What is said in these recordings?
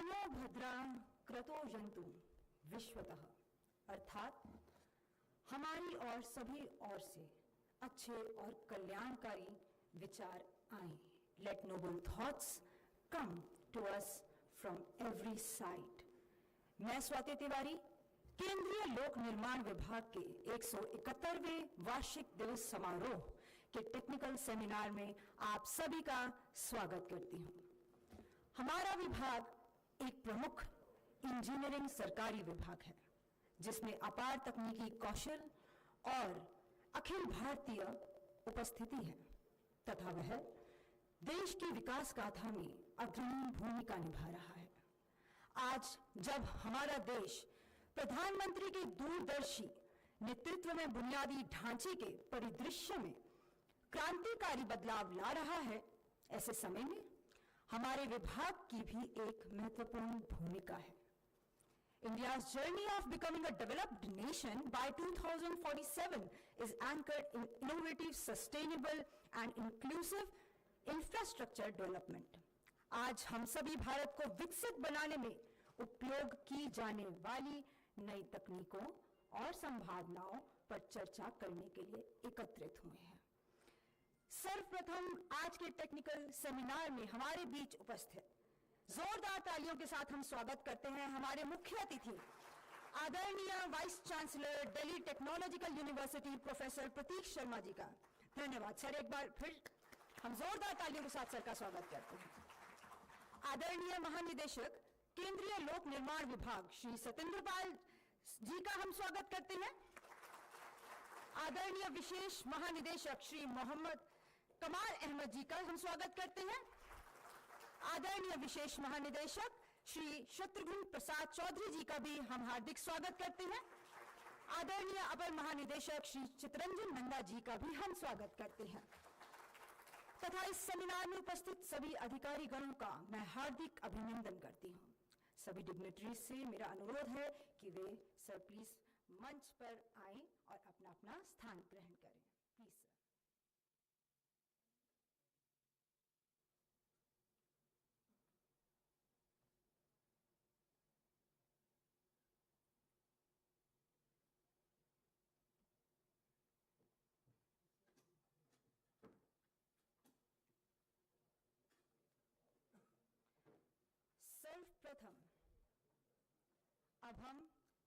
सोमो भद्रां क्रतो जंतु विश्वतः, अर्थात हमारी और सभी ओर से अच्छे और कल्याणकारी विचार आए। Let noble thoughts come to us from every side. मैं स्वाति तिवारी, केंद्रीय लोक निर्माण विभाग के 171वें वार्षिक दिवस समारोह के टेक्निकल सेमिनार में आप सभी का स्वागत करती हूं। हमारा विभाग एक प्रमुख इंजीनियरिंग सरकारी विभाग है जिसमें अपार तकनीकी कौशल और अखिल भारतीय उपस्थिति है तथा वह देश की विकास गाथा में अग्रणी भूमिका निभा रहा है। आज जब हमारा देश प्रधानमंत्री के दूरदर्शी नेतृत्व में बुनियादी ढांचे के परिदृश्य में क्रांतिकारी बदलाव ला रहा है, ऐसे समय में हमारे विभाग की भी एक महत्वपूर्ण भूमिका है। India's journey of becoming a developed nation by 2047 is anchored in innovative, sustainable and inclusive infrastructure development. आज हम सभी भारत को विकसित बनाने में उपयोग की जाने वाली नई तकनीकों और संभावनाओं पर चर्चा करने के लिए एकत्रित हुए हैं। सर्वप्रथम आज के टेक्निकल सेमिनार में हमारे बीच उपस्थित जोरदार तालियों के साथ हम स्वागत करते हैं हमारे मुख्य अतिथि आदरणीय vice chancellor Delhi technological university professor Prateek Sharma ji का। धन्यवाद सर, एक बार फिर हम जोरदार तालियों के साथ सर का स्वागत करते हैं। आदरणीय महानिदेशक केंद्रीय लोक निर्माण विभाग श्री सतेंद्र पाल जी का हम स्वागत करते हैं। आदरणीय विशेष महानिदेशक श्री मोहम्मद कमाल अहमद जी का हम स्वागत करते हैं। आदरणीय विशेष महानिदेशक श्री शत्रुघ्न प्रसाद चौधरी जी का भी हम हार्दिक स्वागत करते हैं। आदरणीय अपर महानिदेशक श्री चितरंजन नंदा जी का भी हम स्वागत करते हैं तथा इस सेमिनार में उपस्थित सभी अधिकारी गणों का मैं हार्दिक अभिनंदन करती हूं। सभी डिग्नेटरीज से मेरा अनुरोध है कि वे सर प्लीज मंच पर आएं और अपना अपना स्थान ग्रहण करें। Please sir. सर्वप्रथम अब हम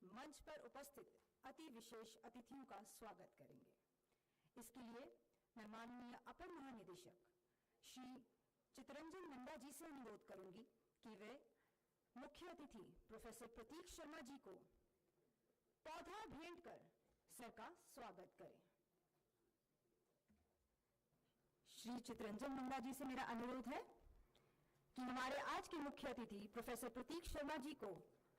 मंच पर उपस्थित अति विशेष अतिथियों का स्वागत करेंगे। इसके लिए मैं माननीय अपर महानिदेशक श्री चितरंजन नंदा जी से अनुरोध करूंगी कि वे मुख्य अतिथि प्रोफेसर प्रतीक शर्मा जी को पौधा भेंट कर सर का स्वागत करें। श्री चितरंजन नंदा जी से मेरा अनुरोध है कि हमारे आज के मुख्य अतिथि प्रोफेसर प्रतीक शर्मा जी को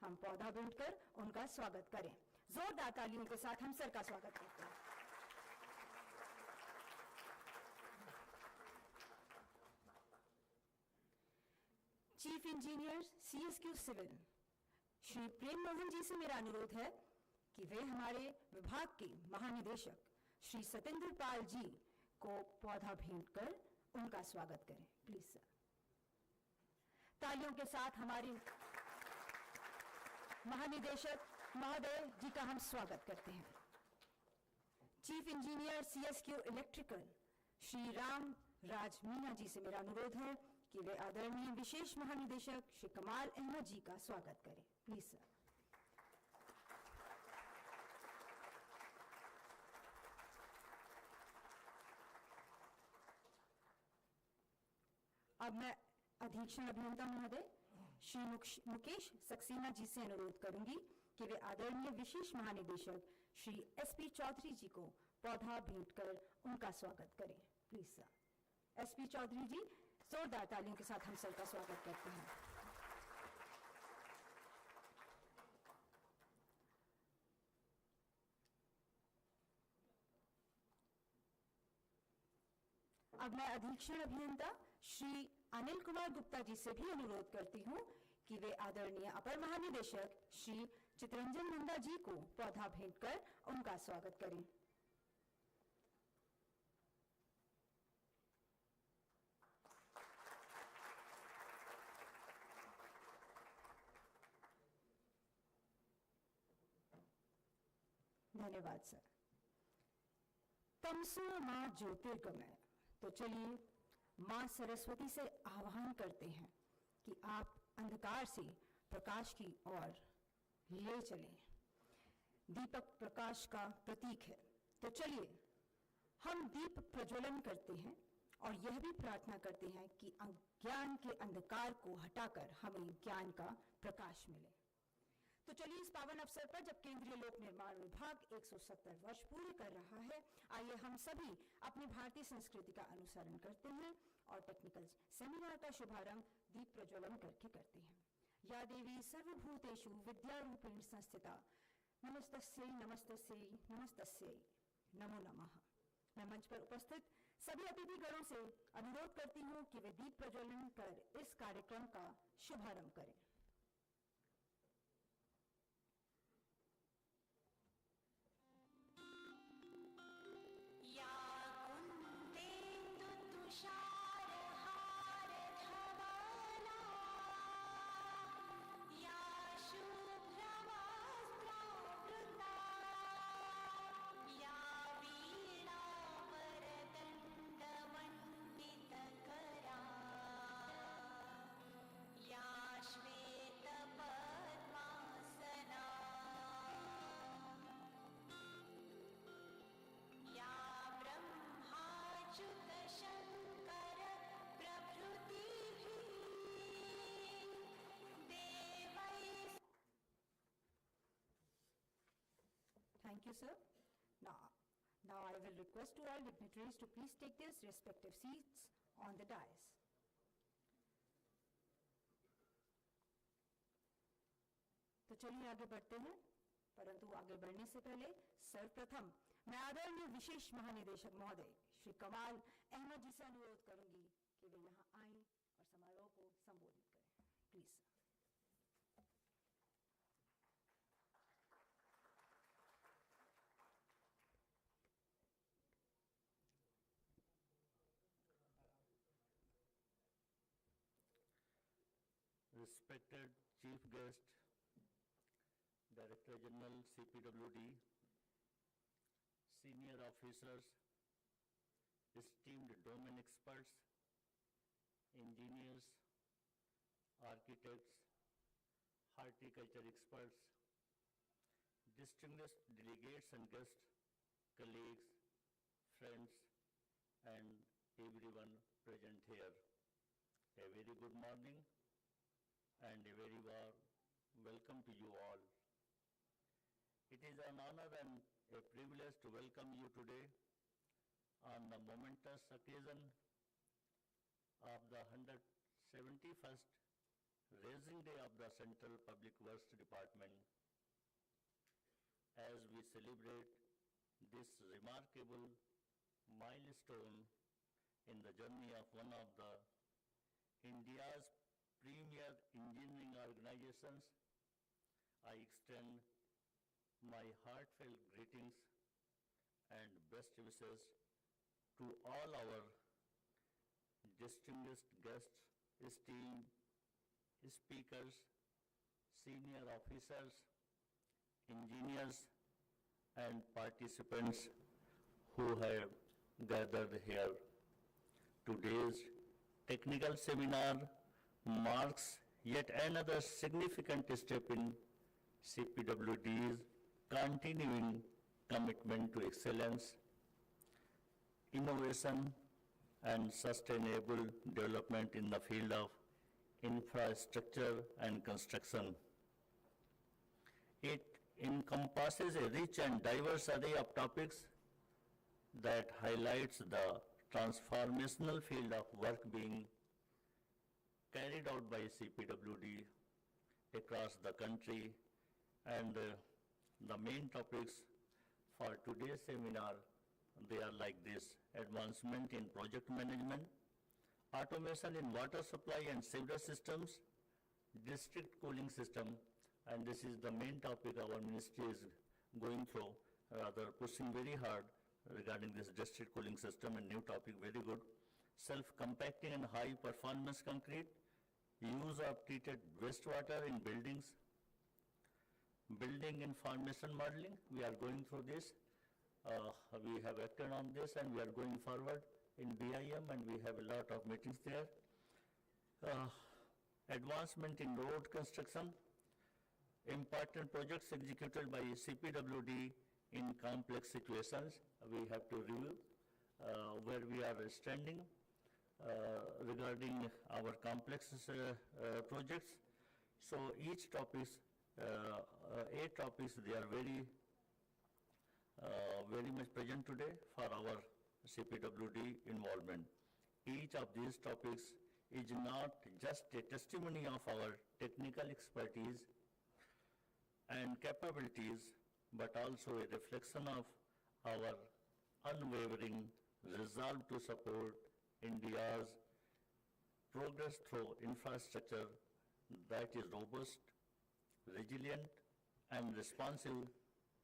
हम पौधा भेंट कर उनका स्वागत करें। जोरदार तालियों के साथ हम सर का स्वागत करते हैं। Chief engineer सीएसक्यू civil Shri Prem Mohan ji से मेरा अनुरोध है कि वे हमारे विभाग के महानिदेशक श्री सतेंद्र पाल जी को पौधा भेंट कर उनका स्वागत करें। Please sir. तालियों के साथ हमारे महानिदेशक महोदय जी का हम स्वागत करते हैं। Chief engineer CSQ electrical Shri Ram Raj Meena ji से मेरा अनुरोध है कि वे आदरणीय विशेष महानिदेशक श्री कमाल अहमद जी का स्वागत करें। Please sir. अब मैं अधीक्षण अभियंता महोदय श्री मुकेश सक्सेना जी से अनुरोध करूंगी कि वे आदरणीय विशेष महानिदेशक श्री एसपी चौधरी जी को पौधा भेंट कर उनका स्वागत करें। Please sir. एसपी चौधरी जी, जोरदार तालियों के साथ हम सर का स्वागत करते हैं। अब मैं अधीक्षण अभियंता श्री अनिल कुमार गुप्ता जी से भी अनुरोध करती हूं कि वे आदरणीय अपर महानिदेशक श्री चितरंजन नंदा जी को पौधा भेंट कर उनका स्वागत करें। धन्यवाद सर। तमसो माँ ज्योतिर्गमय। तो चलिए माँ सरस्वती से आह्वान करते हैं कि आप अंधकार से प्रकाश की ओर ले चलें। दीपक प्रकाश का प्रतीक है, तो चलिए हम दीप प्रज्वलन करते हैं और यह भी प्रार्थना करते हैं कि अज्ञान के अंधकार को हटाकर हमें ज्ञान का प्रकाश मिले। तो चलिए इस पावन अवसर पर जब केंद्रीय लोक निर्माण विभाग 170 वर्ष पूरे कर रहा है, आइए हम सभी अपनी भारतीय संस्कृति का अनुसरण करते हैं और टेक्निकल सेमिनार का शुभारंभ दीप प्रज्वलन करके करते हैं। या देवी सर्वभूतेषु विद्यारूपेण संस्थिता नमस्तस्यै नमस्तस्यै नमस्तस्यै नमो नमः। मैं मंच पर उपस्थित सभी अतिथिगणों से अनुरोध करती हूँ कि वे दीप प्रज्वलन कर इस कार्यक्रम का शुभारंभ करें। Thank you, sir. Now I will request to all dignitaries to please take their respective seats on the dais. तो चलिए आगे बढ़ते हैं, परंतु आगे बढ़ने से पहले सर्वप्रथम मैं आदरणीय विशेष महानिदेशक महोदय श्री कमाल अहमद जी से अनुरोध करूंगी कि वे यहाँ आएं और समारोह को संबोधित करें। Please. Respected Chief Guest, Director General CPWD, senior officers, esteemed domain experts, engineers, architects, horticulture experts, distinguished delegates and guests, colleagues, friends, and everyone present here. A very good morning and a very warm welcome to you all. It is an honor and a privilege to welcome you today on the momentous occasion of the 171st Raising Day of the Central Public Works Department, as we celebrate this remarkable milestone in the journey of one of the India's premier engineering organizations. I extend my heartfelt greetings and best wishes to all our distinguished guests, esteemed speakers, senior officers, engineers, and participants who have gathered here. Today's technical seminar marks yet another significant step in CPWD's continuing commitment to excellence, innovation, and sustainable development in the field of infrastructure and construction. It encompasses a rich and diverse array of topics that highlights the transformational field of work being carried out by CPWD across the country, and the main topics for today's seminar, they are like this: advancement in project management, automation in water supply and sewerage systems, district cooling system, and this is the main topic our ministry is going through, rather pushing very hard regarding this district cooling system, and new topic, very good. Self-compacting and high-performance concrete, use of treated wastewater in buildings, building information modeling. We are going through this. We have acted on this and we are going forward in BIM and we have a lot of meetings there. Advancement in road construction, important projects executed by CPWD in complex situations. We have to review where we are standing regarding our complex projects. So each topics, 8 topics, they are very much present today for our CPWD involvement. Each of these topics is not just a testimony of our technical expertise and capabilities, but also a reflection of our unwavering resolve to support India's progress through infrastructure that is robust, resilient, and responsive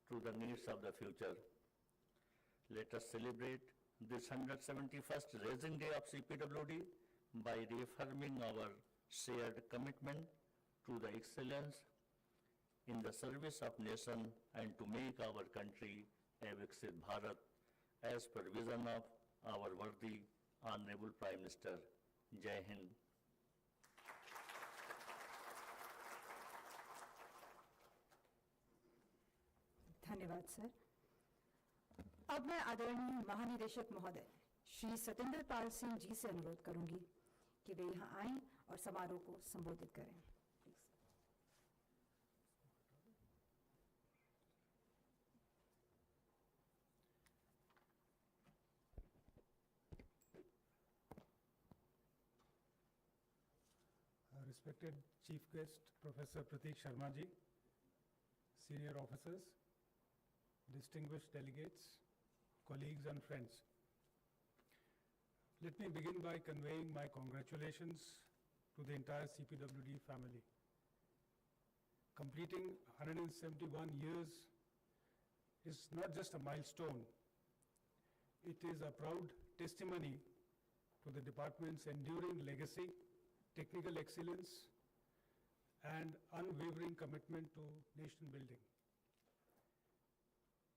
to the needs of the future. Let us celebrate this 171st Raising Day of CPWD by reaffirming our shared commitment to the excellence in the service of nation and to make our country a Viksit Bharat as per vision of our worthy Honorable Prime Minister. Jai Hind. धन्यवाद sir. अब मैं आदरणीय महानिदेशक महोदय श्री सतेंद्र पाल सिंह जी से अनुरोध करूंगी कि वे यहाँ आएं और समारोह को संबोधित करें। Respected Chief Guest, Professor Prateek Sharma ji, senior officers, distinguished delegates, colleagues and friends. Let me begin by conveying my congratulations to the entire CPWD family. Completing 171 years is not just a milestone, it is a proud testimony to the department's enduring legacy, technical excellence, and unwavering commitment to nation building.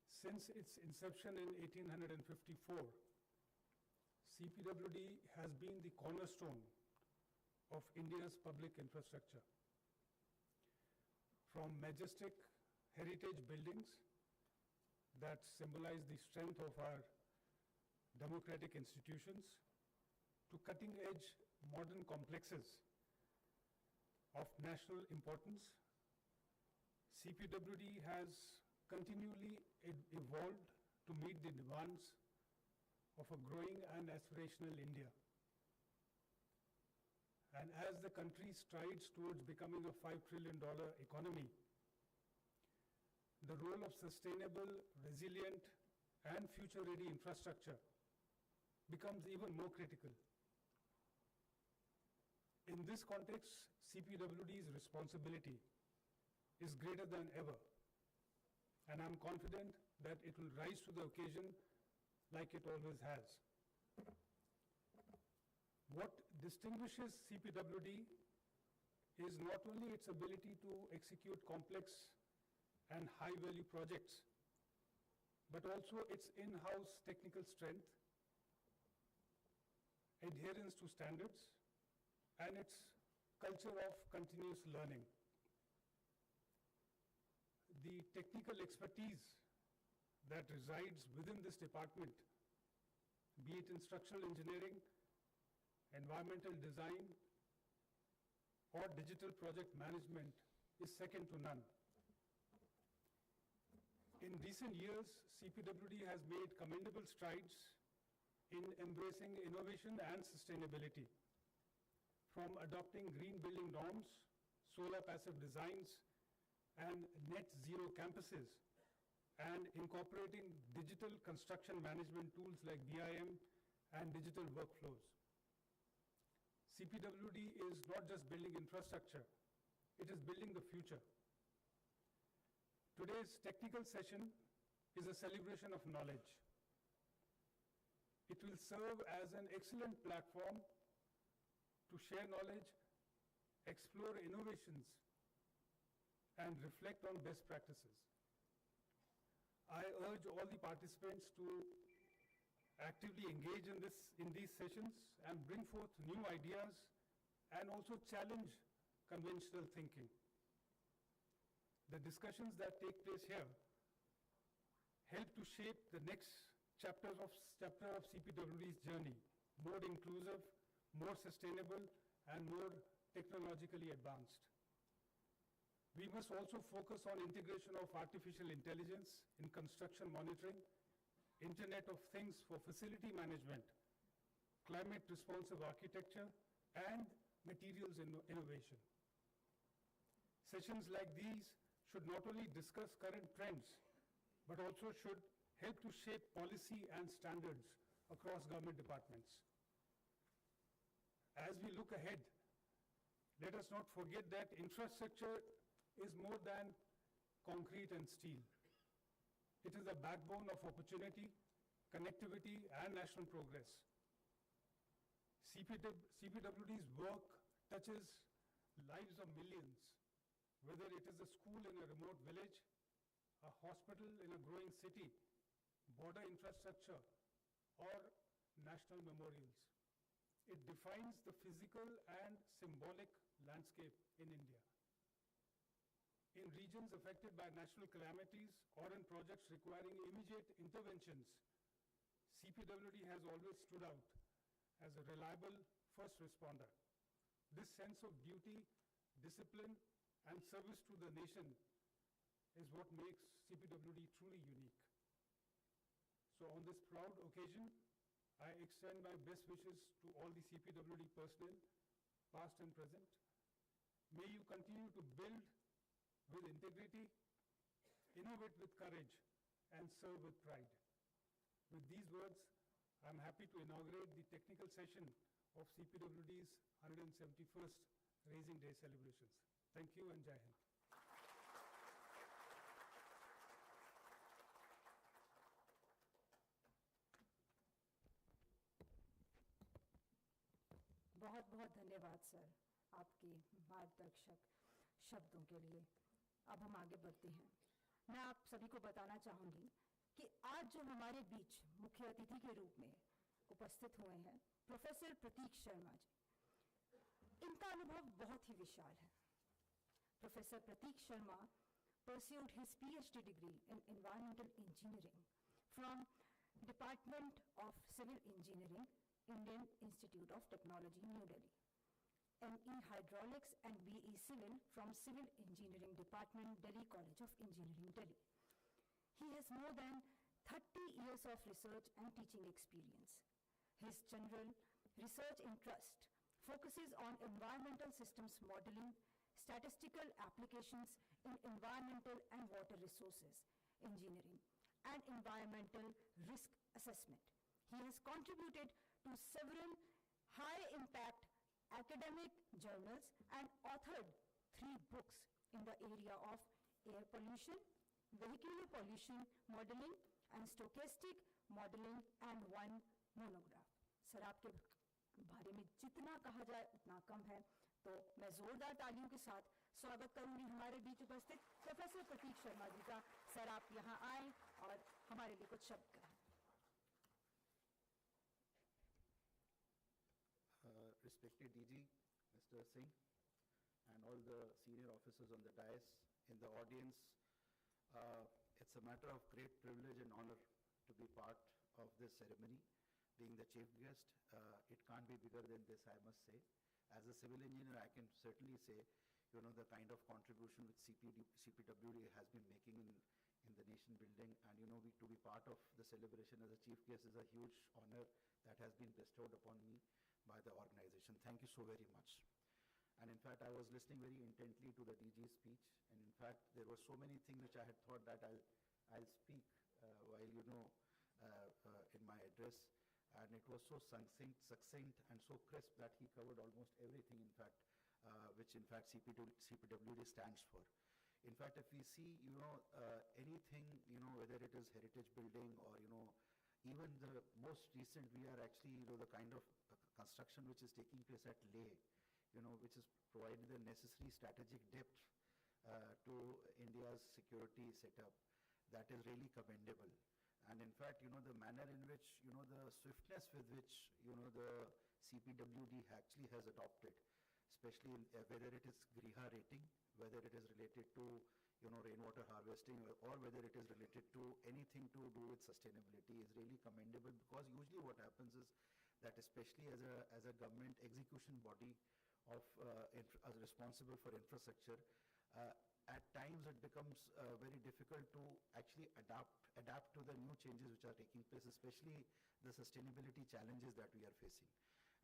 Since its inception in 1854, CPWD has been the cornerstone of India's public infrastructure. From majestic heritage buildings that symbolize the strength of our democratic institutions to cutting-edge modern complexes of national importance, CPWD has continually evolved to meet the demands of a growing and aspirational India. And as the country strides towards becoming a $5 trillion economy, the role of sustainable, resilient, and future-ready infrastructure becomes even more critical. In this context, CPWD's responsibility is greater than ever, and I'm confident that it will rise to the occasion like it always has. What distinguishes CPWD is not only its ability to execute complex and high-value projects, but also its in-house technical strength, adherence to standards, and its culture of continuous learning. The technical expertise that resides within this department, be it in structural engineering, environmental design, or digital project management, is second to none. In recent years, CPWD has made commendable strides in embracing innovation and sustainability, from adopting green building norms, solar passive designs, and net zero campuses, and incorporating digital construction management tools like BIM and digital workflows. CPWD is not just building infrastructure, it is building the future. Today's technical session is a celebration of knowledge. It will serve as an excellent platform to share knowledge, explore innovations, and reflect on best practices. I urge all the participants to actively engage in these sessions and bring forth new ideas and also challenge conventional thinking. The discussions that take place here help to shape the next chapter of CPWD's journey, more inclusive, more sustainable, and more technologically advanced. We must also focus on integration of artificial intelligence in construction monitoring, Internet of Things for facility management, climate responsive architecture, and materials innovation. Sessions like these should not only discuss current trends, but also should help to shape policy and standards across government departments. As we look ahead, let us not forget that infrastructure is more than concrete and steel. It is the backbone of opportunity, connectivity, and national progress. CPWD's work touches lives of millions, whether it is a school in a remote village, a hospital in a growing city, border infrastructure, or national memorials. It defines the physical and symbolic landscape in India. In regions affected by natural calamities or in projects requiring immediate interventions, CPWD has always stood out as a reliable first responder. This sense of duty, discipline, and service to the nation is what makes CPWD truly unique. So on this proud occasion, I extend my best wishes to all the CPWD personnel, past and present. May you continue to build with integrity, innovate with courage, and serve with pride. With these words, I'm happy to inaugurate the technical session of CPWD's 171st Raising Day celebrations. Thank you and Jai Hind. बहुत बहुत धन्यवाद sir आपके मार्गदर्शक शब्दों के लिए। अब हम आगे बढ़ते हैं। मैं आप सभी को बताना चाहूँगी कि आज जो हमारे बीच मुख्य अतिथि के रूप में उपस्थित हुए हैं प्रोफेसर प्रतीक शर्मा जी, इनका अनुभव बहुत ही विशाल है। Professor Prateek Sharma pursued his PhD degree in environmental engineering from Department of Civil Engineering, Indian Institute of Technology, New Delhi. ME Hydraulics and BE Civil from Civil Engineering Department, Delhi College of Engineering, Delhi. He has more than 30 years of research and teaching experience. His general research interest focuses on environmental systems modeling, statistical applications in environmental and water resources engineering, and environmental risk assessment. He has contributed to several high-impact academic journals and authored 3 books in the area of air pollution, vehicular pollution modeling, and stochastic modeling, and 1 monograph. Sir आपके बारे में जितना कहा जाए उतना कम है, तो मैं जोरदार तालियों के साथ स्वागत करूंगी हमारे बीच उपस्थित प्रोफेसर प्रतीक शर्मा जी का। सर आप यहाँ आए और हमारे लिए कुछ शब्द कहें। Respected DG, Mr. Singh, and all the senior officers on the dais, in the audience, it's a matter of great privilege and honor to be part of this ceremony. Being the chief guest, it can't be bigger than this, I must say. As a civil engineer, I can certainly say, you know, the kind of contribution which CPWD has been making in the nation building, and you know, to be part of the celebration as a chief guest is a huge honor that has been bestowed upon me by the organization. Thank you so very much. And in fact, I was listening very intently to the DG's speech, and in fact, there were so many things which I had thought that I'll speak while, you know, in my address, and it was so succinct and so crisp that he covered almost everything, in fact, which in fact CPWD stands for. In fact, if we see, you know, anything, you know, whether it is heritage building or, you know, even the most recent, we are actually, you know, the kind of construction which is taking place at Leh, you know, which is providing the necessary strategic depth to India's security setup, that is really commendable. And in fact, the manner in which, the swiftness with which, the CPWD actually has adopted, especially whether it is Griha rating, whether it is related to, rainwater harvesting, or whether it is related to anything to do with sustainability, is really commendable, because usually what happens is that, especially as a government execution body of responsible for infrastructure, at times it becomes very difficult to actually adapt to the new changes which are taking place, especially the sustainability challenges that we are facing.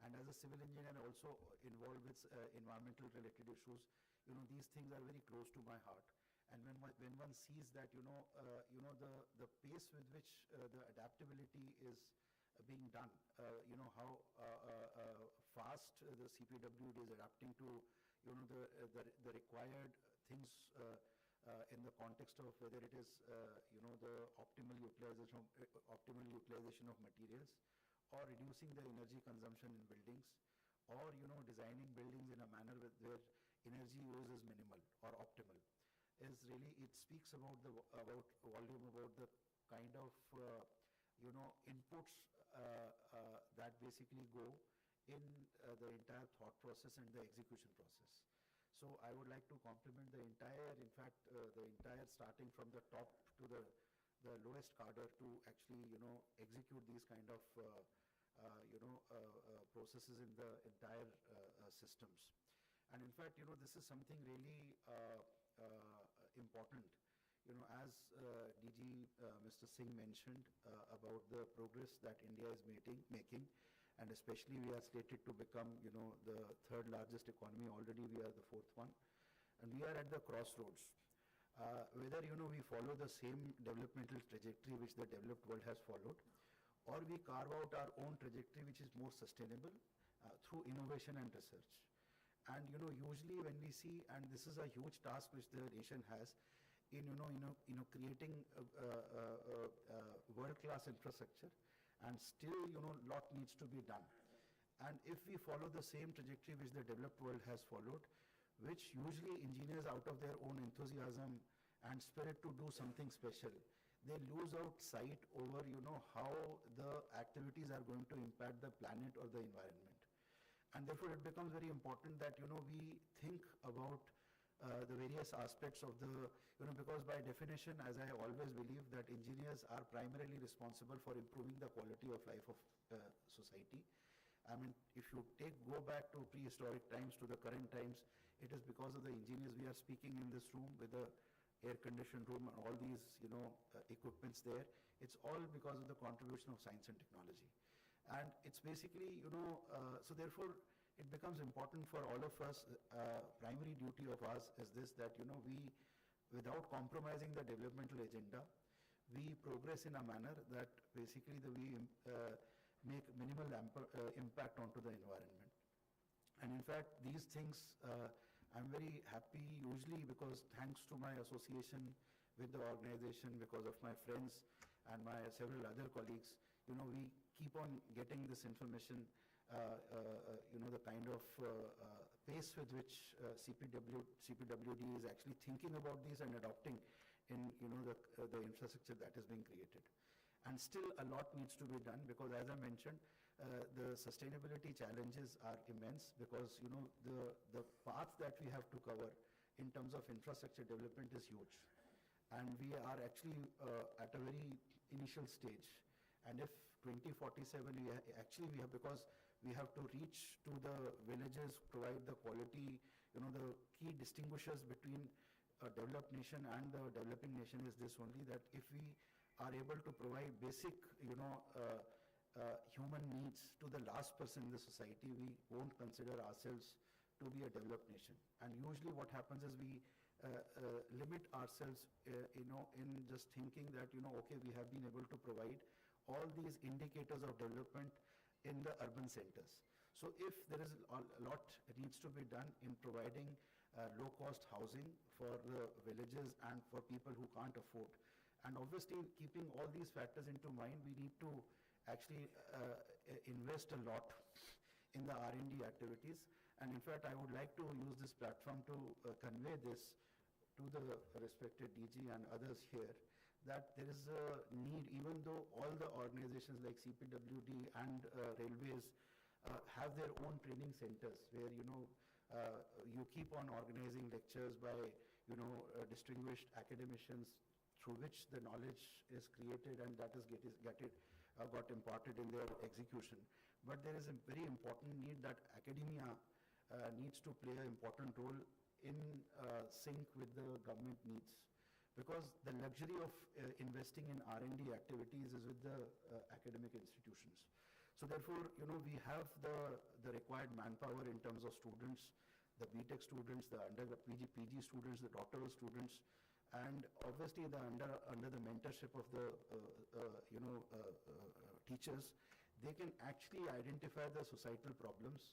And as a civil engineer also involved with environmental related issues, these things are very close to my heart. And when one sees that, the pace with which the adaptability is being done, how fast the CPWD is adapting to, the required things in the context of whether it is, the optimal utilization of materials, or reducing the energy consumption in buildings, or, designing buildings in a manner where energy use is minimal or optimal, is really, it speaks about volume about the kind of, inputs that basically go in the entire thought process and the execution process. So I would like to compliment the entire, in fact, the entire starting from the top to the lowest cadre to actually, execute these kind of, processes in the entire systems. And in fact, this is something really important. As DG Mr. Singh mentioned about the progress that India is making, and especially we are slated to become, the third largest economy. Already we are the fourth one, and we are at the crossroads. Whether, we follow the same developmental trajectory which the developed world has followed, or we carve out our own trajectory which is more sustainable through innovation and research. And, usually when we see, and this is a huge task which the nation has, in creating world-class infrastructure, and still, lot needs to be done. And if we follow the same trajectory which the developed world has followed, which usually engineers, out of their own enthusiasm and spirit to do something special, they lose out sight over, how the activities are going to impact the planet or the environment. And therefore it becomes very important that, we think about the various aspects of the, because by definition, as I always believe, that engineers are primarily responsible for improving the quality of life of society. I mean, if you go back to prehistoric times to the current times, it is because of the engineers we are speaking in this room with the air-conditioned room and all these, equipments there. It's all because of the contribution of science and technology. And it's basically, so therefore, it becomes important for all of us, primary duty of ours is this, that, we, without compromising the developmental agenda, we progress in a manner that basically we make minimal impact onto the environment. And in fact, these things, I'm very happy usually because thanks to my association with the organization, because of my friends and my several other colleagues, we keep on getting this information, the kind of pace with which CPWD is actually thinking about these and adopting in, the infrastructure that is being created. And still a lot needs to be done because, as I mentioned, the sustainability challenges are immense because, the path that we have to cover in terms of infrastructure development is huge. And we are actually at a very initial stage. And if 2047, because we have to reach to the villages, provide the quality, the key distinguishers between a developed nation and the developing nation is this only, that if we are able to provide basic, human needs to the last person in the society, we won't consider ourselves to be a developed nation. And usually what happens is we limit ourselves, in just thinking that, okay, we have been able to provide all these indicators of development in the urban centers. So if there is a lot needs to be done in providing low-cost housing for the villages and for people who can't afford. And obviously, keeping all these factors into mind, we need to actually invest a lot in the R&D activities. And in fact, I would like to use this platform to convey this. to the respected DG and others here that there is a need, even though all the organizations like CPWD and railways have their own training centers where, you keep on organizing lectures by, distinguished academicians through which the knowledge is created and that is got imparted in their execution. But there is a very important need that academia needs to play an important role in sync with the government needs. Because the luxury of investing in R&D activities is with the academic institutions. So therefore, we have the required manpower in terms of students, the BTech students, the PG students, the doctoral students, and obviously under the mentorship of the teachers, they can actually identify the societal problems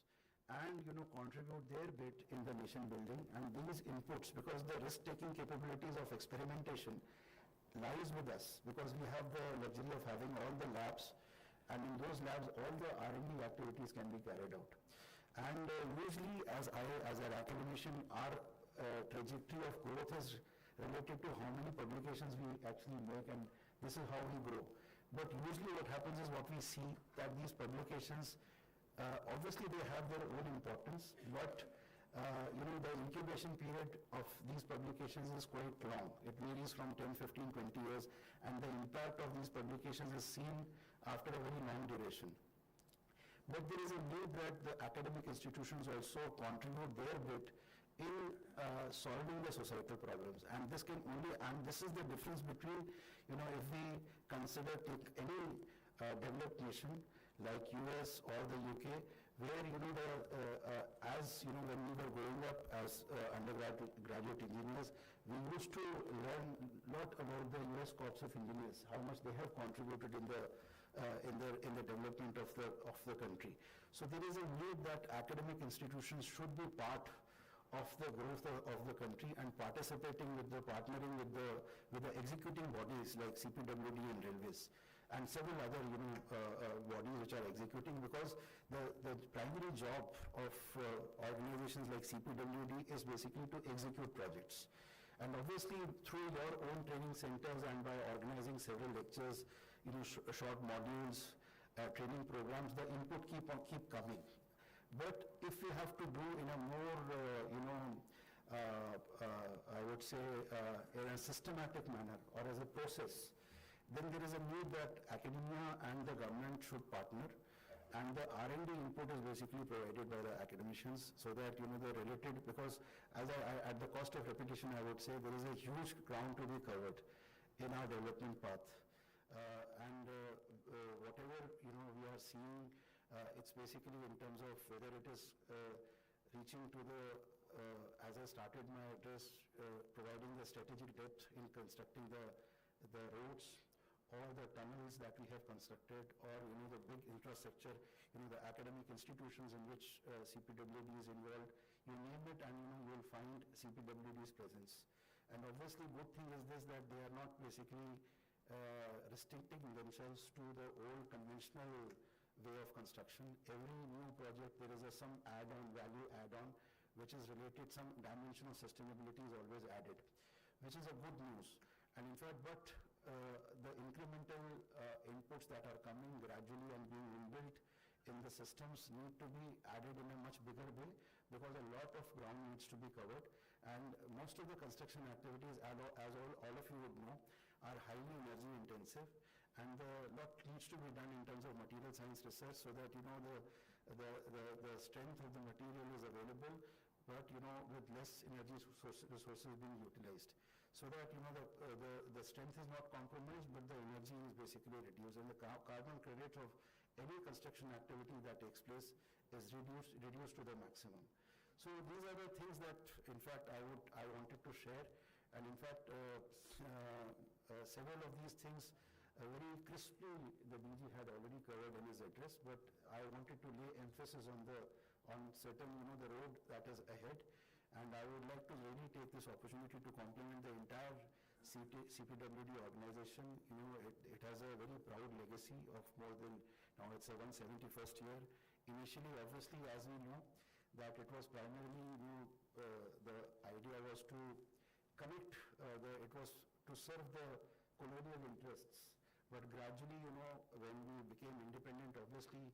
and contribute their bit in the nation building. And these inputs, because the risk-taking capabilities of experimentation lies with us, because we have the luxury of having all the labs, and in those labs all the R&D activities can be carried out. And usually as an academician, our trajectory of growth is related to how many publications we actually make, and this is how we grow. But usually what happens is what we see that these publications, obviously they have their own importance, but the incubation period of these publications is quite long. It varies from 10, 15, 20 years, and the impact of these publications is seen after a very long duration. But there is a need that the academic institutions also contribute their bit in solving the societal problems. And this is the difference between, if we consider any developed nation like US or the UK, where, when we were growing up as undergraduate engineers, we used to learn a lot about the US Corps of Engineers, how much they have contributed in the development of the country. So there is a need that academic institutions should be part of the growth of the country and partnering with the executing bodies like CPWD and railways and several other bodies which are executing, because the primary job of organizations like CPWD is basically to execute projects. And obviously through your own training centers and by organizing several lectures, short modules, training programs, the input keep coming. But if we have to do in a more, I would say, in a systematic manner or as a process, then there is a need that academia and the government should partner, and the R&D input is basically provided by the academicians, so that the related, because at the cost of repetition, I would say there is a huge ground to be covered in our development path. Whatever we are seeing, it's basically in terms of whether it is reaching to the, as I started my address, providing the strategic depth in constructing the roads or the tunnels that we have constructed, or the big infrastructure, the academic institutions in which CPWD is involved. You name it, and you will find CPWD's presence. And obviously, good thing is this, that they are not basically restricting themselves to the old conventional way of construction. Every new project, there is some value add-on, which is related, some dimension of sustainability is always added, which is a good news. And in fact, but the incremental inputs that are coming gradually and being inbuilt in the systems need to be added in a much bigger way, because a lot of ground needs to be covered. And most of the construction activities, as all of you would know, are highly energy intensive, and a lot needs to be done in terms of material science research, so that the strength of the material is available, but with less energy resources being utilized, so that the strength is not compromised, but the energy is basically reduced, and the carbon credit of any construction activity that takes place is reduced to the maximum. So these are the things that, in fact, I wanted to share, and in fact, several of these things very crisply the DG had already covered in his address, but I wanted to lay emphasis on certain, the road that is ahead, and I would like to really take this opportunity to compliment the entire CPWD organization. It has a very proud legacy of more than, now it's a 171st year. Initially, obviously, as we know, that it was primarily, the idea was to connect, it was to serve the colonial interests. But gradually, when we became independent, obviously,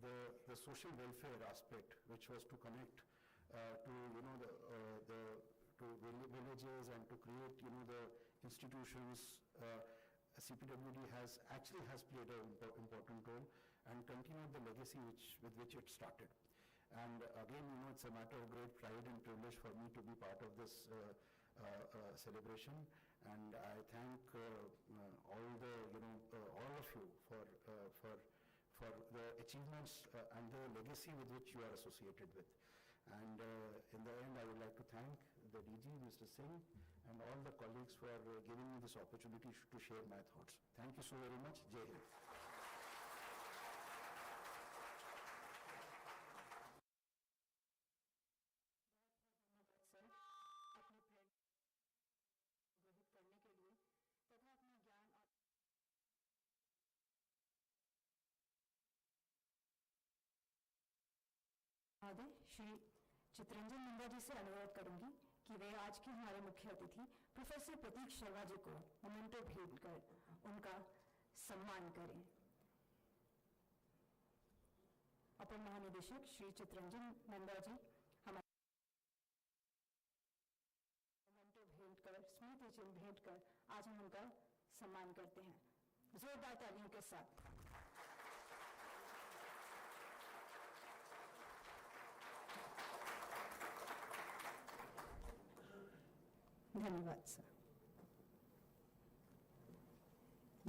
the social welfare aspect, which was to connect to, to villages and to create, the institutions, CPWD has played an important role and continued the legacy with which it started. And again, it's a matter of great pride and privilege for me to be part of this celebration. And I thank all of you for the achievements and the legacy with which you are associated with. And in the end, I would like to thank the DG, Mr. Singh, and all the colleagues for giving me this opportunity to share my thoughts. Thank you so very much. Jai Hind. Shri Chittaranjan Nanda ji से अनुरोध करूंगी कि वे आज के हमारे मुख्य अतिथि professor Prateek Sharma जी को मोमेंटो भेंट कर उनका सम्मान करें। अपर महानिदेशक श्री चित्रंजन नंदा जी हमारे मोमेंटो भेंट कर, स्मृति चिन्ह भेंट कर आज हम उनका सम्मान करते हैं जोरदार तालियों के साथ। धन्यवाद सर।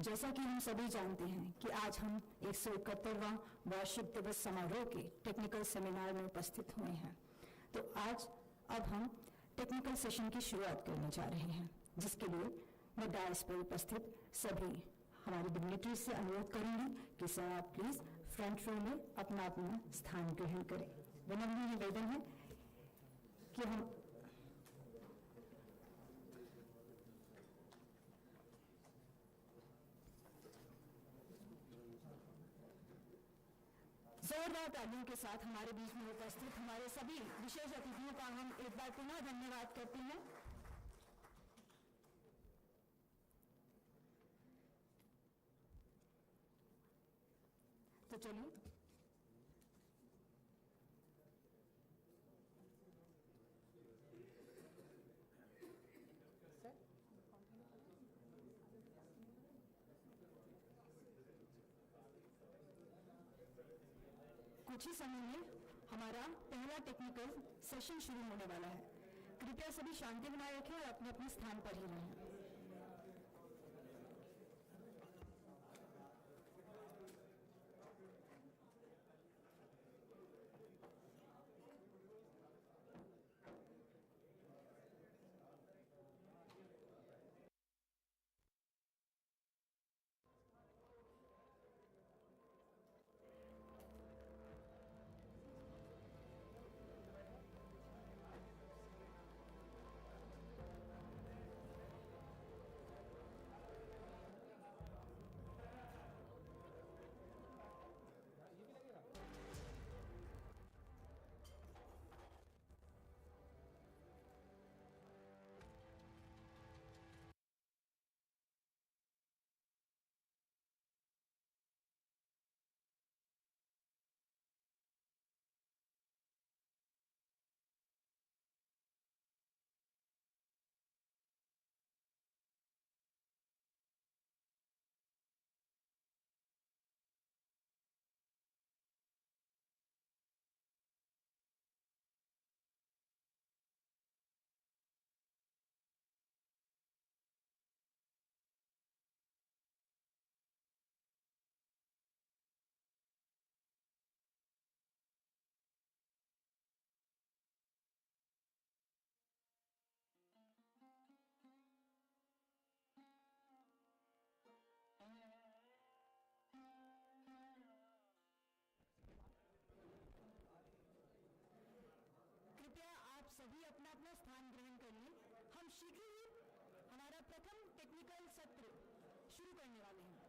जैसा कि हम सभी जानते हैं कि आज हम 171वां वार्षिक दिवस समारोह के टेक्निकल सेमिनार में उपस्थित हुए हैं, तो आज अब हम टेक्निकल सेशन की शुरुआत करने जा रहे हैं, जिसके लिए मैं डायस पर उपस्थित सभी हमारे डिग्नेटरीज से अनुरोध करूंगी कि सर आप प्लीज फ्रंट रो में अपना अपना स्थान ग्रहण करें। विनम्र निवेदन है कि हम जोरदार तालियों के साथ हमारे बीच में उपस्थित हमारे सभी विशेष अतिथियों का हम एक बार पुनः धन्यवाद करते हैं। तो चलिए कुछ ही समय में हमारा पहला टेक्निकल सेशन शुरू होने वाला है। कृपया सभी शांति बनाए रखें और अपने अपने स्थान पर ही रहें। सभी अपना अपना स्थान ग्रहण करिए। हम शीघ्र ही हमारा प्रथम टेक्निकल सत्र शुरू करने वाले हैं।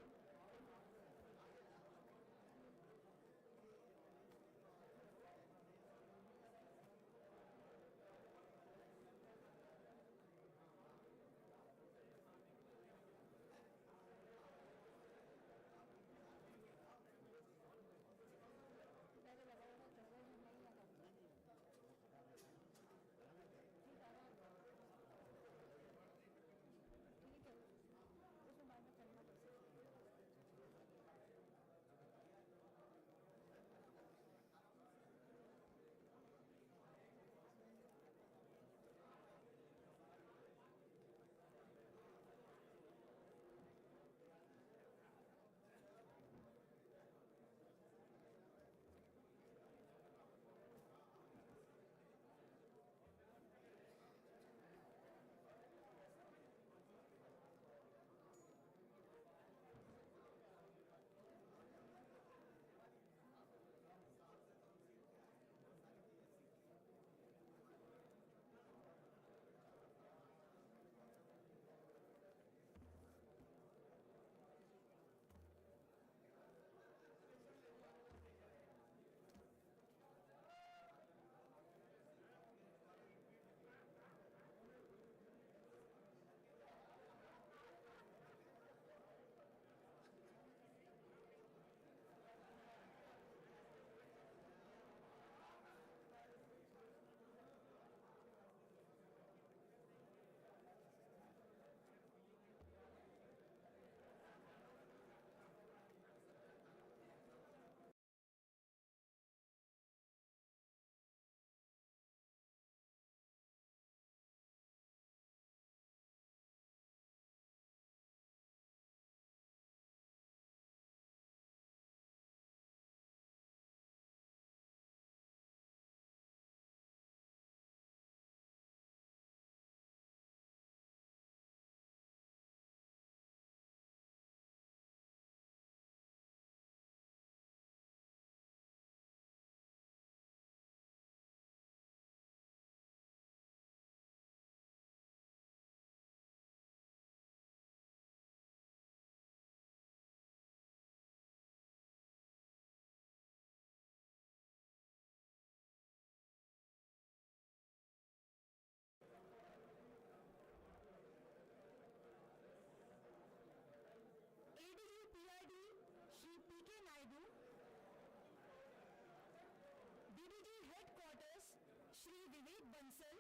बंसल,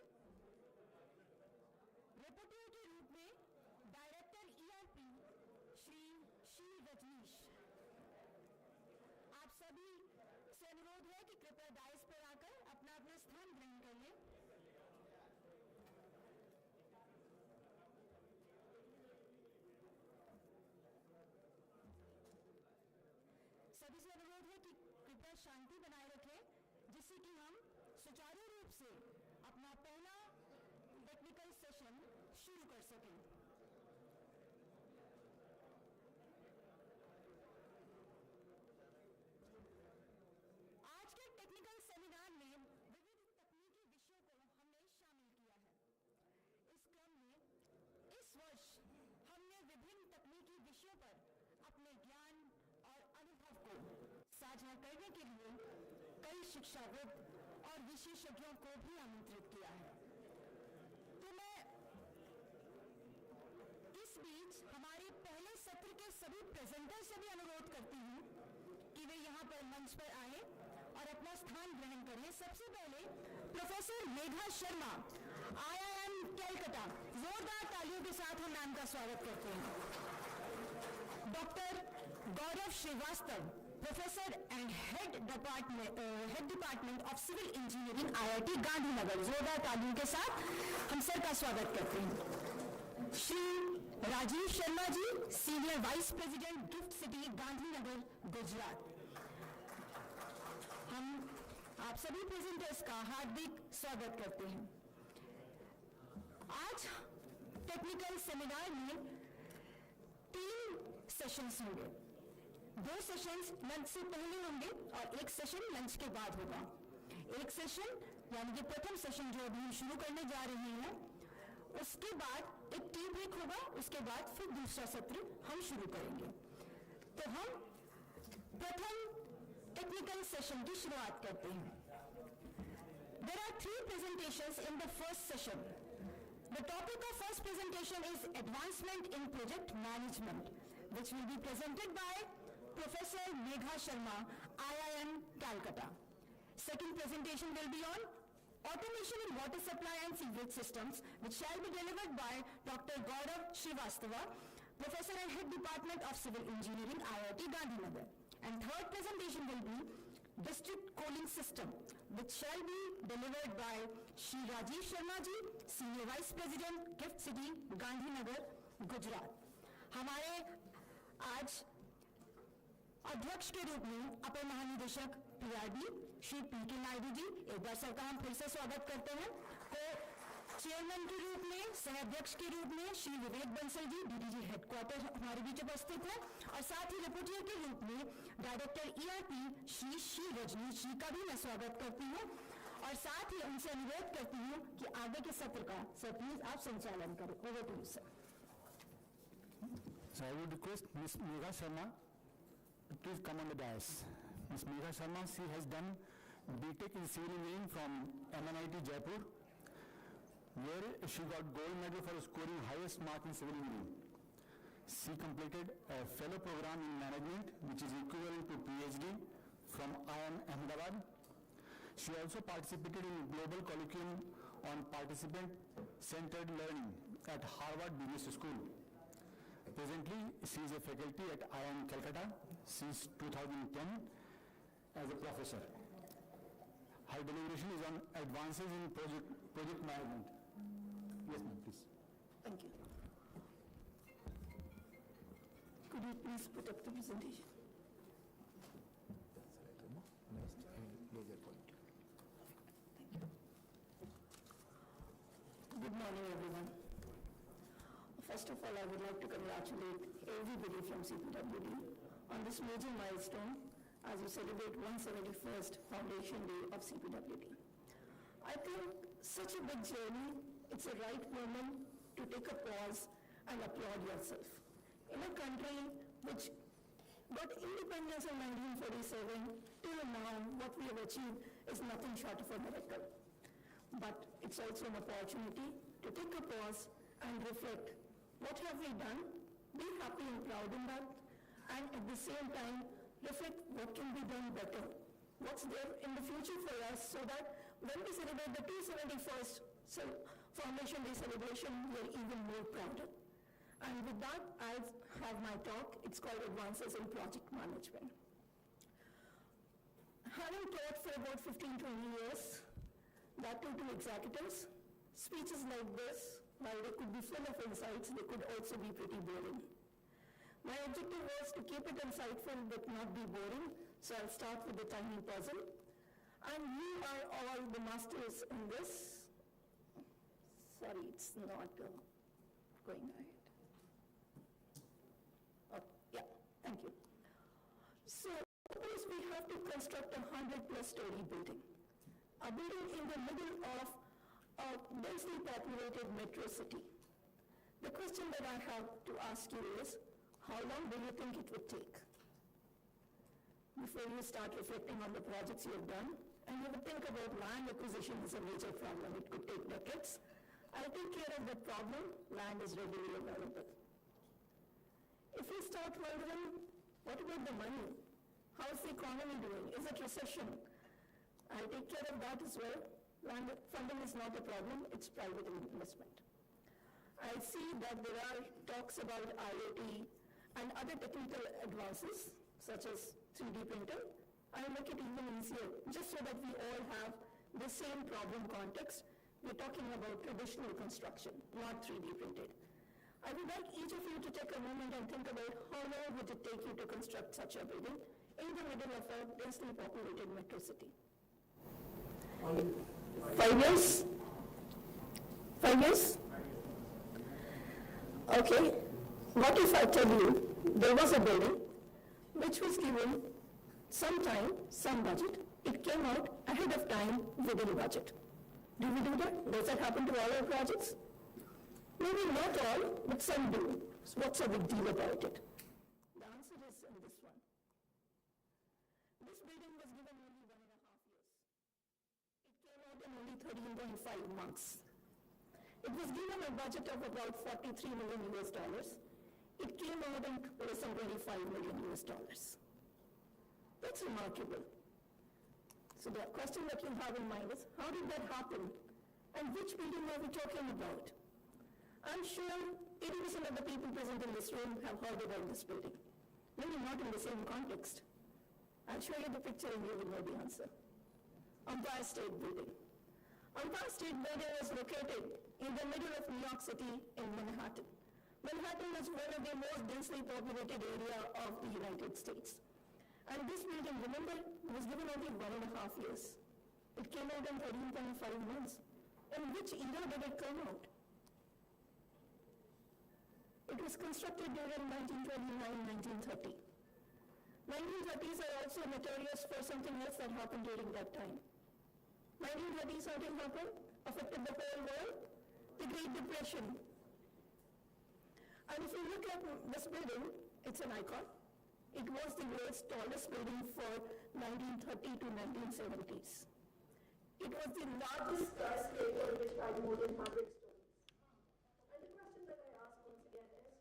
रिपोर्टर के रूप में डायरेक्टर ईआरपी श्री रजनीश। आप सभी से अनुरोध है कि कृपया डाइस पर आकर अपना अपना स्थान ग्रहण कर लें। सभी से अनुरोध है कि कृपया शांति बनाए रखें, जिससे कि हम सुचारू रूप से अपना पहला टेक्निकल सेशन शुरू कर सकें। आज के टेक्निकल सेमिनार में विविध तकनीकी विषयों को हमने शामिल किया है। इस क्रम में इस वर्ष हमने विभिन्न तकनीकी विषयों पर अपने ज्ञान और अनुभव को साझा करने के लिए कई शिक्षाविद और विशेषज्ञों को भी आमंत्रित किया है। तो मैं इस बीच हमारे पहले सत्र के सभी प्रेजेंटर से भी अनुरोध करती हूँ कि वे यहाँ पर मंच पर आए और अपना स्थान ग्रहण करें। सबसे पहले प्रोफेसर मेघा शर्मा, IIM कलकत्ता, जोरदार तालियों के साथ हम मैम का स्वागत करते हैं। Doctor Gaurav Srivastava, professor and head department of civil engineering, IIT Gandhinagar, जोरदार तालियों के साथ हम सर का स्वागत करते हैं। Shri Rajiv Sharma ji, senior vice president, gift city, Gandhinagar, Gujarat. हम आप सभी प्रेजेंटर्स का हार्दिक स्वागत करते हैं। आज टेक्निकल सेमिनार में 3 सेशंस होंगे। 2 सेशंस लंच से पहले होंगे और 1 सेशन लंच के बाद होगा। 1 सेशन यानी कि प्रथम सेशन जो अभी हम शुरू करने जा रहे हैं, उसके बाद एक टी ब्रेक होगा, उसके बाद फिर दूसरा सत्र हम शुरू करेंगे। तो हम प्रथम टेक्निकल सेशन की शुरुआत करते हैं। There are 3 presentations in the first session. The topic of first presentation is Advancement in Project Management, which will be presented by Professor Megha Sharma, IIM Calcutta. Second presentation will be on Automation in Water Supply and Sewage Systems, which shall be delivered by Dr. Gaurav Srivastava, Professor and Head Department of Civil Engineering, IIT Gandhinagar. And third presentation will be District Cooling System, which shall be delivered by Shri Rajesh Sharma ji, Senior Vice President, Gift City, Gandhinagar, Gujarat. हमारे आज अध्यक्ष के रूप में अपर महानिदेशक PRD Shri PK Naidu ji, एक बार sir का हम फिर से स्वागत करते हैं। को चेयरमैन के रूप में, सह-अध्यक्ष के रूप में श्री विवेक बंसल जी, DDG हेडक्वार्टर हमारे बीच उपस्थित हैं, और साथ ही रिपोर्टर के रूप में डायरेक्टर ERP श्री रजनीश जी का भी मैं स्वागत करती हूँ, और साथ ही उनसे अनुरोध करती हूँ कि आगे के सत्र का सर प्लीज आप संचालन करें। Over to you sir. So I would request Ms. Megha Sharma to please come on the dais. Ms. Megha Sharma, she has done BTech in Civil Engineering from IIT Jaipur, where she got gold medal for scoring highest mark in civil engineering. She completed a fellow program in management, which is equivalent to PhD from IIM Ahmedabad. She also participated in global curriculum on participant-centered learning at Harvard Business School. Presently, she is a faculty at IIM Calcutta since 2010 as a professor. Her deliberation is on advances in project management. Yes, ma'am, please. Thank you. Could you please put up the presentation? Good morning, everyone. First of all, I would like to congratulate everybody from CPWD on this major milestone as we celebrate 171st Foundation Day of CPWD. I think such a big journey, it's a right moment to take a pause and applaud yourself. In a country which got independence in 1947, till now what we have achieved is nothing short of a miracle. But it's also an opportunity to take a pause and reflect. What have we done? Be happy and proud in that, and at the same time reflect what can be done better. What's there in the future for us so that When we celebrate the 271st Foundation Day celebration, we are even more prouder. And with that, I have my talk. It's called Advances in Project Management. Having taught for about 15-20 years, that too to executives, speeches like this, while they could be full of insights, they could also be pretty boring. My objective was to keep it insightful but not be boring, so I'll start with a tiny puzzle. And you are all the masters in this. Sorry, it's not going ahead. Oh, yeah, thank you. So, suppose we have to construct a 100+ story building. A building in the middle of a densely populated metro city. The question that I have to ask you is, how long do you think it would take? Before you start reflecting on the projects you have done, and you would think about land acquisition as a major problem. It could take decades. I'll take care of that problem. Land is readily available. If we start wondering, what about the money? How's the economy doing? Is it recession? I'll take care of that as well. Land funding is not a problem. It's private investment. I see that there are talks about IoT and other technical advances, such as 3D printing. I'll make it even easier, just so that we all have the same problem context. We're talking about traditional construction, not 3D printed. I would like each of you to take a moment and think about how long would it take you to construct such a building in the middle of a densely populated metro city. 5 years? 5 years? Okay. What if I tell you there was a building which was given some time, some budget, it came out ahead of time within budget. Do we do that? Does that happen to all our projects? Maybe not all, but some do. So what's a big deal about it? The answer is in this one. This building was given only 1.5 years. It came out in only 13.5 months. It was given a budget of about $43 million. It came out in less than $25 million. That's remarkable. So the question that you have in mind is, how did that happen? And which building are we talking about? I'm sure 80% of the people present in this room have heard about this building. Maybe not in the same context. I'll show you the picture and you will know the answer. Empire State Building. Empire State Building is located in the middle of New York City in Manhattan. Manhattan is one of the most densely populated area of the United States. And this building, remember, was given only 1.5 years. It came out in 13.5 months. In which era did it come out? It was constructed during 1929-1930. 1930s are also notorious for something else that happened during that time. 1930s, something happened, affected the whole world, the Great Depression. And if you look at this building, it's an icon. It was the world's tallest building for 1930 to 1970s. It was the largest skyscraper which had more than 100 stories. And the question that I ask once again is,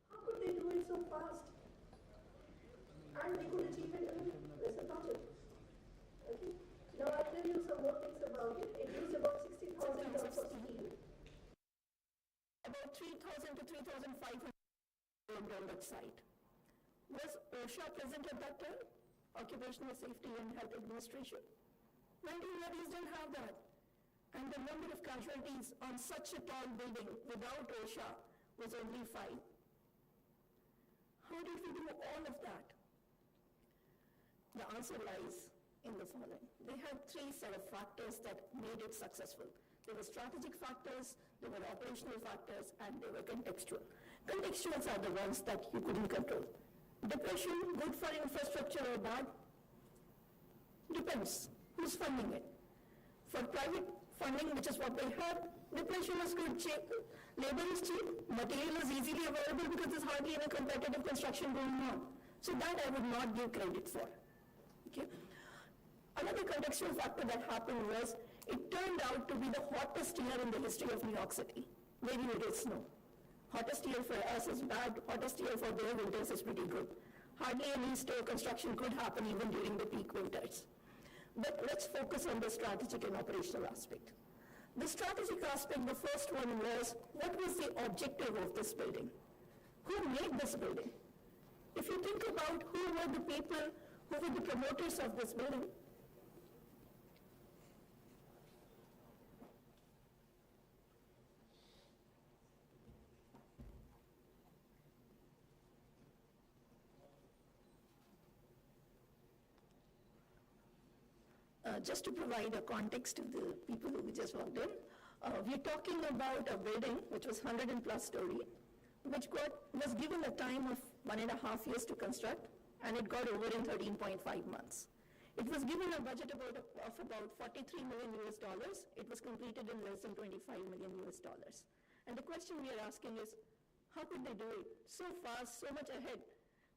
how could they do it so fast? And they could achieve it in less than budget. Okay? Now I'll tell you some more things about it. It used about 60,000 tons of steel. About 3,000 to 3,500 on that site. Was OSHA present at that time? Occupational Safety and Health Administration? 1930s didn't have that. And the number of casualties on such a tall building without OSHA was only 5. How did we do all of that? The answer lies in the following. They had 3 set of factors that made it successful. There were strategic factors, there were operational factors, and there were contextual. Contextuals are the ones that you couldn't control. Depression, good for infrastructure or bad? Depends. Who's funding it? For private funding, which is what they have, depression is good, cheap. Labor is cheap, material is easily available because there's hardly any competitive construction going on. So that I would not give credit for. Okay? Another contextual factor that happened was, it turned out to be the hottest year in the history of New York City. Very little snow. Hottest year for us is bad, hottest year for their winters is pretty good. Hardly any store construction could happen even during the peak winters. But let's focus on the strategic and operational aspect. The strategic aspect, the first one was, what was the objective of this building? Who made this building? If you think about who were the people, who were the promoters of this building, just to provide a context to the people who just walked in, we're talking about a building which was 100 and plus story, which was given a time of 1.5 years to construct, and it got over in 13.5 months. It was given a budget of about $43 million US. It was completed in less than $25 million US. And the question we are asking is, how could they do it so fast, so much ahead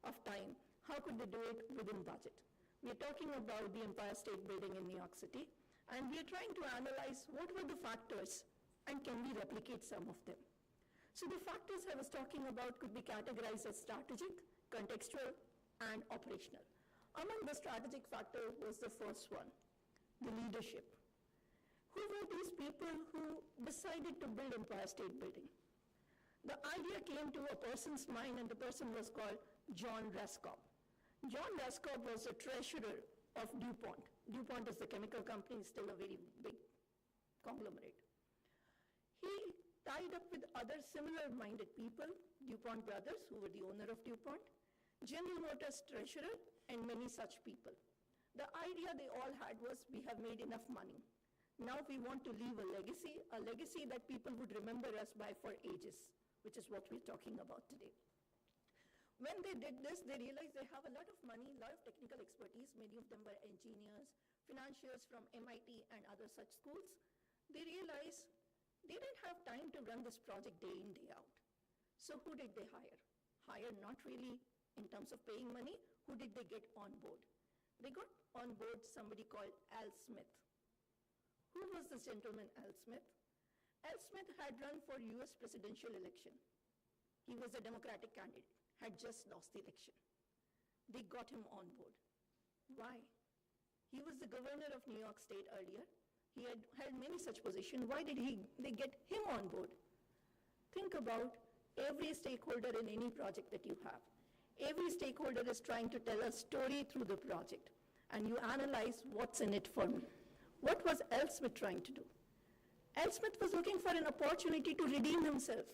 of time? How could they do it within budget? We are talking about the Empire State Building in New York City, and we are trying to analyze what were the factors and can we replicate some of them. So the factors I was talking about could be categorized as strategic, contextual, and operational. Among the strategic factor was the first one, the leadership. Who were these people who decided to build Empire State Building? The idea came to a person's mind, and the person was called John Raskob. John Raskob was the treasurer of DuPont. DuPont is the chemical company, still a very big conglomerate. He tied up with other similar-minded people, DuPont brothers, who were the owner of DuPont, General Motors treasurer, and many such people. The idea they all had was, we have made enough money. Now we want to leave a legacy that people would remember us by for ages, which is what we're talking about today. When they did this, they realized they have a lot of money, a lot of technical expertise. Many of them were engineers, financiers from MIT and other such schools. They realized they didn't have time to run this project day in, day out. So who did they hire? Hire not really in terms of paying money. Who did they get on board? They got on board somebody called Al Smith. Who was this gentleman, Al Smith? Al Smith had run for US presidential election. He was a Democratic candidate, had just lost the election. They got him on board. Why? He was the governor of New York State earlier. He had held many such positions. Why did they get him on board? Think about every stakeholder in any project that you have. Every stakeholder is trying to tell a story through the project, and you analyze what's in it for me. What was Al Smith trying to do? Al Smith was looking for an opportunity to redeem himself.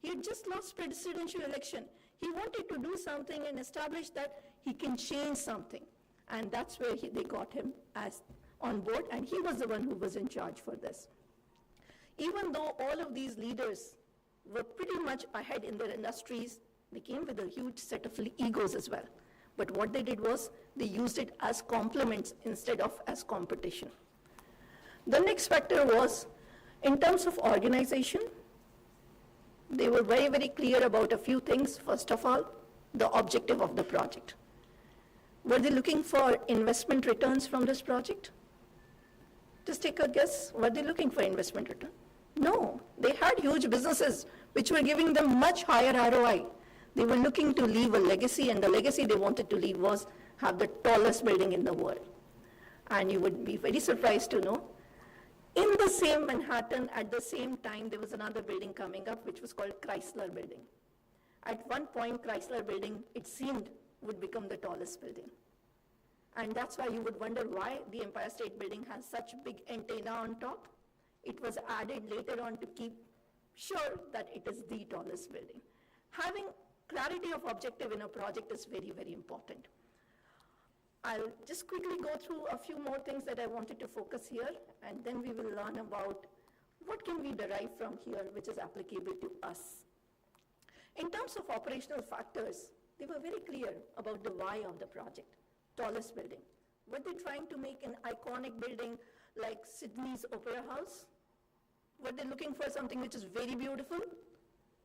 He had just lost presidential election. He wanted to do something and establish that he can change something. And that's where they got him on board, and he was the one who was in charge for this. Even though all of these leaders were pretty much ahead in their industries, they came with a huge set of egos as well. But what they did was, they used it as complements instead of as competition. The next factor was, in terms of organization, they were very, very clear about a few things. First of all, the objective of the project. Were they looking for investment returns from this project? Just take a guess. Were they looking for investment return? No. They had huge businesses which were giving them much higher ROI. They were looking to leave a legacy, and the legacy they wanted to leave was have the tallest building in the world. And you would be very surprised to know, in the same Manhattan, at the same time, there was another building coming up, which was called Chrysler Building. At one point, Chrysler Building, it seemed, would become the tallest building. And that's why you would wonder why the Empire State Building has such big antenna on top. It was added later on to keep sure that it is the tallest building. Having clarity of objective in a project is very, very important. I'll just quickly go through a few more things that I wanted to focus here, and then we will learn about what can we derive from here which is applicable to us. In terms of operational factors, they were very clear about the why of the project. Tallest building. Were they trying to make an iconic building like Sydney's Opera House? Were they looking for something which is very beautiful?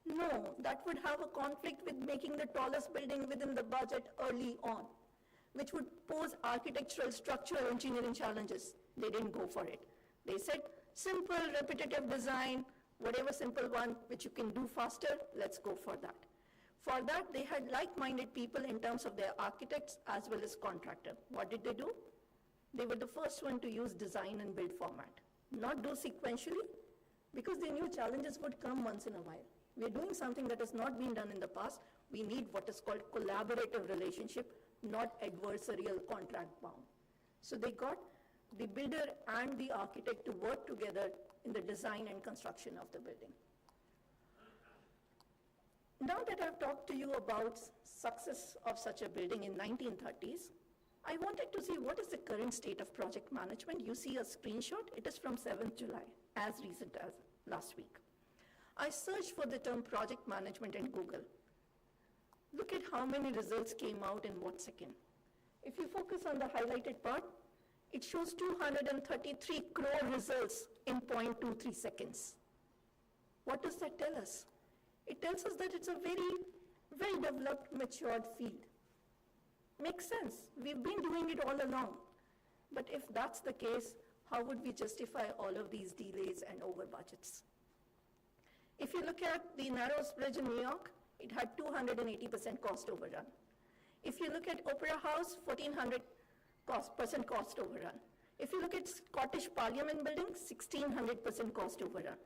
No, that would have a conflict with making the tallest building within the budget early on, which would pose architectural, structural, engineering challenges. They didn't go for it. They said, simple, repetitive design, whatever simple one which you can do faster, let's go for that. For that, they had like-minded people in terms of their architects as well as contractor. What did they do? They were the first one to use design and build format. Not do sequentially, because they knew challenges would come once in a while. We're doing something that has not been done in the past. We need what is called collaborative relationship, not adversarial contract bound. So they got the builder and the architect to work together in the design and construction of the building. Now that I've talked to you about success of such a building in 1930s, I wanted to see what is the current state of project management. You see a screenshot. It is from 7th July, as recent as last week. I searched for the term project management in Google. Look at how many results came out in what second. If you focus on the highlighted part, it shows 233 crore results in 0.23 seconds. What does that tell us? It tells us that it's a very well-developed, matured field. Makes sense. We've been doing it all along. But if that's the case, how would we justify all of these delays and over budgets? If you look at the Narrows Bridge in New York, it had 280% cost overrun. If you look at Opera House, 1400% cost overrun. If you look at Scottish Parliament building, 1600% cost overrun.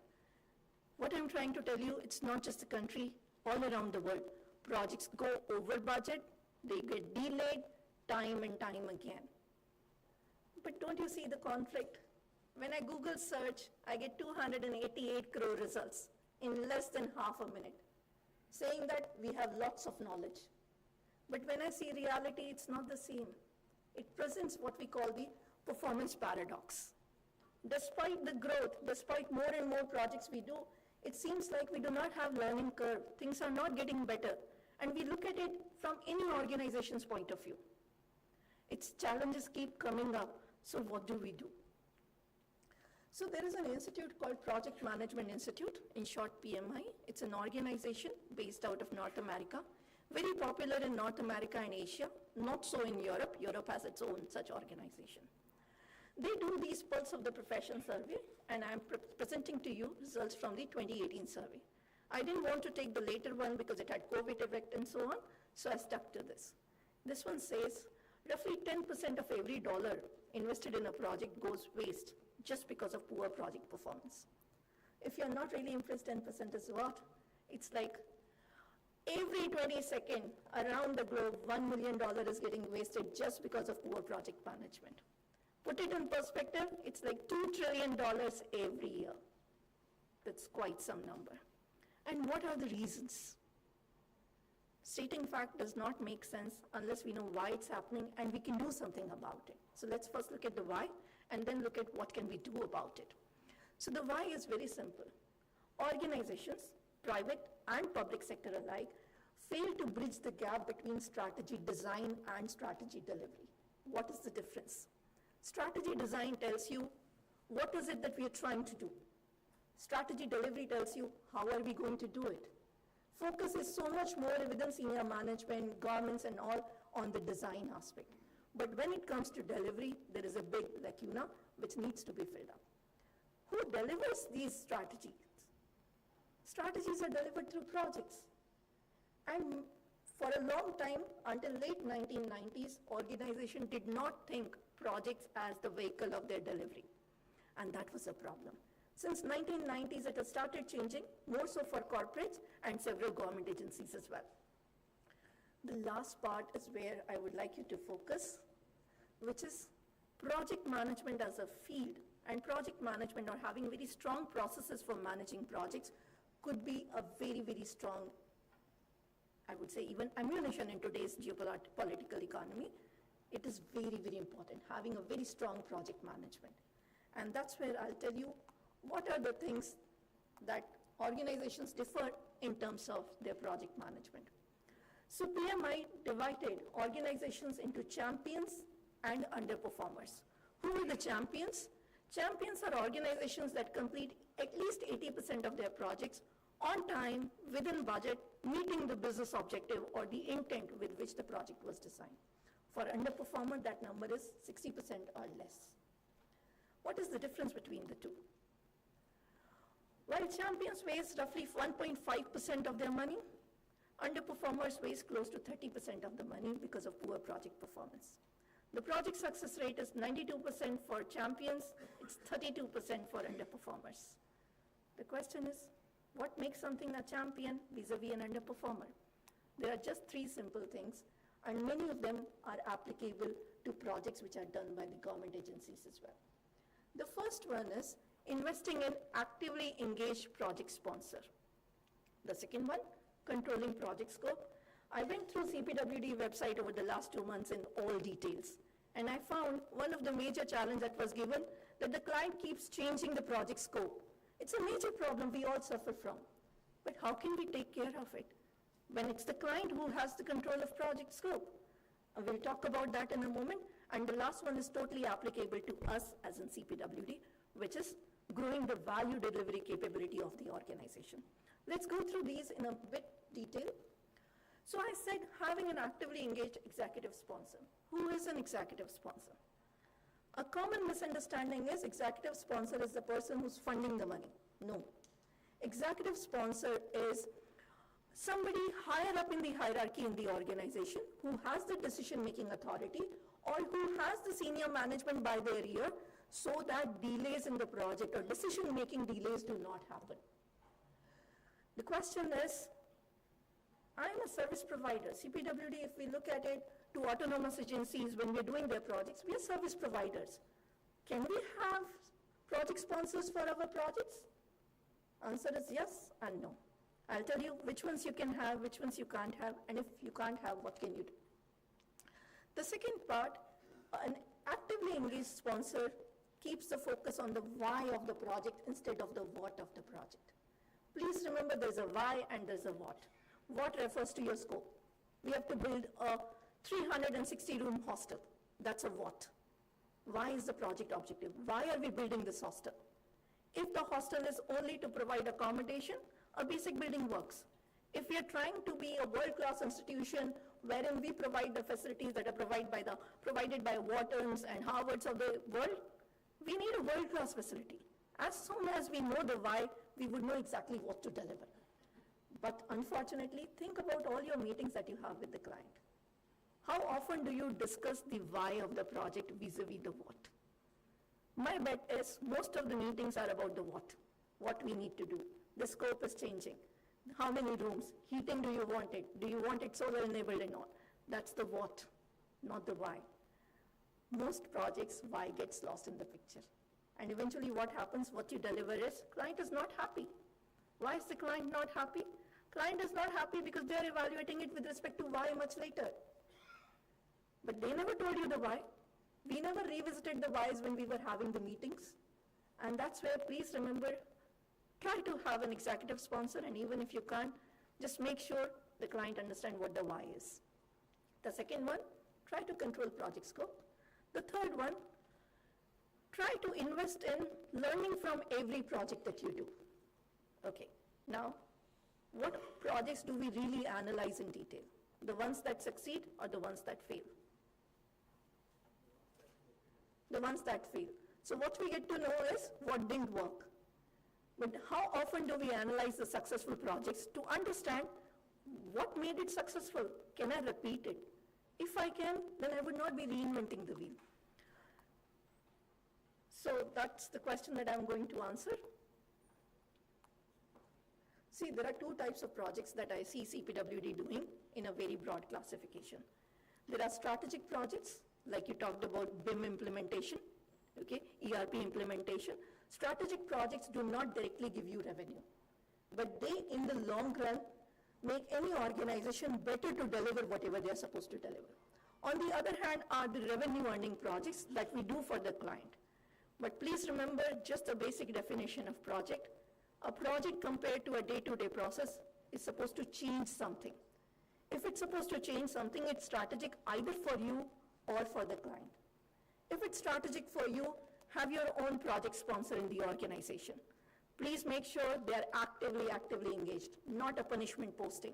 What I'm trying to tell you, it's not just the country, all around the world. Projects go over budget, they get delayed time and time again. But don't you see the conflict? When I Google search, I get 288 crore results in less than half a minute, saying that we have lots of knowledge. But when I see reality, it's not the same. It presents what we call the performance paradox. Despite the growth, despite more and more projects we do, it seems like we do not have learning curve. Things are not getting better. And we look at it from any organization's point of view. Its challenges keep coming up, so what do we do? So there is an institute called Project Management Institute, in short PMI. It's an organization based out of North America, very popular in North America and Asia, not so in Europe. Europe has its own such organization. They do these Pulse of the Profession survey, and I'm presenting to you results from the 2018 survey. I didn't want to take the later one because it had COVID effect and so on, so I stuck to this. This one says roughly 10% of every dollar invested in a project goes waste just because of poor project performance. If you're not really impressed, 10% is what? It's like every 20 seconds around the globe, $1 million is getting wasted just because of poor project management. Put it in perspective, it's like $2 trillion every year. That's quite some number. And what are the reasons? Stating fact does not make sense unless we know why it's happening and we can do something about it. So let's first look at the why and then look at what can we do about it. So the why is very simple. Organizations, private and public sector alike, fail to bridge the gap between strategy design and strategy delivery. What is the difference? Strategy design tells you what is it that we are trying to do. Strategy delivery tells you how are we going to do it. Focus is so much more within senior management, governments and all on the design aspect. But when it comes to delivery, there is a big lacuna which needs to be filled up. Who delivers these strategies? Strategies are delivered through projects. And for a long time, until late 1990s, organizations did not think projects as the vehicle of their delivery. And that was a problem. Since 1990s, it has started changing, more so for corporates and several government agencies as well. The last part is where I would like you to focus, which is project management as a field. And project management or having very strong processes for managing projects could be a very, very strong, I would say even ammunition in today's geopolitical economy. It is very, very important, having a very strong project management. And that's where I'll tell you what are the things that organizations differ in terms of their project management. So PMI divided organizations into champions and underperformers. Who are the champions? Champions are organizations that complete at least 80% of their projects on time, within budget, meeting the business objective or the intent with which the project was designed. For underperformer, that number is 60% or less. What is the difference between the two? While champions waste roughly 1.5% of their money, underperformers waste close to 30% of the money because of poor project performance. The project success rate is 92% for champions, it's 32% for underperformers. The question is, what makes something a champion vis-a-vis an underperformer? There are just three simple things, and many of them are applicable to projects which are done by the government agencies as well. The first one is investing in actively engaged project sponsor. The second one, controlling project scope. I went through CPWD website over the last 2 months in all details, and I found one of the major challenges that was given, that the client keeps changing the project scope. It's a major problem we all suffer from. But how can we take care of it when it's the client who has the control of project scope? We'll talk about that in a moment. And the last one is totally applicable to us as in CPWD, which is growing the value delivery capability of the organization. Let's go through these in a bit detail. So I said having an actively engaged executive sponsor. Who is an executive sponsor? A common misunderstanding is executive sponsor is the person who's funding the money. No. Executive sponsor is somebody higher up in the hierarchy in the organization who has the decision-making authority or who has the senior management by their ear so that delays in the project or decision-making delays do not happen. The question is, I'm a service provider. CPWD, if we look at it, to autonomous agencies, when we're doing their projects, we are service providers. Can we have project sponsors for our projects? Answer is yes and no. I'll tell you which ones you can have, which ones you can't have, and if you can't have, what can you do? The second part, an actively engaged sponsor keeps the focus on the why of the project instead of the what of the project. Please remember there's a why and there's a what. What refers to your scope? We have to build a 360-room hostel. That's a what. Why is the project objective? Why are we building this hostel? If the hostel is only to provide accommodation, a basic building works. If we are trying to be a world-class institution wherein we provide the facilities that are provided by Whartons and Harvards of the world, we need a world-class facility. As soon as we know the why, we would know exactly what to deliver. But unfortunately, think about all your meetings that you have with the client. How often do you discuss the why of the project vis-a-vis the what? My bet is most of the meetings are about the what we need to do. The scope is changing. How many rooms? Heating do you want it? Do you want it solar enabled and all? That's the what, not the why. Most projects, why gets lost in the picture. And eventually what happens, what you deliver is, client is not happy. Why is the client not happy? Client is not happy because they're evaluating it with respect to why much later. But they never told you the why. We never revisited the whys when we were having the meetings. And that's where, please remember, try to have an executive sponsor, and even if you can't, just make sure the client understands what the why is. The second one, try to control project scope. The third one, try to invest in learning from every project that you do. Okay, now, what projects do we really analyze in detail? The ones that succeed or the ones that fail? The ones that fail. So what we get to know is what didn't work. But how often do we analyze the successful projects to understand what made it successful? Can I repeat it? If I can, then I would not be reinventing the wheel. So that's the question that I'm going to answer. See, there are two types of projects that I see CPWD doing in a very broad classification. There are strategic projects, like you talked about BIM implementation, okay, ERP implementation. Strategic projects do not directly give you revenue, but they, in the long run, make any organization better to deliver whatever they're supposed to deliver. On the other hand are the revenue earning projects that we do for the client. But please remember just a basic definition of project. A project compared to a day-to-day process is supposed to change something. If it's supposed to change something, it's strategic either for you or for the client. If it's strategic for you, have your own project sponsor in the organization. Please make sure they're actively engaged, not a punishment posting.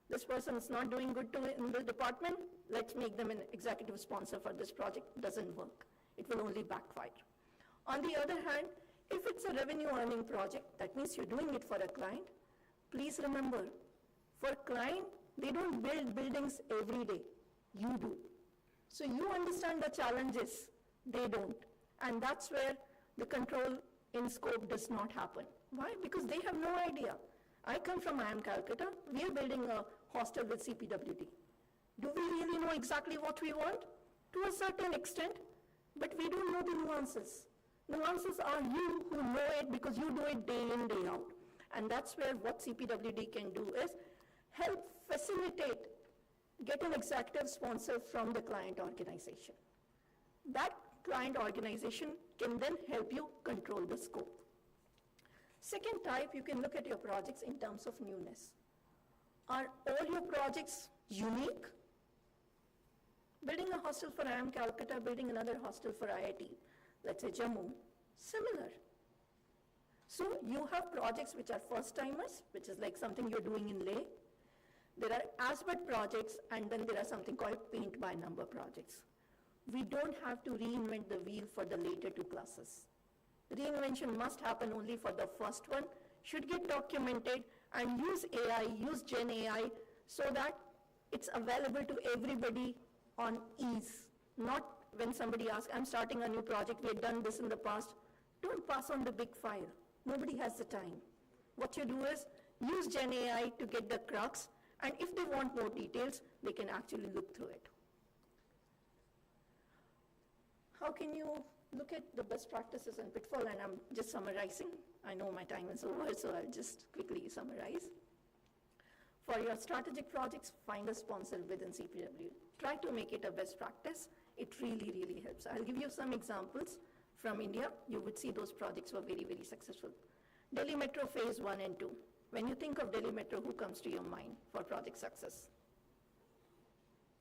This person is not doing good in the department, let's make them an executive sponsor for this project. Doesn't work. It will only backfire. On the other hand, if it's a revenue earning project, that means you're doing it for a client. Please remember, for client, they don't build buildings every day. You do. So you understand the challenges, they don't. And that's where the control in scope does not happen. Why? Because they have no idea. I come from IIM Calcutta, we are building a hostel with CPWD. Do we really know exactly what we want? To a certain extent, but we don't know the nuances. Nuances are you who know it because you do it day in, day out. And that's where what CPWD can do is help facilitate, get an executive sponsor from the client organization. That client organization can then help you control the scope. Second type, you can look at your projects in terms of newness. Are all your projects unique? Building a hostel for IIM Calcutta, building another hostel for IIT, let's say Jammu, similar. So you have projects which are first timers, which is like something you're doing in lay. There are as-built projects, and then there are something called paint by number projects. We don't have to reinvent the wheel for the later two classes. Reinvention must happen only for the first one, should get documented, and use AI, use Gen AI, so that it's available to everybody on ease. Not when somebody asks, I'm starting a new project, we have done this in the past. Don't pass on the big file. Nobody has the time. What you do is use Gen AI to get the crux, and if they want more details, they can actually look through it. How can you look at the best practices and pitfall? And I'm just summarizing. I know my time is over, so I'll just quickly summarize. For your strategic projects, find a sponsor within CPW. Try to make it a best practice. It really, really helps. I'll give you some examples from India. You would see those projects were very, very successful. Delhi Metro Phase 1 and 2. When you think of Delhi Metro, who comes to your mind for project success?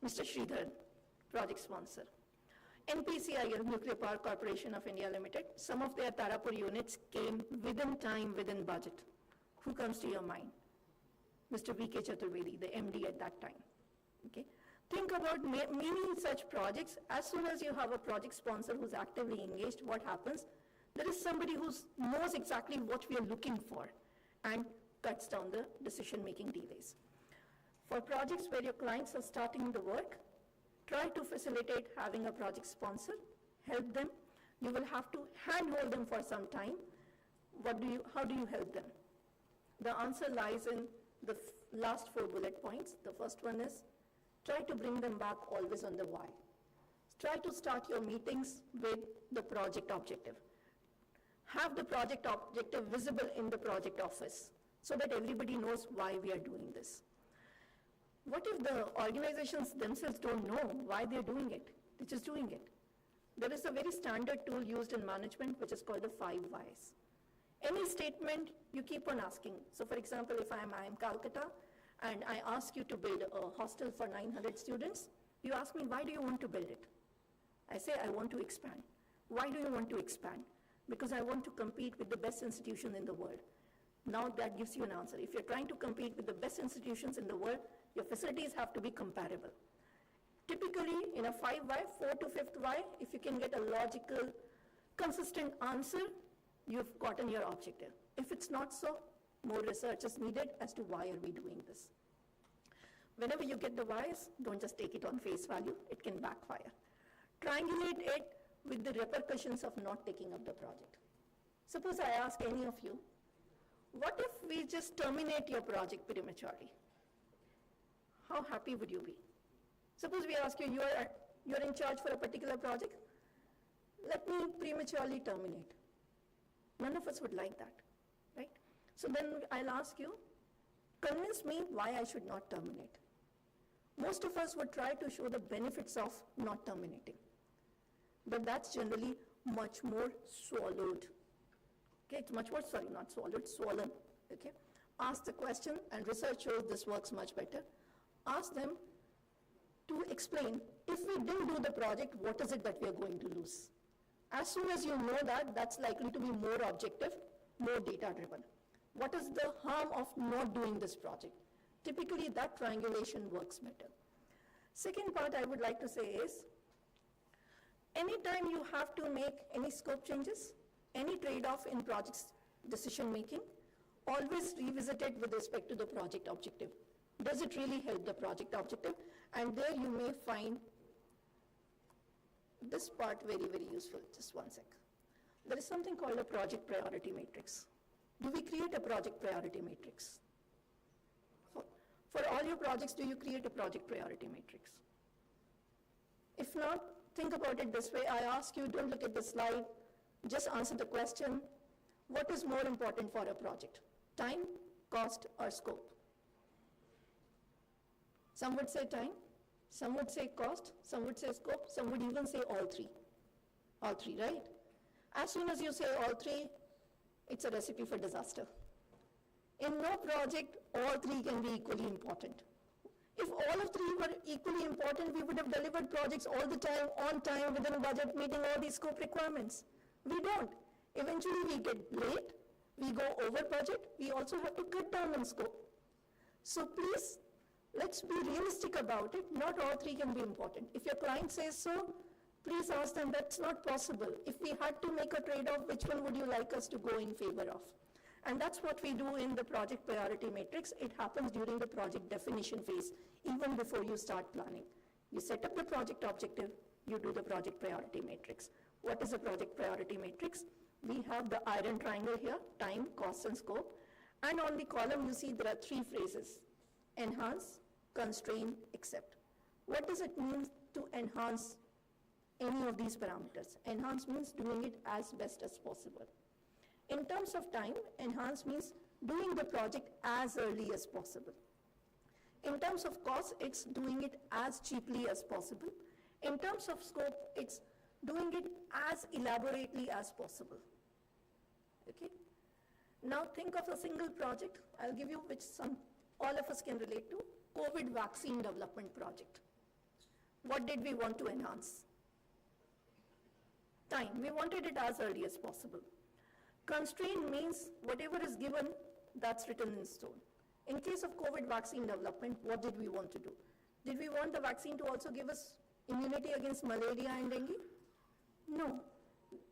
Mr. Sridhar, project sponsor. NPCIL, Nuclear Power Corporation of India Limited, some of their Tarapur units came within time, within budget. Who comes to your mind? Mr. V.K. Chaturvedi, the MD at that time. Okay. Think about many such projects. As soon as you have a project sponsor who's actively engaged, what happens? There is somebody who knows exactly what we are looking for and cuts down the decision-making delays. For projects where your clients are starting the work, try to facilitate having a project sponsor, help them. You will have to handhold them for some time. How do you help them? The answer lies in the last 4 bullet points. The first one is, try to bring them back always on the why. Try to start your meetings with the project objective. Have the project objective visible in the project office so that everybody knows why we are doing this. What if the organizations themselves don't know why they're doing it? They're just doing it. There is a very standard tool used in management which is called the 5 whys. Any statement you keep on asking. So for example, if I am Calcutta and I ask you to build a hostel for 900 students, you ask me, why do you want to build it? I say, I want to expand. Why do you want to expand? Because I want to compete with the best institution in the world. Now that gives you an answer. If you're trying to compete with the best institutions in the world, your facilities have to be comparable. Typically, in a 5 why, 4 to 5th why, if you can get a logical, consistent answer, you've gotten your objective. If it's not so, more research is needed as to why are we doing this. Whenever you get the whys, don't just take it on face value, it can backfire. Triangulate it with the repercussions of not taking up the project. Suppose I ask any of you, what if we just terminate your project prematurely? How happy would you be? Suppose we ask you, you're in charge for a particular project, let me prematurely terminate. None of us would like that, right? So then I'll ask you, convince me why I should not terminate. Most of us would try to show the benefits of not terminating. But that's generally much more swallowed. Okay, it's much more, sorry, not swallowed, swollen. Okay? Ask the question, and research shows this works much better. Ask them to explain, if we didn't do the project, what is it that we are going to lose? As soon as you know that, that's likely to be more objective, more data-driven. What is the harm of not doing this project? Typically, that triangulation works better. Second part I would like to say is, anytime you have to make any scope changes, any trade-off in project's decision-making, always revisit it with respect to the project objective. Does it really help the project objective? And there you may find this part very, very useful. Just one sec. There is something called a project priority matrix. Do we create a project priority matrix? For all your projects, do you create a project priority matrix? If not, think about it this way. I ask you, don't look at the slide, just answer the question. What is more important for a project? Time, cost, or scope? Some would say time, some would say cost, some would say scope, some would even say all three. All three, right? As soon as you say all three, it's a recipe for disaster. In no project, all three can be equally important. If all of three were equally important, we would have delivered projects all the time, on time, within budget, meeting all these scope requirements. We don't. Eventually we get late, we go over budget, we also have to cut down on scope. So please, let's be realistic about it. Not all three can be important. If your client says so, please ask them that's not possible. If we had to make a trade-off, which one would you like us to go in favor of? And that's what we do in the project priority matrix. It happens during the project definition phase, even before you start planning. You set up the project objective, you do the project priority matrix. What is a project priority matrix? We have the iron triangle here, time, cost, and scope. And on the column, you see there are three phrases: enhance, constrain, accept. What does it mean to enhance any of these parameters? Enhance means doing it as best as possible. In terms of time, enhance means doing the project as early as possible. In terms of cost, it's doing it as cheaply as possible. In terms of scope, it's doing it as elaborately as possible. Okay? Now think of a single project, I'll give you which all of us can relate to, COVID vaccine development project. What did we want to enhance? Time. We wanted it as early as possible. Constraint means whatever is given, that's written in stone. In case of COVID vaccine development, what did we want to do? Did we want the vaccine to also give us immunity against malaria and dengue? No.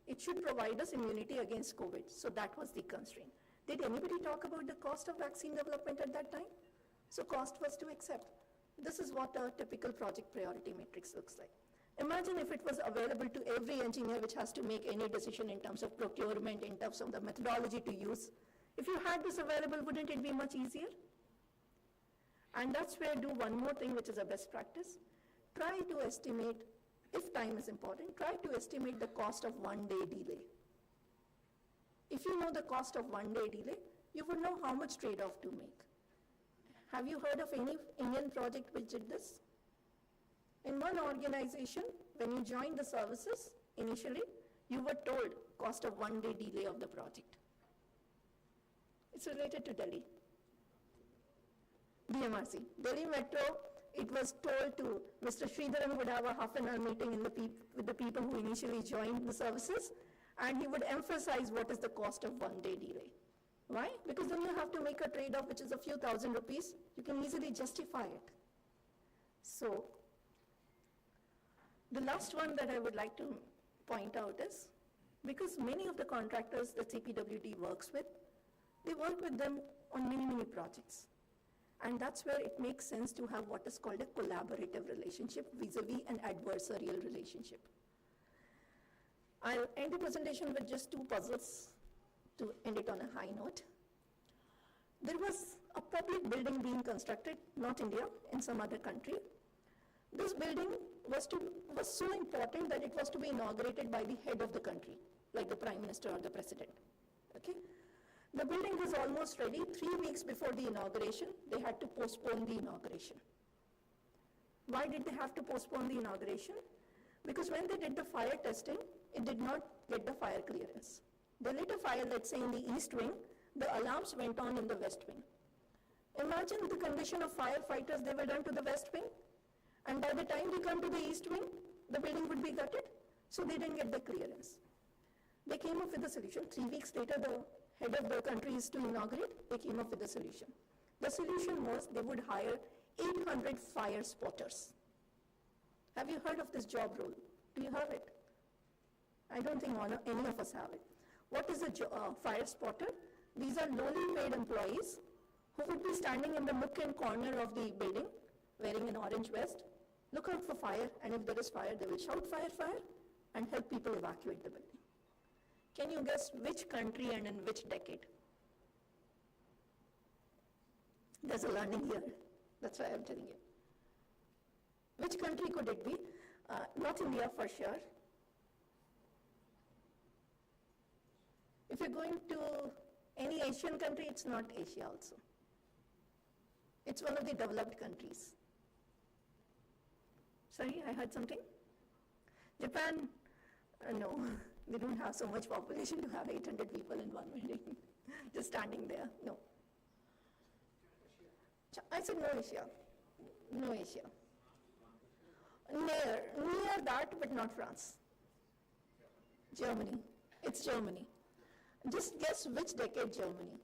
It should provide us immunity against COVID. So that was the constraint. Did anybody talk about the cost of vaccine development at that time? So cost was to accept. This is what a typical project priority matrix looks like. Imagine if it was available to every engineer which has to make any decision in terms of procurement, in terms of the methodology to use. If you had this available, wouldn't it be much easier? And that's where do one more thing, which is a best practice. Try to estimate, if time is important, try to estimate the cost of 1 day delay. If you know the cost of 1 day delay, you would know how much trade-off to make. Have you heard of any Indian project which did this? In one organization, when you joined the services, initially, you were told cost of 1 day delay of the project. It's related to Delhi. DMRC. Delhi Metro, it was told to Mr. Sridharan would have a half-an-hour meeting with the people who initially joined the services, and he would emphasize what is the cost of 1 day delay. Why? Because then you have to make a trade-off which is a few thousand rupees. You can easily justify it. So, the last one that I would like to point out is, because many of the contractors that CPWD works with, they work with them on many, many projects. And that's where it makes sense to have what is called a collaborative relationship vis-a-vis an adversarial relationship. I'll end the presentation with just two puzzles to end it on a high note. There was a public building being constructed, not India, in some other country. This building was so important that it was to be inaugurated by the head of the country, like the Prime Minister or the President. Okay? The building was almost ready. 3 weeks before the inauguration, they had to postpone the inauguration. Why did they have to postpone the inauguration? Because when they did the fire testing, it did not get the fire clearance. They lit a fire, let's say in the east wing, the alarms went on in the west wing. Imagine the condition of firefighters they were done to the west wing, and by the time they come to the east wing, the building would be gutted, so they didn't get the clearance. They came up with a solution. 3 weeks later, the head of the country is to inaugurate, they came up with a solution. The solution was they would hire 800 fire spotters. Have you heard of this job role? Do you have it? I don't think any of us have it. What is a fire spotter? These are lowly paid employees who would be standing in the nook and corner of the building, wearing an orange vest, look out for fire, and if there is fire, they will shout fire, fire, and help people evacuate the building. Can you guess which country and in which decade? There's a learning here. That's why I'm telling you. Which country could it be? Not India for sure. If you're going to any Asian country, it's not Asia also. It's one of the developed countries. Sorry, I heard something? Japan? No, they don't have so much population to have 800 people in one building, just standing there. No. I said no Asia. No Asia. Near that, but not France. Germany. It's Germany. Just guess which decade Germany.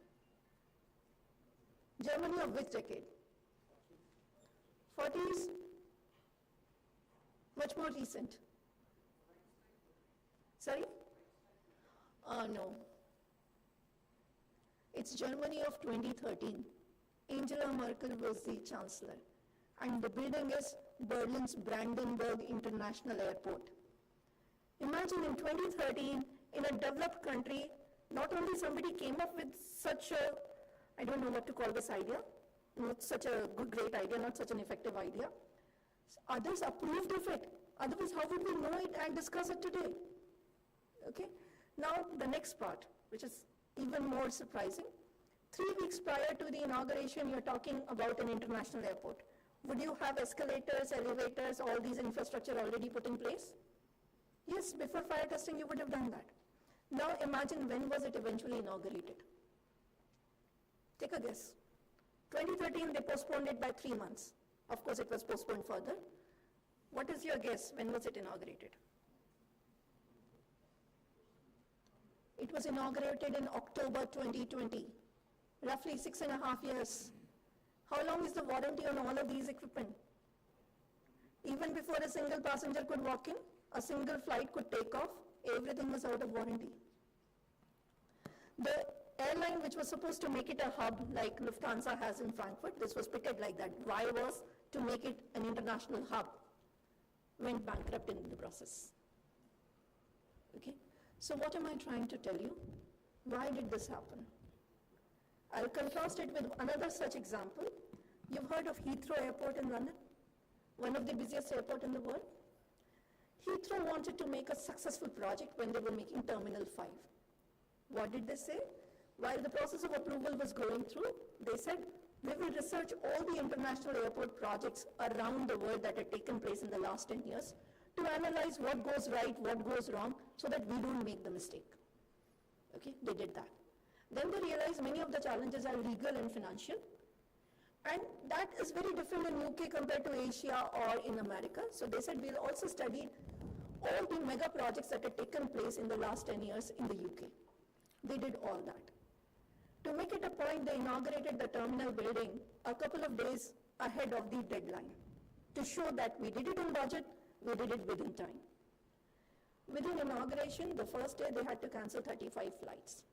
Germany of which decade? 40s? Much more recent. Sorry? No. It's Germany of 2013. Angela Merkel was the chancellor. And the building is Berlin's Brandenburg International Airport. Imagine in 2013, in a developed country, not only somebody came up with such a, I don't know what to call this idea, not such a good, great idea, not such an effective idea. Others approved of it. Otherwise, how would we know it and discuss it today? Okay. Now, the next part, which is even more surprising. 3 weeks prior to the inauguration, you're talking about an international airport. Would you have escalators, elevators, all these infrastructure already put in place? Yes, before fire testing, you would have done that. Now imagine when was it eventually inaugurated? Take a guess. 2013, they postponed it by 3 months. Of course, it was postponed further. What is your guess? When was it inaugurated? It was inaugurated in October 2020, roughly 6.5 years. How long is the warranty on all of these equipment? Even before a single passenger could walk in, a single flight could take off, everything was out of warranty. The airline which was supposed to make it a hub like Lufthansa has in Frankfurt, this was pitted like that. Why was to make it an international hub? Went bankrupt in the process. Okay, so what am I trying to tell you? Why did this happen? I'll contrast it with another such example. You've heard of Heathrow Airport in London, one of the busiest airports in the world. Heathrow wanted to make a successful project when they were making Terminal 5. What did they say? While the process of approval was going through, they said, we will research all the international airport projects around the world that had taken place in the last 10 years to analyze what goes right, what goes wrong, so that we don't make the mistake. Okay, they did that. Then they realized many of the challenges are legal and financial. And that is very different in UK compared to Asia or in America. So they said we'll also study all the mega projects that had taken place in the last 10 years in the UK. They did all that. To make it a point, they inaugurated the terminal building a couple of days ahead of the deadline to show that we did it on budget, we did it within time. Within inauguration, the first day they had to cancel 35 flights.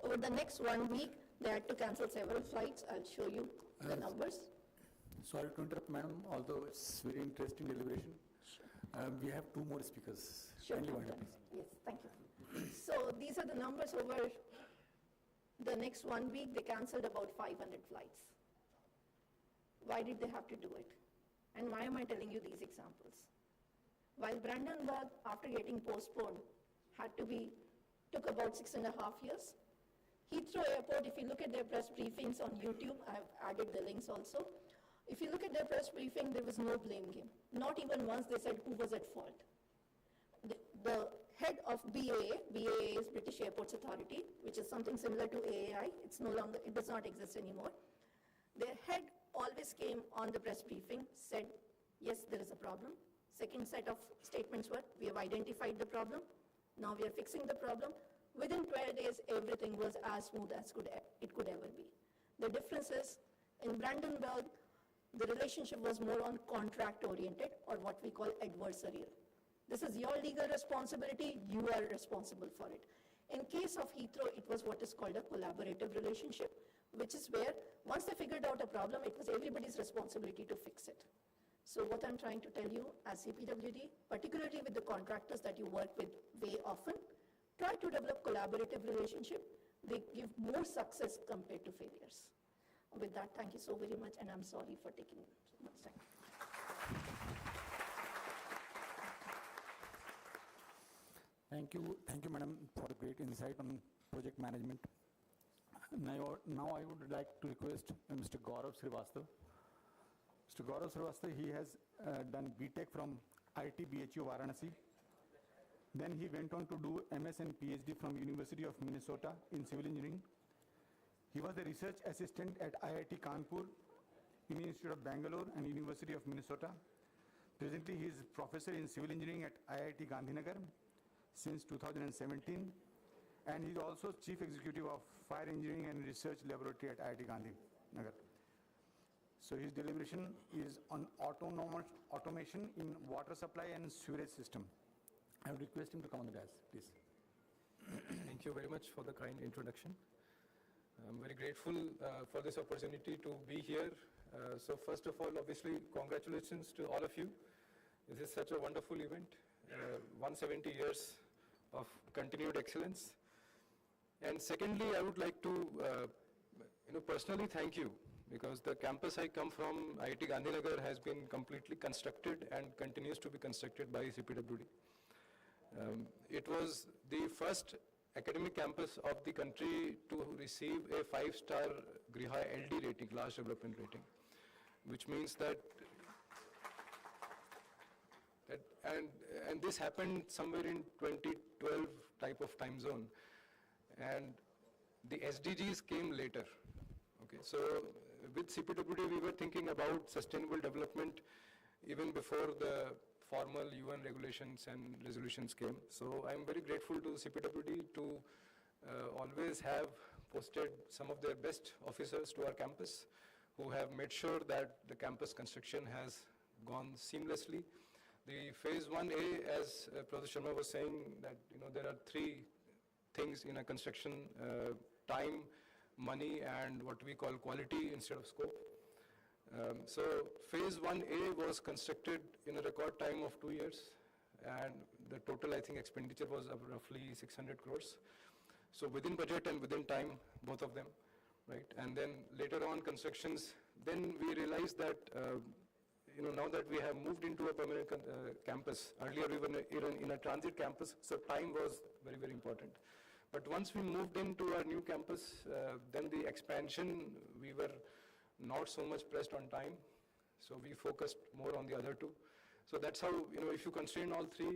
Over the next 1 week, they had to cancel several flights. I'll show you the numbers. Sorry to interrupt, madam, although it's very interesting deliberation. Sure. We have 2 more speakers. Sure. Kindly wind up, please. Yes, thank you. So these are the numbers over the next 1 week. They cancelled about 500 flights. Why did they have to do it? And why am I telling you these examples? While Brandenburg, after getting postponed, took about 6.5 years, Heathrow Airport, if you look at their press briefings on YouTube, I've added the links also. If you look at their press briefing, there was no blame game. Not even once they said who was at fault. The head of BAA is British Airports Authority, which is something similar to AAI. It does not exist anymore. Their head always came on the press briefing, said, yes, there is a problem. Second set of statements were, we have identified the problem. Now we are fixing the problem. Within 12 days, everything was as smooth as it could ever be. The difference is, in Brandenburg, the relationship was more on contract-oriented, or what we call adversarial. This is your legal responsibility, you are responsible for it. In case of Heathrow, it was what is called a collaborative relationship, which is where, once they figured out a problem, it was everybody's responsibility to fix it. So what I'm trying to tell you as CPWD, particularly with the contractors that you work with very often, try to develop collaborative relationship. They give more success compared to failures. With that, thank you so very much, and I'm sorry for taking so much time. Thank you, madam, for a great insight on project management. Now I would like to request Mr. Gaurav Srivastava. Mr. Gaurav Srivastava, he has done BTech from IIT BHU Varanasi. Then he went on to do MS and PhD from University of Minnesota in civil engineering. He was a research assistant at IIT Kanpur, Indian Institute of Bangalore, and University of Minnesota. Presently, he is professor in civil engineering at IIT Gandhinagar since 2017, and he is also chief executive of Fire Engineering and Research Laboratory at IIT Gandhinagar. So his deliberation is on automation in water supply and sewage system. I would request him to come on the dais, please. Thank you very much for the kind introduction. I'm very grateful for this opportunity to be here. So first of all, obviously, congratulations to all of you. This is such a wonderful event. 170 years of continued excellence. And secondly, I would like to personally thank you, because the campus I come from, IIT Gandhinagar, has been completely constructed and continues to be constructed by CPWD. It was the first academic campus of the country to receive a 5-star Griha LD rating, large development rating, which means that and this happened somewhere in 2012 type of time zone, and the SDGs came later. Okay, so with CPWD we were thinking about sustainable development even before the formal UN regulations and resolutions came. So I'm very grateful to CPWD to always have posted some of their best officers to our campus who have made sure that the campus construction has gone seamlessly. The phase 1A, as Professor Sharma was saying, that there are 3 things in a construction: time, money, and what we call quality instead of scope. So phase 1A was constructed in a record time of 2 years, and the total, I think, expenditure was of roughly 600 crores. So within budget and within time, both of them, right? And then later on constructions, then we realized that now that we have moved into a permanent campus, earlier we were in a transit campus, so time was very, very important. But once we moved into our new campus, then the expansion, we were not so much pressed on time, so we focused more on the other 2. So that's how, if you constrain all 3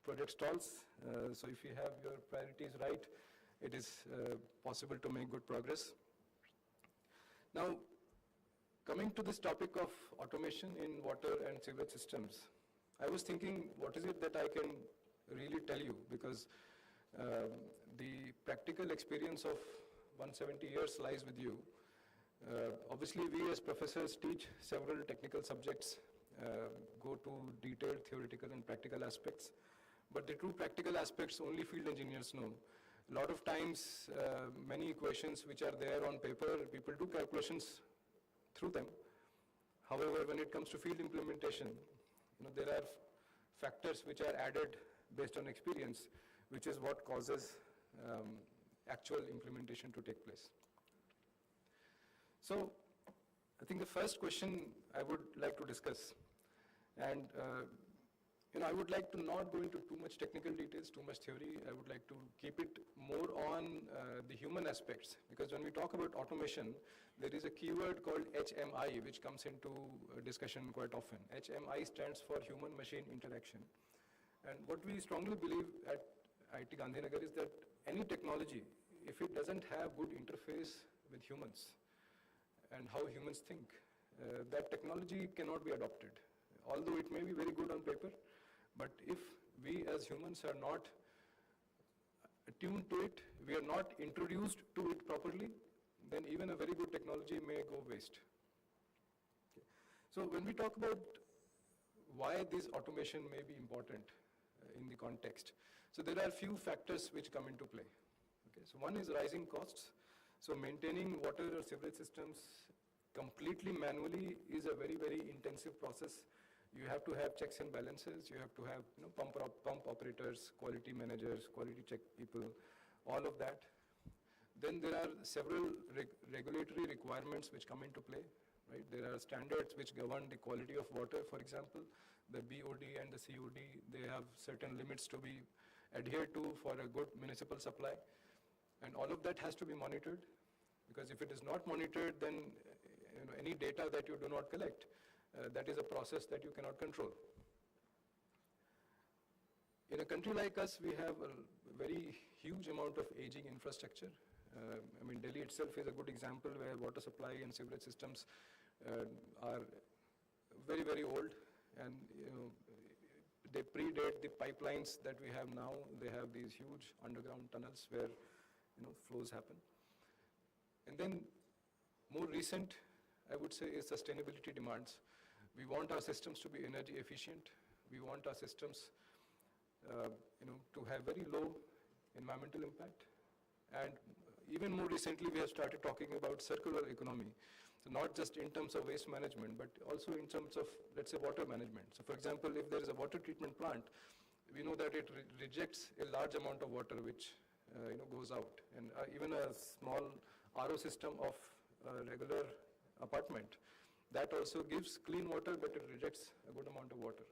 project stalls, so if you have your priorities right, it is possible to make good progress. Now, coming to this topic of automation in water and sewage systems, I was thinking, what is it that I can really tell you? Because the practical experience of 170 years lies with you. Obviously, we as professors teach several technical subjects, go to detailed theoretical and practical aspects, but the true practical aspects only field engineers know. A lot of times, many equations which are there on paper, people do calculations through them. However, when it comes to field implementation, there are factors which are added based on experience, which is what causes actual implementation to take place. So, I think the first question I would like to discuss, and I would like to not go into too much technical details, too much theory. I would like to keep it more on the human aspects, because when we talk about automation, there is a keyword called HMI, which comes into discussion quite often. HMI stands for human-machine interaction. And what we strongly believe at IIT Gandhinagar is that any technology, if it doesn't have good interface with humans and how humans think, that technology cannot be adopted. Although it may be very good on paper, but if we as humans are not attuned to it, we are not introduced to it properly, then even a very good technology may go waste. Okay. So when we talk about why this automation may be important in the context, so there are a few factors which come into play. Okay. So one is rising costs. So maintaining water or sewage systems completely manually is a very, very intensive process. You have to have checks and balances. You have to have pump operators, quality managers, quality check people, all of that. Then there are several regulatory requirements which come into play, right? There are standards which govern the quality of water, for example. The BOD and the COD, they have certain limits to be adhered to for a good municipal supply. And all of that has to be monitored, because if it is not monitored, then any data that you do not collect, that is a process that you cannot control. In a country like us, we have a very huge amount of aging infrastructure. I mean, Delhi itself is a good example where water supply and sewerage systems are very, very old, and they predate the pipelines that we have now. They have these huge underground tunnels where flows happen. And then more recent, I would say, is sustainability demands. We want our systems to be energy efficient. We want our systems to have very low environmental impact. And even more recently, we have started talking about circular economy. So not just in terms of waste management, but also in terms of, let's say, water management. So for example, if there is a water treatment plant, we know that it rejects a large amount of water which goes out. And even a small RO system of a regular apartment, that also gives clean water, but it rejects a good amount of water.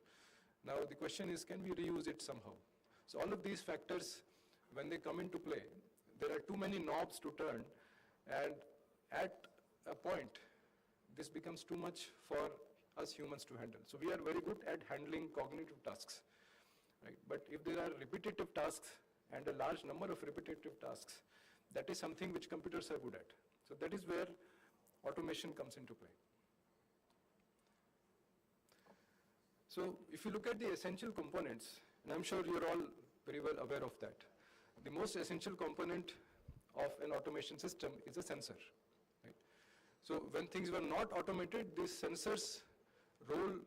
Now the question is, can we reuse it somehow? So all of these factors, when they come into play, there are too many knobs to turn, and at a point, this becomes too much for us humans to handle. So we are very good at handling cognitive tasks, right? But if there are repetitive tasks and a large number of repetitive tasks, that is something which computers are good at. So that is where automation comes into play. So if you look at the essential components, and I'm sure you're all very well aware of that, the most essential component of an automation system is a sensor, right? So when things were not automated, these sensors' roles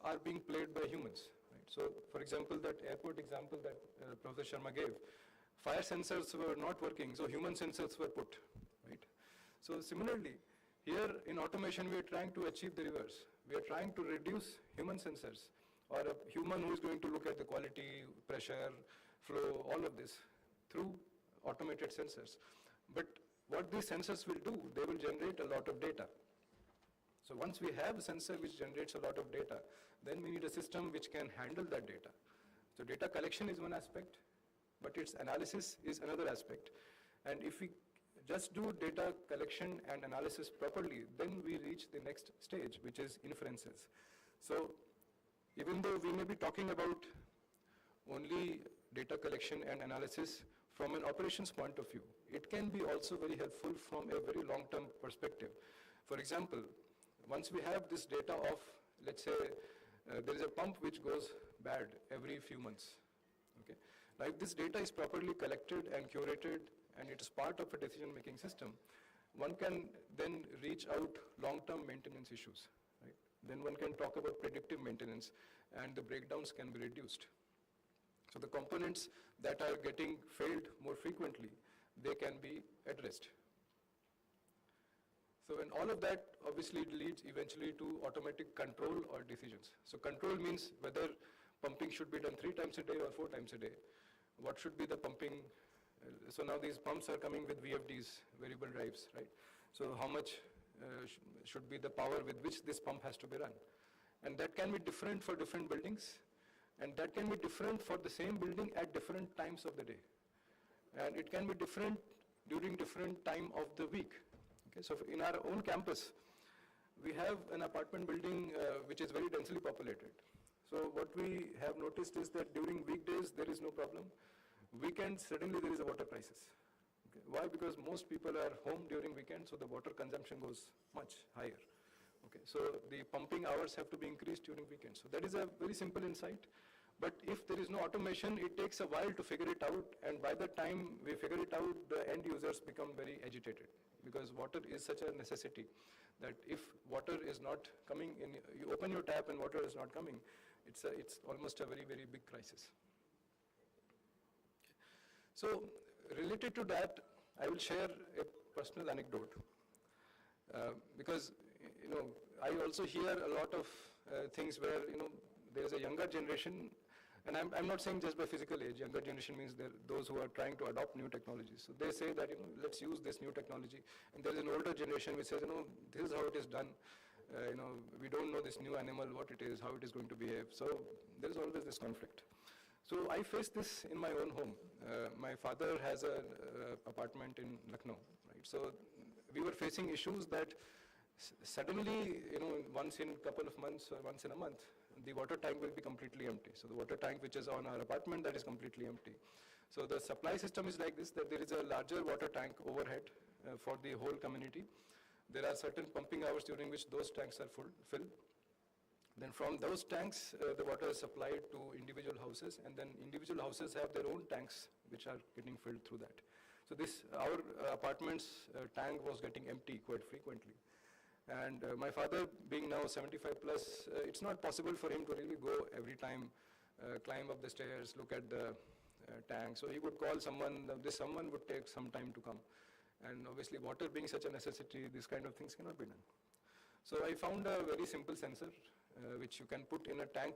are being played by humans, right? So for example, that airport example that Professor Sharma gave, fire sensors were not working, so human sensors were put, right? So similarly, here in automation, we are trying to achieve the reverse. We are trying to reduce human sensors, or a human who is going to look at the quality, pressure, flow, all of this, through automated sensors. But what these sensors will do, they will generate a lot of data. So once we have a sensor which generates a lot of data, then we need a system which can handle that data. So data collection is one aspect, but its analysis is another aspect. And if we just do data collection and analysis properly, then we reach the next stage, which is inferences. So even though we may be talking about only data collection and analysis, from an operations point of view, it can be also very helpful from a very long-term perspective. For example, once we have this data of, let's say, there is a pump which goes bad every few months, okay? Now, if this data is properly collected and curated, and it is part of a decision-making system, one can then reach out long-term maintenance issues, right? Then one can talk about predictive maintenance, and the breakdowns can be reduced. So the components that are getting failed more frequently, they can be addressed. So when all of that obviously leads eventually to automatic control or decisions. So control means whether pumping should be done 3 times a day or 4 times a day. What should be the pumping? So now these pumps are coming with VFDs, variable drives, right? So how much should be the power with which this pump has to be run? And that can be different for different buildings. And that can be different for the same building at different times of the day. And it can be different during different time of the week. Okay, so in our own campus, we have an apartment building which is very densely populated. So what we have noticed is that during weekdays, there is no problem. Weekends, suddenly there is a water crisis. Okay. Why? Because most people are home during weekends, so the water consumption goes much higher. Okay, so the pumping hours have to be increased during weekends. So that is a very simple insight. But if there is no automation, it takes a while to figure it out. And by the time we figure it out, the end users become very agitated, because water is such a necessity that if water is not coming in, you open your tap and water is not coming, it's almost a very, very big crisis. So related to that, I will share a personal anecdote. Because I also hear a lot of things where, there is a younger generation, and I'm not saying just by physical age. Younger generation means those who are trying to adopt new technologies. So they say that, let's use this new technology. And there is an older generation which says, this is how it is done. We don't know this new animal, what it is, how it is going to behave. So there is always this conflict. So I face this in my own home. My father has an apartment in Lucknow, right? So we were facing issues that suddenly, once in a couple of months or once in a month, the water tank will be completely empty. So the water tank which is on our apartment, that is completely empty. So the supply system is like this, that there is a larger water tank overhead for the whole community. There are certain pumping hours during which those tanks are filled. Then from those tanks, the water is supplied to individual houses, and then individual houses have their own tanks which are getting filled through that. So our apartment's tank was getting empty quite frequently. And my father, being now 75 plus, it's not possible for him to really go every time, climb up the stairs, look at the tank. So he would call someone, this someone would take some time to come. And obviously water being such a necessity, these kind of things cannot be done. So I found a very simple sensor, which you can put in a tank.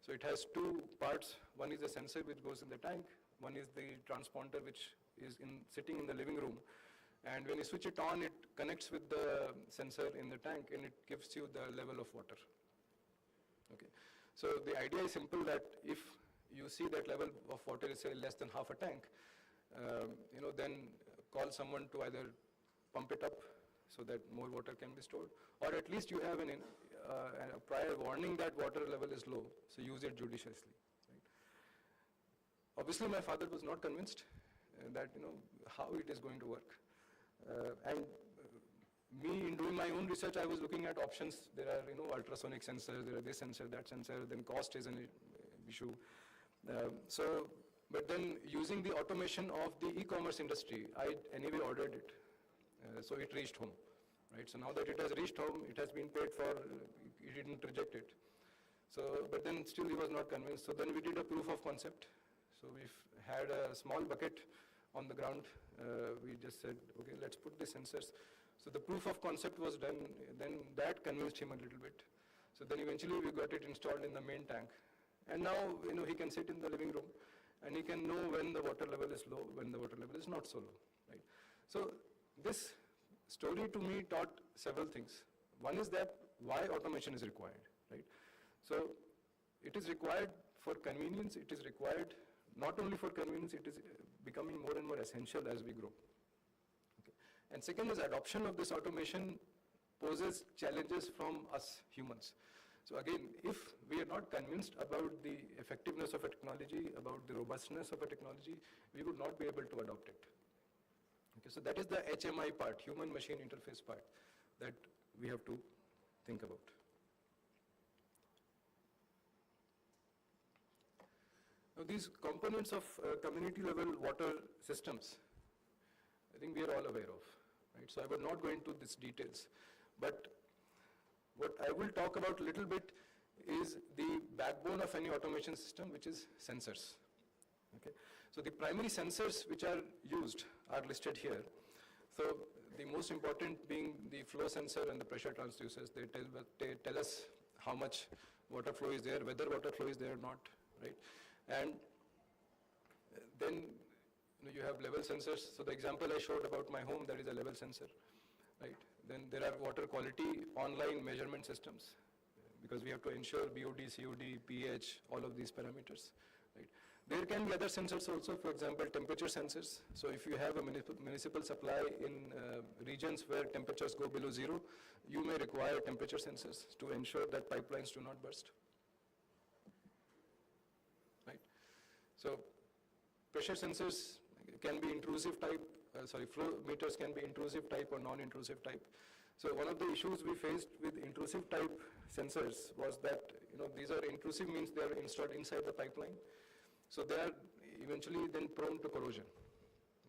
So it has two parts. One is the sensor which goes in the tank. One is the transponder which is sitting in the living room. And when you switch it on, it connects with the sensor in the tank and it gives you the level of water. Okay. So the idea is simple, that if you see that level of water is say less than half a tank, then call someone to either pump it up so that more water can be stored, or at least you have a prior warning that water level is low, so use it judiciously. Right? Obviously my father was not convinced that how it is going to work. Me, in doing my own research, I was looking at options. There are, ultrasonic sensors, there are this sensor, that sensor, then cost is an issue. But then using the automation of the e-commerce industry, I anyway ordered it. So it reached home, right? So now that it has reached home, it has been paid for, he didn't reject it. So, but then still he was not convinced. So then we did a proof of concept. So we've had a small bucket on the ground. We just said, okay, let's put the sensors. So the proof of concept was done, then that convinced him a little bit. So then eventually we got it installed in the main tank. And now, he can sit in the living room and he can know when the water level is low, when the water level is not so low, right? So this story to me taught several things. One is that why automation is required, right? So it is required for convenience, it is required not only for convenience, it is becoming more and more essential as we grow. Okay. And second is adoption of this automation poses challenges from us humans. So again, if we are not convinced about the effectiveness of a technology, about the robustness of a technology, we would not be able to adopt it. Okay, so that is the HMI part, human-machine interface part, that we have to think about. Now these components of community-level water systems, I think we are all aware of, right? So I will not go into these details, but what I will talk about a little bit is the backbone of any automation system, which is sensors. Okay? So the primary sensors which are used are listed here. So the most important being the flow sensor and the pressure transducers. They tell us how much water flow is there, whether water flow is there or not, right? And then you have level sensors. So the example I showed about my home, that is a level sensor, right? Then there are water quality online measurement systems, because we have to ensure BOD, COD, pH, all of these parameters, right? There can be other sensors also, for example, temperature sensors. So if you have a municipal supply in regions where temperatures go below zero, you may require temperature sensors to ensure that pipelines do not burst, right? So pressure sensors can be intrusive type, flow meters can be intrusive type or non-intrusive type. So one of the issues we faced with intrusive type sensors was that, these are intrusive, means they are installed inside the pipeline. So they are eventually then prone to corrosion.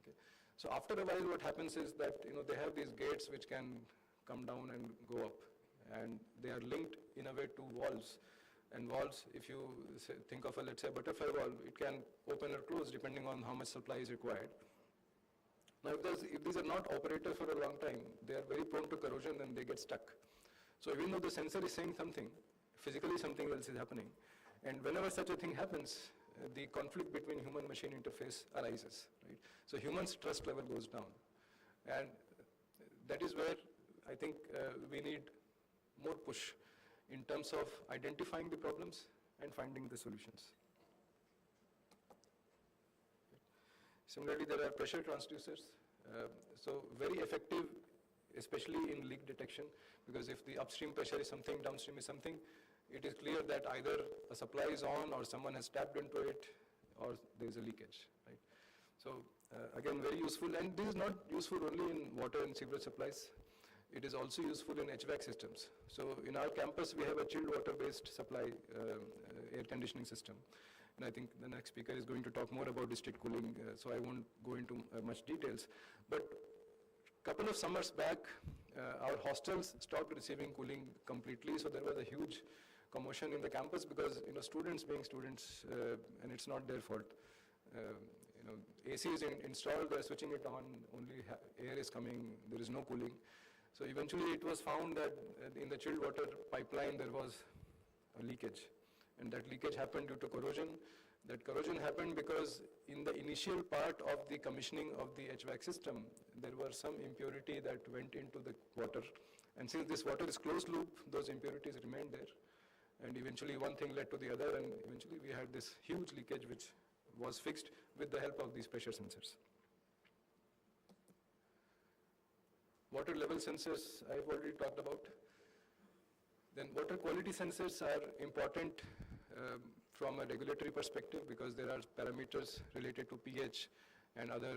Okay. So after a while what happens is that, they have these gates which can come down and go up, and they are linked in a way to valves. And valves, if you think of let's say, butterfly valve, it can open or close depending on how much supply is required. Now, if these are not operated for a long time, they are very prone to corrosion and they get stuck. So even though the sensor is saying something, physically something else is happening. And whenever such a thing happens, the conflict between human-machine interface arises, right? So humans' trust level goes down. And that is where I think we need more push in terms of identifying the problems and finding the solutions. Similarly, there are pressure transducers. So very effective, especially in leak detection, because if the upstream pressure is something, downstream is something, it is clear that either a supply is on or someone has tapped into it or there is a leakage, right? So again, very useful, and this is not useful only in water and sewerage supplies. It is also useful in HVAC systems. So in our campus, we have a chilled water-based supply air conditioning system. And I think the next speaker is going to talk more about district cooling, so I won't go into much details. But a couple of summers back, our hostels stopped receiving cooling completely, so there was a huge commotion in the campus because, students being students, and it's not their fault. AC is installed, they're switching it on, only air is coming, there is no cooling. So eventually it was found that in the chilled water pipeline there was a leakage, and that leakage happened due to corrosion. That corrosion happened because in the initial part of the commissioning of the HVAC system, there were some impurity that went into the water. And since this water is closed loop, those impurities remained there. And eventually one thing led to the other, and eventually we had this huge leakage which was fixed with the help of these pressure sensors. Water level sensors, I've already talked about. Then water quality sensors are important from a regulatory perspective because there are parameters related to pH and other,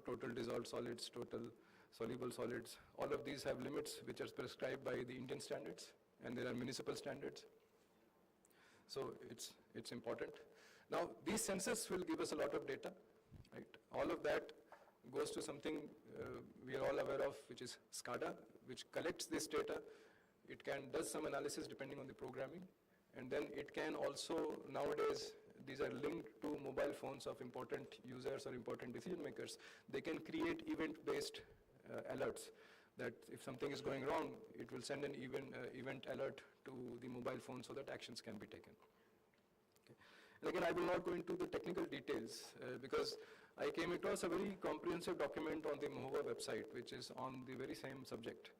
total dissolved solids, total soluble solids. All of these have limits which are prescribed by the Indian standards, and there are municipal standards. So it's important. Now, these sensors will give us a lot of data, right? All of that goes to something we are all aware of, which is SCADA, which collects this data. It does some analysis depending on the programming, and then it can also, nowadays, these are linked to mobile phones of important users or important decision makers. They can create event-based alerts that if something is going wrong, it will send an event alert to the mobile phone so that actions can be taken. Okay. And again, I will not go into the technical details because I came across a very comprehensive document on the MOHOVA website, which is on the very same subject.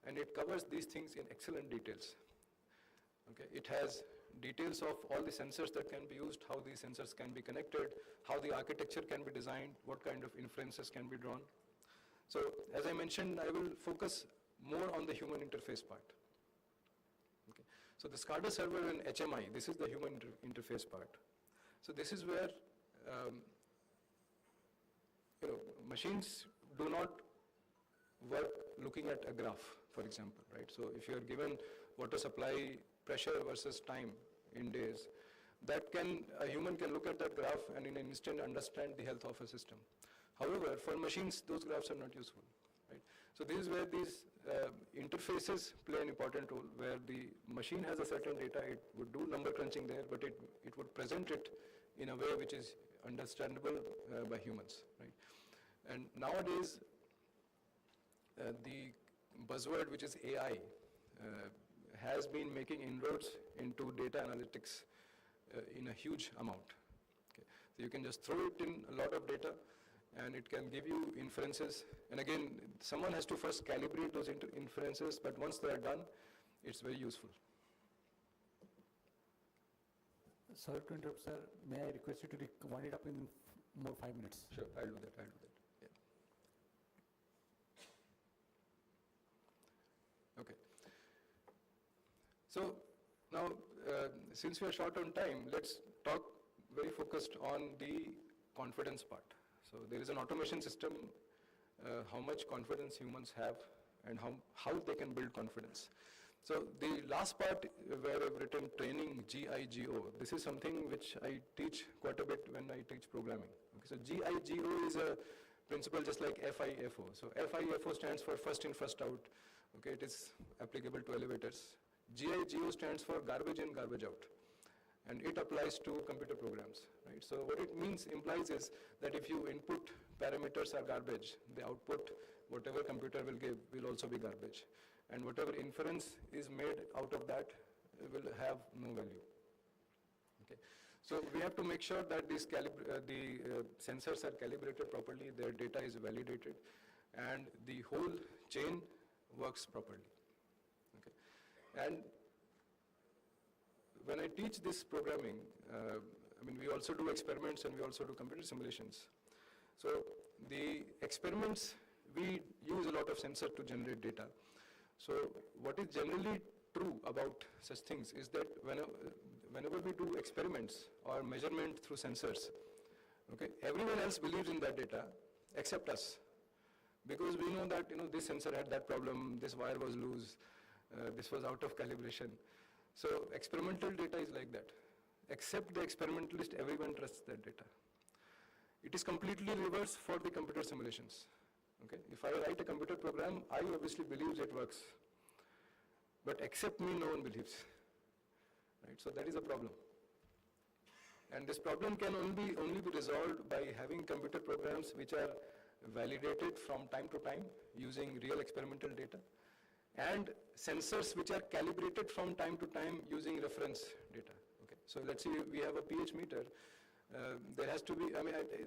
And it covers these things in excellent details. Okay. It has details of all the sensors that can be used, how these sensors can be connected, how the architecture can be designed, what kind of inferences can be drawn. So as I mentioned, I will focus more on the human interface part. Okay. So the SCADA server and HMI, this is the human interface part. So this is where machines do not work looking at a graph, for example, right? So if you are given water supply pressure versus time in days, a human can look at that graph and in an instant understand the health of a system. However, for machines, those graphs are not useful, right? So this is where these interfaces play an important role, where the machine has a certain data, it would do number crunching there, but it would present it in a way which is understandable by humans, right? And nowadays, the buzzword which is AI has been making inroads into data analytics in a huge amount. Okay. So you can just throw it in a lot of data and it can give you inferences. And again, someone has to first calibrate those inferences, but once they are done, it's very useful. Sorry to interrupt, sir. May I request you to wind it up in more 5 minutes? Sure, I'll do that. Yeah. Okay. So now, since we are short on time, let's talk very focused on the confidence part. So there is an automation system, how much confidence humans have and how they can build confidence. So the last part where I've written training GIGO, this is something which I teach quite a bit when I teach programming. Okay, so GIGO is a principle just like FIFO. So FIFO stands for first in, first out. Okay, it is applicable to elevators. GIGO stands for garbage in, garbage out. And it applies to computer programs, right? So what it implies is that if you input parameters are garbage, the output, whatever computer will give, will also be garbage. and whatever inference is made out of that will have no value. Okay. So we have to make sure that the sensors are calibrated properly, their data is validated, and the whole chain works properly. Okay. And when I teach this programming, we also do experiments and we also do computer simulations. So the experiments, we use a lot of sensors to generate data. So what is generally true about such things is that whenever we do experiments or measurement through sensors, okay, everyone else believes in that data except us. Because we know that this sensor had that problem, this wire was loose, this was out of calibration. So experimental data is like that. Except the experimentalist, everyone trusts that data. It is completely reverse for the computer simulations. Okay? If I write a computer program, I obviously believe it works. But except me, no one believes. Right? So that is a problem. And this problem can only be resolved by having computer programs which are validated from time to time using real experimental data, and sensors which are calibrated from time to time using reference data. Okay. So let's say we have a pH meter. There has to be,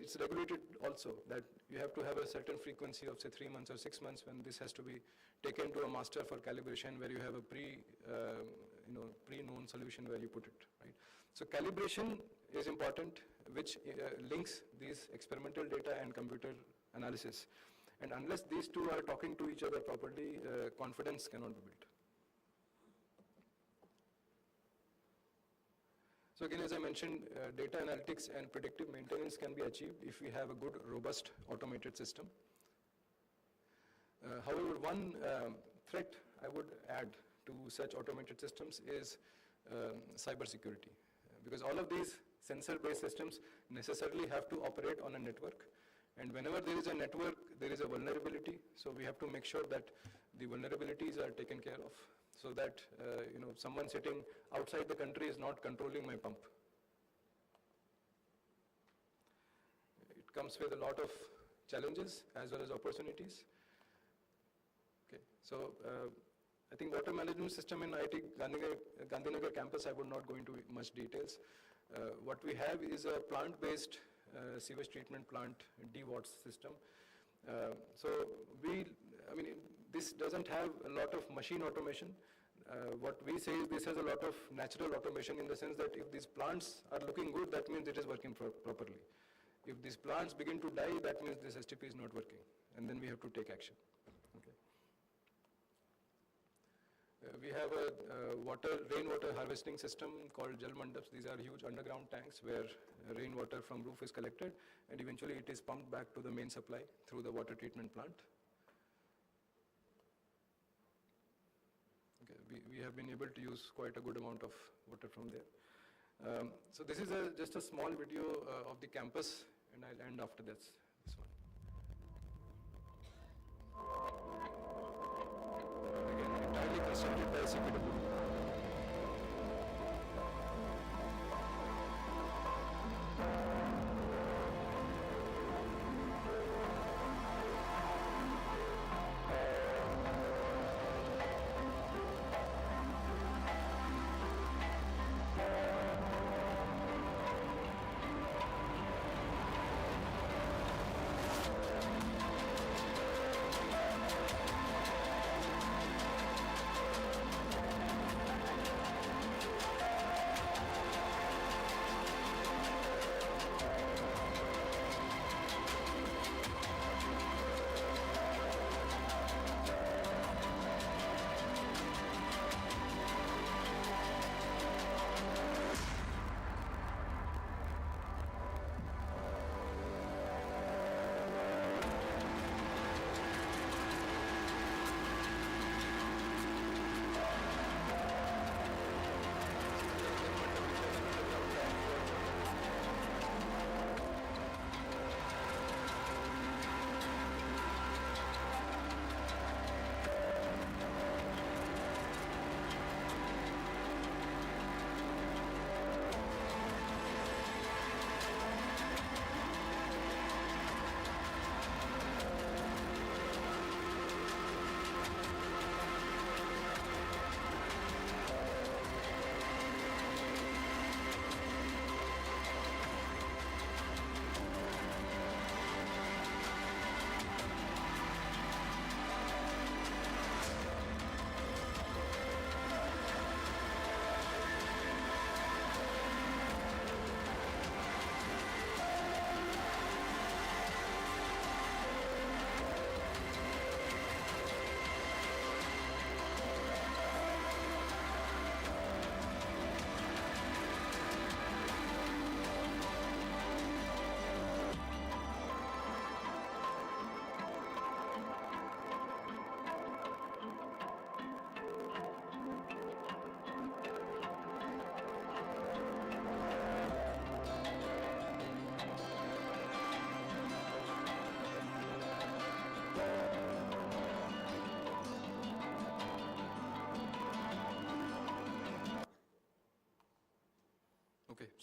it's regulated also that you have to have a certain frequency of say 3 months or 6 months when this has to be taken to a master for calibration where you have a pre-known solution where you put it, right? So calibration is important, which links these experimental data and computer analysis. And unless these two are talking to each other properly, confidence cannot be built. So again, as I mentioned, data analytics and predictive maintenance can be achieved if we have a good, robust, automated system. However, one threat I would add to such automated systems is cybersecurity. Because all of these sensor-based systems necessarily have to operate on a network. And whenever there is a network, there is a vulnerability. So we have to make sure that the vulnerabilities are taken care of, so that someone sitting outside the country is not controlling my pump. It comes with a lot of challenges as well as opportunities. Okay, so I think water management system in IIT Gandhinagar campus, I would not go into much details. What we have is a plant-based sewage treatment plant DWATS system. So this doesn't have a lot of machine automation. What we say is this has a lot of natural automation in the sense that if these plants are looking good, that means it is working properly. If these plants begin to die, that means this STP is not working, and then we have to take action. Okay. We have a rainwater harvesting system called Jal Mandaps. These are huge underground tanks where rainwater from roof is collected and eventually it is pumped back to the main supply through the water treatment plant. Okay, we have been able to use quite a good amount of water from there. So this is just a small video of the campus, and I'll end after this one. Again, entirely constructed by CPWD.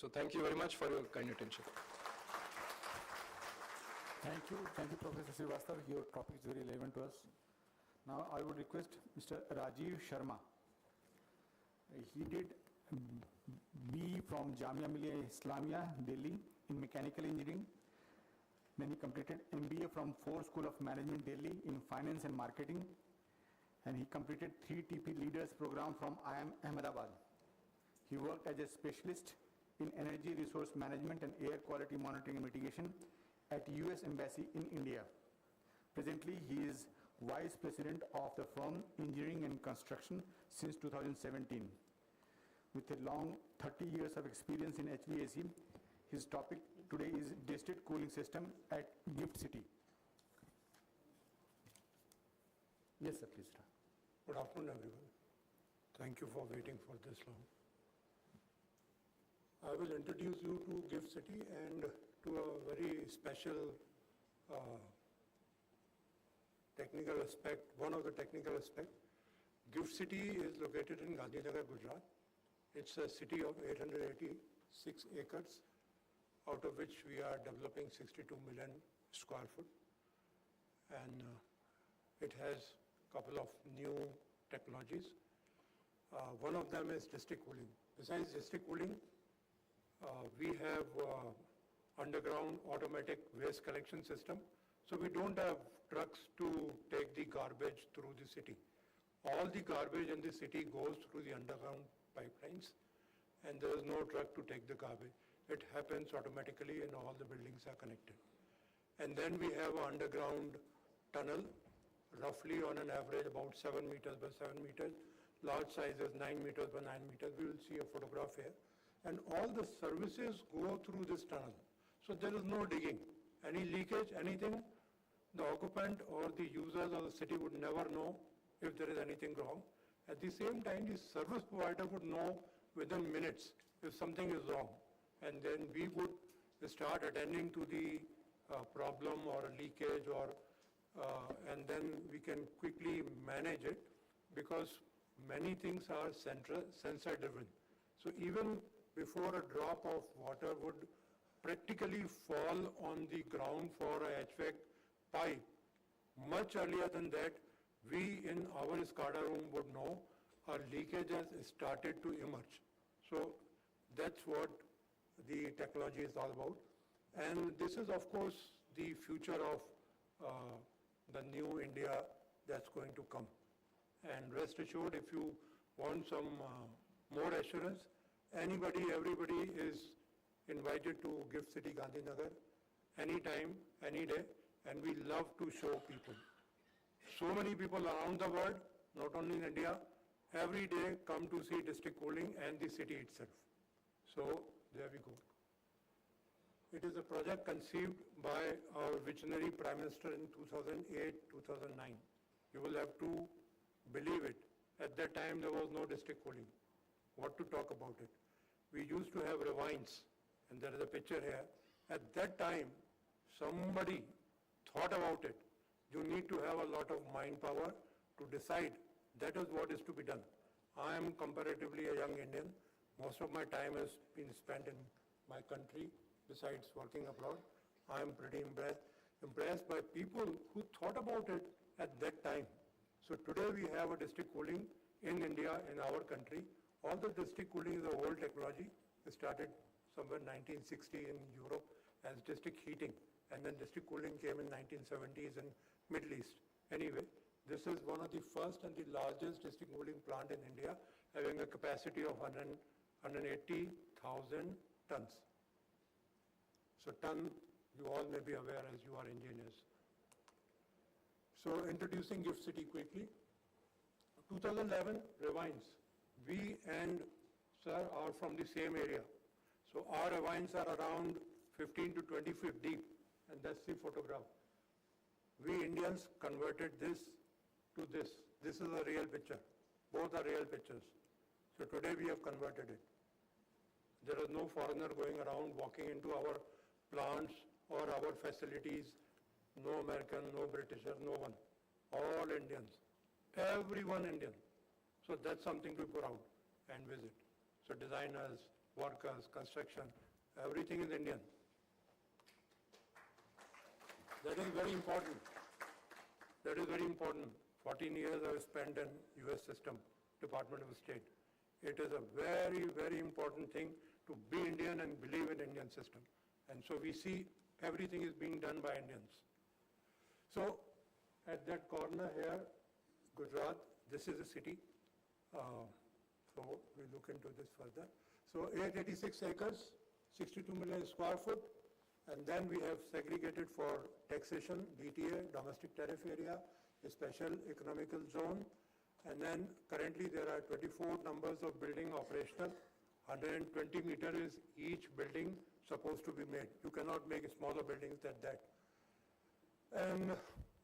So thank you very much for your kind attention. Thank you, Professor Srivastava. Your topic is very relevant to us. Now I would request Mr. Rajiv Sharma. He did BE from Jamia Millia Islamia, Delhi in mechanical engineering. Then he completed MBA from Ford School of Management, Delhi in finance and marketing. And he completed 3 TP Leaders program from IIM Ahmedabad. He worked as a specialist in energy resource management and air quality monitoring and mitigation at US Embassy in India. Presently, he is Vice President of the firm Engineering and Construction since 2017. With a long 30 years of experience in HVAC, his topic today is district cooling system at Gift City. Yes, sir, please. Good afternoon, everyone. Thank you for waiting for this long. I will introduce you to Gift City and to a very special technical aspect, one of the technical aspects. Gift City is located in Gandhinagar, Gujarat. It's a city of 886 acres, out of which we are developing 62 million square foot. And it has a couple of new technologies. One of them is district cooling. Besides district cooling, we have underground automatic waste collection system. So we don't have trucks to take the garbage through the city. All the garbage in the city goes through the underground pipelines, and there is no truck to take the garbage. It happens automatically and all the buildings are connected. And then we have an underground tunnel, roughly on an average about 7 meters by 7 meters. Large size is 9 meters by 9 meters. We will see a photograph here. And all the services go through this tunnel. So there is no digging. Any leakage, anything, the occupant or the users of the city would never know if there is anything wrong. At the same time, the service provider would know within minutes if something is wrong. And then we would start attending to the problem or a leakage, or and then we can quickly manage it, because many things are sensor driven. So even before a drop of water would practically fall on the ground for a HVAC pipe, much earlier than that, we in our SCADA room would know our leakage has started to emerge. So that's what the technology is all about. And this is, of course, the future of the new India that's going to come. And rest assured, if you want some more assurance, anybody, everybody is invited to Gift City, Gandhinagar, anytime, any day, and we love to show people. So many people around the world, not only in India, every day come to see district cooling and the city itself. So there we go. It is a project conceived by our visionary Prime Minister in 2008-2009. You will have to believe it. At that time, there was no district cooling. What to talk about it? We used to have ravines, and there is a picture here. At that time, somebody thought about it. You need to have a lot of mind power to decide that is what is to be done. I am comparatively a young Indian. Most of my time has been spent in my country, besides working abroad. I am pretty impressed by people who thought about it at that time. So today we have a district cooling in India, in our country. All the district cooling is a old technology. It started somewhere 1960 in Europe as district heating, and then district cooling came in 1970s in Middle East. Anyway, this is one of the first and the largest district cooling plant in India, having a capacity of 180,000 tons. So ton, you all may be aware as you are engineers. So introducing Gift City quickly. 2011 ravines. We and sir are from the same area. So our ravines are around 15 to 20 feet deep, and that's the photograph. We Indians converted this to this. This is a real picture. Both are real pictures. So today we have converted it. There is no foreigner going around walking into our plants or our facilities. No American, no Britisher, no one. All Indians. Everyone Indian. So that's something to be proud and visit. So designers, workers, construction, everything is Indian. That is very important. That is very important. 14 years I have spent in US system, Department of State. It is a very, very important thing to be Indian and believe in Indian system. And so we see everything is being done by Indians. So at that corner here, Gujarat, this is a city. So we look into this further. So 886 acres, 62 million square foot. And then we have segregated for taxation, DTA, domestic tariff area, a special economical zone. And then currently there are 24 numbers of building operational. 120 meters is each building supposed to be made. You cannot make smaller buildings than that. And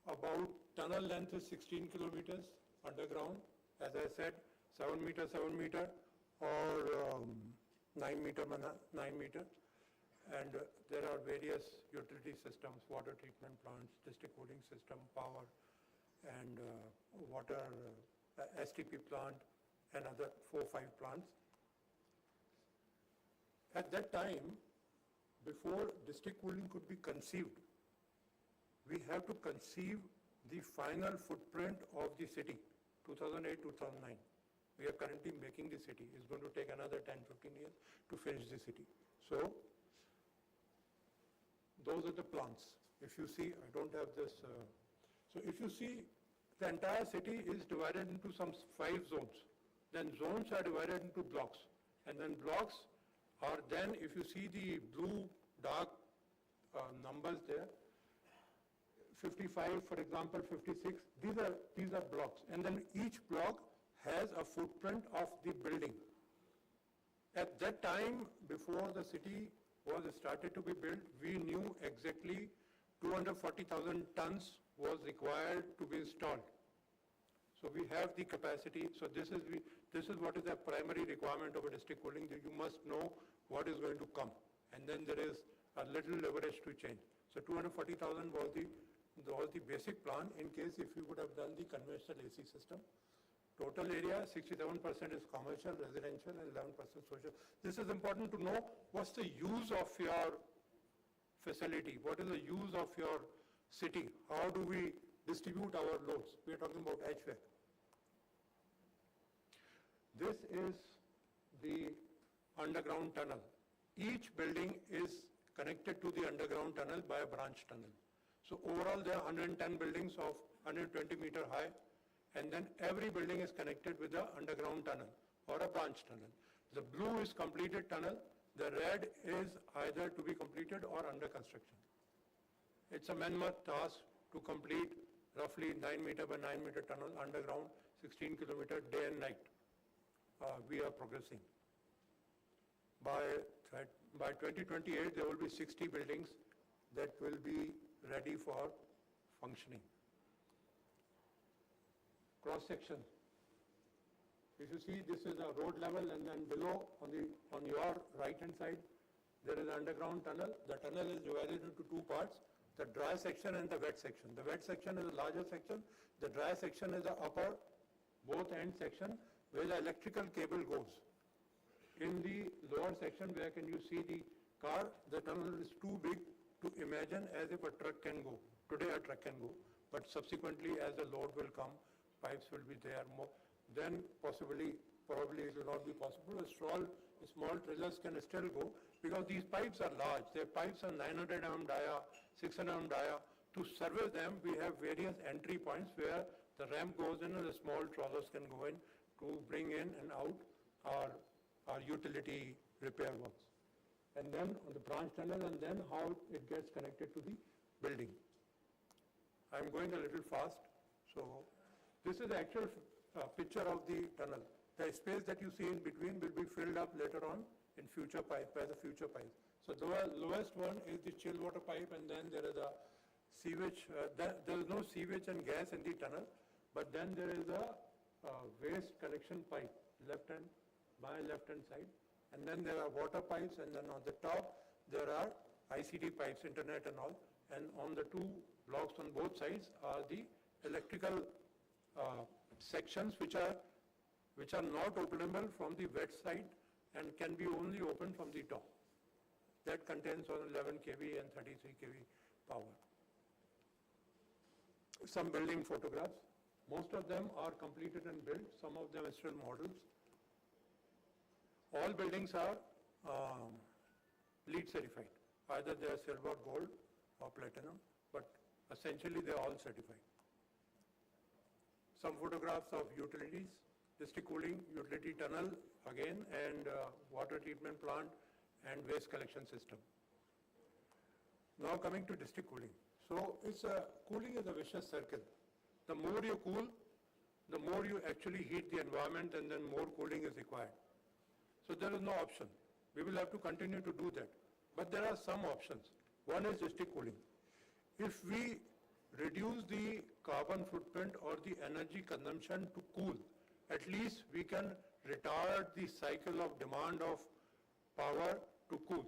about tunnel length is 16 kilometers underground. As I said, 7 meter, or 9 meter, 9 meter. And there are various utility systems, water treatment plants, district cooling system, power, and water STP plant, and other 4-5 plants. At that time, before district cooling could be conceived, we have to conceive the final footprint of the city, 2008-2009. We are currently making the city. It's going to take another 10-15 years to finish the city. So, those are the plans. If you see, I don't have this. So if you see, the entire city is divided into some 5 zones. Then zones are divided into blocks. And then blocks are then, if you see the blue dark numbers there, 55, for example, 56, these are blocks. And then each block has a footprint of the building. At that time, before the city was started to be built, we knew exactly 240,000 tons was required to be installed. So we have the capacity. So this is what is the primary requirement of a district cooling, that you must know what is going to come. And then there is a little leverage to change. So 240,000 was the basic plan in case if you would have done the conventional AC system. Total area, 67% is commercial, residential, and 11% social. This is important to know what's the use of your facility, what is the use of your city, how do we distribute our loads. We are talking about HVAC. This is the underground tunnel. Each building is connected to the underground tunnel by a branch tunnel. So overall there are 110 buildings of 120 meter high, and then every building is connected with the underground tunnel or a branch tunnel. The blue is completed tunnel, the red is either to be completed or under construction. It's a mammoth task to complete roughly 9 meter by 9 meter tunnel underground, 16 kilometer day and night. We are progressing. By 2028, there will be 60 buildings that will be ready for functioning. Cross section. If you see, this is a road level, and then below on your right hand side, there is an underground tunnel. The tunnel is divided into 2 parts, the dry section and the wet section. The wet section is a larger section. The dry section is the upper, both end section, where the electrical cable goes. In the lower section, where can you see the car, the tunnel is too big to imagine as if a truck can go. Today a truck can go, but subsequently as the load will come, pipes will be there more. Then probably it will not be possible. Small trailers can still go because these pipes are large. Their pipes are 900 mm dia, 600 mm dia. To service them, we have various entry points where the ramp goes in and the small trawlers can go in to bring in and out our utility repair works. And then on the branch tunnel, and then how it gets connected to the building. I'm going a little fast, so this is the actual picture of the tunnel. The space that you see in between will be filled up later on in future pipe, by the future pipes. So the lowest one is the chill water pipe, and then there is a sewage. There is no sewage and gas in the tunnel, but then there is a waste collection pipe, by left hand side. And then there are water pipes, and then on the top there are ICT pipes, internet and all. And on the 2 blocks on both sides are the electrical sections which are not openable from the wet side and can be only opened from the top. That contains 11 kV and 33 kV power. Some building photographs. Most of them are completed and built. Some of them are still models. All buildings are LEED certified. Either they are silver, gold or platinum, but essentially they are all certified. Some photographs of utilities, district cooling, utility tunnel again, and water treatment plant and waste collection system. Now coming to district cooling. So cooling is a vicious circle. The more you cool, the more you actually heat the environment, and then more cooling is required. So there is no option. We will have to continue to do that. But there are some options. One is district cooling. If we reduce the carbon footprint or the energy consumption to cool, at least we can retard the cycle of demand of power to cool.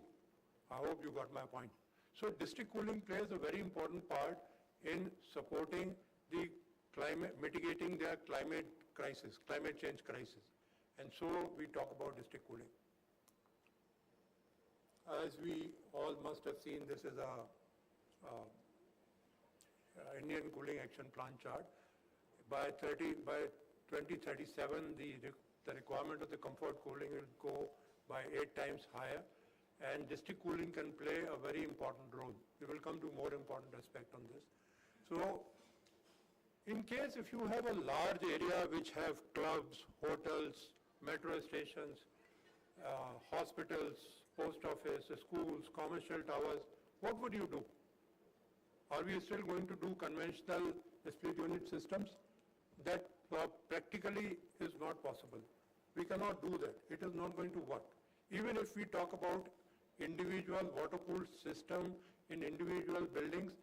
I hope you got my point. So district cooling plays a very important part in supporting the climate, mitigating their climate crisis, climate change crisis. And so we talk about district cooling. As we all must have seen, this is a Indian Cooling Action Plan chart. By 2037, the requirement of the comfort cooling will go by 8 times higher, and district cooling can play a very important role. We will come to more important aspect on this. So, in case if you have a large area which have clubs, hotels, metro stations, hospitals, post office, schools, commercial towers, what would you do? Are we still going to do conventional split unit systems? That practically is not possible. We cannot do that. It is not going to work. Even if we talk about individual water-cooled system in individual buildings,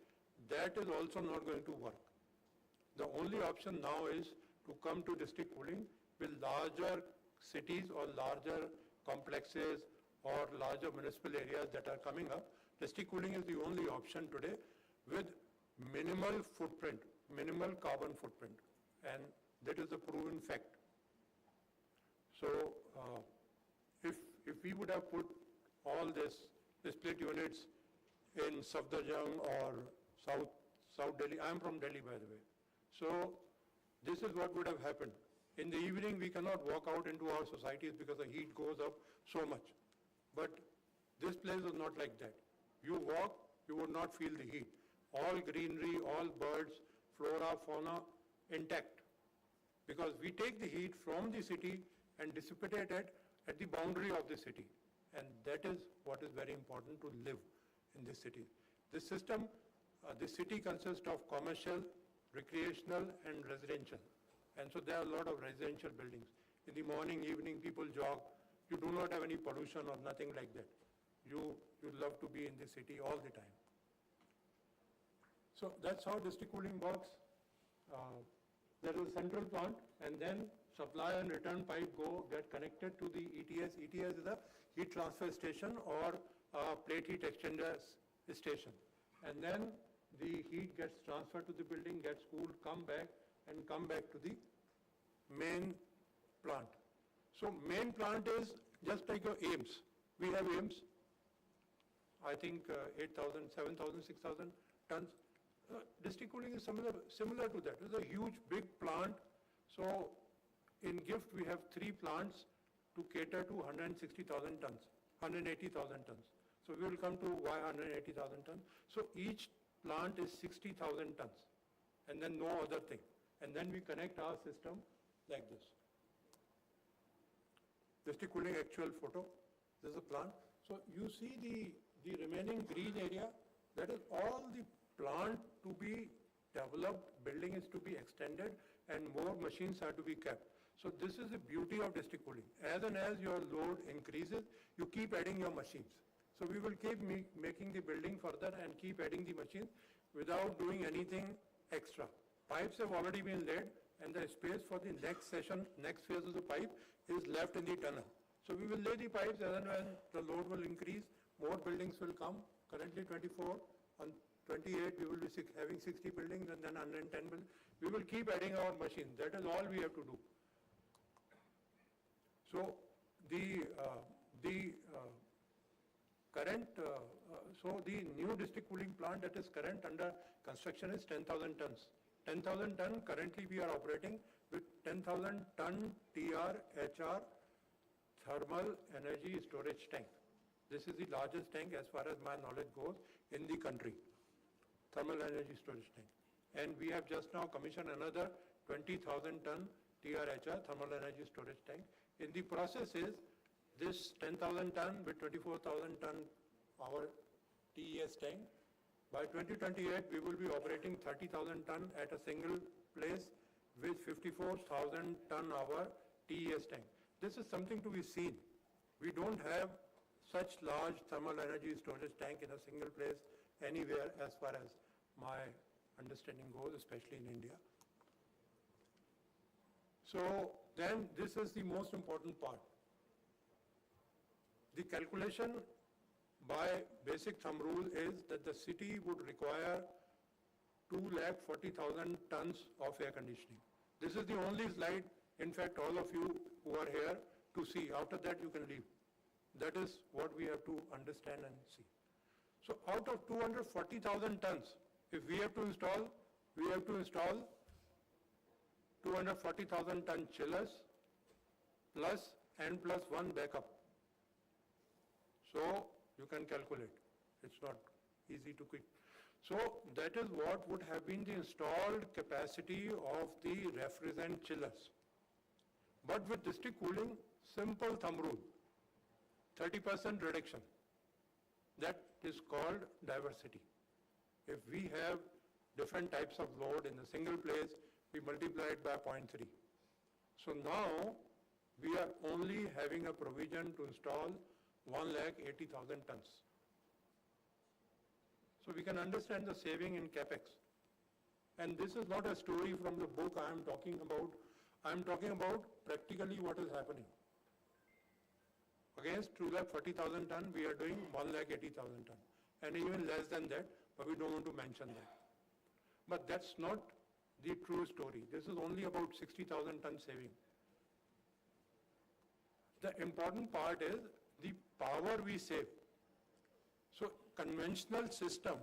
that is also not going to work. The only option now is to come to district cooling with larger cities or larger complexes or larger municipal areas that are coming up. District cooling is the only option today with minimal footprint, minimal carbon footprint, and that is a proven fact. So if we would have put all this split units in Safdarjung or South Delhi, I am from Delhi by the way, so this is what would have happened. In the evening we cannot walk out into our societies because the heat goes up so much. But this place is not like that. You walk, you would not feel the heat. All greenery, all birds, flora, fauna, intact. Because we take the heat from the city and dissipate it at the boundary of the city. And that is what is very important to live in this city. This system, the city consists of commercial, recreational and residential. And so there are a lot of residential buildings. In the morning, evening, people jog. You do not have any pollution or nothing like that. You love to be in the city all the time. So that's how district cooling works. There is a central plant, and then supply and return pipe get connected to the ETS. ETS is a heat transfer station or a plate heat exchanger station. And then the heat gets transferred to the building, gets cooled, come back to the main plant. So main plant is just like your AIMS. We have AIMS, I think 8,000, 7,000, 6,000 tons. District cooling is similar to that. It's a huge, big plant. So in GIFT, we have 3 plants to cater to 160,000 tons, 180,000 tons. So we will come to why 180,000 tons. So each plant is 60,000 tons, and then no other thing. And then we connect our system like this. District cooling actual photo. This is a plant. So you see the remaining green area, that is all the plant to be developed, building is to be extended, and more machines are to be kept. So this is the beauty of district cooling. As and as your load increases, you keep adding your machines. So we will keep making the building further and keep adding the machines without doing anything extra. Pipes have already been laid, and the space for the next phase of the pipe is left in the tunnel. So we will lay the pipes as and when the load will increase, more buildings will come. Currently 24, on 28 we will be having 60 buildings and then 110 buildings. We will keep adding our machines. That is all we have to do. So so the new district cooling plant that is current under construction is 10,000 tons. 10,000 ton, currently we are operating with 10,000 ton TR-HR thermal energy storage tank. This is the largest tank as far as my knowledge goes in the country, thermal energy storage tank. And we have just now commissioned another 20,000 ton TR-HR thermal energy storage tank. In the process is this 10,000 ton with 24,000 ton our TES tank. By 2028, we will be operating 30,000 ton at a single place with 54,000 ton our TES tank. This is something to be seen. We don't have such large thermal energy storage tank in a single place anywhere as far as my understanding goes, especially in India. So then this is the most important part. The calculation by basic thumb rule is that the city would require 240,000 tons of air conditioning. This is the only slide, in fact, all of you who are here to see. After that, you can leave. That is what we have to understand and see. So out of 240,000 tons, if we have to install 240,000 ton chillers plus N+1 backup. So you can calculate. It's not easy to quick. So that is what would have been the installed capacity of the refrigerant chillers. But with district cooling, simple thumb rule, 30% reduction. That is called diversity. If we have different types of load in a single place, we multiply it by 0.3. So now we are only having a provision to install 180,000 tons. So we can understand the saving in capex. And this is not a story from the book I am talking about. I am talking about practically what is happening. Against 240,000 ton, we are doing 180,000 ton. And even less than that, but we don't want to mention that. But that's not the true story. This is only about 60,000 ton saving. The important part is the power we save. So conventional system,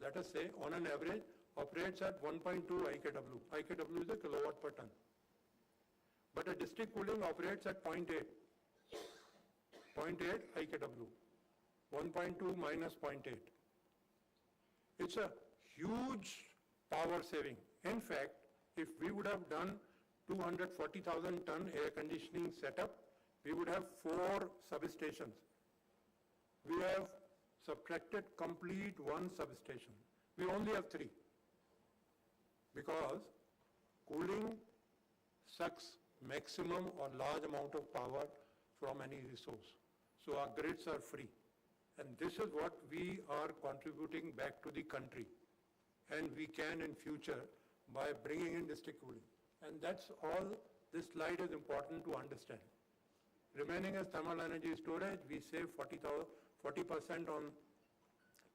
let us say on an average operates at 1.2 IKW. IKW is a kilowatt per ton. But a district cooling operates at 0.8 IKW. 1.2 minus 0.8. It's a huge power saving. In fact, if we would have done 240,000 ton air conditioning setup, we would have 4 substations. We have subtracted complete 1 substation. We only have 3. Because cooling sucks maximum or large amount of power from any resource. So our grids are free. And this is what we are contributing back to the country. And we can in future by bringing in district cooling. And that's all this slide is important to understand. Remaining as thermal energy storage, we save 40% on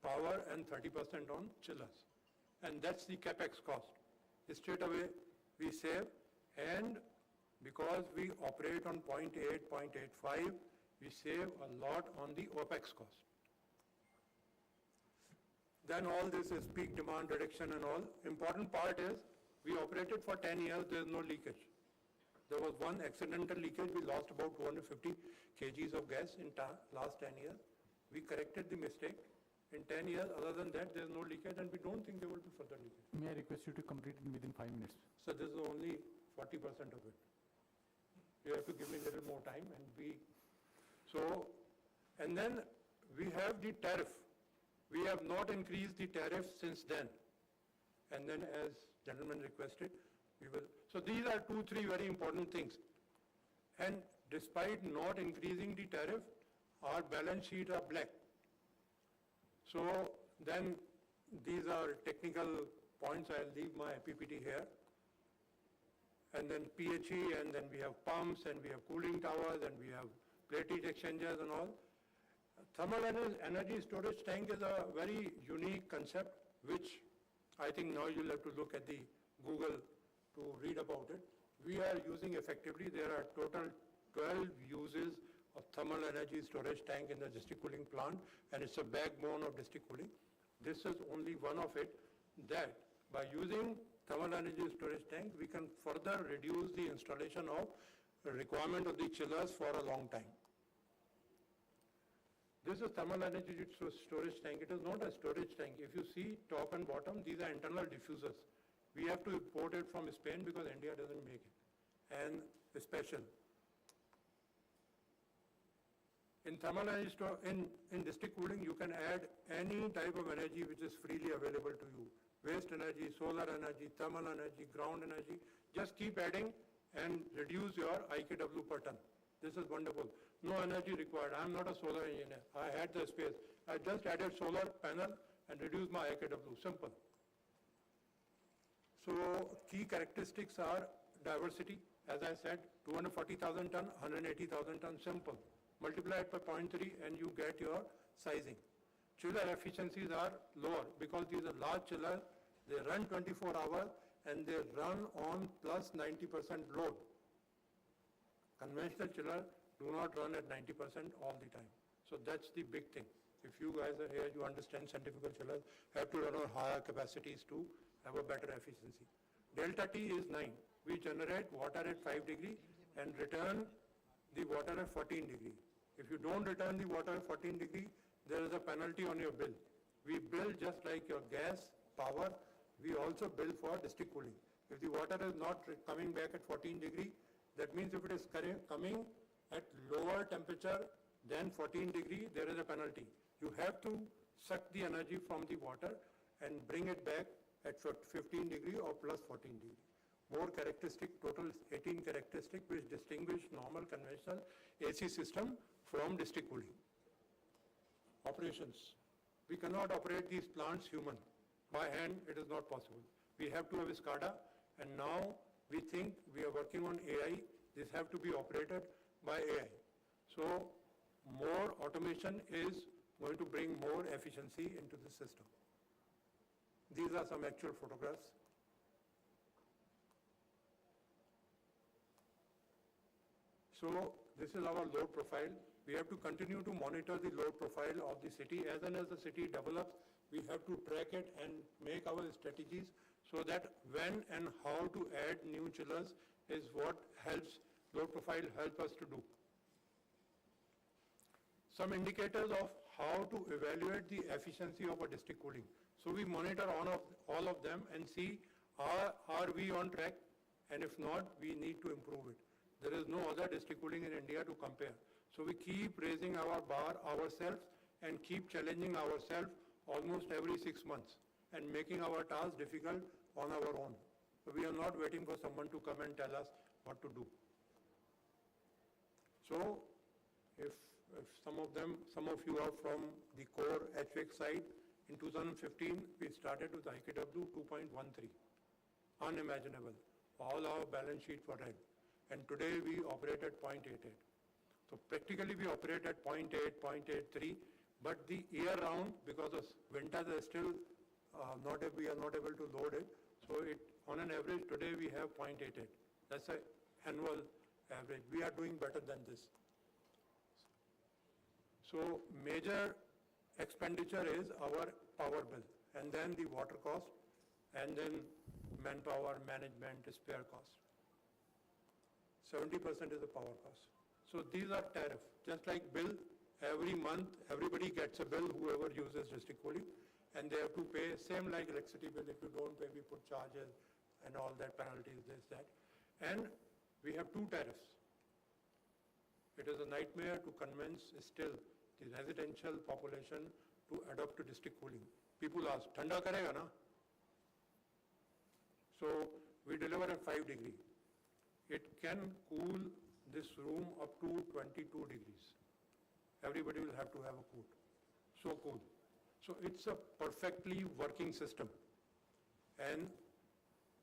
power and 30% on chillers. And that's the capex cost. Straight away we save, and because we operate on 0.8, 0.85, we save a lot on the OPEX cost. Then all this is peak demand reduction and all. Important part is we operated for 10 years, there is no leakage. There was one accidental leakage, we lost about 250 kgs of gas in last 10 years. We corrected the mistake. In 10 years, other than that, there is no leakage, and we don't think there will be further leakage. May I request you to complete it within 5 minutes? So this is only 40% of it. You have to give me a little more time, and and then we have the tariff. We have not increased the tariff since then. And then as gentleman requested, we will. So these are 2-3 very important things. And despite not increasing the tariff, our balance sheets are black. So then these are technical points. I'll leave my PPT here. And then PHE, and then we have pumps, and we have cooling towers, and we have plate heat exchangers and all. Thermal energy storage tank is a very unique concept, which I think now you'll have to look at the Google to read about it. we are using effectively. There are total 12 uses of thermal energy storage tank in the district cooling plant, and it's a backbone of district cooling. This is only one of it, that by using thermal energy storage tank, we can further reduce the installation of requirement of the chillers for a long time. This is thermal energy storage tank. It is not a storage tank. If you see top and bottom, these are internal diffusers. We have to import it from Spain because India doesn't make it, and special. In thermal energy in district cooling, you can add any type of energy which is freely available to you. Waste energy, solar energy, thermal energy, ground energy. Just keep adding and reduce your IKW per ton. This is wonderful. No energy required. I am not a solar engineer. I had the space. I just added solar panel and reduced my IKW. Simple. So key characteristics are diversity. As I said, 240,000 ton, 180,000 ton, simple. Multiply it by 0.3 and you get your sizing. Chiller efficiencies are lower because these are large chillers. They run 24 hours and they run on plus 90% load. Conventional chillers do not run at 90% all the time. So that's the big thing. If you guys are here, you understand centrifugal chillers have to run on higher capacities to have a better efficiency. Delta T is 9. We generate water at 5 degree and return the water at 14 degree. If you don't return the water at 14 degree, there is a penalty on your bill. We bill just like your gas, power, we also bill for district cooling. If the water is not coming back at 14 degree, that means if it is coming at lower temperature than 14 degree, there is a penalty. You have to suck the energy from the water and bring it back at 15 degree or plus 14 degree. More characteristic, total 18 characteristics which distinguish normal conventional AC system from district cooling. Operations. We cannot operate these plants human. By hand, it is not possible. We have to have a SCADA, and now we think we are working on AI. This have to be operated by AI. So more automation is going to bring more efficiency into the system. These are some actual photographs. So this is our load profile. We have to continue to monitor the load profile of the city. As soon as the city develops, we have to track it and make our strategies so that when and how to add new chillers is what helps load profile help us to do. Some indicators of how to evaluate the efficiency of a district cooling. So we monitor all of them and see are we on track, and if not, we need to improve it. There is no other district cooling in India to compare. So we keep raising our bar ourselves and keep challenging ourselves almost every 6 months and making our task difficult on our own. So we are not waiting for someone to come and tell us what to do. So if some of you are from the core HVAC side, in 2015 we started with IKW 2.13. Unimaginable. All our balance sheets were red. And today we operate at 0.88. So practically we operate at 0.8, 0.83, but the year round, because of winters are still we are not able to load it. So on an average today we have 0.88. That's an annual average. We are doing better than this. So major expenditure is our power bill, and then the water cost, and then manpower, management, spare cost. 70% is the power cost. So these are tariff. Just like bill, every month everybody gets a bill, whoever uses district cooling, and they have to pay, same like electricity bill. If you don't pay, we put charges and all that, penalties, this, that. And we have 2 tariffs. It is a nightmare to convince still the residential population to adopt to district cooling. People ask, "Thanda karega na?" So we deliver at 5 degree. It can cool this room up to 22 degrees. Everybody will have to have a cool. So cool. So it's a perfectly working system. And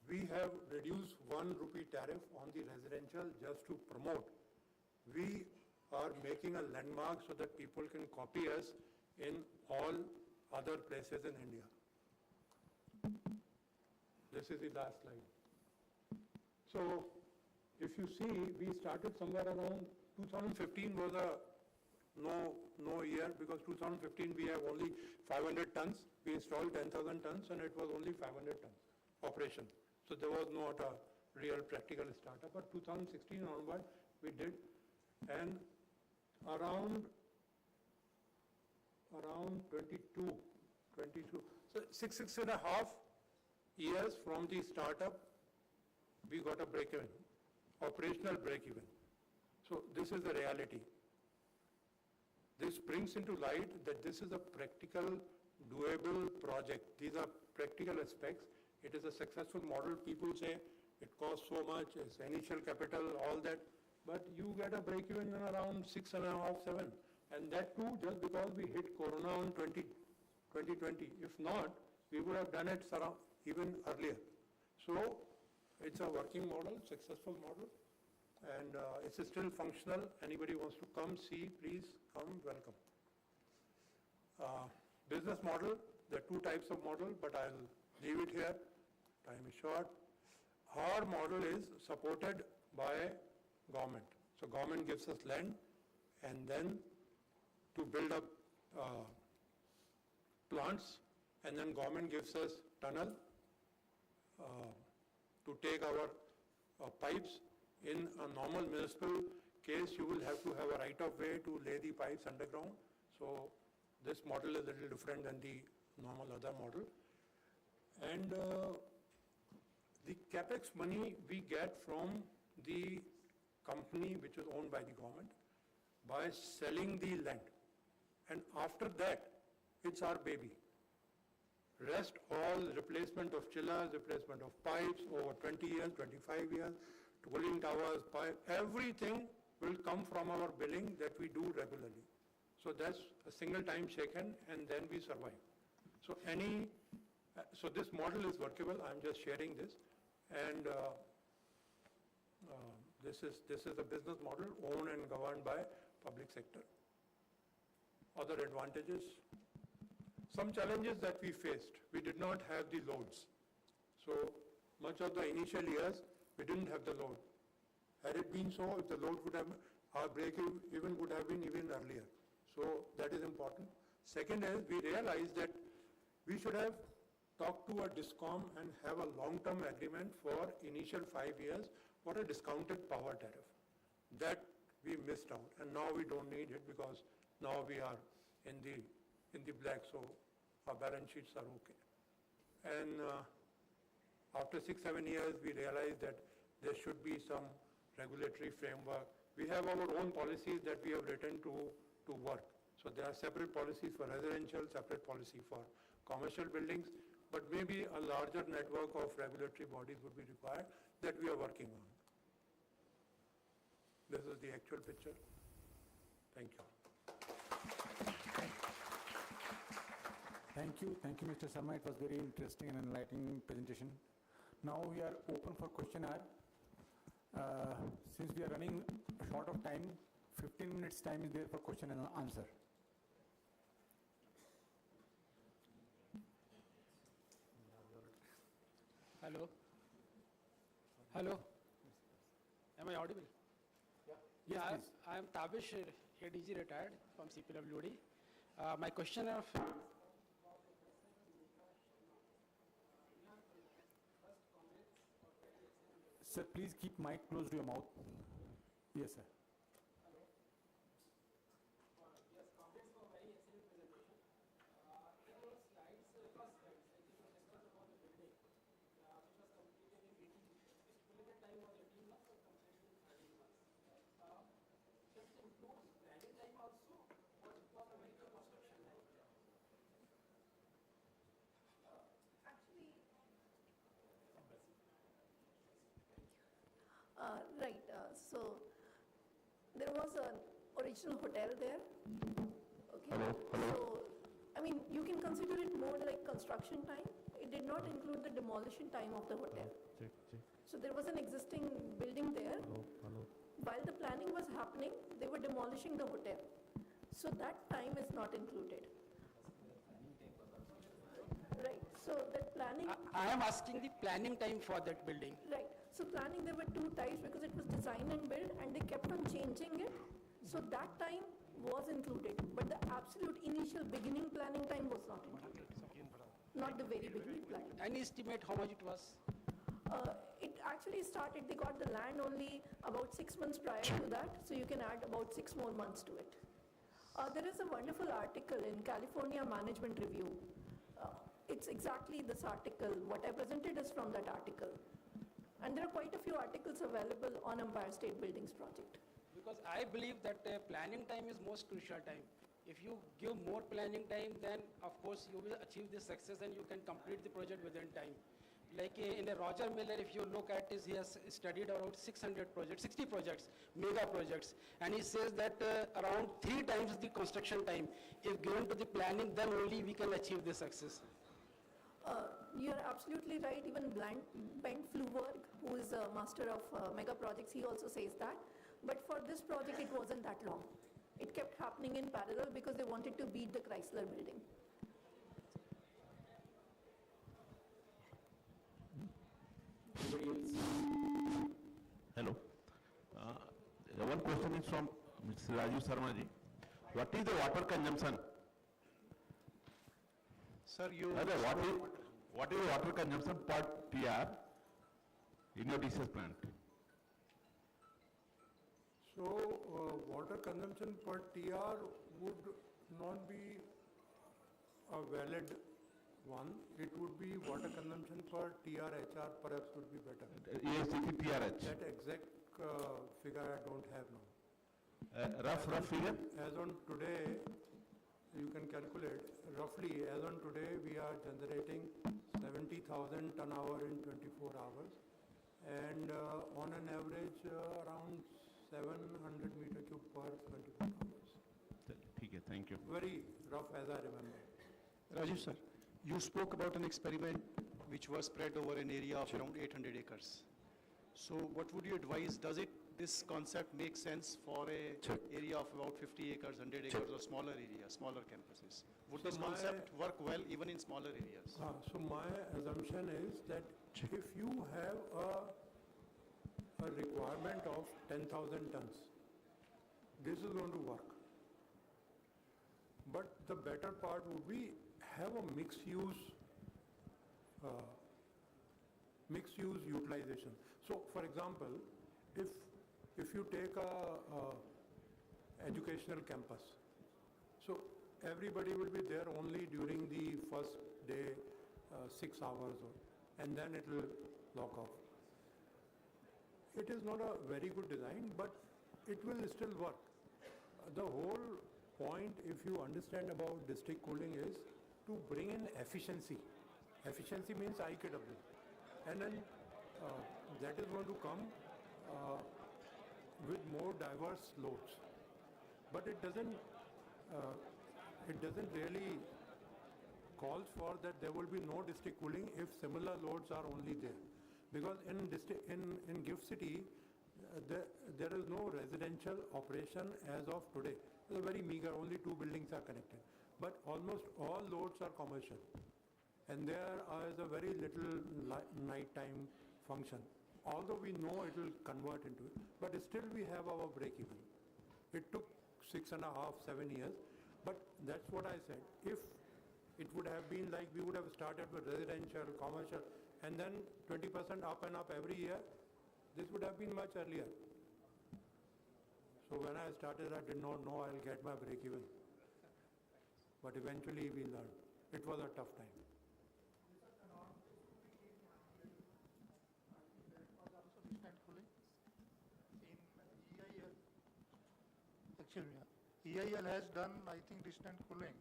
we have reduced 1 rupee tariff on the residential just to promote. We are making a landmark so that people can copy us in all other places in India. This is the last slide. So if you see, we started somewhere around 2015 was a no year, because 2015 we have only 500 tons. We installed 10,000 tons and it was only 500 tons operation. So there was not a real practical startup. But 2016 onward we did, and around 22. So 6.5 years from the startup, we got a break-even, operational break-even. So this is the reality. This brings into light that this is a practical, doable project. These are practical aspects. It is a successful model. People say it costs so much, it's initial capital, all that, but you get a break-even in around 6.5, 7. And that too, just because we hit Corona on 2020. If not, we would have done it even earlier. So it's a working model, successful model, and it's still functional. Anybody wants to come, see, please come, welcome. Business model, there are two types of model, but I'll leave it here. Time is short. Our model is supported by government. So government gives us land, and then to build up plants, and then government gives us tunnel to take our pipes. In a normal municipal case, you will have to have a right of way to lay the pipes underground. So this model is a little different than the normal other model. And the capex money we get from the company which is owned by the government by selling the land. And after that, it's our baby. Rest all replacement of chillers, replacement of pipes over 20 years, 25 years, cooling towers, pipe, everything will come from our billing that we do regularly. So that's a single time shaken, and then we survive. So so this model is workable. I'm just sharing this, and this is a business model owned and governed by public sector. Other advantages. Some challenges that we faced. We did not have the loads. So much of the initial years, we didn't have the load. Had it been so, if the load would have, our break-even would have been even earlier. So that is important. Second is, we realized that we should have talked to a DISCOM and have a long-term agreement for initial 5 years for a discounted power tariff. That we missed out, and now we don't need it because now we are in the black, so our balance sheets are okay. And after 6-7 years, we realized that there should be some regulatory framework. We have our own policies that we have written to work. So there are separate policies for residential, separate policy for commercial buildings, but maybe a larger network of regulatory bodies would be required that we are working on. This is the actual picture. Thank you. Thank you, Mr. Sharma. It was very interesting and enlightening presentation. Now we are open for question hour. Since we are running short of time, 15 minutes time is there for question and answer. Hello. Hello. Am I audible? Yes, Yeah, please. I am Tabish, ADG retired from CPWD. My question of Sir, please keep mic close to your mouth. Yes, sir. Right, so there was an original hotel there. Okay. Hello. So, I mean, you can consider it more like construction time. It did not include the demolition time of the hotel. So there was an existing building there. While the planning was happening, they were demolishing the hotel. So that time is not included. Right, so that planning. I am asking the planning time for that building. Right. So planning, there were two types because it was design and build, and they kept on changing it. So that time was included, but the absolute initial beginning planning time was not included. Not the very beginning planning. Any estimate how much it was? It actually started, they got the land only about 6 months prior to that, so you can add about 6 more months to it. There is a wonderful article in California Management Review. It's exactly this article. What I presented is from that article. And there are quite a few articles available on Empire State Buildings project. Because I believe that planning time is most crucial time. If you give more planning time, then of course you will achieve the success and you can complete the project within time. Like in a Roger Miller, if you look at this, he has studied around 600 projects, 60 projects, mega projects. And he says that around 3 times the construction time, if given to the planning, then only we can achieve the success. You're absolutely right. Even Bent Fluberg, who is a master of mega projects, he also says that. But for this project, it wasn't that long. It kept happening in parallel because they wanted to beat the Chrysler building. Hello. One question is from Mr. Raju Sharma ji. What is the water consumption? Sir, What is the water consumption per TR in your DCS plant? So, water consumption per TR would not be a valid one. It would be water consumption per TRHR perhaps would be better. ASCP TRH. That exact figure I don't have now. Rough figure? As on today, you can calculate, roughly as on today we are generating 70,000 ton hour in 24 hours and on an average around 700 meter cube per 24 hours. Okay, thank you. Very rough as I remember. Rajiv sir, you spoke about an experiment which was spread over an area of around 800 acres. So what would you advise? Does this concept make sense for a area of about 50 acres, 100 acres or smaller areas, smaller campuses? Would this concept work well even in smaller areas? So my assumption is that if you have a requirement of 10,000 tons, this is going to work. But the better part would be have a mixed use utilization. So for example, if you take a educational campus, so everybody will be there only during the first day, 6 hours, and then it will lock off. It is not a very good design, but it will still work. The whole point, if you understand about district cooling, is to bring in efficiency. Efficiency means IKW. And then that is going to come with more diverse loads. But it doesn't really calls for that there will be no district cooling if similar loads are only there. Because in GIFT City, there is no residential operation as of today. It's very meager, only 2 buildings are connected. But almost all loads are commercial. And there is a very little nighttime function. Although we know it will convert into it, but still we have our break-even. It took 6.5, 7 years, but that's what I said. If it would have been like we would have started with residential, commercial, and then 20% up and up every year, this would have been much earlier. So when I started, I did not know I'll get my break-even. But eventually we learned. It was a tough time. Actually, EIL has done, I think, distant cooling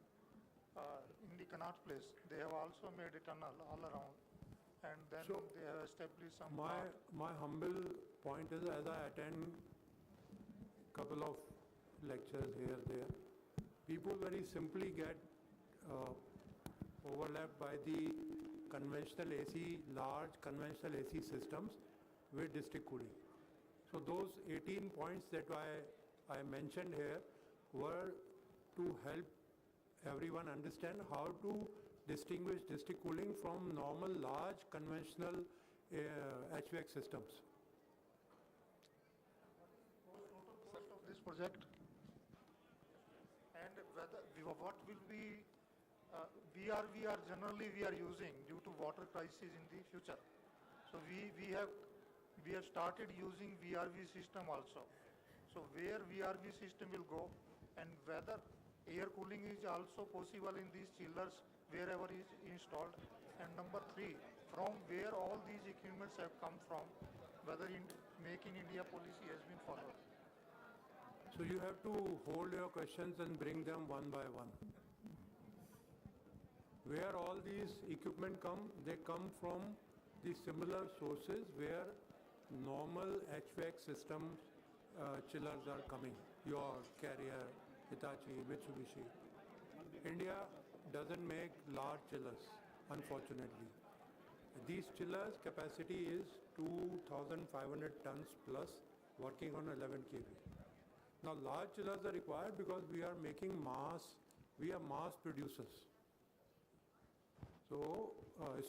in the Connaught Place. They have also made a tunnel all around, and then So, they have established some. My humble point is, as I attend couple of lectures here, there, people very simply get overlapped by the conventional AC, large conventional AC systems with district cooling. So those 18 points that I mentioned here were to help everyone understand how to distinguish district cooling from normal large conventional HVAC systems. Total cost of this project and whether, what will be VRV are generally we are using due to water crisis in the future. So we have started using VRV system also. So where VRV system will go and whether air cooling is also possible in these chillers wherever is installed. And number 3, from where all these equipments have come from, whether in Make in India policy has been followed. So you have to hold your questions and bring them one by one. Where all these equipment come, they come from the similar sources where normal HVAC systems chillers are coming. Your Carrier, Hitachi, Mitsubishi. India doesn't make large chillers, unfortunately. These chillers capacity is 2,500 tons plus, working on 11 kV. Now large chillers are required because we are making we are mass producers. So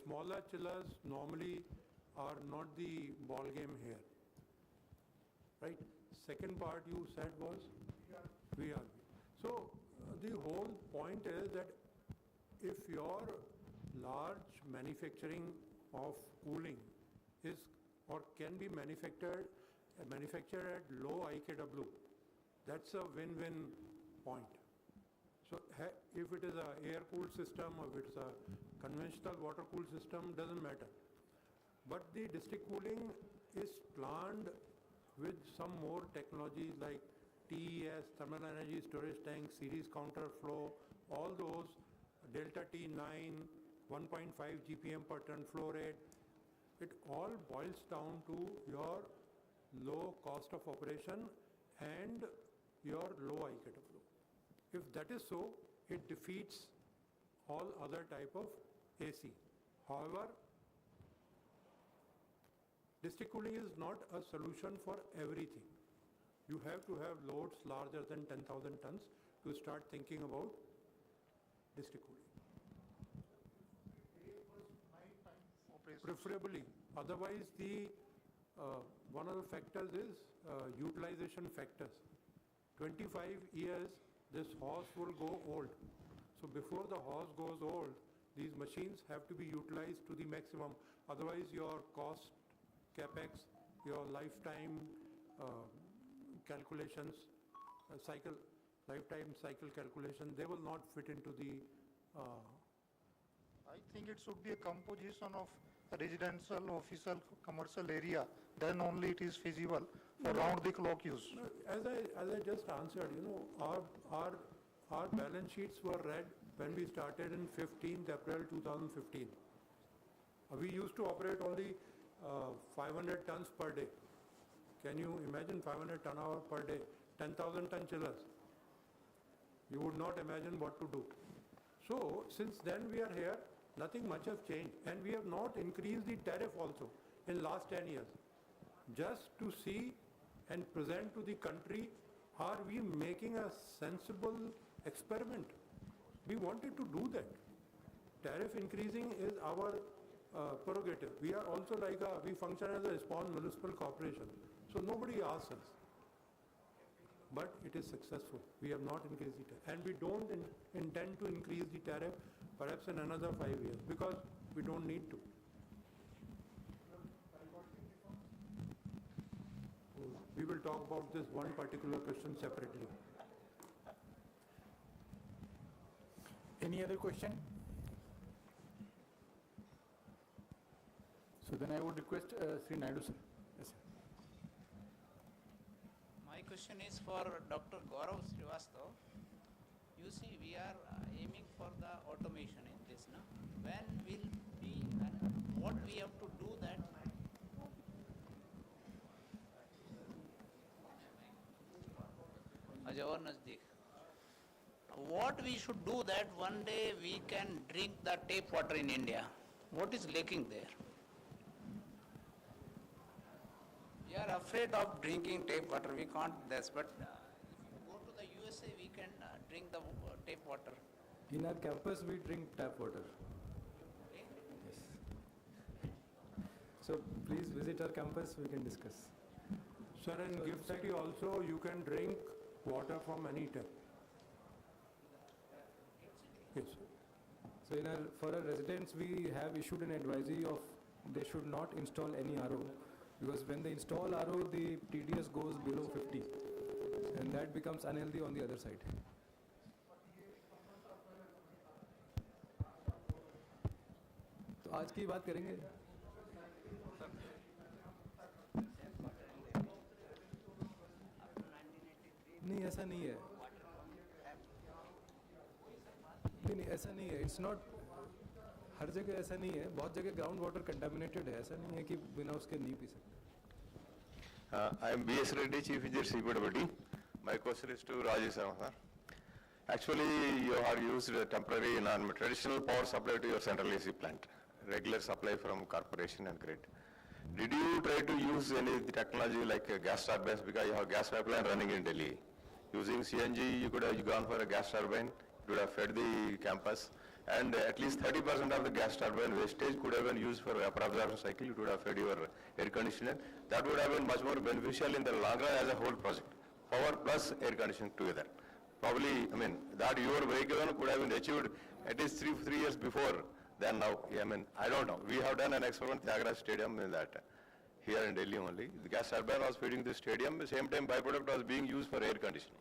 smaller chillers normally are not the ball game here, right? Second part you said was VRV. So the whole point is that if your large manufacturing of cooling is or can be manufactured at low IKW, that's a win-win point. So if it is a air-cooled system or if it's a conventional water-cooled system, doesn't matter. But the district cooling is planned with some more technologies like TES, thermal energy storage tank, series counter flow, all those, delta T9, 1.5 GPM per ton flow rate. It all boils down to your low cost of operation and your low IKW. If that is so, it defeats all other type of AC. However, district cooling is not a solution for everything. You have to have loads larger than 10,000 tons to start thinking about district cooling. Preferably. Otherwise, one of the factors is utilization factors. 25 years, this horse will go old. So before the horse goes old, these machines have to be utilized to the maximum. Otherwise, your cost, capex, your lifetime calculations, lifetime cycle calculation, they will not fit into the... I think it should be a composition of residential, official, commercial area. Then only it is feasible for round-the-clock use. No, as I just answered, our balance sheets were read when we started in 15th April 2015. We used to operate only 500 tons per day. Can you imagine 500 ton hour per day? 10,000 ton chillers. You would not imagine what to do. So since then we are here, nothing much has changed, and we have not increased the tariff also in last 10 years. Just to see and present to the country, are we making a sensible experiment? We wanted to do that. Tariff increasing is our prerogative. We are also we function as a small municipal corporation. So nobody asks us. But it is successful. We have not increased the tariff. And we don't intend to increase the tariff perhaps in another 5 years because we don't need to. We will talk about this one particular question separately. Any other question? So then I would request Sri Naidu sir. Yes, sir. My question is for Dr. Gaurav Srivastava. You see, we are aiming for the automation in this, no? When will be, what we have to do that? What we should do that one day we can drink the tap water in India? What is lacking there? We are afraid of drinking tap water. We can't this, but if you go to the USA, we can drink the tap water. In our campus, we drink tap water. Okay? Yes. So please visit our campus, we can discuss. Sir, in Gift City also, you can drink water from any tap. Yes, sir. So for our residents, we have issued an advisory of they should not install any RO, because when they install RO, the TDS goes below 50, and that becomes unhealthy on the other side. तो आज की बात करेंगे. नहीं ऐसा नहीं है. नहीं ऐसा नहीं है. It's not. हर जगह ऐसा नहीं है. बहुत जगह ग्राउंड वाटर कंटामिनेटेड है. ऐसा नहीं है कि बिना उसके नहीं पी सकते. I am B.S. Reddy, Chief Engineer CPWD. My question is to Rajesh Sharma. Actually, you have used a temporary non-traditional power supply to your central AC plant, regular supply from corporation and grid. Did you try to use any technology like gas turbines, because you have gas pipeline running in Delhi? Using CNG, you could have gone for a gas turbine, you would have fed the campus, and at least 30% of the gas turbine wastage could have been used for vapor absorption cycle. It would have fed your air conditioner. That would have been much more beneficial in the long run as a whole project. Power plus air conditioning together. Probably, I mean, that your break-even could have been achieved at least three years before than now. I mean, I don't know. We have done an experiment at Agra Stadium in that, here in Delhi only. The gas turbine was feeding the stadium. At the same time, byproduct was being used for air conditioning.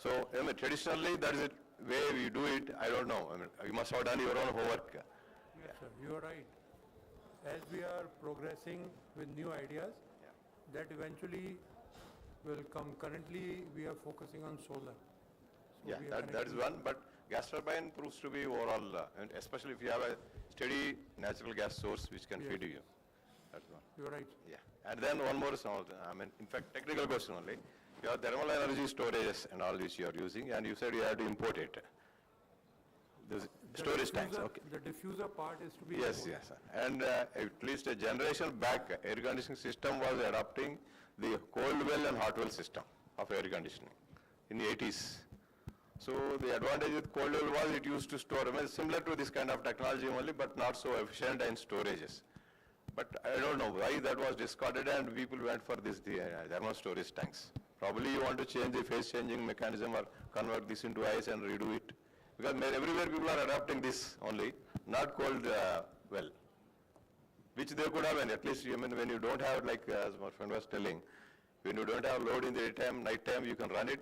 So, I mean, traditionally, that is the way we do it. I don't know. I mean, you must have done your own homework. Yes, sir, you are right. As we are progressing with new ideas, that eventually will come. Currently, we are focusing on solar. So Yeah, that is one, but gas turbine proves to be overall, and especially if you have a steady natural gas source which can feed you. That's one. You're right. Yeah, and then one more small, I mean, in fact, technical question only. Your thermal energy storages and all which you are using, and you said you have to import it. The storage tanks, okay. The diffuser part is to be Yes, imported. yes, sir. And at least a generation back, air conditioning system was adopting the cold well and hot well system of air conditioning in the 80s. So the advantage with cold well was it used to store, I mean, similar to this kind of technology only, but not so efficient in storages. But I don't know why that was discarded and people went for this, the thermal storage tanks. Probably you want to change the phase changing mechanism or convert this into ice and redo it. Because everywhere people are adopting this only, not cold well, which they could have, and at least, I mean, when you don't have, like as my friend was telling, when you don't have load in the daytime, night time, you can run it,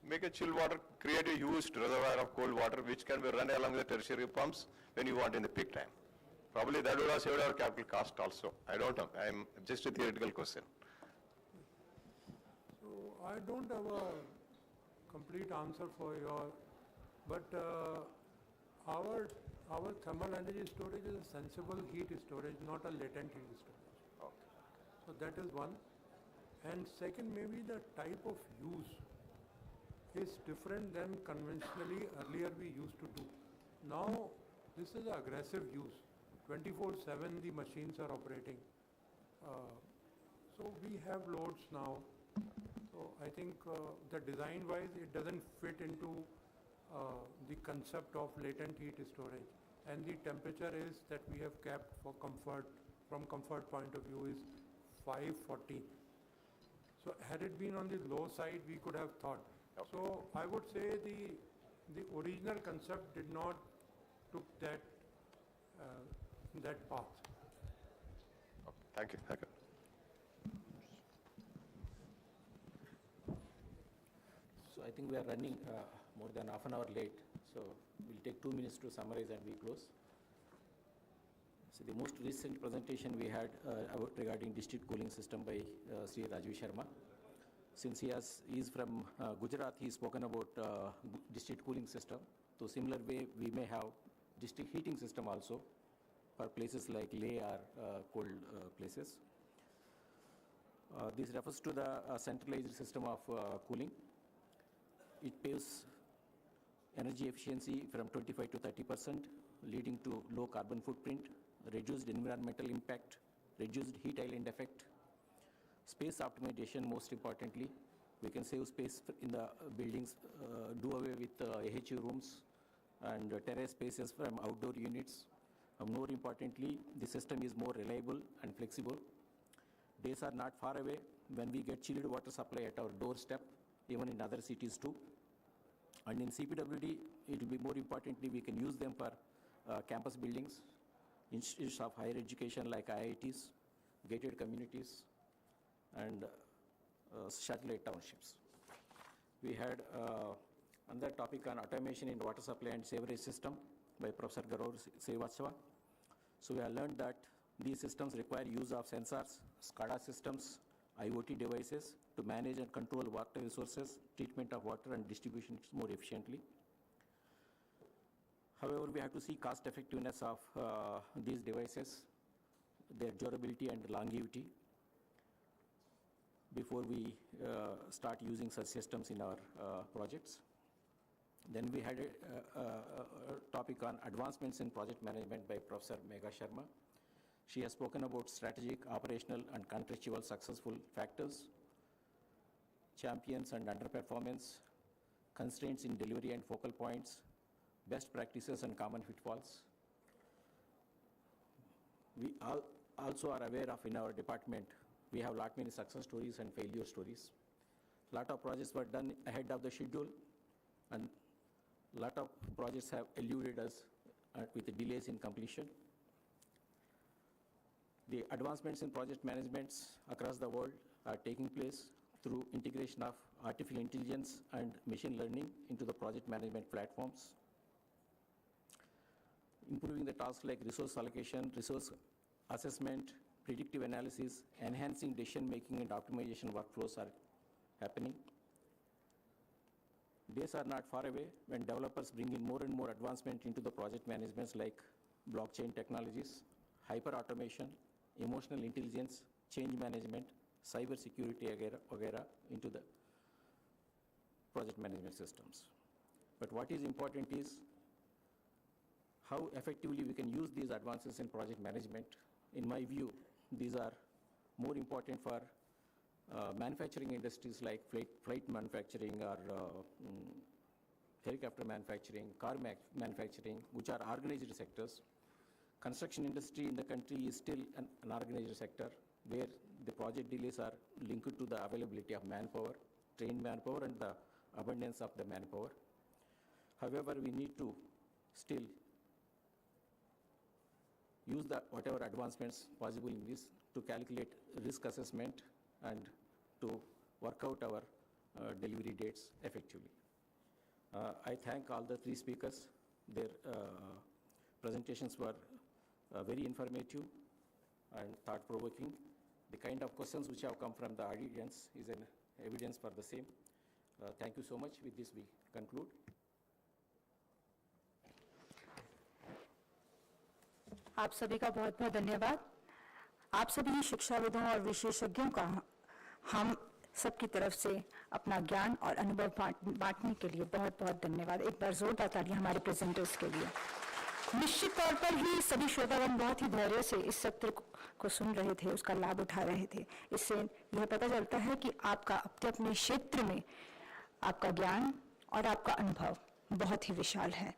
make a chill water, create a huge reservoir of cold water, which can be run along the tertiary pumps when you want in the peak time. Probably that would have saved our capital cost also. I don't know. I'm just a theoretical question. So I don't have a complete answer for your, but our thermal energy storage is a sensible heat storage, not a latent heat storage. Okay. So that is one. And second, maybe the type of use is different than conventionally earlier we used to do. Now, this is aggressive use. 24/7 the machines are operating. So we have loads now. So I think the design-wise, it doesn't fit into the concept of latent heat storage. And the temperature is that we have kept for comfort, from comfort point of view, is 540. So had it been on the low side, we could have thought. Okay. So I would say the original concept did not took that path. Okay. Thank you. Thank you. So I think we are running more than half an hour late. So we'll take 2 minutes to summarize and we close. So the most recent presentation we had regarding district cooling system by Sri Raju Sharma. Since he is from Gujarat, he has spoken about district cooling system. So similar way, we may have district heating system also for places like Leh or cold places. This refers to the centralized system of cooling. It paves energy efficiency from 25 to 30%, leading to low carbon footprint, reduced environmental impact, reduced heat island effect, space optimization. Most importantly, we can save space in the buildings, do away with AHU rooms and terrace spaces from outdoor units, More importantly, the system is more reliable and flexible. Days are not far away when we get chilled water supply at our doorstep, even in other cities too. And in CPWD, it will be more importantly, we can use them for campus buildings, institutes of higher education like IITs, gated communities, and satellite townships. We had another topic on automation in water supply and sewerage system by Professor Gaurav Srivastava. So we have learned that these systems require use of sensors, SCADA systems, IoT devices to manage and control water resources, treatment of water and distribution more efficiently. However, we have to see cost effectiveness of these devices, their durability and longevity before we start using such systems in our projects. Then we had a topic on advancements in project management by Professor Megha Sharma. She has spoken about strategic, operational, and contextual successful factors, champions and underperformance, constraints in delivery and focal points, best practices and common pitfalls. We also are aware of, in our department, we have lot many success stories and failure stories. Lot of projects were done ahead of the schedule, and lot of projects have eluded us with the delays in completion. The advancements in project management across the world are taking place through integration of artificial intelligence and machine learning into the project management platforms. Improving the tasks like resource allocation, resource assessment, predictive analysis, enhancing decision making and optimization workflows are happening. Days are not far away when developers bring in more and more advancement into the project management like blockchain technologies, hyper automation, emotional intelligence, change management, cyber security, etc. into the project management systems. But what is important is how effectively we can use these advances in project management. In my view, these are more important for manufacturing industries like flight manufacturing or helicopter manufacturing, car manufacturing, which are organized sectors. Construction industry in the country is still an unorganized sector where the project delays are linked to the availability of manpower, trained manpower, and the abundance of the manpower. However, we need to still use the whatever advancements possible in this to calculate risk assessment and to work out our delivery dates effectively. I thank all the three speakers. Their presentations were very informative and thought-provoking. The kind of questions which have come from the audience is an evidence for the same. Thank you so much. With this, we conclude. आप सभी का बहुत बहुत धन्यवाद। आप सभी शिक्षाविदों और विशेषज्ञों का हम सबकी तरफ से अपना ज्ञान और अनुभव बांटने के लिए बहुत बहुत धन्यवाद। एक बार जोरदार तालियां हमारे प्रेजेंटर्स के लिए। निश्चित तौर पर ही सभी श्रोतागण बहुत ही धैर्य से इस सत्र को सुन रहे थे, उसका लाभ उठा रहे थे। इससे यह पता चलता है कि आपका अपने क्षेत्र में आपका ज्ञान और आपका अनुभव बहुत ही विशाल है।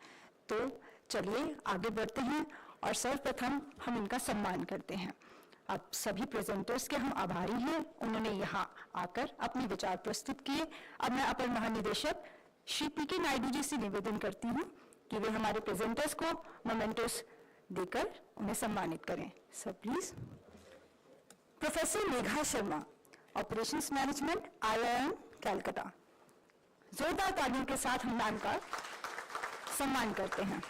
तो चलिए आगे बढ़ते हैं और सर्वप्रथम हम इनका सम्मान करते हैं। अब सभी प्रेजेंटर्स के हम आभारी हैं, उन्होंने यहाँ आकर अपने विचार प्रस्तुत किए। अब मैं अपर महानिदेशक श्री पी.के. नायडू जी से निवेदन करती हूँ कि वे हमारे प्रेजेंटर्स को मोमेंटोस देकर उन्हें सम्मानित करें। Sir please. Professor Megha Sharma, operations management, IIM Calcutta. जोरदार तालियों के साथ हम मैम का सम्मान करते हैं।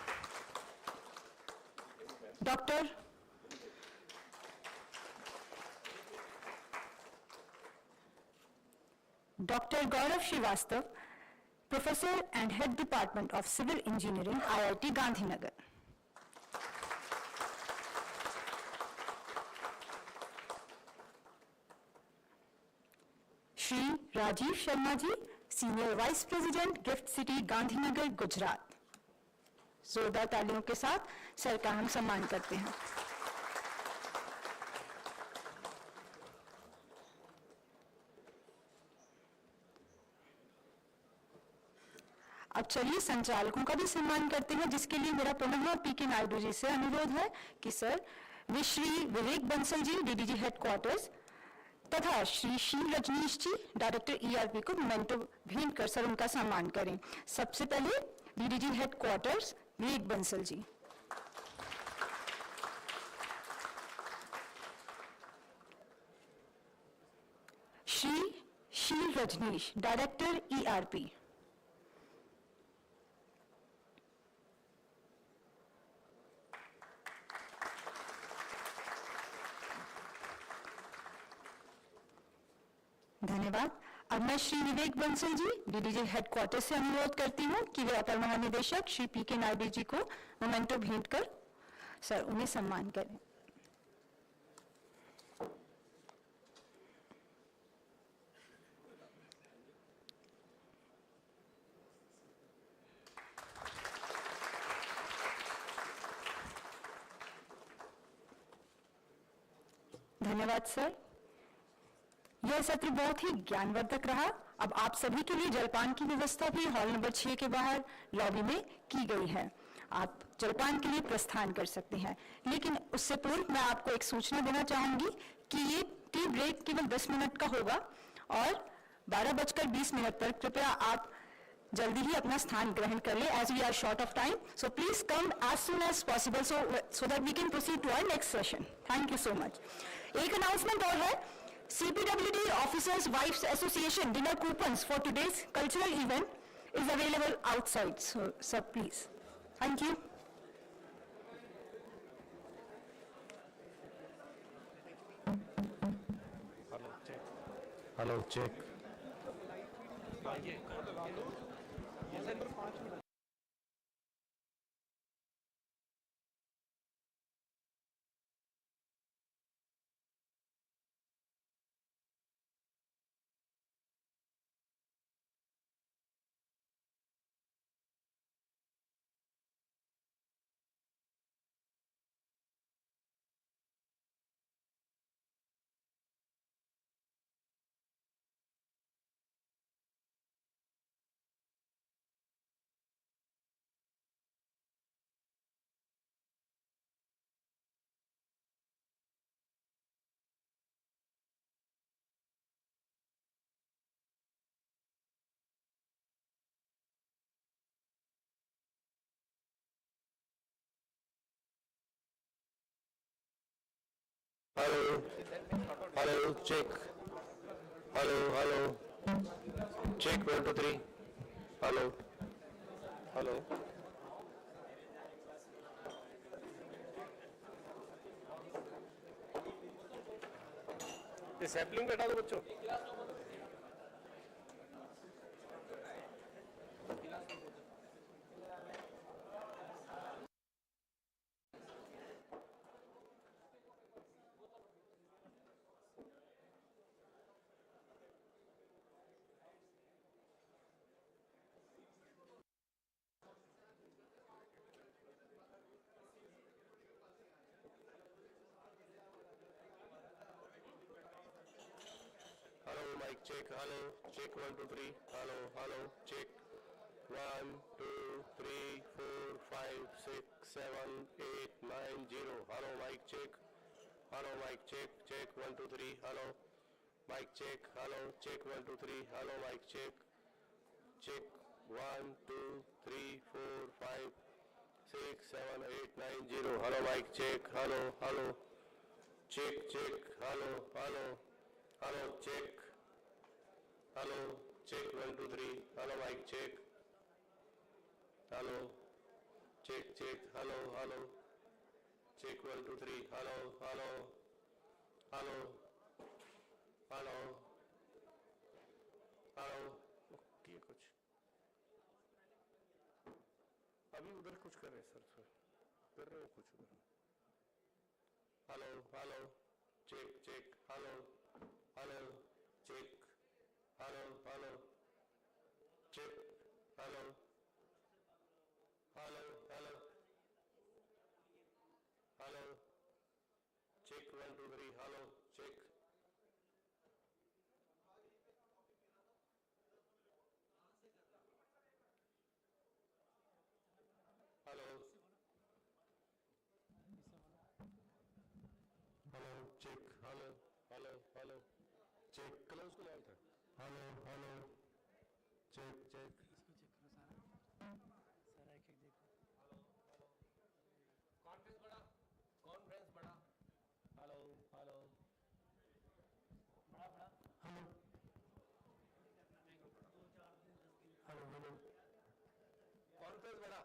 Doctor Gaurav Srivastava, professor and head department of civil engineering, IIT Gandhinagar. Shri Rajiv Sharma ji, senior vice president, gift city, Gandhinagar, Gujarat. जोरदार तालियों के साथ सर का हम सम्मान करते हैं। अब चलिए संचालकों का भी सम्मान करते हैं, जिसके लिए मेरा पुनः पीके नायडू जी से अनुरोध है कि सर वे श्री विवेक बंसल जी डीडीजी हेडक्वार्टर्स तथा श्री शील रजनीश जी डायरेक्टर ईआरपी को मोमेंटो भेंट कर सर उनका सम्मान करें। सबसे पहले डीडीजी हेडक्वार्टर्स विवेक बंसल जी। श्री शील रजनीश डायरेक्टर ईआरपी। धन्यवाद। अब मैं श्री विवेक बंसल जी डीडीजी हेडक्वार्टर से अनुरोध करती हूं कि वे अपर महानिदेशक श्री पीके नायडू जी को मोमेंटो भेंट कर सर उन्हें सम्मान करें। धन्यवाद सर। यह सत्र बहुत ही ज्ञानवर्धक रहा। अब आप सभी के लिए जलपान की व्यवस्था भी हॉल नंबर 6 के बाहर लॉबी में की गई है। आप जलपान के लिए प्रस्थान कर सकते हैं, लेकिन उससे पूर्व मैं आपको एक सूचना देना चाहूंगी कि ये टी ब्रेक केवल 10 मिनट का होगा और 12:20 पर कृपया आप जल्दी ही अपना स्थान ग्रहण कर ले, as we are short of time. So please come as soon as possible so that we can proceed to our next session. Thank you so much. एक अनाउंसमेंट और है, CPWD Officers Wives Association dinner coupons for today's cultural event is available outside. So, sir, please. Thank you. Hello, check. Hello, hello, check. Hello, hello. Check 1, 2, 3. Hello, hello. ये sapling बैठा दो बच्चों। Mic check, hello, check 1, 2, 3, hello, hello, check 1, 2, 3, 4, 5, 6, 7, 8, 9, 0, hello, mic check, hello, mic check, check 1, 2, 3, hello, mic check, hello, check 1, 2, 3, hello, mic check, check 1, 2, 3, 4, 5, 6, 7, 8, 9, 0, hello, mic check, hello, hello, check, check, hello, hello, hello, check. Hello, check 1, 2, 3. Hello, mic check. Hello, check, check. Hello, hello. Check 1, 2, 3. Hello, hello. Hello, hello. Hello. Okay, कुछ अभी उधर कुछ कर रहे sir कर रहे हो कुछ उधर। Hello, hello. Check, check. Hello, hello. Check. Hello, hello, check, hello, hello, hello, hello, check 1, 2, 3, hello, check. Hello hello check check इसको चेक करो सारा सारा एक एक देखो कॉन्फ्रेंस बड़ा हेलो हेलो बड़ा बड़ा हेलो हेलो हेलो कॉन्फ्रेंस बड़ा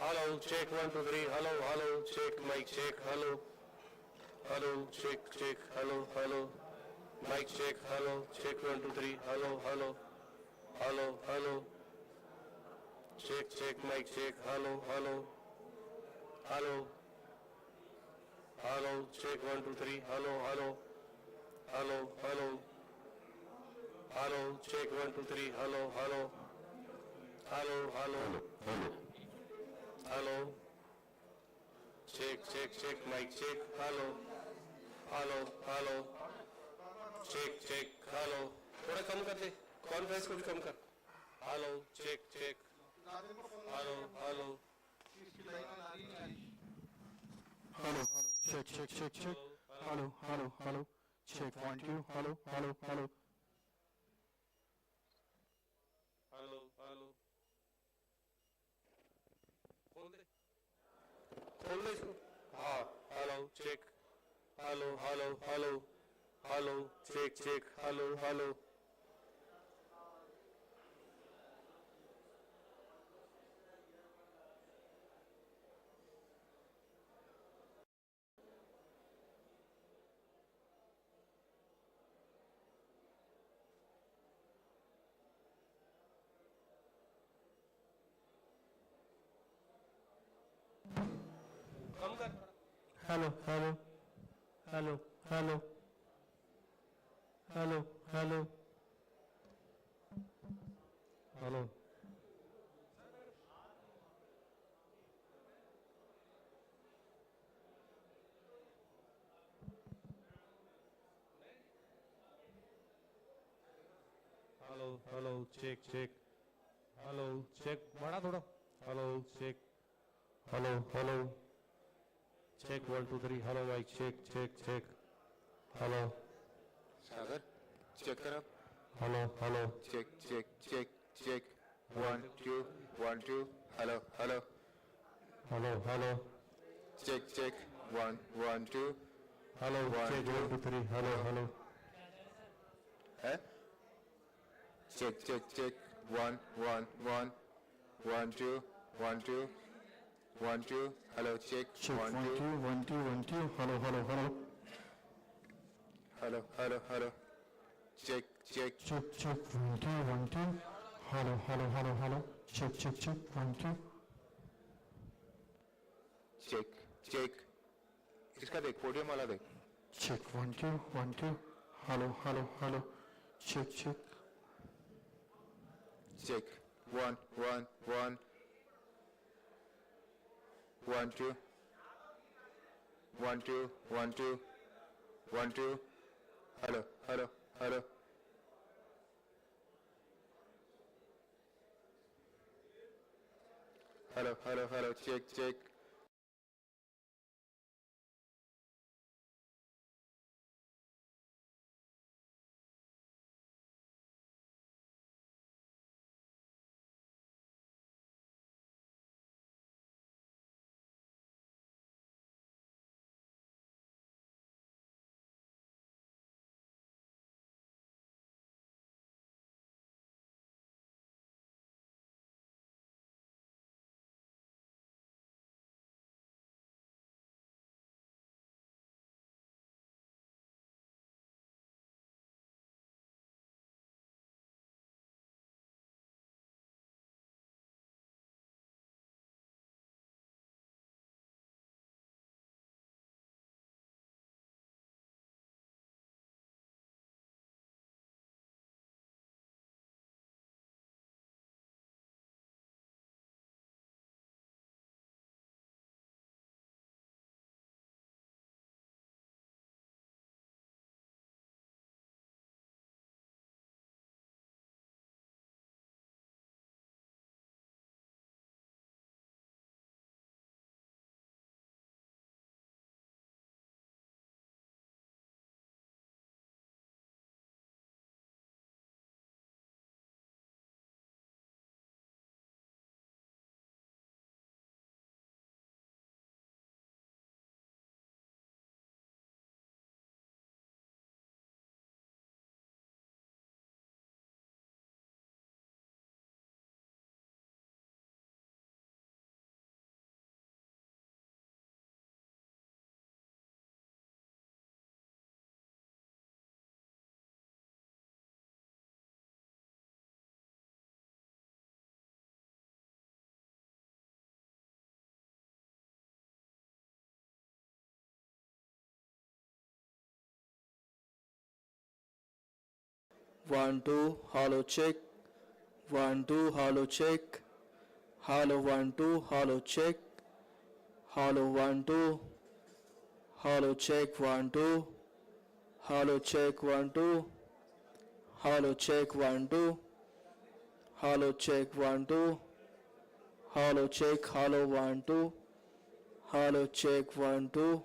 Hello, check 1 2 3. Hello, hello, check mic check. Hello, hello, check check. Hello, hello, mic check. Hello, check 1 2 3. Hello, hello, hello, hello, check check mic check. Hello, hello, hello, hello, check 1 2 3. Hello, hello, hello, hello, hello, check 1 2 3. Hello, hello, hello, hello, hello. Hello. Check, check, check, mic check. Hello. Hello, hello. Check, check, hello. थोड़ा कम कर दे. Conference को भी कम कर. Hello, check, check. Hello, hello. Hello, check, check, check, check. Hello, hello, hello. Check 1 2. Hello, hello, hello. Hello, hello. खोल दे. खोल दे इसको. हाँ. Hello, check. Hello, hello, hello. Hello, check, check. Hello, hello. Hello, hello, hello, hello, hello, hello. Hello. Hello, hello, check, check. Hello, check. बड़ा थोड़ा. Hello, check. Hello, hello. Check 1 2 3. Hello, mic. Check, check, check. Hello. Sagar, check कर आप. Hello, hello. Check, check, check, check. 1 2 1 2. Hello, hello. Hello, hello. Check, check. 1 1 2. Hello, check 1 2 3. Hello, hello. Eh? Check, check, check. 1 1 1. 1 2 1 2. 1 2. Hello, check. Check 1 1 2. 2 1 2 1 2. Hello, hello, hello. Hello, hello, hello. Check, check. Check, check 1 2 1 2. Hello, hello, hello, hello. Check, check, check 1 2. Check, check. इसका देख, podium वाला देख. Check 1 2 1 2. Hello, hello, hello. Check, check. Check. 1 1 1. 1 2. 1 2 1 2. 1 2. Hello, hello, hello. Hello, hello, hello. Check, check. One, two, hollow check. 1 2, hollow check. Hollow 1 2, hollow check. Hollow 1 2. Hollow check 1 2. Hollow check 1 2. Hollow check 1 2. Hollow check 1 2. Hollow check hollow 1 2. Hollow check 1 2.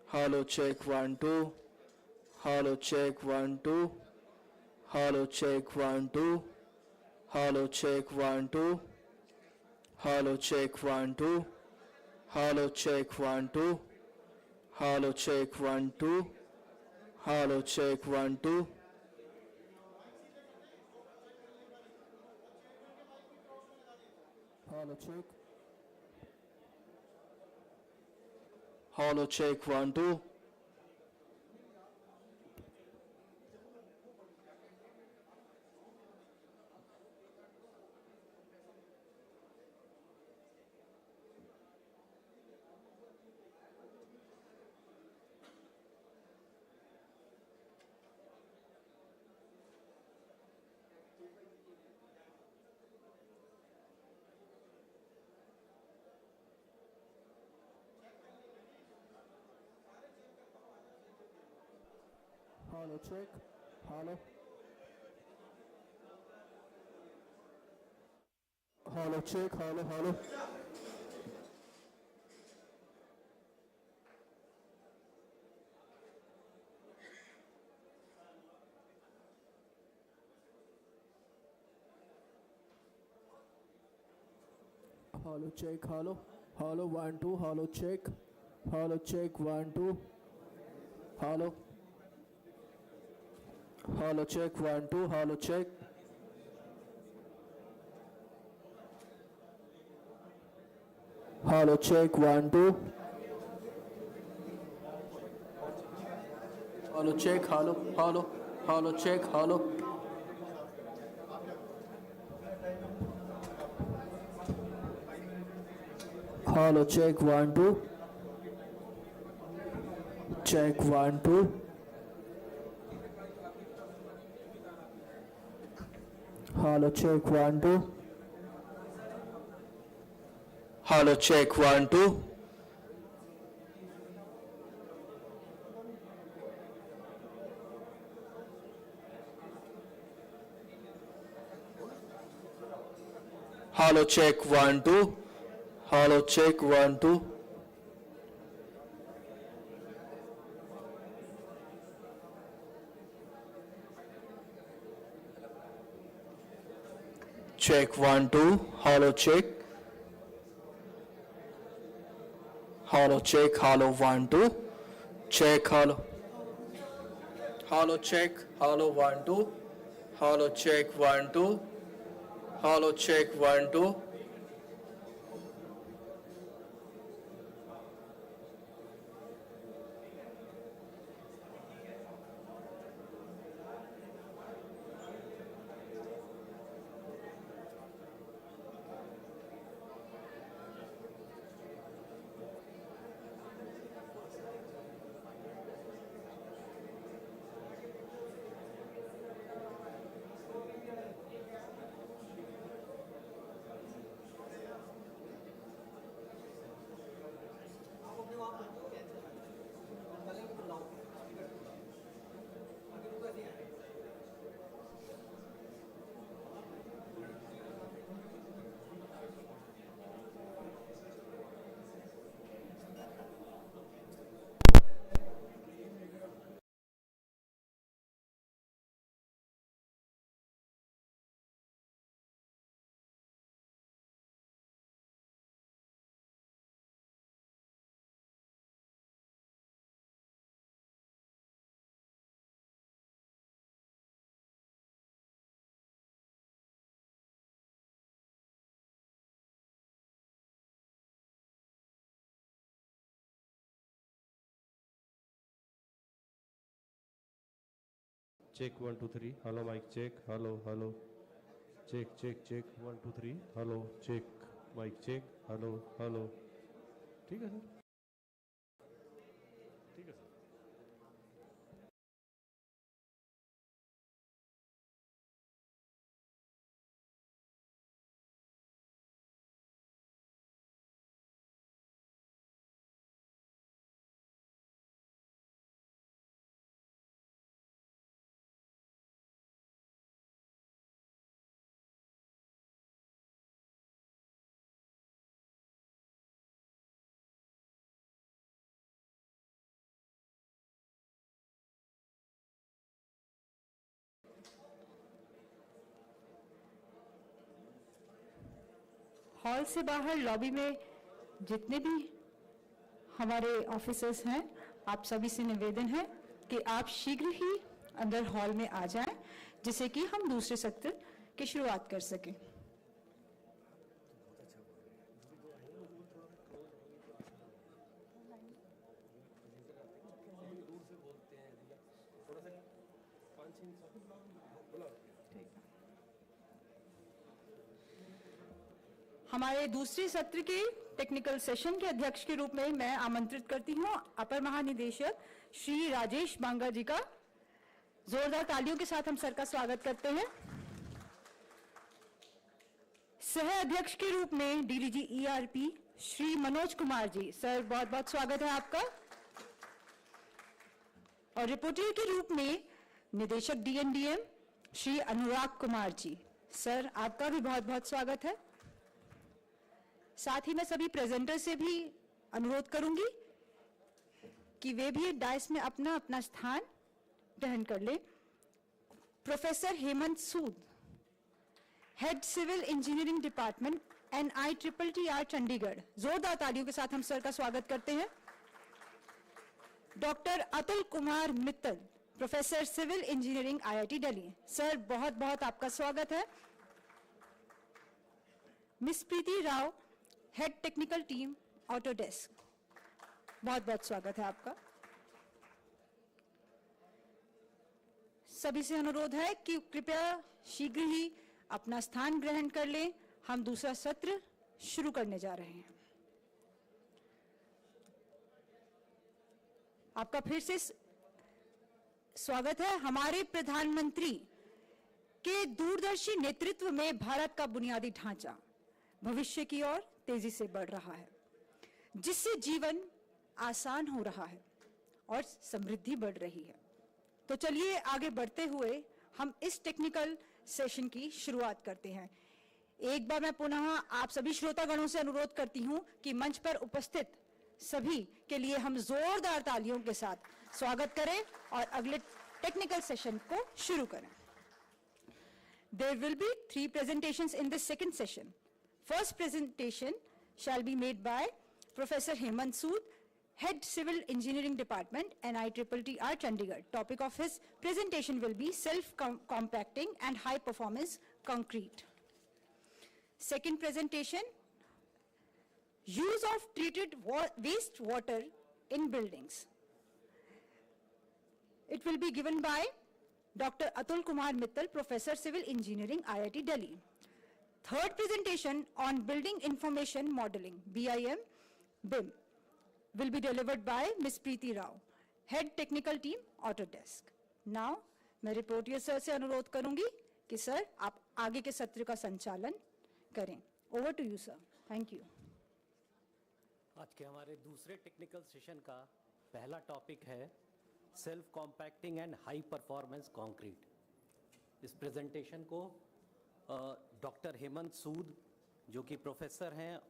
Hollow check 1 2. Hollow check 1 2. Hollow check 1 2. Hollow check 1 2. Hollow check 1 2. Hollow check 1 2. Hollow check 1 2. Hollow check 1 2. Hollow check. Hollow check 1 2. Hello, check. Hello. Hello, check. Hello, hello. Hello, check. Hello. Hello, 1 2. Hello, check. Hello, check. 1 2. Hello. Hello, check. 1 2. Hello, check. Hello, check. 1 2. Hello, check. Hello, hello. Hello, check. Hello. Hello, check. 1 2. Check. 1 2. Hello, check. 1 2. Hello, check. 1 2. Hello, check. 1 2. Hello, check. 1 2. Check. 1 2. Hello, check. Hello, check. Hello, 1 2. Check. Hello. Hello, check. Hello, 1 2. Hello, check. 1 2. Hello, check. 1 2. Check 1 2 3. Hello, mic check. Hello, hello. Check, check, check. 1 2 3. Hello, check. Mic check. Hello, hello. ठीक है sir. ठीक है sir. Hall से बाहर lobby में जितने भी हमारे ऑफिसर्स हैं, आप सभी से निवेदन है कि आप शीघ्र ही अंदर हॉल में आ जाएं, जिससे कि हम दूसरे सत्र की शुरुआत कर सकें. हमारे दूसरे सत्र के टेक्निकल सेशन के अध्यक्ष के रूप में मैं आमंत्रित करती हूं अपर महानिदेशक श्री राजेश बांगा जी का. जोरदार तालियों के साथ हम सर का स्वागत करते हैं. सह अध्यक्ष के रूप में DDG ERP Shri Manoj Kumar ji. Sir बहुत बहुत स्वागत है आपका. और रिपोर्टर के रूप में निदेशक DNDM श्री अनुराग कुमार जी। सर, आपका भी बहुत बहुत स्वागत है। साथ ही मैं सभी प्रेजेंटर से भी अनुरोध करूंगी कि वे भी डायस में अपना अपना स्थान ग्रहण कर ले। Professor Hemant Sood, head civil engineering department NITTR Chandigarh, जोरदार तालियों के साथ हम सर का स्वागत करते हैं। Doctor Atul Kumar Mittal, professor civil engineering IIT Delhi, sir बहुत बहुत आपका स्वागत है। Miss Preeti Rao, head technical team Autodesk, बहुत बहुत स्वागत है आपका। सभी से अनुरोध है कि कृपया शीघ्र ही अपना स्थान ग्रहण कर लें। हम दूसरा सत्र शुरू करने जा रहे हैं। आपका फिर से स्वागत है। हमारे प्रधानमंत्री के दूरदर्शी नेतृत्व में भारत का बुनियादी ढांचा भविष्य की ओर तेजी से बढ़ रहा है, जिससे जीवन आसान हो रहा है और समृद्धि बढ़ रही है। तो चलिए आगे बढ़ते हुए हम इस टेक्निकल सेशन की शुरुआत करते हैं। एक बार मैं पुनः आप सभी श्रोतागणों से अनुरोध करती हूं कि मंच पर उपस्थित सभी के लिए हम जोरदार तालियों के साथ स्वागत करें और अगले टेक्निकल सेशन को शुरू करें। There will be 3 presentations in this second session. First presentation shall be made by Professor Hemant Sood, Head Civil Engineering Department, NITTR Chandigarh. Topic of his presentation will be self-compacting and high-performance concrete. Second presentation, use of treated wastewater in buildings. It will be given by Dr. Atul Kumar Mittal, Professor Civil Engineering, IIT Delhi. Third presentation on building information modeling, BIM, will be delivered by Ms. Preeti Rao, Head Technical Team, Autodesk. Now, मैं repertoire sir से अनुरोध करूंगी कि sir आप आगे के सत्र का संचालन करें। Over to you, sir. Thank you. आज के हमारे दूसरे टेक्निकल सेशन का पहला टॉपिक है self compacting and high performance concrete. इस प्रेजेंटेशन को डॉक्टर हेमंत सूद, जो कि प्रोफेसर हैं,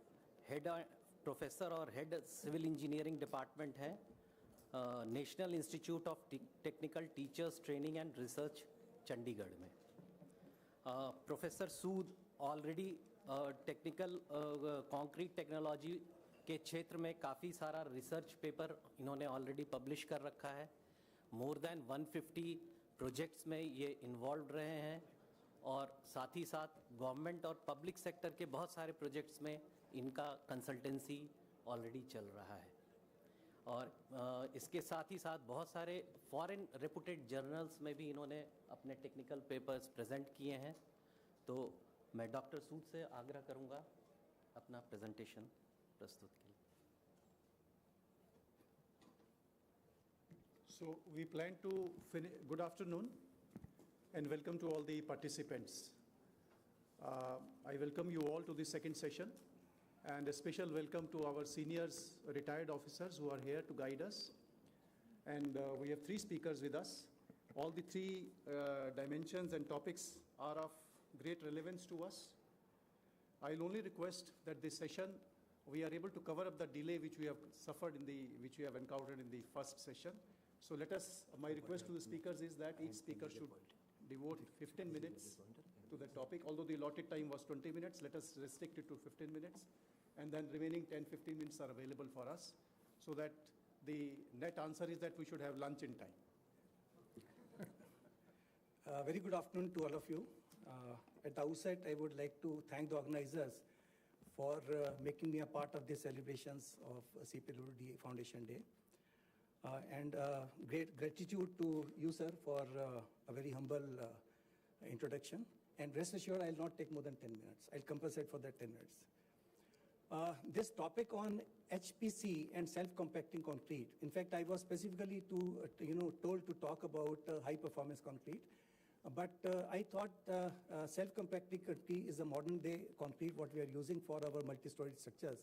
प्रोफेसर और हेड सिविल इंजीनियरिंग डिपार्टमेंट है, national institute of technical teachers training and research Chandigarh में। प्रोफेसर सूद ऑलरेडी टेक्निकल कंक्रीट टेक्नोलॉजी के क्षेत्र में काफ़ी सारा रिसर्च पेपर इन्होंने ऑलरेडी पब्लिश कर रखा है। मोर देन 150 प्रोजेक्ट्स में ये इन्वॉल्व रहे हैं और साथ ही साथ गवर्नमेंट और पब्लिक सेक्टर के बहुत सारे प्रोजेक्ट्स में इनका कंसल्टेंसी ऑलरेडी चल रहा है। और इसके साथ ही साथ बहुत सारे फॉरेन रेपुटेड जर्नल्स में भी इन्होंने अपने टेक्निकल पेपर्स प्रेजेंट किए हैं। तो मैं डॉक्टर सूद से आग्रह करूंगा अपना प्रेजेंटेशन प्रस्तुत कीजिए। So we plan to finish. Good afternoon and welcome to all the participants. I welcome you all to the second session and a special welcome to our seniors, retired officers who are here to guide us. And we have 3 speakers with us. All the 3 dimensions and topics are of great relevance to us. I'll only request that this session we are able to cover up the delay which we have suffered which we have encountered in the first session. So let us, my request to the speakers is that each speaker should devote 15 minutes to the topic. Although the allotted time was 20 minutes, let us restrict it to 15 minutes. And then remaining 10-15 minutes are available for us, so that the net answer is that we should have lunch in time. Very good afternoon to all of you. At the outset, I would like to thank the organizers for making me a part of the celebrations of CPWD Foundation Day. And great gratitude to you, sir, for a very humble introduction. And rest assured, I'll not take more than 10 minutes. I'll compensate for that 10 minutes. This topic on HPC and self-compacting concrete. In fact, I was specifically told to talk about high-performance concrete. But I thought self-compacting concrete is a modern-day concrete what we are using for our multi-story structures.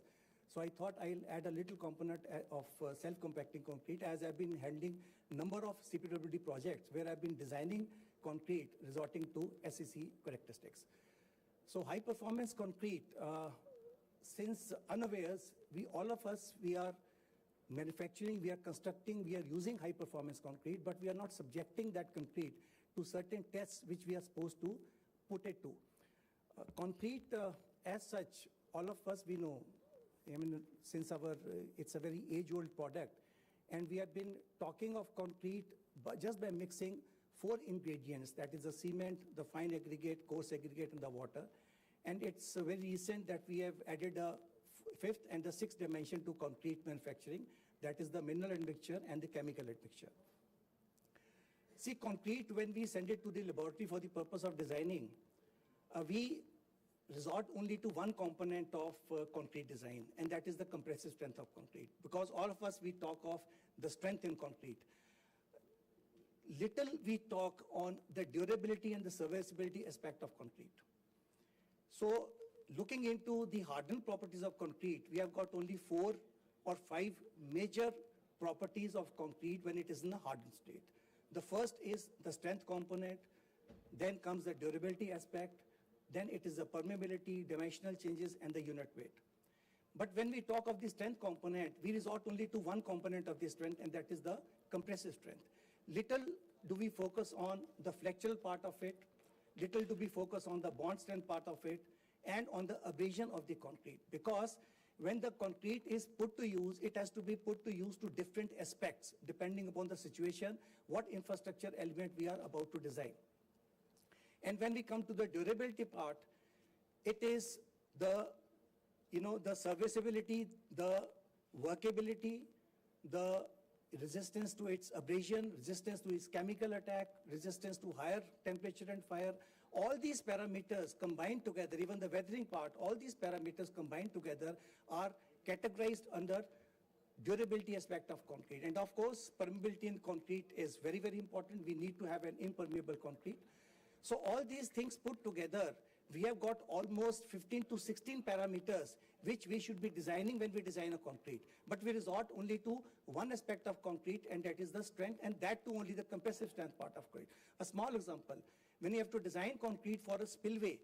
So I thought I'll add a little component of self-compacting concrete, as I've been handling number of CPWD projects where I've been designing concrete resorting to SCC characteristics. So high performance concrete, since unawares, all of us, we are manufacturing, we are constructing, we are using high performance concrete, but we are not subjecting that concrete to certain tests which we are supposed to put it to. Concrete, as such, all of us, we know, I mean, since it's a very age-old product, and we have been talking of concrete just by mixing 4 ingredients, that is the cement, the fine aggregate, coarse aggregate, and the water. And it's very recent that we have added a 5th and the 6th dimension to concrete manufacturing, that is the mineral admixture and the chemical admixture. See, concrete, when we send it to the laboratory for the purpose of designing, we resort only to one component of concrete design, and that is the compressive strength of concrete. Because all of us, we talk of the strength in concrete. Little we talk on the durability and the serviceability aspect of concrete. So looking into the hardened properties of concrete, we have got only 4 or 5 major properties of concrete when it is in a hardened state. The first is the strength component, then comes the durability aspect, then it is the permeability, dimensional changes, and the unit weight. But when we talk of the strength component, we resort only to one component of the strength, and that is the compressive strength. Little do we focus on the flexural part of it, little do we focus on the bond strength part of it, and on the abrasion of the concrete. Because when the concrete is put to use, it has to be put to use to different aspects, depending upon the situation, what infrastructure element we are about to design. And when we come to the durability part, it is the, the serviceability, the workability, the resistance to its abrasion, resistance to its chemical attack, resistance to higher temperature and fire. All these parameters combined together, even the weathering part, all these parameters combined together are categorized under durability aspect of concrete. And of course, permeability in concrete is very, very important. We need to have an impermeable concrete. So all these things put together, we have got almost 15 to 16 parameters which we should be designing when we design a concrete. But we resort only to one aspect of concrete, and that is the strength, and that too only the compressive strength part of concrete. A small example, when you have to design concrete for a spillway,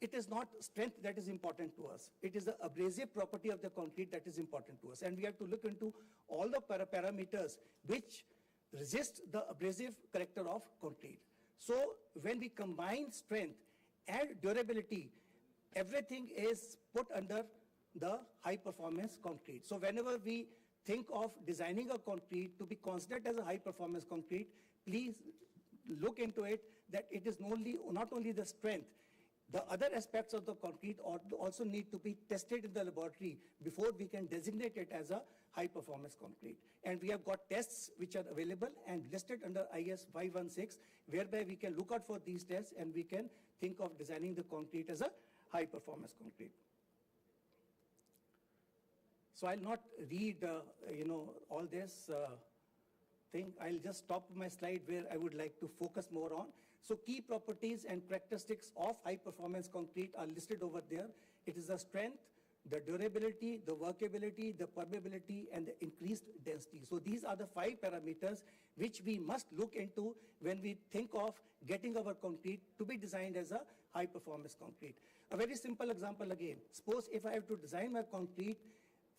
it is not strength that is important to us. It is the abrasive property of the concrete that is important to us. And we have to look into all the parameters which resist the abrasive character of concrete. So when we combine strength and durability, everything is put under the high performance concrete. So whenever we think of designing a concrete to be considered as a high performance concrete, please look into it that it is not only the strength, the other aspects of the concrete also need to be tested in the laboratory before we can designate it as a high performance concrete. And we have got tests which are available and listed under IS 516, whereby we can look out for these tests and we can think of designing the concrete as a high performance concrete. So I'll not read, all this thing. I'll just stop my slide where I would like to focus more on. So key properties and characteristics of high performance concrete are listed over there. It is the strength, the durability, the workability, the permeability, and the increased density. So these are the 5 parameters which we must look into when we think of getting our concrete to be designed as a high performance concrete. A very simple example again. Suppose if I have to design my concrete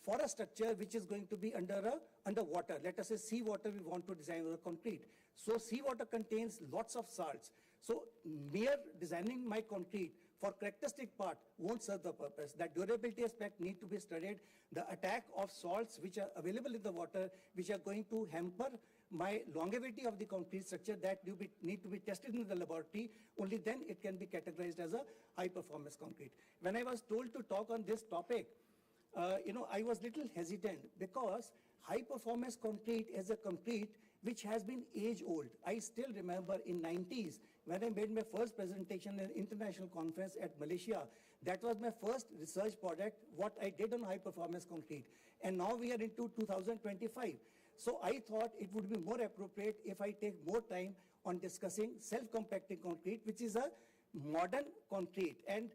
for a structure which is going to be underwater. Let us say seawater we want to design our concrete. So seawater contains lots of salts. So mere designing my concrete for characteristic part won't serve the purpose. That durability aspect need to be studied. The attack of salts which are available in the water, which are going to hamper my longevity of the concrete structure, that need to be tested in the laboratory. Only then it can be categorized as a high performance concrete. When I was told to talk on this topic, I was little hesitant because high performance concrete is a concrete which has been age old. I still remember in 90s when I made my first presentation at an international conference at Malaysia. That was my first research project, what I did on high performance concrete. And now we are into 2025. So I thought it would be more appropriate if I take more time on discussing self-compacting concrete, which is a modern concrete. And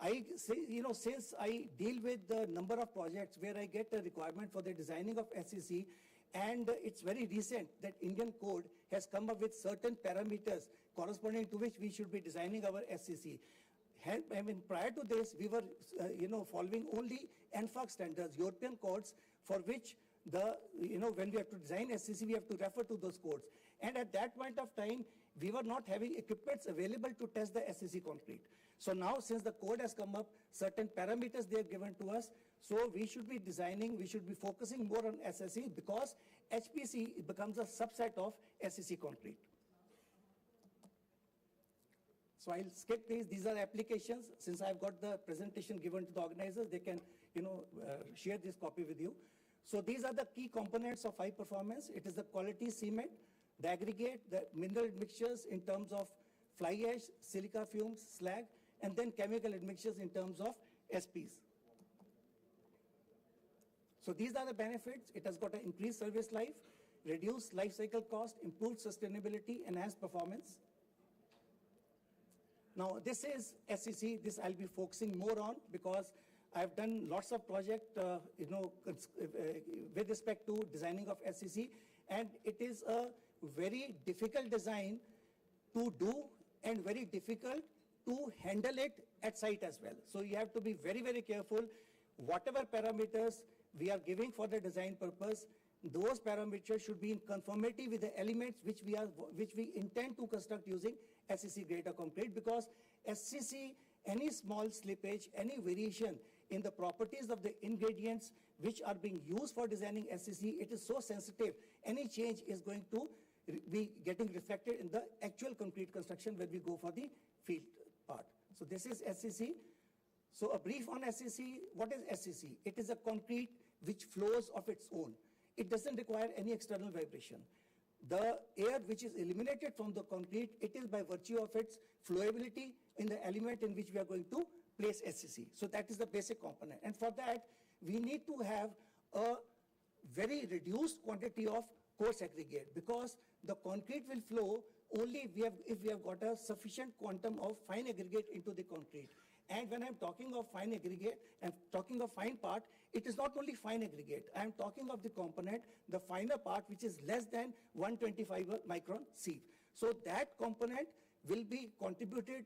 I say, since I deal with the number of projects where I get a requirement for the designing of SCC, and it's very recent that Indian code has come up with certain parameters corresponding to which we should be designing our SCC. I mean, prior to this, we were, following only NFAC standards, European codes, for which when we have to design SCC, we have to refer to those codes. And at that point of time, we were not having equipments available to test the SCC concrete. So now, since the code has come up, certain parameters they have given to us, so we should be designing, we should be focusing more on SCC, because HPC becomes a subset of SCC concrete. So I'll skip these. These are applications. Since I've got the presentation given to the organizers, they can, share this copy with you. So these are the key components of high performance. It is the quality cement, the aggregate, the mineral mixtures in terms of fly ash, silica fumes, slag, and then chemical admixtures in terms of SPs. So these are the benefits. It has got an increased service life, reduced life cycle cost, improved sustainability, enhanced performance. Now, this is SCC. This I'll be focusing more on because I've done lots of projects, with respect to designing of SCC, and it is a very difficult design to do and very difficult to handle it at site as well. So you have to be very, very careful. Whatever parameters we are giving for the design purpose, those parameters should be in conformity with the elements which we intend to construct using SCC grade of concrete, because SCC, any small slippage, any variation in the properties of the ingredients which are being used for designing SCC, it is so sensitive. Any change is going to be getting reflected in the actual concrete construction when we go for the field part. So this is SCC. So a brief on SCC. What is SCC? It is a concrete which flows of its own. It doesn't require any external vibration. The air which is eliminated from the concrete, it is by virtue of its flowability in the element in which we are going to place SCC. So that is the basic component. And for that, we need to have a very reduced quantity of coarse aggregate, because the concrete will flow only if we have got a sufficient quantum of fine aggregate into the concrete. And when I'm talking of fine aggregate, I'm talking of fine part, it is not only fine aggregate. I'm talking of the component, the finer part, which is less than 125 micron sieve. So that component will be contributed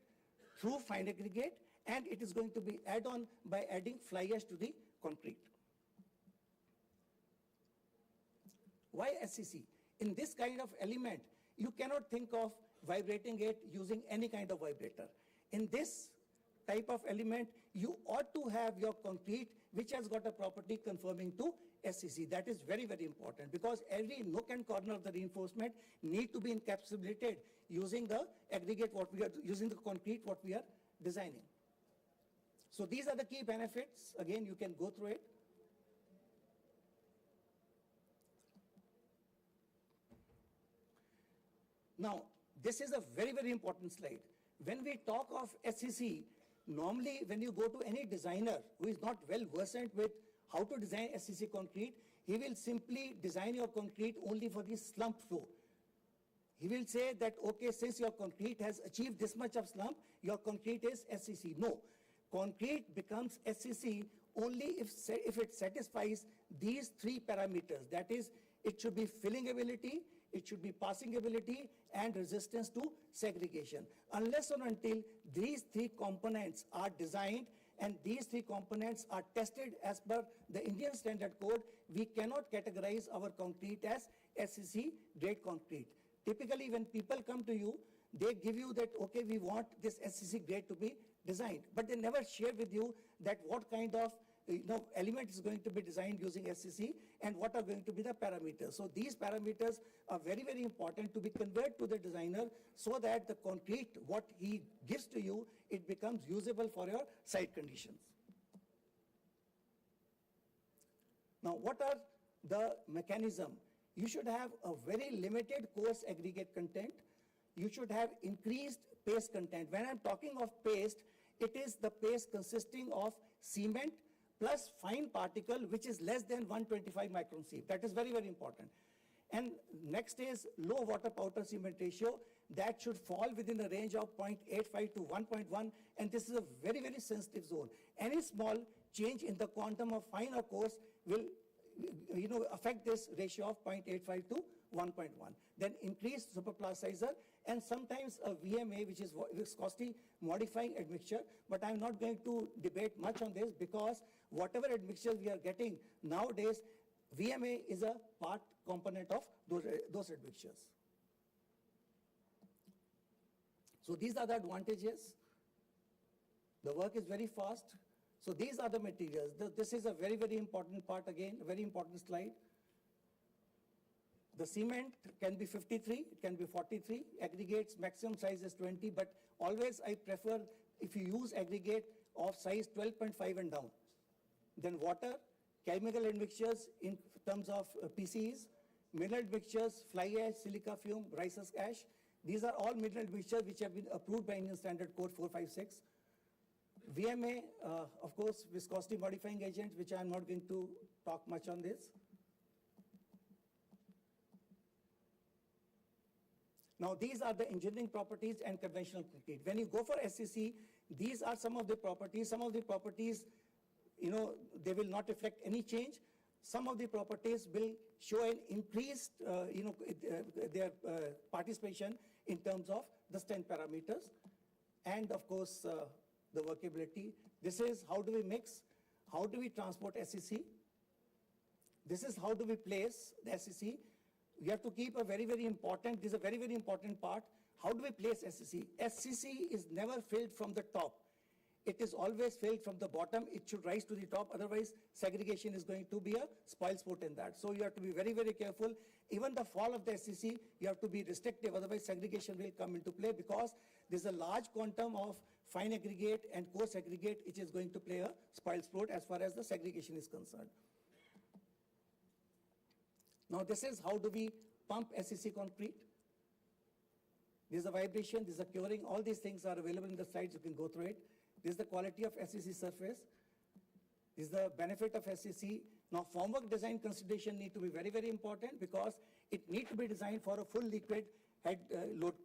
through fine aggregate, and it is going to be added on by adding fly ash to the concrete. Why SCC? In this kind of element, you cannot think of vibrating it using any kind of vibrator. In this type of element, you ought to have your concrete which has got a property conforming to SCC. That is very, very important, because every nook and corner of the reinforcement need to be encapsulated using the aggregate using the concrete what we are designing. So these are the key benefits. Again, you can go through it. Now, this is a very, very important slide. When we talk of SCC, normally when you go to any designer who is not well versed with how to design SCC concrete, he will simply design your concrete only for the slump flow. He will say that, okay, since your concrete has achieved this much of slump, your concrete is SCC. No, concrete becomes SCC only if it satisfies these three parameters. That is, it should be filling ability, it should be passing ability, and resistance to segregation. Unless or until these three components are designed and these three components are tested as per the Indian Standard Code, we cannot categorize our concrete as SCC grade concrete. Typically, when people come to you, they give you that, okay, we want this SCC grade to be designed, but they never share with you that what kind of element is going to be designed using SCC and what are going to be the parameters. So these parameters are very, very important to be conveyed to the designer so that the concrete, what he gives to you, it becomes usable for your site conditions. Now, what are the mechanism? You should have a very limited coarse aggregate content. You should have increased paste content. When I'm talking of paste, it is the paste consisting of cement plus fine particle which is less than 125 micron sieve. That is very, very important. And next is low water powder cement ratio. that should fall within a range of 0.85 to 1.1, and this is a very, very sensitive zone. Any small change in the quantum of fine or coarse will affect this ratio of 0.85 to 1.1. Then increased superplasticizer, and sometimes a VMA, which is viscosity modifying admixture, but I'm not going to debate much on this because whatever admixtures we are getting nowadays, VMA is a part component of those admixtures. So these are the advantages. The work is very fast. So these are the materials. This is a very, very important part again, a very important slide. The cement can be 53, it can be 43. Aggregates maximum size is 20, but always I prefer if you use aggregate of size 12.5 and down. Then water, chemical admixtures in terms of PCEs, mineral admixtures, fly ash, silica fume, rice husk ash. These are all mineral admixtures which have been approved by Indian Standard Code 456. VMA, of course, viscosity modifying agent, which I'm not going to talk much on this. Now, these are the engineering properties and conventional concrete. When you go for SCC, these are some of the properties. Some of the properties, they will not reflect any change. Some of the properties will show an increased, their participation in terms of the strength parameters. And of course, the workability. This is how do we mix, how do we transport SCC. This is how do we place the SCC. We have to keep a very, very important, this is a very, very important part. How do we place SCC? SCC is never filled from the top. It is always filled from the bottom. It should rise to the top. Otherwise, segregation is going to be a spoil sport in that. So you have to be very, very careful. Even the fall of the SCC, you have to be restrictive. Otherwise, segregation will come into play because there's a large quantum of fine aggregate and coarse aggregate which is going to play a spoil sport as far as the segregation is concerned. Now, this is how do we pump SCC concrete. There's a vibration, there's a curing. All these things are available in the slides. You can go through it. This is the quality of SCC surface. This is the benefit of SCC. Now, formwork design consideration need to be very, very important because it needs to be designed for a full liquid head load,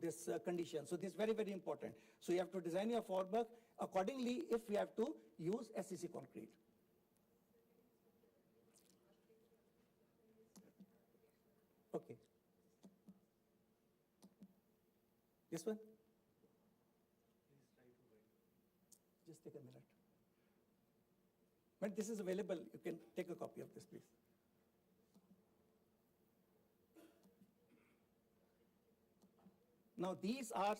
this condition. So this is very, very important. So you have to design your formwork accordingly if you have to use SCC concrete. Okay. This one? Just take a minute. When this is available, you can take a copy of this, please. Now these are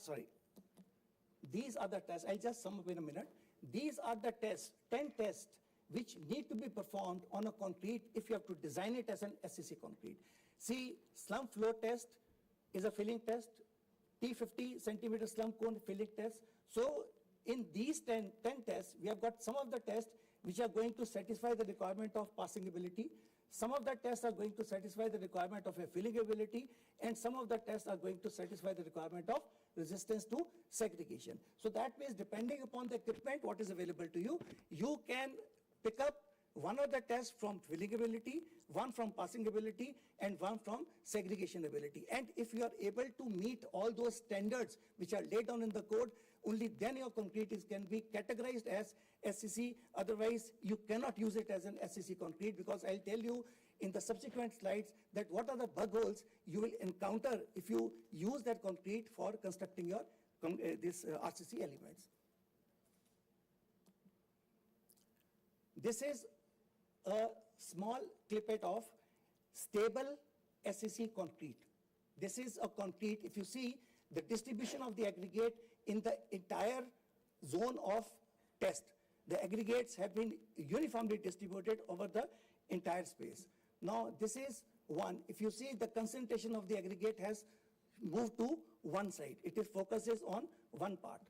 the tests. I'll just sum up in a minute. These are the tests, 10 tests, which need to be performed on a concrete if you have to design it as an SCC concrete. See, slump flow test is a filling test, T50 centimeter slump cone filling test. So in these 10 tests, we have got some of the tests which are going to satisfy the requirement of passing ability. Some of the tests are going to satisfy the requirement of a filling ability, and some of the tests are going to satisfy the requirement of resistance to segregation. So that means depending upon the equipment, what is available to you, you can pick up one of the tests from filling ability, one from passing ability, and one from segregation ability. And if you are able to meet all those standards which are laid down in the code, only then your concrete can be categorized as SCC. Otherwise, you cannot use it as an SCC concrete because I'll tell you in the subsequent slides that what are the bug holes you will encounter if you use that concrete for constructing your RCC elements. This is a small cliplet of stable SCC concrete. This is a concrete, if you see the distribution of the aggregate in the entire zone of test. The aggregates have been uniformly distributed over the entire space. Now, this is one. If you see, the concentration of the aggregate has moved to one side. It focuses on one part.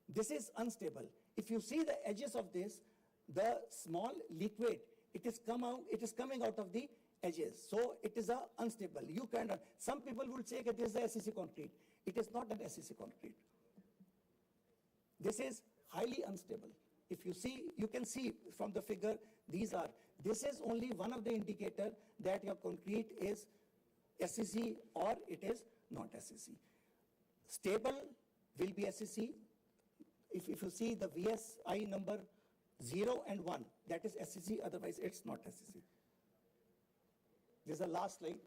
This is unstable. If you see the edges of this, the small liquid, it is coming out of the edges. So it is unstable. You cannot. Some people will say that this is a SCC concrete. It is not an SCC concrete. This is highly unstable. If you see, you can see from the figure, this is only one of the indicator that your concrete is SCC or it is not SCC. Stable will be SCC. If you see the VSI number 0 and 1, that is SCC, otherwise it's not SCC. This is the last slide.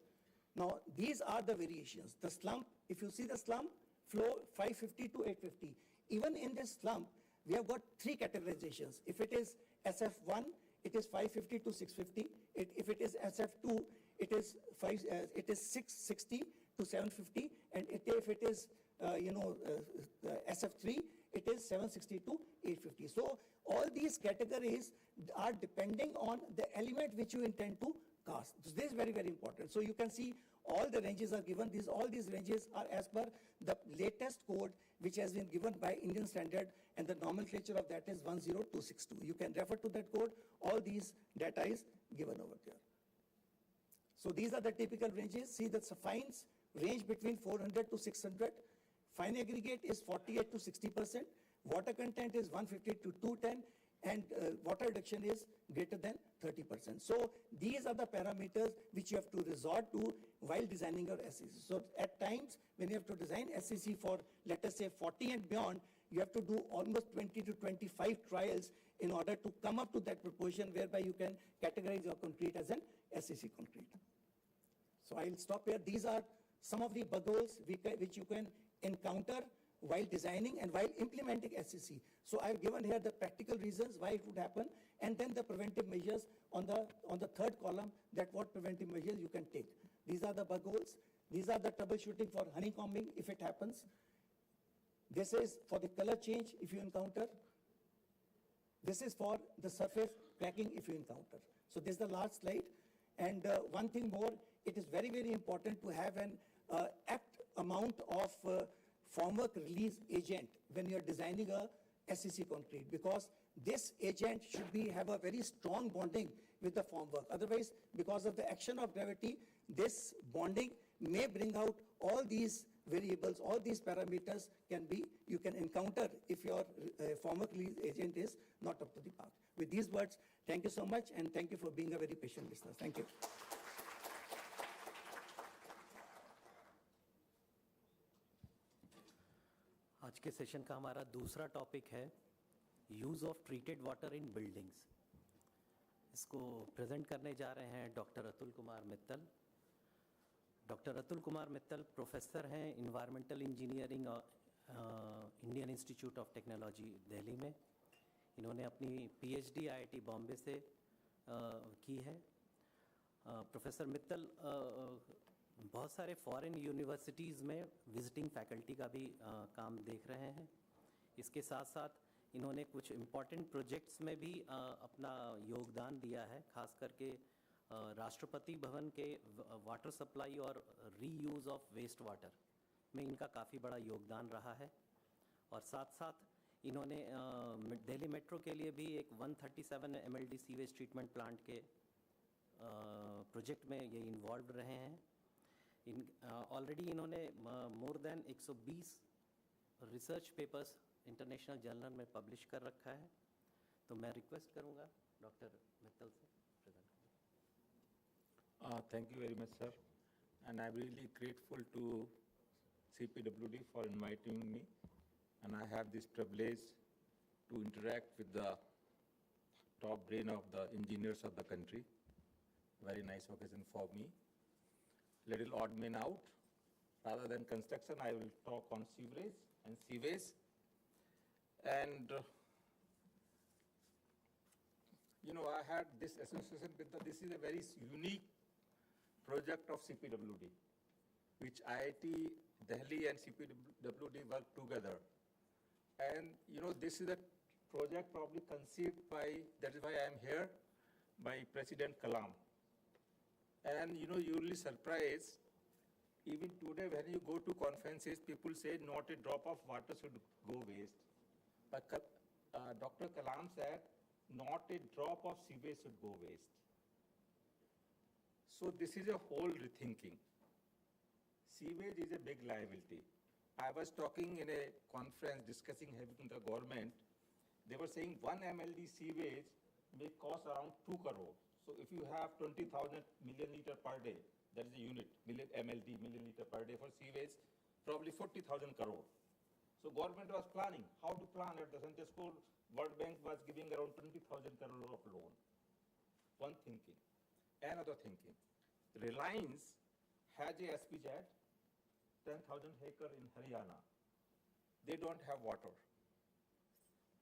Now, these are the variations. The slump, if you see the slump, flow 550 to 850. Even in this slump, we have got 3 categorizations. If it is SF1, it is 550 to 650. If it is SF2, it is 660 to 750. And if it is SF3, it is 760 to 850. So all these categories are depending on the element which you intend to cast. So this is very, very important. So you can see all the ranges are given. All these ranges are as per the latest code which has been given by Indian standard, and the nomenclature of that is 10262. You can refer to that code. All these data is given over there. So these are the typical ranges. See the fines range between 400 to 600. Fine aggregate is 48 to 60%. Water content is 150 to 210. And water reduction is greater than 30%. So these are the parameters which you have to resort to while designing your SCC. So at times when you have to design SCC for, let us say, 40 and beyond, you have to do almost 20 to 25 trials in order to come up to that proportion whereby you can categorize your concrete as an SCC concrete. So I'll stop here. These are some of the bug holes which you can encounter while designing and while implementing SCC. So I've given here the practical reasons why it would happen, and then the preventive measures on the third column, that what preventive measures you can take. These are the bug holes. These are the troubleshooting for honeycombing if it happens. This is for the color change if you encounter. This is for the surface cracking if you encounter. So this is the last slide. And one thing more, it is very, very important to have an apt amount of formwork release agent when you are designing a SCC concrete, because this agent should have a very strong bonding with the formwork. Otherwise, because of the action of gravity, this bonding may bring out all these variables, all these parameters you can encounter if your formwork release agent is not up to the mark. With these words, thank you so much, and thank you for being a very patient listener. Thank you. आज के session का हमारा दूसरा topic है use of treated water in buildings. इसको present करने जा रहे हैं doctor Atul Kumar Mittal. Doctor Atul Kumar Mittal professor हैं environmental engineering Indian Institute of Technology Delhi में। इन्होंने अपनी पीएचडी आईआईटी बॉम्बे से की है। प्रोफेसर मित्तल बहुत सारे फॉरेन यूनिवर्सिटीज़ में विजिटिंग फैकल्टी का भी काम देख रहे हैं। इसके साथ साथ इन्होंने कुछ इम्पॉर्टेंट प्रोजेक्ट्स में भी अपना योगदान दिया है, खास करके राष्ट्रपति भवन के वाटर सप्लाई और रीयूज़ ऑफ वेस्ट वाटर में इनका काफ़ी बड़ा योगदान रहा है। और साथ साथ इन्होंने दिल्ली मेट्रो के लिए भी एक 137 MLD सीवेज ट्रीटमेंट प्लांट के प्रोजेक्ट में ये इन्वॉल्व रहे हैं। ऑलरेडी इन्होंने more than 120 research papers international journal में पब्लिश कर रखा है। तो मैं रिक्वेस्ट करूंगा डॉक्टर मित्तल से प्रेजेंट करें। Thank you very much, sir. And I'm really grateful to CPWD for inviting me. And I have this privilege to interact with the top brain of the engineers of the country. Very nice occasion for me. Little odd man out. Rather than construction, I will talk on sewerage and sewage. And, I had this association with this is a very unique project of CPWD, which IIT Delhi and CPWD work together. And, this is a project probably conceived by, that is why I am here, by President Kalam. And, you're really surprised, even today when you go to conferences, people say not a drop of water should go waste. But Dr. Kalam said, not a drop of sewage should go waste. So this is a whole rethinking. Sewage is a big liability. I was talking in a conference discussing having the government. They were saying 1 MLD sewage may cost around 2 crore. So if you have 20,000 million liter per day, that is a unit, MLD, milliliter per day for sewage, probably 40,000 crore. So government was planning how to plan at the center school. World Bank was giving around 20,000 crore of loan. One thinking. Another thinking. Reliance has a SPZ, 10,000 acre in Haryana. They don't have water.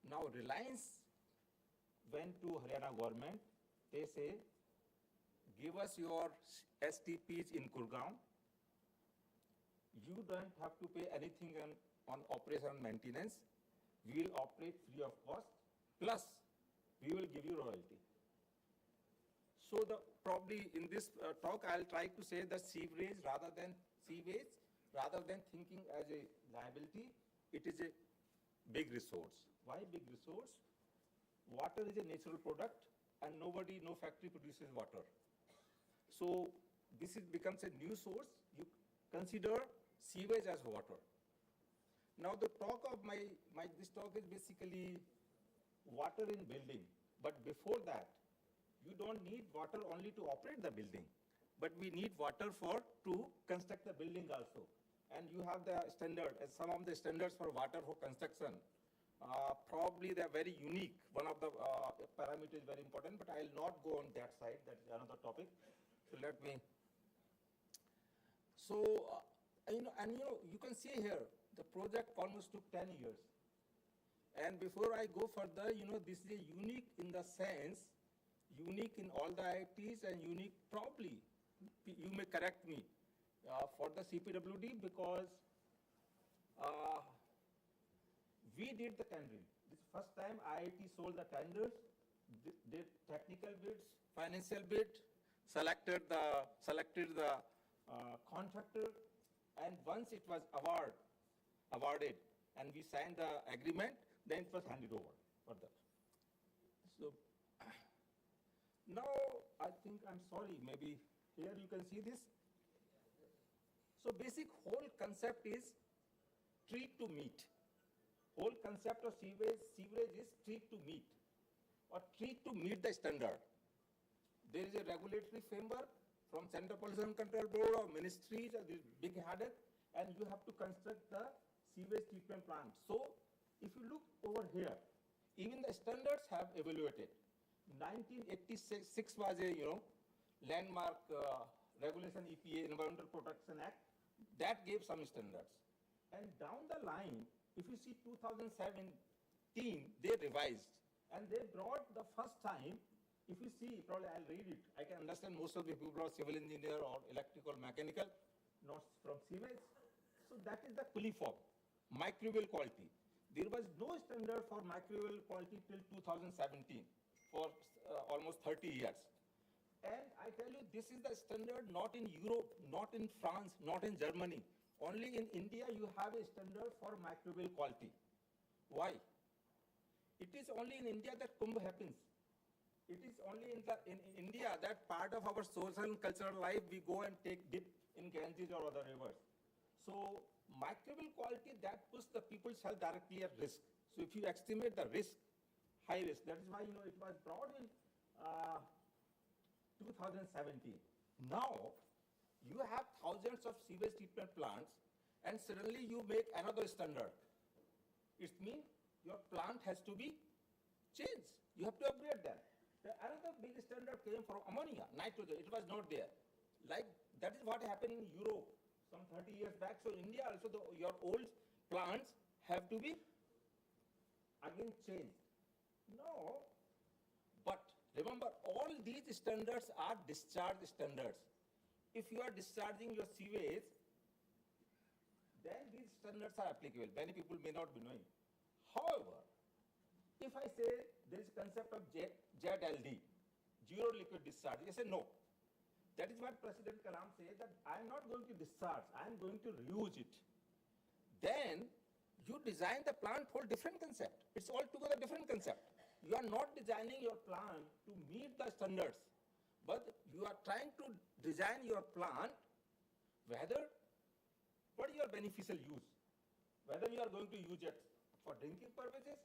Now Reliance went to Haryana government. They say, give us your STPs in Gurgaon. You don't have to pay anything on operation and maintenance. We will operate free of cost. Plus, we will give you royalty. So probably in this talk, I'll try to say that sewage rather than thinking as a liability, it is a big resource. Why big resource? Water is a natural product, and no factory produces water. So this becomes a new source. You consider sewage as water. Now the talk of this talk is basically water in building. But before that, you don't need water only to operate the building, but we need water to construct the building also. And you have the standard, some of the standards for water for construction. Probably they're very unique. One of the parameters is very important, but I'll not go on that side. That is another topic. So let me. So, you can see here, the project almost took 10 years. And before I go further, this is unique in the sense, unique in all the IITs and unique probably, you may correct me, for the CPWD because we did the tendering. This is the first time IIT sold the tenders, did technical bids, financial bid, selected the contractor, and once it was awarded and we signed the agreement, then it was handed over for that. So now I think, I'm sorry, maybe here you can see this. So basic whole concept is treat to meet. Whole concept of sewage is treat to meet or treat to meet the standard. There is a regulatory framework from Central Pollution Control Board or ministries or this big headed, and you have to construct the sewage treatment plant. So if you look over here, even the standards have evaluated. 1986 was a landmark regulation, EPA, Environmental Protection Act, that gave some standards. And down the line, if you see 2017, they revised and they brought the first time. If you see, probably I'll read it. I can understand most of the people are civil engineer or electrical, mechanical, not from sewage. So that is the coliform, microbial quality. There was no standard for microbial quality till 2017 for almost 30 years. And I tell you, this is the standard not in Europe, not in France, not in Germany. Only in India you have a standard for microbial quality. Why? It is only in India that Kumbh happens. It is only in India that part of our social and cultural life we go and take dip in Ganges or other rivers. So microbial quality, that puts the people's health directly at risk. So if you estimate the risk, high risk, that is why it was brought in 2017. Now you have thousands of sewage treatment plants and suddenly you make another standard. It means your plant has to be changed. You have to upgrade that. Another big standard came from ammonia, nitrogen. It was not there. Like that is what happened in Europe some 30 years back. So India also, your old plants have to be again changed. No, but remember, all these standards are discharge standards. If you are discharging your sewage, then these standards are applicable. Many people may not be knowing. However, if I say there is a concept of ZLD, zero liquid discharge, you say no. That is what President Kalam said, that I am not going to discharge, I am going to reuse it. Then you design the plant for different concept. It's altogether different concept. You are not designing your plant to meet the standards, but you are trying to design your plant what is your beneficial use? Whether you are going to use it for drinking purposes,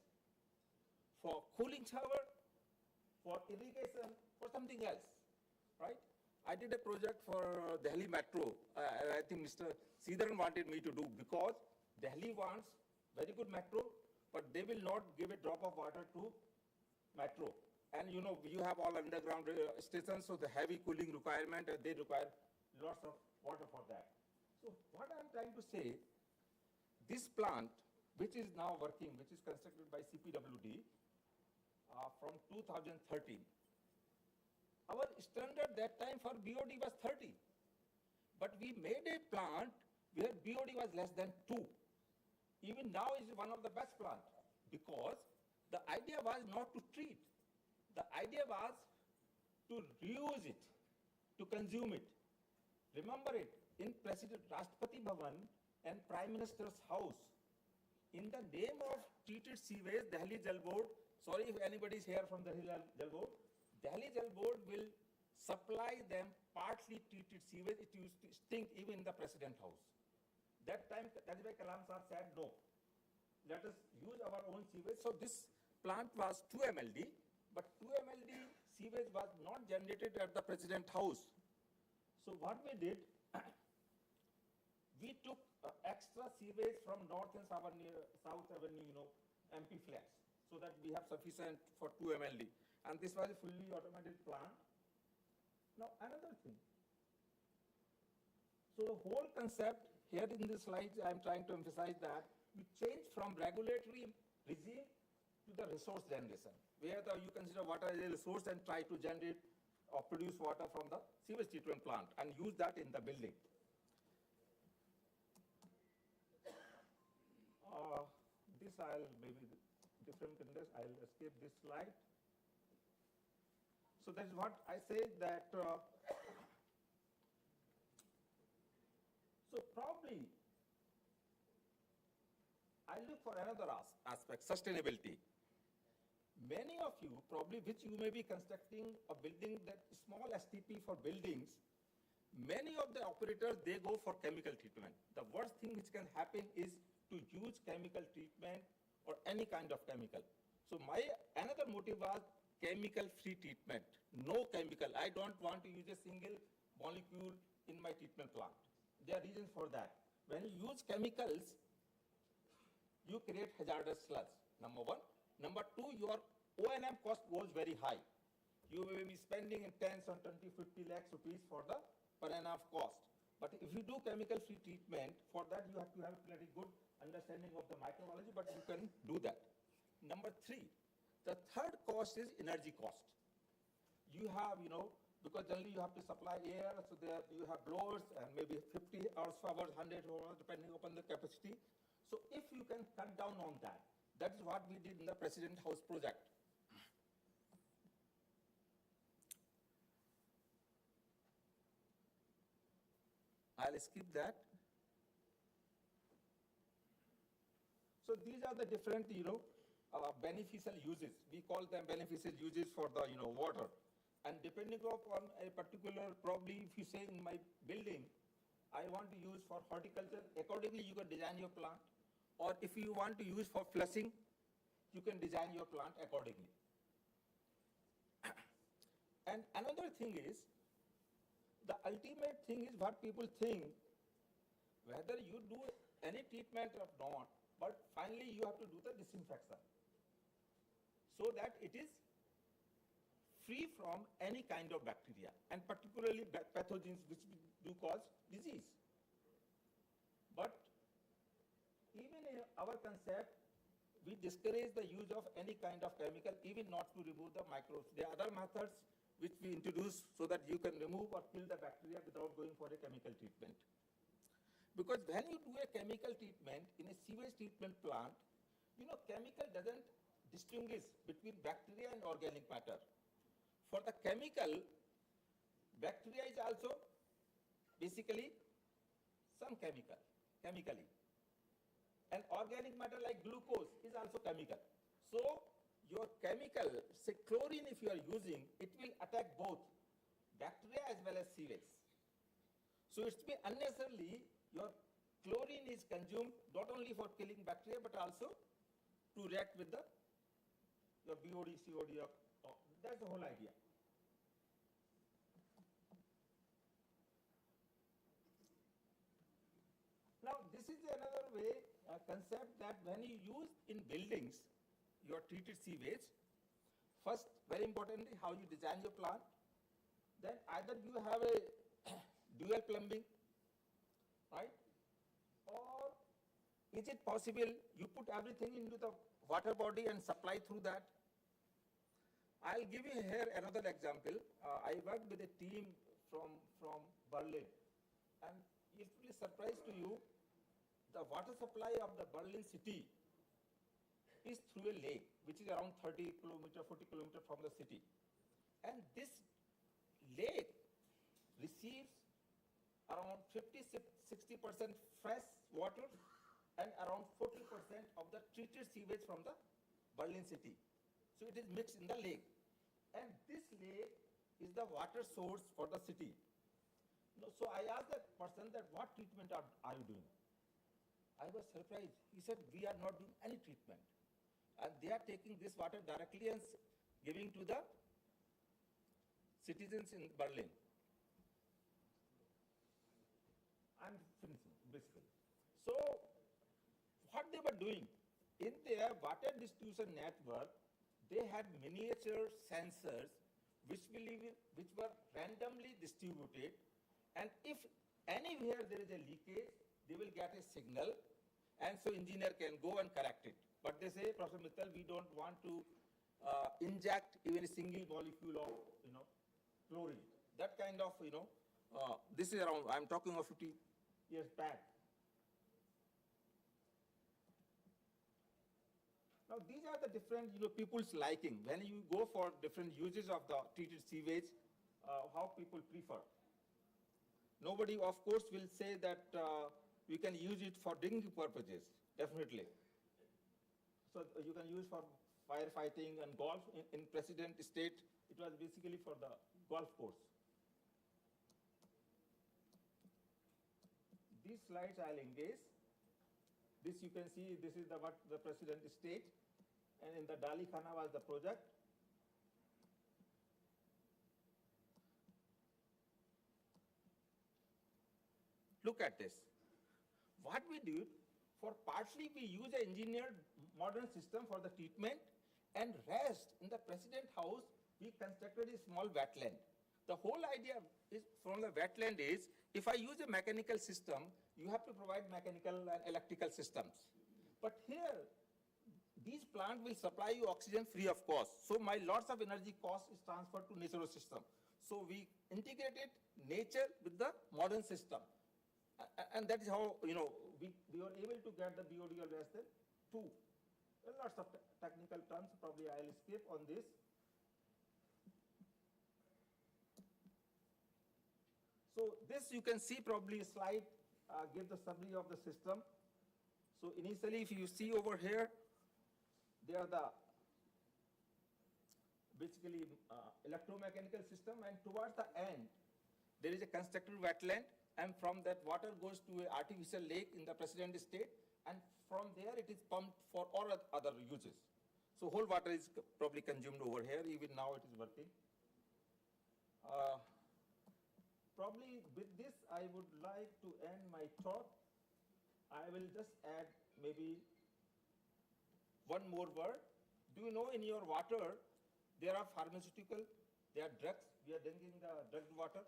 for cooling shower, for irrigation, for something else, right? I did a project for Delhi Metro. I think Mr. Sridharan wanted me to do because Delhi wants very good metro, but they will not give a drop of water to metro. And you know, you have all underground stations, so the heavy cooling requirement, they require lots of water for that. So what I'm trying to say, this plant, which is now working, which is constructed by CPWD from 2013, our standard that time for BOD was 30. But we made a plant where BOD was less than 2. Even now is one of the best plants because the idea was not to treat. The idea was to reuse it, to consume it. Remember it, in President Rashtrapati Bhavan and Prime Minister's house, in the name of treated sewage, Delhi Jal Board, sorry if anybody is here from the Jal Board, Delhi Jal Board will supply them partly treated sewage. It used to stink even in the President house. That time, that's why Kalam Sahab said, no, let us use our own sewage. So this plant was 2 MLD, but 2 MLD sewage was not generated at the President house. So what we did, we took extra sewage from North and South Avenue, MP flex, so that we have sufficient for 2 MLD. And this was a fully automated plant. Now, another thing. So the whole concept here in this slide, I'm trying to emphasize that we change from regulatory regime to the resource generation, where you consider water as a resource and try to generate or produce water from the sewage treatment plant and use that in the building. This I'll maybe different in this, I'll escape this slide. So that's what I say that, so probably I look for another aspect, sustainability. Many of you, probably which you may be constructing a building, that small STP for buildings, many of the operators, they go for chemical treatment. The worst thing which can happen is to use chemical treatment or any kind of chemical. So my another motive was chemical-free treatment, no chemical. I don't want to use a single molecule in my treatment plant. There are reasons for that. When you use chemicals, you create hazardous sludge, number one. Number two, your O&M cost goes very high. You will be spending in tens on 20, 50 lakhs rupees for the per annum cost. But if you do chemical-free treatment, for that you have to have a pretty good understanding of the microbiology, but you can do that. Number three, the third cost is energy cost. You have, because generally you have to supply air, so there you have blowers and maybe 50 horsepower, 100 horsepower, depending upon the capacity. So if you can cut down on that, that is what we did in the President House project. I'll skip that. So these are the different, beneficial uses. We call them beneficial uses for the, water. And depending upon a particular, probably if you say in my building, I want to use for horticulture, accordingly you can design your plant. Or if you want to use for flushing, you can design your plant accordingly. And another thing is, the ultimate thing is what people think, whether you do any treatment or not, but finally you have to do the disinfection, so that it is free from any kind of bacteria, and particularly pathogens which do cause disease. But even in our concept, we discourage the use of any kind of chemical, even not to remove the microbes. There are other methods which we introduce so that you can remove or kill the bacteria without going for a chemical treatment. Because when you do a chemical treatment in a sewage treatment plant, chemical doesn't distinguish between bacteria and organic matter. For the chemical, bacteria is also basically some chemically. And organic matter like glucose is also chemical. So your chemical, say chlorine if you are using, it will attack both bacteria as well as sewage. So it's be unnecessarily your chlorine is consumed not only for killing bacteria but also to react with your BOD, COD, that's the whole idea. this is another way, concept that when you use in buildings your treated sewage, first, very importantly, how you design your plant. Then either you have a dual plumbing, right? Or is it possible you put everything into the water body and supply through that? I'll give you here another example. I worked with a team from Berlin, and it will be a surprise to you, the water supply of the Berlin city is through a lake, which is around 30 kilometer, 40 kilometer from the city. And this lake receives around 50-60% fresh water and around 40% of the treated sewage from the Berlin city. So it is mixed in the lake. And this lake is the water source for the city. So I asked that person that what treatment are you doing? I was surprised. He said, we are not doing any treatment. And they are taking this water directly and giving to the citizens in Berlin. I'm finishing, basically. So, what they were doing, in their water distribution network, they had miniature sensors which were randomly distributed, and if anywhere there is a leakage, they will get a signal, and so engineer can go and correct it. But they say, Professor Mittal, we don't want to inject even a single molecule of, chlorine. That kind of, this is around, I'm talking of 50 years back. Now, these are the different, people's liking. When you go for different uses of the treated sewage, how people prefer. Nobody, of course, will say that we can use it for drinking purposes, definitely. So you can use for firefighting and golf. In President State, it was basically for the golf course. These slides I'll engage. This you can see, this is what the President State, and in the Dali Khana was the project. Look at this. What we do, for partly we use an engineered modern system for the treatment, and rest in the President House, we constructed a small wetland. The whole idea is from the wetland is, if I use a mechanical system, you have to provide mechanical and electrical systems. But here, these plants will supply you oxygen free of cost. So my lots of energy cost is transferred to natural system. So we integrated nature with the modern system. And that is how, we were able to get the BOD less than 2. There are lots of technical terms, probably I'll skip on this. So this you can see probably a slide, give the summary of the system. So initially, if you see over here, they are the basically electromechanical system, and towards the end, there is a constructed wetland, and from that water goes to an artificial lake in the President State, and from there it is pumped for all other uses. So whole water is probably consumed over here, even now it is working. Probably with this, I would like to end my talk. I will just add maybe one more word. Do you know in your water, there are pharmaceutical, there are drugs, we are drinking the drugged water?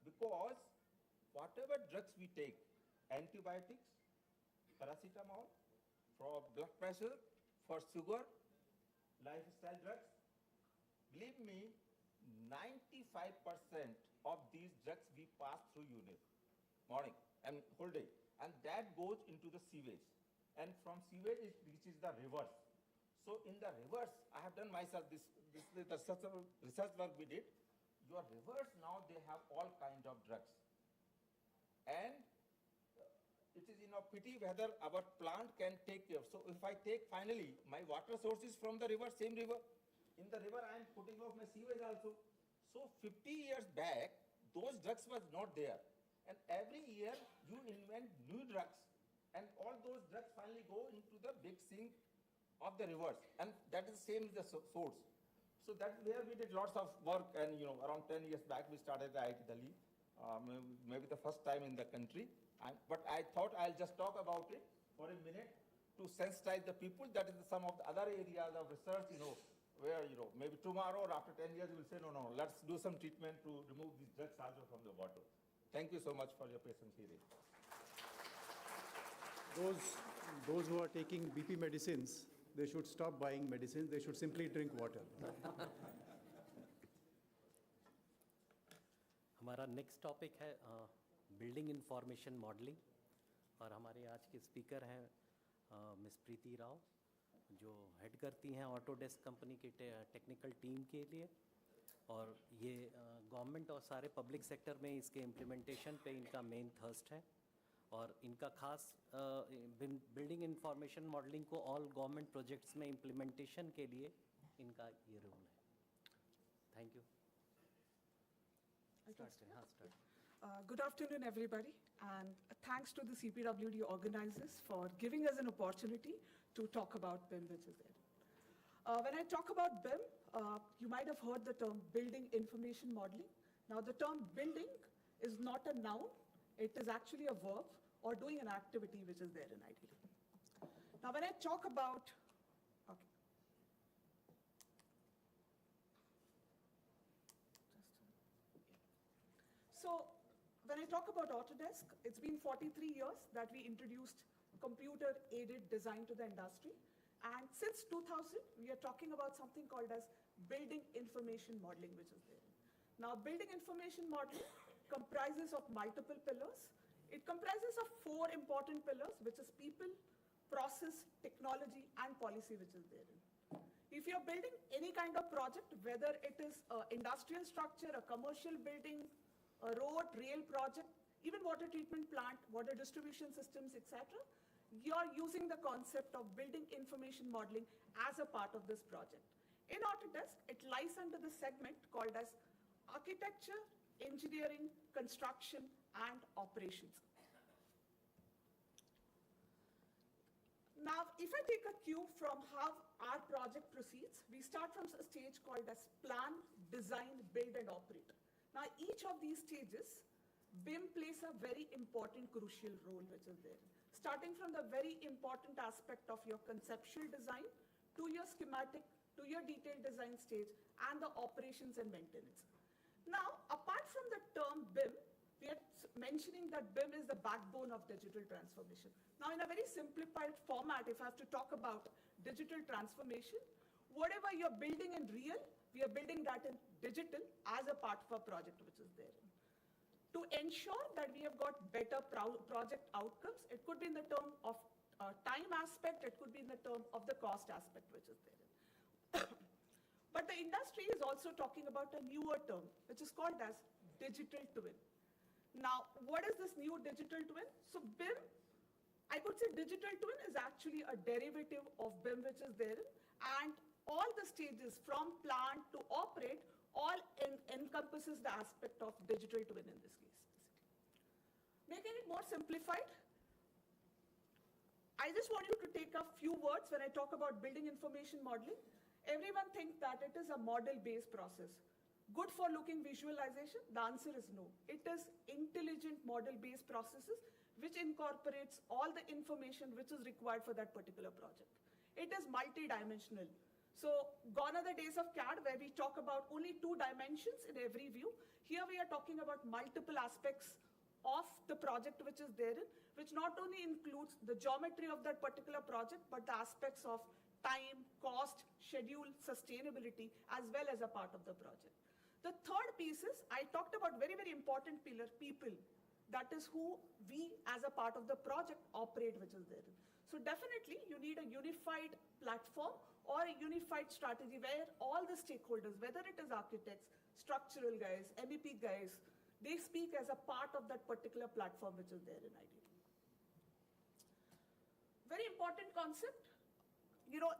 Because whatever drugs we take, antibiotics, paracetamol, for blood pressure, for sugar, lifestyle drugs, believe me, 95% of these drugs we pass through urine, morning and whole day, and that goes into the sewage, and from sewage it reaches the rivers. So in the rivers, I have done myself this the research work we did. Your rivers now, they have all kinds of drugs, and it is pity whether our plant can take care. So if I take finally my water source is from the river, same river. In the river, I am putting off my sewage also. So 50 years back, those drugs was not there. And every year, you invent new drugs. And all those drugs finally go into the big sink of the rivers. And that is the same as the source. So that's where we did lots of work. And around 10 years back, we started at IIT Delhi. maybe the first time in the country. But I thought I'll just talk about it for a minute to sensitize the people. That is some of the other areas of research, where, maybe tomorrow or after 10 years, we'll say, no, let's do some treatment to remove these drugs also from the water. Thank you so much for your patient hearing. Those who are taking BP medicines, they should stop buying medicines. They should simply drink water. हमारा next topic है building information modelling, और हमारे आज के speaker हैं miss Preeti Rao, जो head करती हैं ऑटोडेस्क कंपनी की टेक्निकल टीम के लिए, और ये गवर्नमेंट और सारे पब्लिक सेक्टर में इसके इम्प्लीमेंटेशन पे इनका मेन थर्स्ट है, और इनका खास बिल्डिंग इंफॉर्मेशन मॉडलिंग को ऑल गवर्नमेंट प्रोजेक्ट्स में इम्प्लीमेंटेशन के लिए इनका ये रोल है. Thank you. Good afternoon, everybody, and thanks to the CPWD organizers for giving us an opportunity to talk about BIM, which is there. When I talk about BIM, you might have heard the term building information modeling. Now, the term building is not a noun. It is actually a verb or doing an activity which is there in IDD. Now, when I talk about, So when I talk about Autodesk, it's been 43 years that we introduced computer-aided design to the industry. And since 2000, we are talking about something called as building information modeling, which is there. Now, building information modeling comprises of multiple pillars. It comprises of 4 important pillars, which is people, process, technology, and policy, which is there. If you're building any kind of project, whether it is an industrial structure, a commercial building, a road, rail project, even water treatment plant, water distribution systems, etc., you're using the concept of building information modeling as a part of this project. In Autodesk, it lies under the segment called as architecture, engineering, construction, and operations. Now, if I take a cue from how our project proceeds, we start from a stage called as plan, design, build, and operate. Now, each of these stages, BIM plays a very important, crucial role, which is there. Starting from the very important aspect of your conceptual design, to your schematic, to your detailed design stage, and the operations and maintenance. Now, apart from the term BIM, we are mentioning that BIM is the backbone of digital transformation. Now, in a very simplified format, if I have to talk about digital transformation, whatever you're building in real, we are building that in digital as a part of a project which is there. To ensure that we have got better project outcomes, it could be in the term of time aspect, it could be in the term of the cost aspect which is there. But the industry is also talking about a newer term, which is called as digital twin. Now, what is this new digital twin? So BIM, I could say digital twin is actually a derivative of BIM which is there, and all the stages from plan to operate all encompasses the aspect of digital twin in this case. Making it more simplified, I just want you to take a few words when I talk about building information modeling. Everyone thinks that it is a model-based process. Good for looking visualization? The answer is no. It is intelligent model-based processes which incorporates all the information which is required for that particular project. It is multi-dimensional. So gone are the days of CAD where we talk about only 2 dimensions in every view. Here we are talking about multiple aspects of the project which is there, which not only includes the geometry of that particular project, but the aspects of time, cost, schedule, sustainability, as well as a part of the project. The third piece is, I talked about very, very important pillar, people. That is who we, as a part of the project, operate, which is there. So definitely, you need a unified platform or a unified strategy where all the stakeholders, whether it is architects, structural guys, MEP guys, they speak as a part of that particular platform which is there in IDD. Very important concept. You know,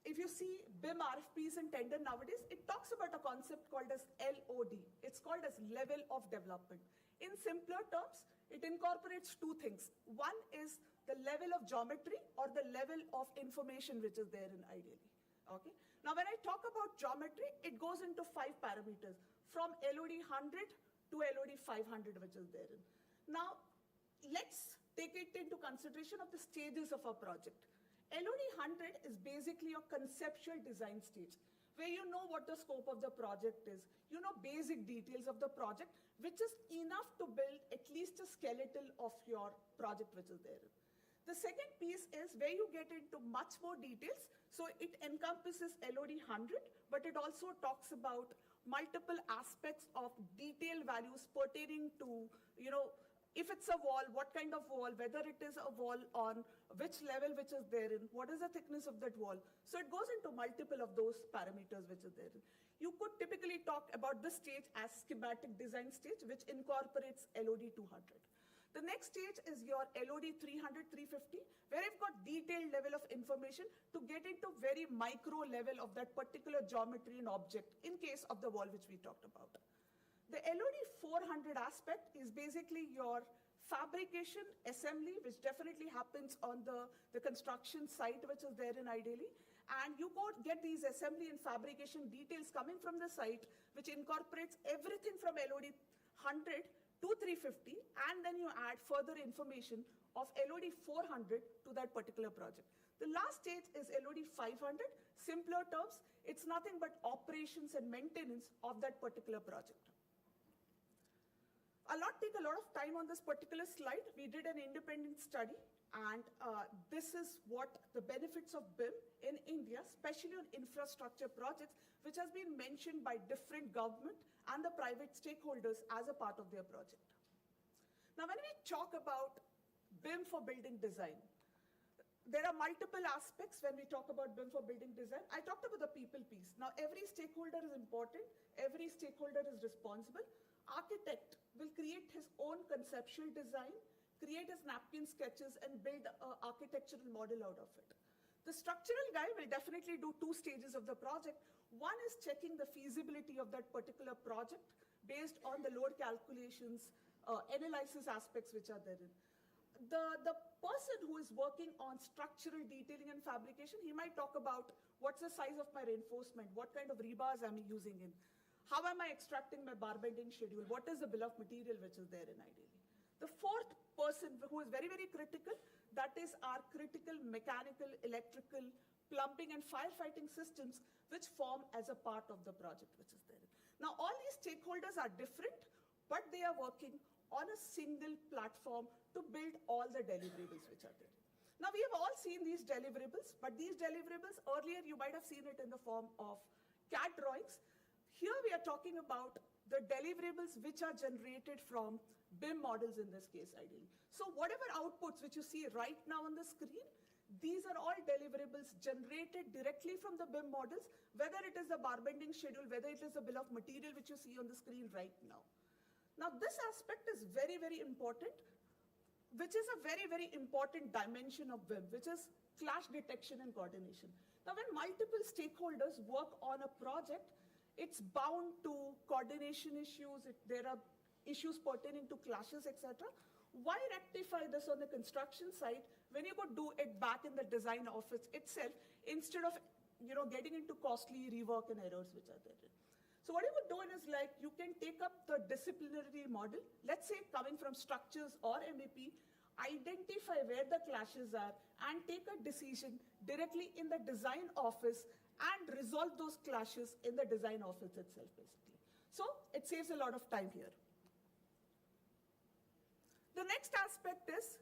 if you see BIM RFPs and tender nowadays, it talks about a concept called as LOD. It's called as level of development. In simpler terms, it incorporates 2 things. One is the level of geometry or the level of information which is there in ideally. Okay? Now, when I talk about geometry, it goes into 5 parameters, from LOD 100 to LOD 500, which is there. Now, let's take it into consideration of the stages of a project. LOD 100 is basically your conceptual design stage, where you know what the scope of the project is, you know basic details of the project, which is enough to build at least a skeleton of your project which is there. The second piece is where you get into much more details. So it encompasses LOD 100, but it also talks about multiple aspects of detail values pertaining to, if it's a wall, what kind of wall, whether it is a wall on which level which is therein, what is the thickness of that wall. So it goes into multiple of those parameters which is therein. You could typically talk about this stage as schematic design stage, which incorporates LOD 200. The next stage is your LOD 300, 350, where I've got detailed level of information to get into very micro level of that particular geometry and object in case of the wall which we talked about. The LOD 400 aspect is basically your fabrication assembly, which definitely happens on the construction site which is therein ideally. And you go get these assembly and fabrication details coming from the site, which incorporates everything from LOD 100 to 350, and then you add further information of LOD 400 to that particular project. The last stage is LOD 500. Simpler terms, it's nothing but operations and maintenance of that particular project. I'll not take a lot of time on this particular slide. We did an independent study, and this is what the benefits of BIM in India, especially on infrastructure projects, which has been mentioned by different government and the private stakeholders as a part of their project. Now, when we talk about BIM for building design, there are multiple aspects when we talk about BIM for building design. I talked about the people piece. Now, every stakeholder is important. Every stakeholder is responsible. Architect will create his own conceptual design, create his napkin sketches, and build an architectural model out of it. The structural guy will definitely do two stages of the project. One is checking the feasibility of that particular project based on the load calculations, analysis aspects which are there. The person who is working on structural detailing and fabrication, he might talk about what's the size of my reinforcement, what kind of rebars am I using in, how am I extracting my bar bending schedule, what is the bill of material which is there in ideally. The fourth person who is very, very critical, that is our critical mechanical, electrical, plumbing and firefighting systems which form as a part of the project which is there. Now all these stakeholders are different, but they are working on a single platform to build all the deliverables which are there. Now we have all seen these deliverables, but these deliverables earlier you might have seen it in the form of CAD drawings. Here we are talking about the deliverables which are generated from BIM models in this case ideally. So whatever outputs which you see right now on the screen, these are all deliverables generated directly from the BIM models, whether it is the bar bending schedule, whether it is the bill of material which you see on the screen right now. Now this aspect is very, very important, which is a very, very important dimension of BIM, which is clash detection and coordination. Now when multiple stakeholders work on a project, it's bound to coordination issues, there are issues pertaining to clashes, etc. Why rectify this on the construction site when you could do it back in the design office itself instead of getting into costly rework and errors which are there? So what you would do is like you can take up the disciplinary model, let's say coming from structures or MEP, identify where the clashes are and take a decision directly in the design office and resolve those clashes in the design office itself basically. So it saves a lot of time here. The next aspect is,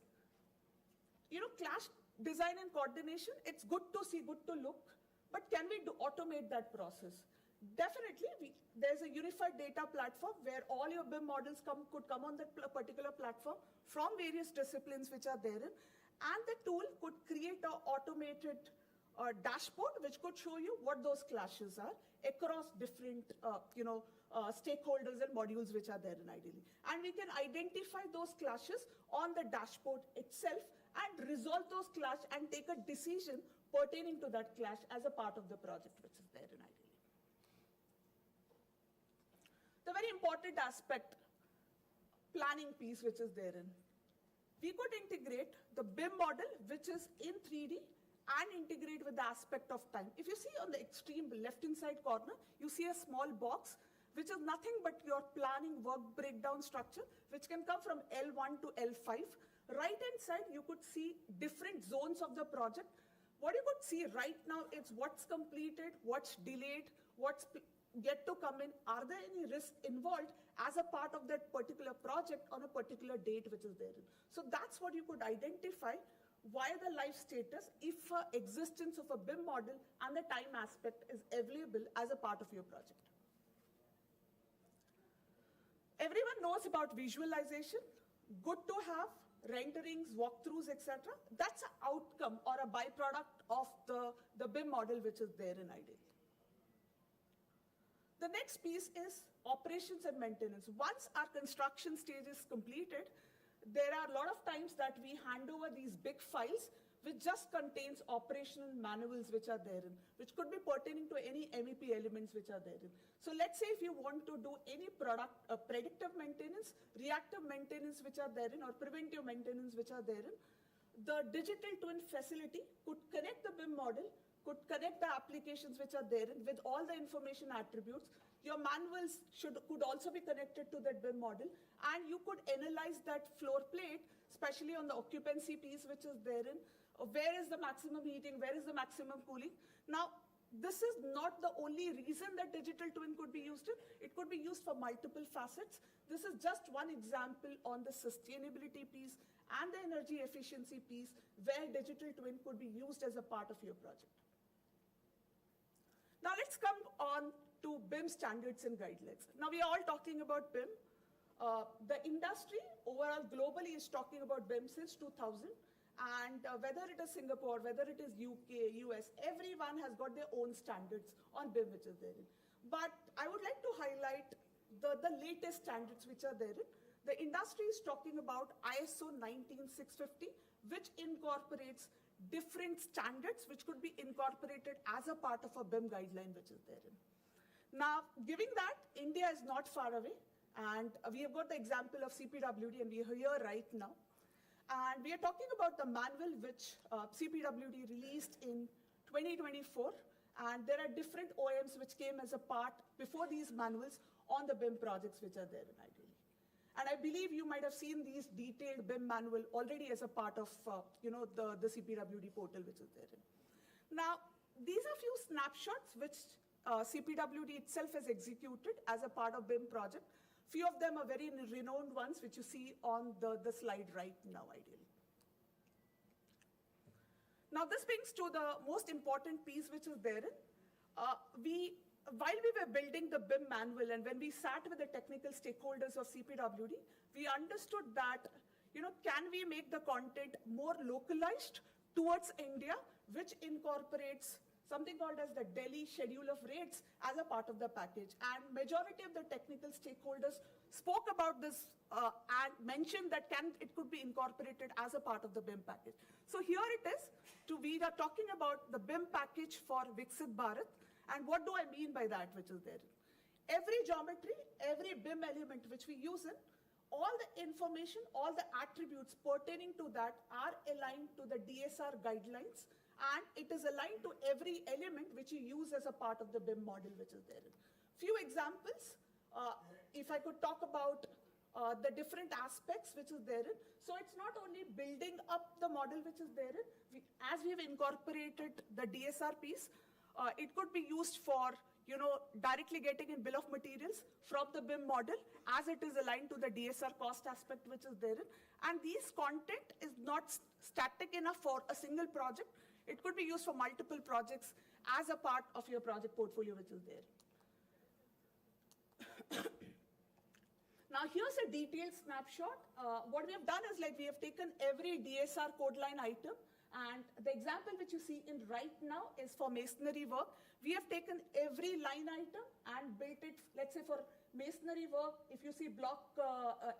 clash design and coordination. It's good to see, good to look, but can we automate that process? Definitely, there's a unified data platform where all your BIM models could come on that particular platform from various disciplines which are therein, and the tool could create an automated dashboard which could show you what those clashes are across different stakeholders and modules which are there in ideally. And we can identify those clashes on the dashboard itself and resolve those clashes and take a decision pertaining to that clash as a part of the project which is there in ideally. The very important aspect, planning piece which is therein. We could integrate the BIM model which is in 3D and integrate with the aspect of time. If you see on the extreme left-hand side corner, you see a small box which is nothing but your planning work breakdown structure, which can come from L1 to L5. Right-hand side, you could see different zones of the project. What you could see right now is what's completed, what's delayed, what's yet to come in. Are there any risks involved as a part of that particular project on a particular date which is there? So that's what you could identify via the life status if existence of a BIM model and the time aspect is available as a part of your project. Everyone knows about visualization. Good to have. Renderings, walkthroughs, etc. That's an outcome or a byproduct of the BIM model which is there in ideally. The next piece is operations and maintenance. Once our construction stage is completed, there are a lot of times that we hand over these big files which just contains operational manuals which are therein, which could be pertaining to any MEP elements which are therein. So let's say if you want to do any predictive maintenance, reactive maintenance which are therein, or preventive maintenance which are therein, the digital twin facility could connect the BIM model, could connect the applications which are therein with all the information attributes. Your manuals could also be connected to that BIM model, and you could analyze that floor plate, especially on the occupancy piece which is therein. Where is the maximum heating? Where is the maximum cooling? Now, this is not the only reason that digital twin could be used in. It could be used for multiple facets. This is just one example on the sustainability piece and the energy efficiency piece where digital twin could be used as a part of your project. Now let's come on to BIM standards and guidelines. Now we are all talking about BIM. The industry overall globally is talking about BIM since 2000. And whether it is Singapore, whether it is UK, US, everyone has got their own standards on BIM which is there. But I would like to highlight the latest standards which are there. The industry is talking about ISO 19650, which incorporates different standards which could be incorporated as a part of a BIM guideline which is there. Now, given that, India is not far away, and we have got the example of CPWD, and we are here right now. And we are talking about the manual which CPWD released in 2024. And there are different OEMs which came as a part before these manuals on the BIM projects which are there in ideally. And I believe you might have seen these detailed BIM manual already as a part of the CPWD portal which is there. Now, these are few snapshots which CPWD itself has executed as a part of BIM project. Few of them are very renowned ones, which you see on the slide right now, ideally. Now, this brings to the most important piece, which is there. While we were building the BIM manual, and when we sat with the technical stakeholders of CPWD, we understood that, can we make the content more localized towards India, which incorporates something called as the Delhi Schedule of Rates as a part of the package. And majority of the technical stakeholders spoke about this and mentioned that it could be incorporated as a part of the BIM package. So here it is. We are talking about the BIM package for Viksit Bharat. And what do I mean by that, which is there? Every geometry, every BIM element which we use in, all the information, all the attributes pertaining to that are aligned to the DSR guidelines. And it is aligned to every element which you use as a part of the BIM model which is there. Few examples, if I could talk about the different aspects which is there. So it's not only building up the model which is there. As we've incorporated the DSR piece, it could be used for directly getting in bill of materials from the BIM model as it is aligned to the DSR cost aspect which is there. And these content is not static enough for a single project. It could be used for multiple projects as a part of your project portfolio which is there. Now here's a detailed snapshot. What we have done is we have taken every DSR code line item, and the example which you see in right now is for masonry work. We have taken every line item and built it, let's say for masonry work, if you see block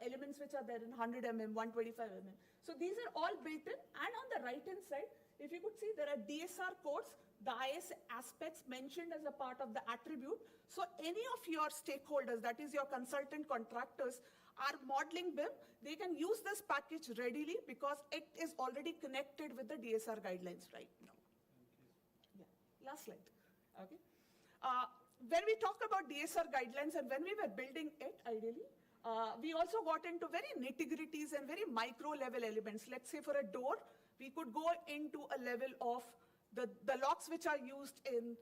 elements which are there in 100 mm, 125 mm. So these are all built in, and on the right hand side, if you could see, there are DSR codes, the IS aspects mentioned as a part of the attribute. So any of your stakeholders, that is your consultant contractors, are modeling BIM, they can use this package readily because it is already connected with the DSR guidelines right now. Yeah, last slide. Okay. when we talk about DSR guidelines and when we were building it, ideally, we also got into very nitty-gritties and very micro-level elements. Let's say for a door, we could go into a level of the locks which are used in,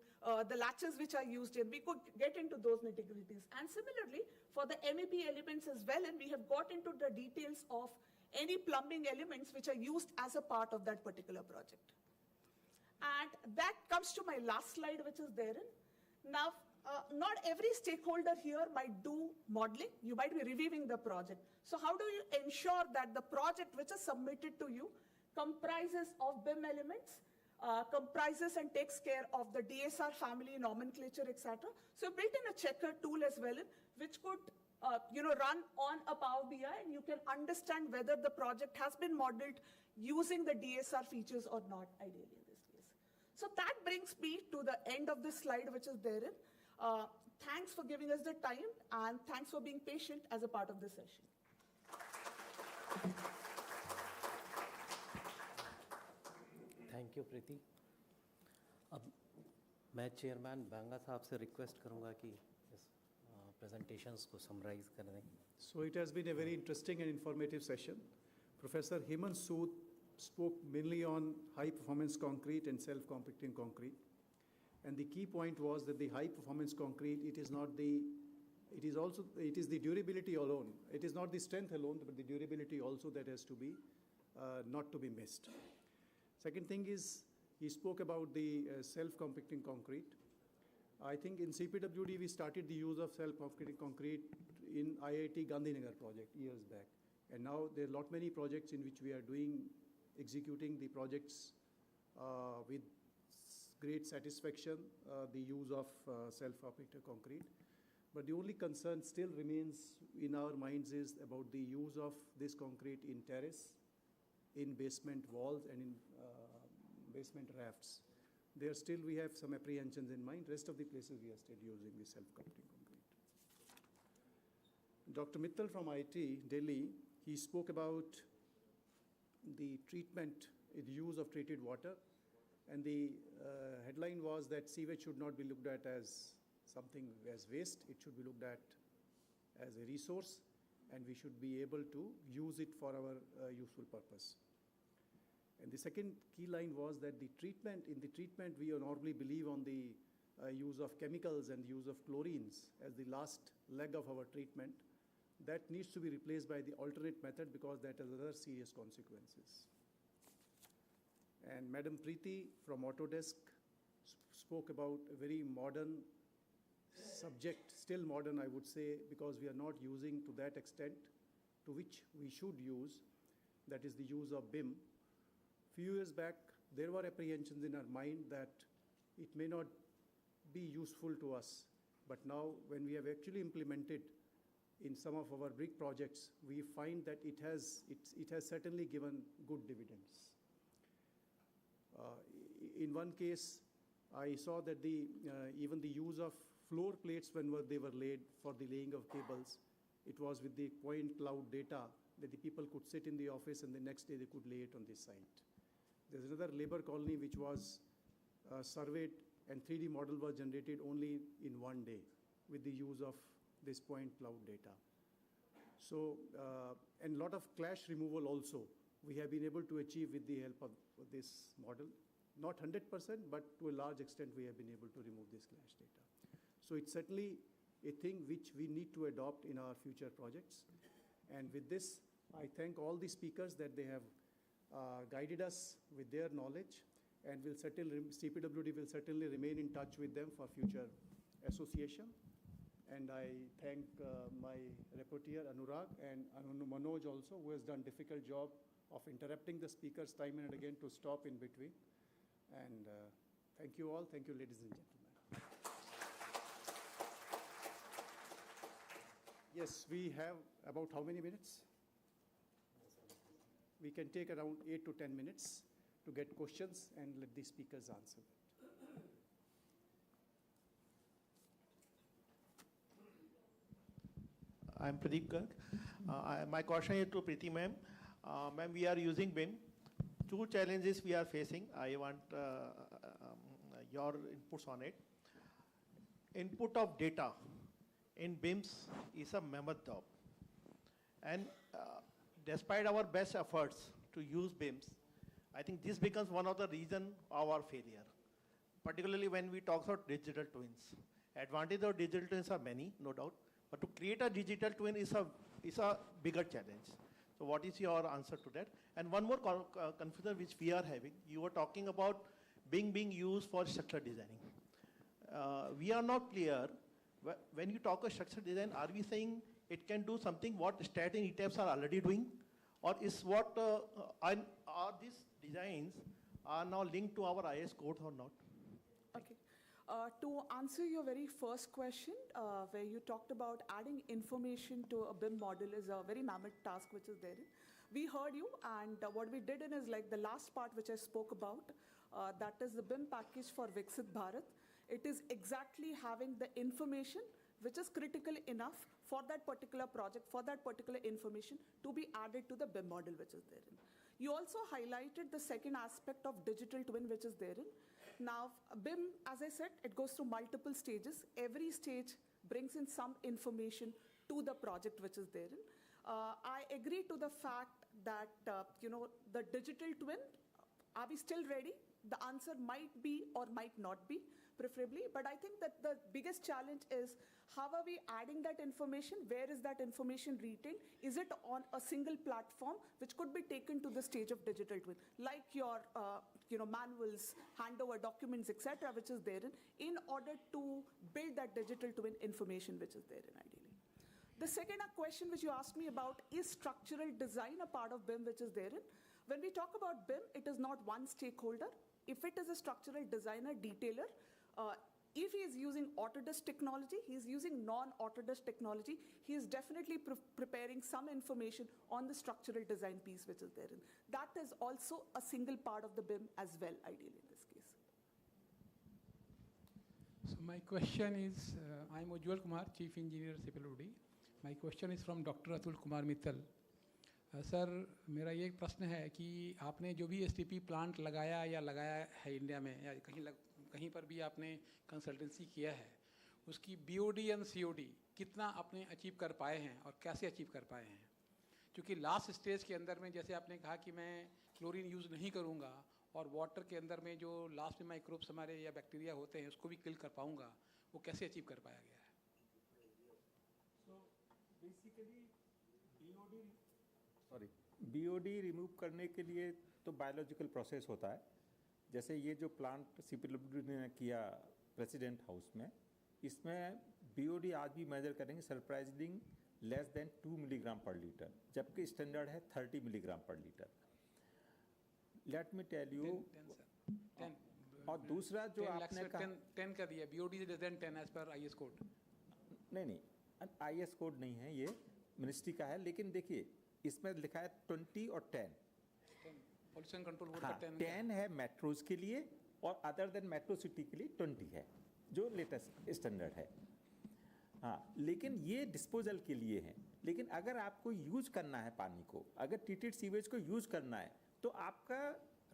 the latches which are used in. We could get into those nitty-gritties. And similarly, for the MEP elements as well, and we have got into the details of any plumbing elements which are used as a part of that particular project. And that comes to my last slide, which is therein. Now, not every stakeholder here might do modeling. You might be reviewing the project. So how do you ensure that the project which is submitted to you comprises of BIM elements, comprises and takes care of the DSR family nomenclature, etc. So built in a checker tool as well, which could run on a Power BI, and you can understand whether the project has been modeled using the DSR features or not, ideally in this case. So that brings me to the end of this slide, which is therein. Thanks for giving us the time, and thanks for being patient as a part of this session. Thank you Preeti. अब मैं chairman बांगा साहब से request करूंगा कि इस presentations को summarise कर दें. So it has been a very interesting and informative session. Professor Hemant Sood spoke mainly on high performance concrete and self-compacting concrete. And the key point was that the high performance concrete, it is the durability alone. It is not the strength alone, but the durability also that has to be not to be missed. Second thing is, he spoke about the self-compacting concrete. I think in CPWD, we started the use of self-compacting concrete in IIT Gandhinagar project years back. And now there are lot many projects in which we are executing the projects with great satisfaction, the use of self-compacting concrete. But the only concern still remains in our minds is about the use of this concrete in terrace, in basement walls, and in basement rafts. There still we have some apprehensions in mind. Rest of the places we are still using the self-compacting concrete. Dr. Mittal from IIT Delhi, he spoke about the treatment, the use of treated water. And the headline was that sewage should not be looked at as something as waste. It should be looked at as a resource, and we should be able to use it for our useful purpose. And the second key line was that in the treatment, we normally believe on the use of chemicals and use of chlorines as the last leg of our treatment. That needs to be replaced by the alternate method because that has other serious consequences. And Madam Preeti from Autodesk spoke about a very modern subject, still modern I would say, because we are not using to that extent to which we should use, that is the use of BIM. Few years back, there were apprehensions in our mind that it may not be useful to us. But now, when we have actually implemented in some of our big projects, we find that it has certainly given good dividends. In one case, I saw that even the use of floor plates when they were laid for the laying of cables, it was with the point cloud data that the people could sit in the office and the next day they could lay it on the site. There's another labor colony which was surveyed and 3D model was generated only in one day with the use of this point cloud data. So, and a lot of clash removal also we have been able to achieve with the help of this model. Not 100%, but to a large extent we have been able to remove this clash data. So it's certainly a thing which we need to adopt in our future projects. And with this, I thank all the speakers that they have guided us with their knowledge, and CPWD will certainly remain in touch with them for future association. And I thank my rapporteur Anurag and Manoj also, who has done a difficult job of interrupting the speakers time and again to stop in between. And thank you all. Thank you, ladies and gentlemen. Yes, we have about how many minutes? We can take around 8 to 10 minutes to get questions and let the speakers answer. I'm Pradeep Garg. My question is to Preeti ma'am. Ma'am, we are using BIM. Two challenges we are facing. I want your inputs on it. input of data in BIMs is a mammoth job. And despite our best efforts to use BIMs, I think this becomes one of the reasons of our failure, particularly when we talk about digital twins. Advantages of digital twins are many, no doubt, but to create a digital twin is a bigger challenge. So what is your answer to that? And one more confusion which we are having, you were talking about BIM being used for structural designing. We are not clear, when you talk of structural design, are we saying it can do something what STAT and ETABS are already doing? Or is what, are these designs are now linked to our IS codes or not? Okay. To answer your very first question, where you talked about adding information to a BIM model is a very mammoth task which is there. We heard you, and what we did in is like the last part which I spoke about, that is the BIM package for Viksit Bharat. It is exactly having the information which is critical enough for that particular project, for that particular information to be added to the BIM model which is therein. You also highlighted the second aspect of digital twin which is therein. Now, BIM, as I said, it goes through multiple stages. Every stage brings in some information to the project which is therein. I agree to the fact that, the digital twin, are we still ready? The answer might be or might not be, preferably, but I think that the biggest challenge is how are we adding that information? Where is that information retained? Is it on a single platform which could be taken to the stage of digital twin, like your manuals, handover documents, etc., which is therein, in order to build that digital twin information which is therein ideally. The second question which you asked me about is structural design a part of BIM which is therein. When we talk about BIM, it is not one stakeholder. If it is a structural designer, detailer, if he is using Autodesk technology, he is using non-Autodesk technology, he is definitely preparing some information on the structural design piece which is therein. That is also a single part of the BIM as well, ideally in this case. So my question is, I am Ujjwal Kumar, Chief Engineer, CPWD. My question is from Dr. Atul Kumar Mittal. Sir मेरा ये प्रश्न है कि आपने जो भी STP plant लगाया है इंडिया में या कहीं पर भी आपने कंसल्टेंसी किया है, उसकी BOD एंड COD कितना आपने अचीव कर पाए हैं और कैसे अचीव कर पाए हैं? क्योंकि लास्ट स्टेज के अंदर में जैसे आपने कहा कि मैं क्लोरीन यूज़ नहीं करूँगा और वाटर के अंदर में जो लास्ट में माइक्रोब्स हमारे या बैक्टीरिया होते हैं उसको भी किल कर पाऊँगा, वो कैसे अचीव कर पाया गया है? BOD रिमूव करने के लिए तो बायोलॉजिकल प्रोसेस होता है. जैसे ये जो प्लांट CPWD ने किया प्रेसिडेंट हाउस में, इसमें BOD आज भी मेजर करेंगे surprising less than 2 milligram per litre, जबकि स्टैंडर्ड है 30 milligram per litre. Let me tell you. और दूसरा जो आपने कहा 10 का दिया, BOD less than 10 as per IS code. नहीं, IS कोड नहीं है, ये मिनिस्ट्री का है. लेकिन देखिए इसमें लिखा है 20 और 10. पॉल्यूशन कंट्रोल बोर्ड का 10 है मेट्रोज के लिए और अदर देन मेट्रो सिटी के लिए 20 है, जो लेटेस्ट स्टैंडर्ड है. हाँ, लेकिन ये डिस्पोजल के लिए है. लेकिन अगर आपको यूज करना है पानी को, अगर ट्रीटेड सीवेज को यूज करना है, तो आपका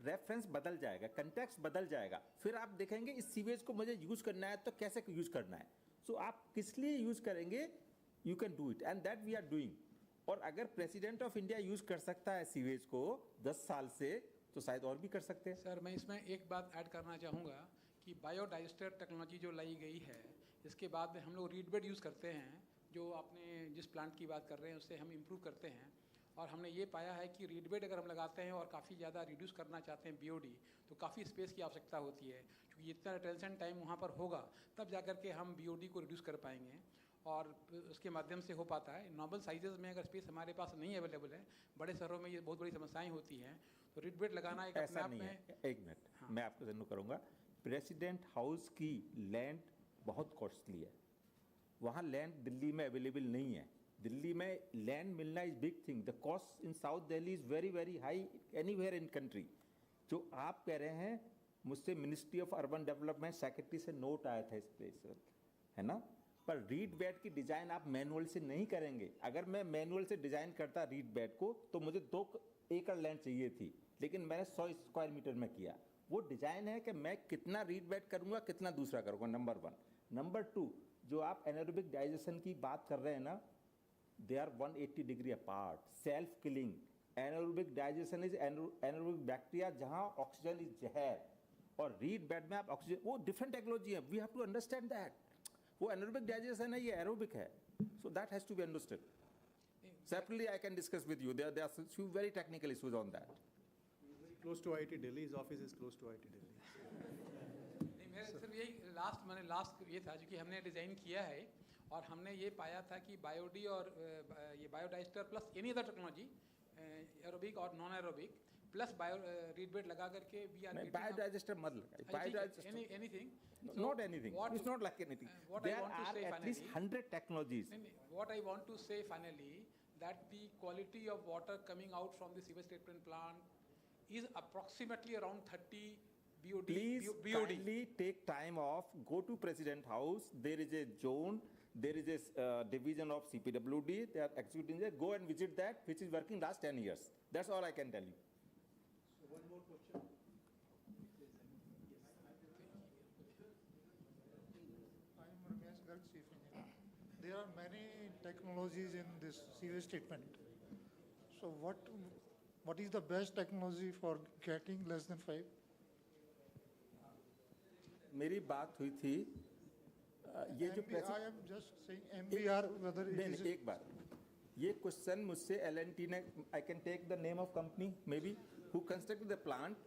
रेफरेंस बदल जाएगा, कंटेक्स्ट बदल जाएगा. फिर आप देखेंगे इस सीवेज को मुझे यूज करना है तो कैसे यूज करना है. सो आप किस लिए यूज करेंगे, you can do it, and that we are doing. और अगर प्रेसिडेंट ऑफ इंडिया यूज कर सकता है सीवेज को 10 साल से, तो शायद और भी कर सकते हैं. सर मैं इसमें एक बात ऐड करना चाहूँगा कि बायोडाइजेस्टर टेक्नोलॉजी जो लाई गई है, इसके बाद में हम लोग रीड बेड यूज़ करते हैं, जो आपने जिस प्लांट की बात कर रहे हैं उससे हम इम्प्रूव करते हैं. और हमने ये पाया है कि रीड बेड अगर हम लगाते हैं और काफ़ी ज़्यादा रिड्यूस करना चाहते हैं BOD, तो काफ़ी स्पेस की आवश्यकता होती है, क्योंकि इतना रिटेंशन टाइम वहाँ पर होगा तब जा कर के हम BOD को रिड्यूस कर पाएंगे और उसके माध्यम से हो पाता है. नॉर्मल साइजेस में अगर स्पेस हमारे पास नहीं अवेलेबल है, बड़े शहरों में ये बहुत बड़ी समस्याएं होती हैं, तो रीड बेड लगाना एक अपने आप में. एक मिनट, मैं आपको जरूर करूँगा. प्रेसिडेंट हाउस की लैंड बहुत कॉस्टली है. वहाँ लैंड दिल्ली में अवेलेबल नहीं है. दिल्ली में लैंड मिलना is big thing. The cost in south Delhi is very very high anywhere in country. जो आप कह रहे हैं, मुझसे ministry of urban development secretary से नोट आया था इस प्लेस, है ना. पर रीड बेड की डिज़ाइन आप मैनुअल से नहीं करेंगे. अगर मैं मैनुअल से डिज़ाइन करता रीड बेड को, तो मुझे 2 एकड़ लैंड चाहिए थी, लेकिन मैंने 100 स्क्वायर मीटर में किया. वो डिज़ाइन है कि मैं कितना रीड बेड करूँगा, कितना दूसरा करूँगा, नंबर 1. नंबर 2, जो आप एनारोबिक डाइजेशन की बात कर रहे हैं ना, they are 180 degree apart. Self killing, anaerobic digestion is anaerobic bacteria जहां ऑक्सीजन इज जहर, और रीड बेड में आप ऑक्सीजन, वो डिफरेंट टेक्नोलॉजी है. We have to understand that. वो एनारोबिक डाइजेशन है, ये एरोबिक है. So that has to be understood. Separately, I can discuss with you. There are few very technical issues on that. Close to IIT Delhi. His office is close to IIT Delhi. नहीं, मेरा सिर्फ यही last ये था, जो कि हमने design किया है, और हमने ये पाया था कि बायोडी और ये biodigester plus any other technology, aerobic और non aerobic plus bio reed bed लगा करके वी आर बायोडाइजेस्टर मत लगाइए. Biodigester anything, not anything. It's not like anything. There are at least 100 technologies. What I want to say finally, that the quality of water coming out from the sewage treatment plant is approximately around 30 BOD. Please kindly take time off, go to President House. There is a zone, there is a division of CPWD. They are executing there. Go and visit that, which is working last 10 years. That's all I can tell you. So one more question. There are many technologies in this sewage treatment. So what is the best technology for getting less than 5? मेरी बात हुई थी ये जो I am just saying MBR whether it is एक बार ये question मुझसे L&T ने, I can take the name of company maybe, who constructed the plant.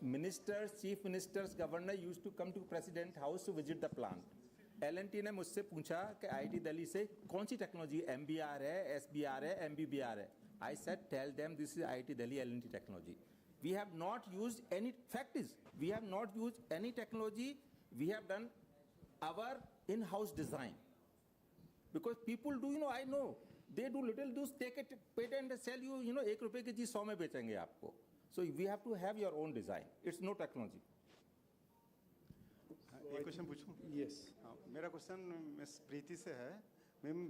Ministers, chief ministers, governor used to come to President House to visit the plant. L&T ने मुझसे पूछा कि IIT Delhi से कौन सी टेक्नोलॉजी, MBR है, SBR है, MBBR है. I said, tell them this is IIT Delhi L&T technology. We have not used any, fact is, we have not used any technology. We have done our in-house design. Because people do, I know, they do little, do take a patent and sell you, 1 रुपए की चीज 100 में बेचेंगे आपको. So we have to have your own design. It's no technology. एक question पूछूं? Yes. मेरा question miss प्रीति से है.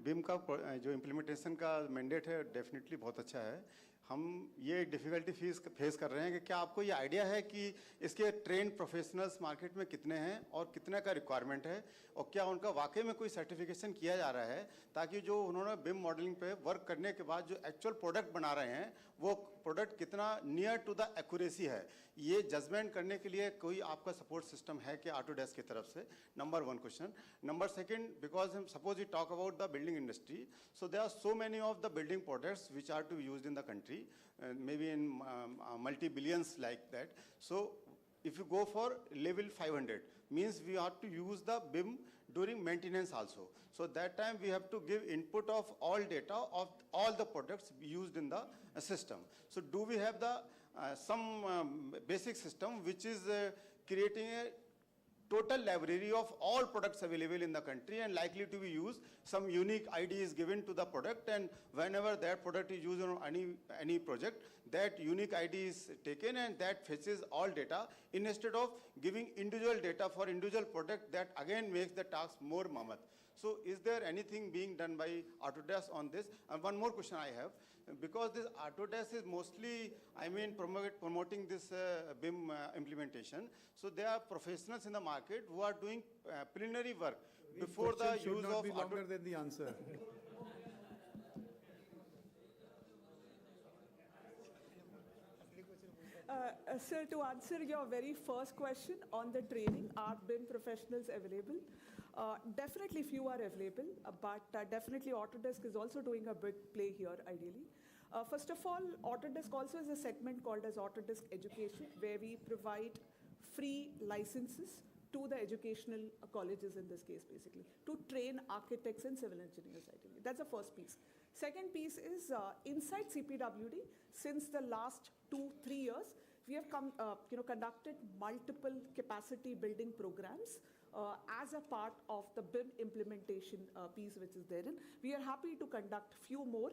बिम का जो इम्प्लीमेंटेशन का मैंडेट है डेफिनेटली बहुत अच्छा है. हम ये डिफ़िकल्टी फेस कर रहे हैं कि क्या आपको ये आइडिया है कि इसके ट्रेन प्रोफेशनल्स मार्केट में कितने हैं और कितने का रिक्वायरमेंट है, और क्या उनका वाकई में कोई सर्टिफिकेशन किया जा रहा है, ताकि जो उन्होंने बिम मॉडलिंग पे वर्क करने के बाद जो एक्चुअल प्रोडक्ट बना रहे हैं वो प्रोडक्ट कितना नियर टू द एक्यूरेसी है, ये जजमेंट करने के लिए कोई आपका सपोर्ट सिस्टम है कि ऑटोडेस्क की तरफ से? Number 1 question. Number 2, because suppose you talk about the building industry, so there are so many of the building products which are to be used in the country, maybe in multi-billions like that. So if you go for level 500, means we have to use the BIM during maintenance also. So that time we have to give input of all data of all the products used in the system. So do we have the some basic system which is creating a total library of all products available in the country and likely to be used? Some unique ID is given to the product, and whenever that product is used on any project, that unique ID is taken and that fetches all data, instead of giving individual data for individual product, that again makes the task more mammoth. So is there anything being done by Autodesk on this? And one more question I have, because this Autodesk is mostly, promoting this BIM implementation. So there are professionals in the market who are doing preliminary work before the use should not of be longer than the answer. Sir, to answer your very first question on the training, are BIM professionals available? Definitely few are available, but definitely Autodesk is also doing a big play here, ideally. First of all, Autodesk also has a segment called as Autodesk Education, where we provide free licenses to the educational colleges in this case, basically, to train architects and civil engineers, ideally. That's the first piece. Second piece is inside CPWD, since the last 2-3 years, we have conducted multiple capacity building programs as a part of the BIM implementation piece which is therein. We are happy to conduct few more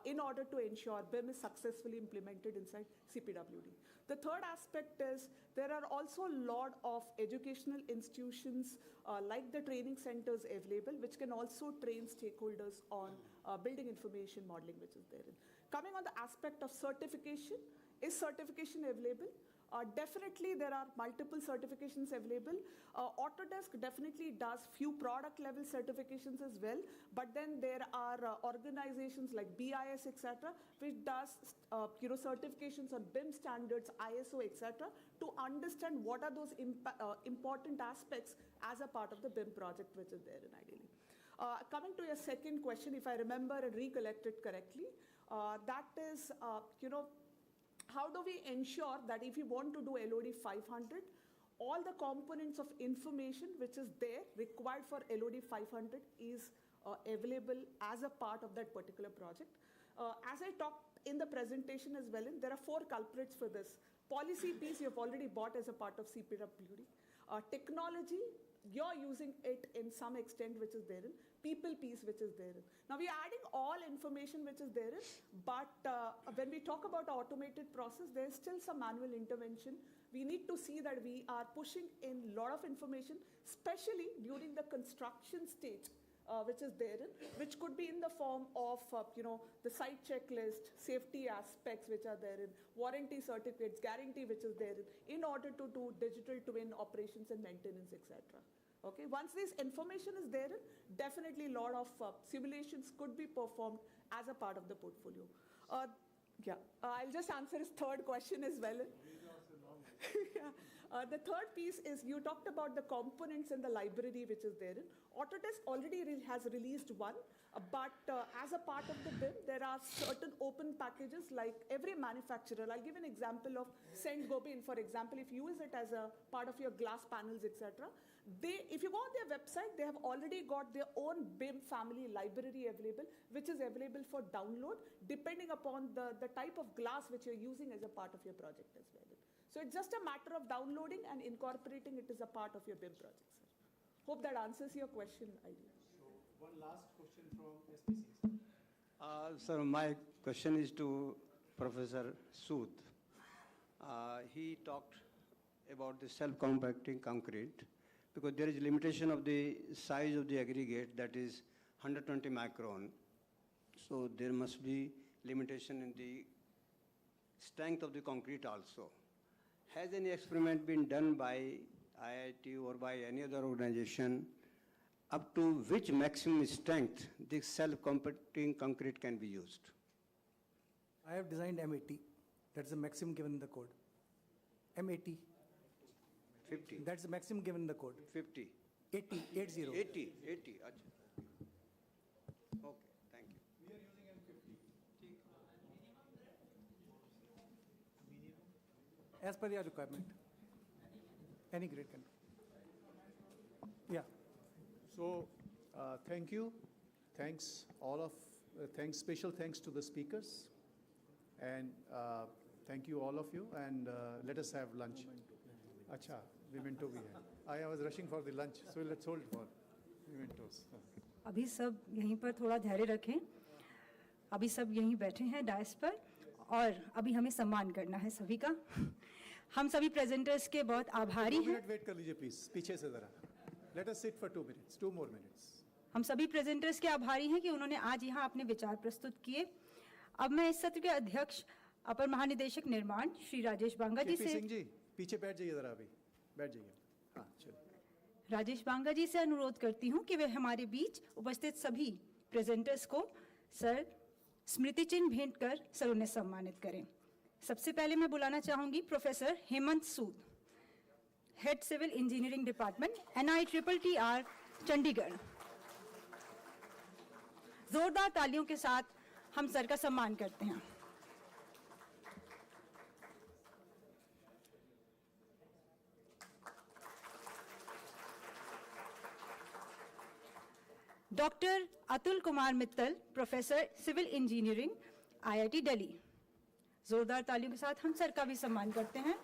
in order to ensure BIM is successfully implemented inside CPWD. The third aspect is there are also a lot of educational institutions like the training centers available, which can also train stakeholders on building information modeling, which is therein. Coming on the aspect of certification, is certification available? Definitely, there are multiple certifications available. Autodesk definitely does few product level certifications as well, but then there are organizations like BIS, etc., which does certifications on BIM standards, ISO, etc., to understand what are those important aspects as a part of the BIM project which is there in ideally. Coming to your second question, if I remember and recollect it correctly, that is, how do we ensure that if we want to do LOD 500, all the components of information which is there required for LOD 500 is available as a part of that particular project? As I talked in the presentation as well, there are 4 culprits for this. Policy piece you've already bought as a part of CPWD. Technology, you're using it in some extent which is therein. People piece which is therein. Now we are adding all information which is therein, but when we talk about automated process, there's still some manual intervention. We need to see that we are pushing in a lot of information, especially during the construction stage, which is therein, which could be in the form of the site checklist, safety aspects which are therein, warranty certificates, guarantee which is therein, in order to do digital twin operations and maintenance, etc. Okay, once this information is there, definitely a lot of simulations could be performed as a part of the portfolio. I'll just answer his third question as well. The third piece is you talked about the components in the library which is there. Autodesk already has released one, but as a part of the BIM, there are certain open packages like every manufacturer. I'll give an example of Saint-Gobain, for example. If you use it as a part of your glass panels, etc., if you go on their website, they have already got their own BIM family library available, which is available for download, depending upon the type of glass which you're using as a part of your project as well. So it's just a matter of downloading and incorporating it as a part of your BIM project, sir. Hope that answers your question, Aileen. So one last question from SPC. Sir, my question is to Professor Sood. He talked about the self-compacting concrete, because there is limitation of the size of the aggregate, that is 120 micron. So there must be limitation in the strength of the concrete also. Has any experiment been done by IIT or by any other organization up to which maximum strength this self-compacting concrete can be used? I have designed M80. That's the maximum given in the code. M80. 50. That's the maximum given in the code. 50. 80. 80. 80. Okay, thank you. We are using M50. As per your requirement. Any grade can. Yeah. So, thank you. Thanks, special thanks to the speakers. And thank you, all of you. And let us have lunch. Acha, memento bhi hai. I was rushing for the lunch, so let's hold for mementos. अभी सब यहीं पर थोड़ा धैर्य रखें. अभी सब यहीं बैठे हैं डायस पर, और अभी हमें सम्मान करना है सभी का. हम सभी प्रेजेंटर्स के बहुत आभारी हैं. वेट कर लीजिए प्लीज, पीछे से जरा. Let us sit for 2 minutes, 2 more minutes. हम सभी प्रेजेंटर्स के आभारी हैं कि उन्होंने आज यहाँ अपने विचार प्रस्तुत किए. अब मैं इस सत्र के अध्यक्ष अपर महानिदेशक निर्माण श्री राजेश बांगा जी से पीछे बैठ जाइए जरा, अभी बैठ जाइए. हाँ, चलो. राजेश बांगा जी से अनुरोध करती हूँ कि वे हमारे बीच उपस्थित सभी प्रेजेंटर्स को सर स्मृति चिन्ह भेंट कर सर उन्हें सम्मानित करें. सबसे पहले मैं बुलाना चाहूंगी professor Hemant Sood, head civil engineering department, NITTR Chandigarh. जोरदार तालियों के साथ हम सर का सम्मान करते हैं. Doctor Atul Kumar Mittal, professor civil engineering, IIT Delhi. जोरदार तालियों के साथ हम सर का भी सम्मान करते हैं.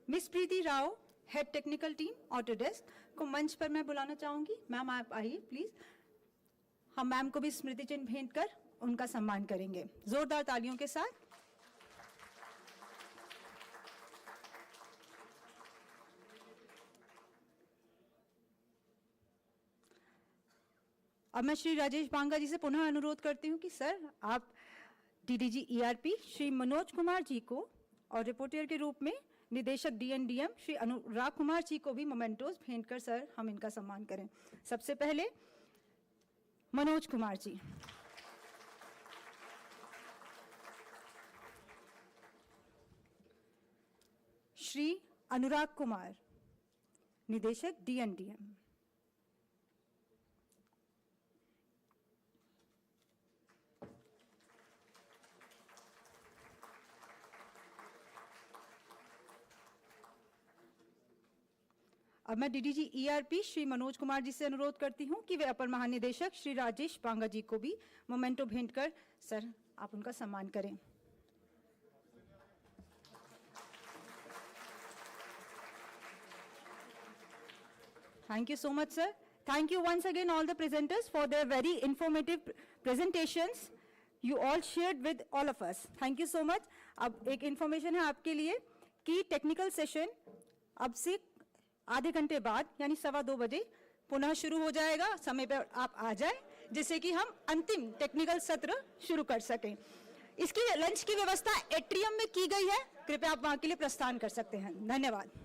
Miss Preeti Rao, head technical team, Autodesk को मंच पर मैं बुलाना चाहूंगी. मैम आप आइए प्लीज. हम मैम को भी स्मृति चिन्ह भेंट कर उनका सम्मान करेंगे जोरदार तालियों के साथ. अब मैं श्री राजेश बांगा जी से पुनः अनुरोध करती हूँ कि सर आप डीडीजी ईआरपी श्री मनोज कुमार जी को और रिपोर्टर के रूप में निदेशक डीएनडीएम श्री अनुराग कुमार जी को भी मोमेंटोस भेंट कर सर हम इनका सम्मान करें। सबसे पहले मनोज कुमार जी। श्री अनुराग कुमार, निदेशक डीएनडीएम। अब मैं डीडीजी ईआरपी श्री मनोज कुमार जी से अनुरोध करती हूं कि वे अपर महानिदेशक श्री राजेश बांगा जी को भी मोमेंटो भेंट कर सर आप उनका सम्मान करें। Thank you so much, sir. Thank you once again all the presenters for their very informative presentations. You all shared with all of us. Thank you so much. अब एक information है आपके लिए कि technical session अब से आधे घंटे बाद यानी 1:15 बजे पुनः शुरू हो जाएगा। समय पर आप आ जाए जिससे कि हम अंतिम टेक्निकल सत्र शुरू कर सकें। इसकी लंच की व्यवस्था एट्रियम में की गई है, कृपया आप वहां के लिए प्रस्थान कर सकते हैं। धन्यवाद।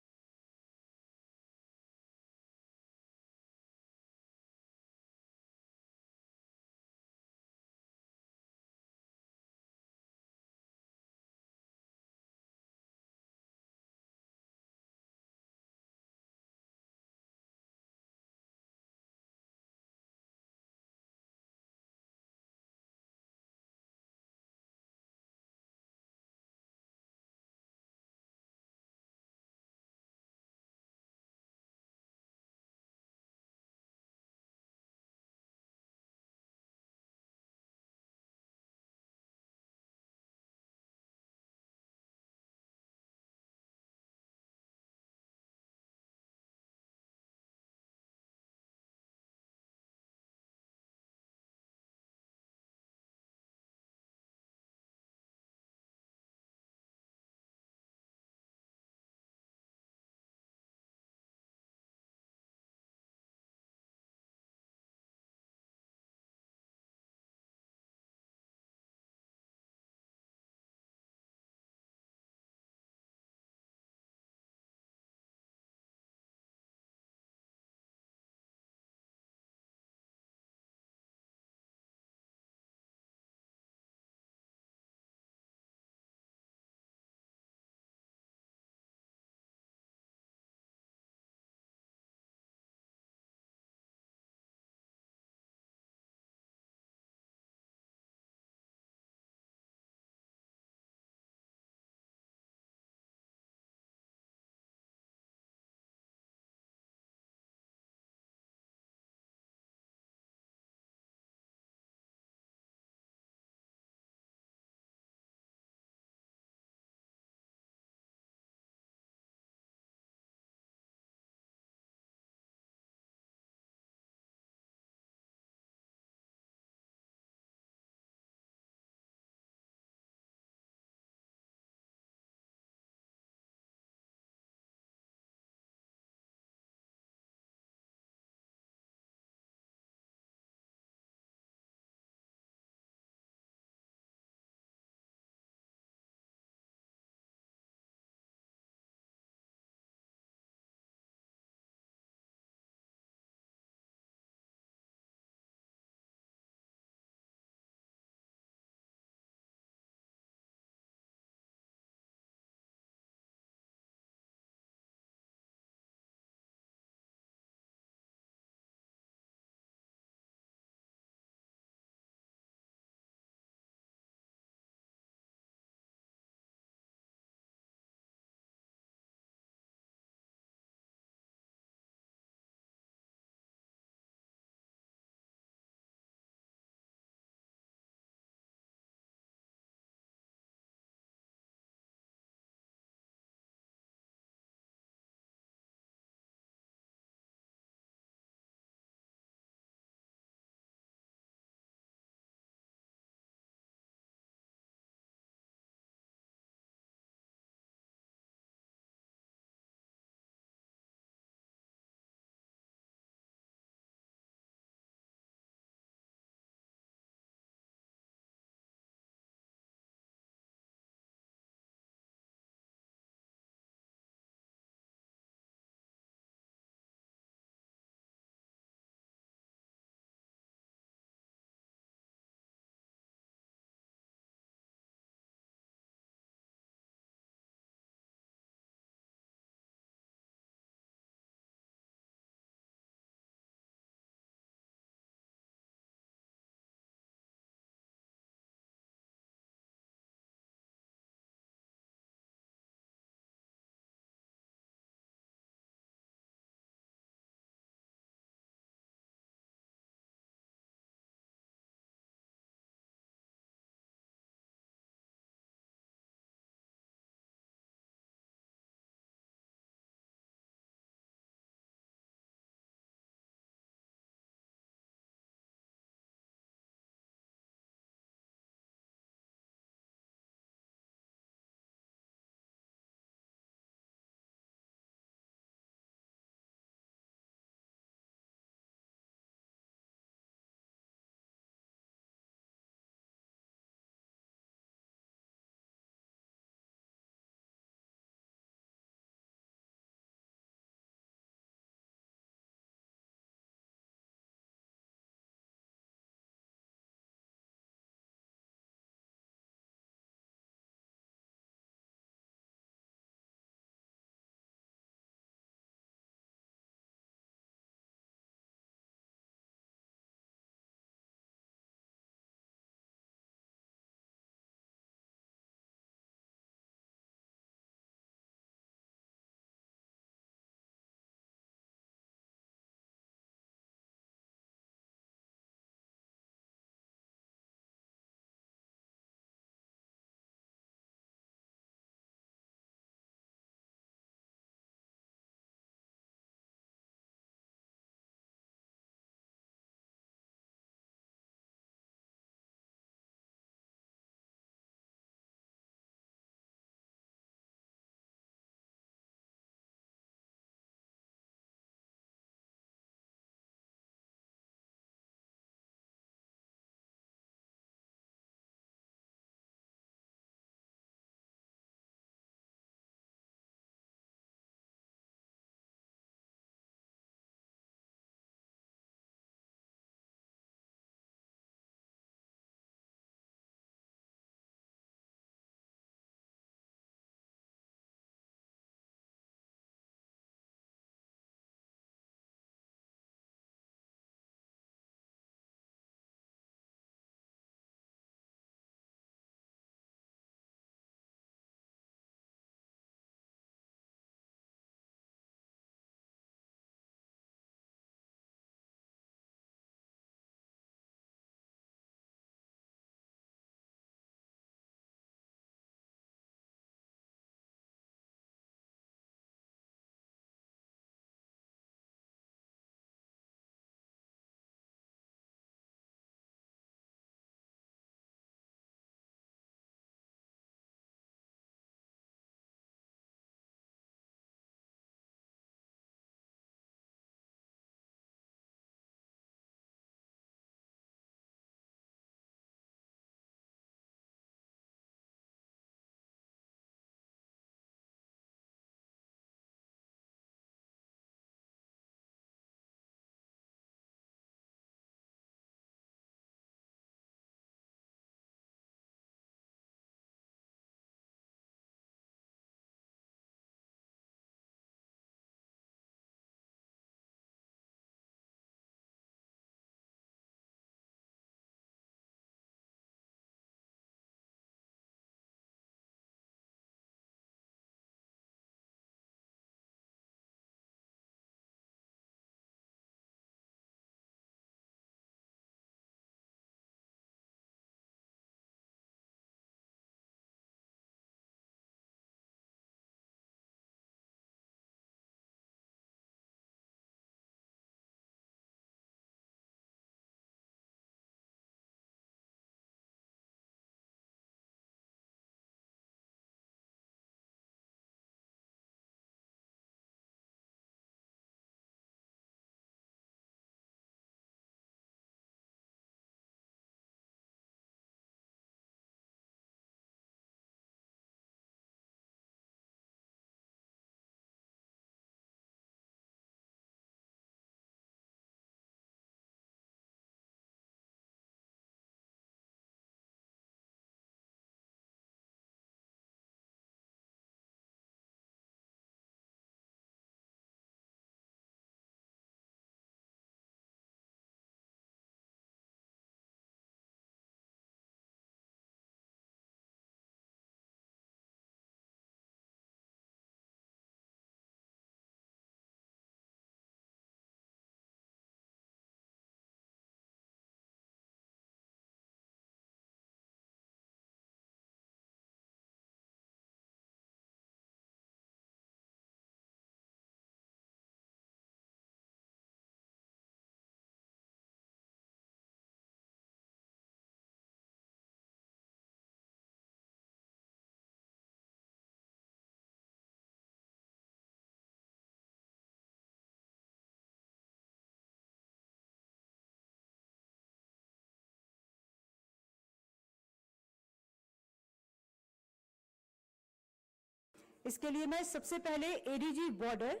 इसके लिए मैं सबसे पहले एडीजी बॉर्डर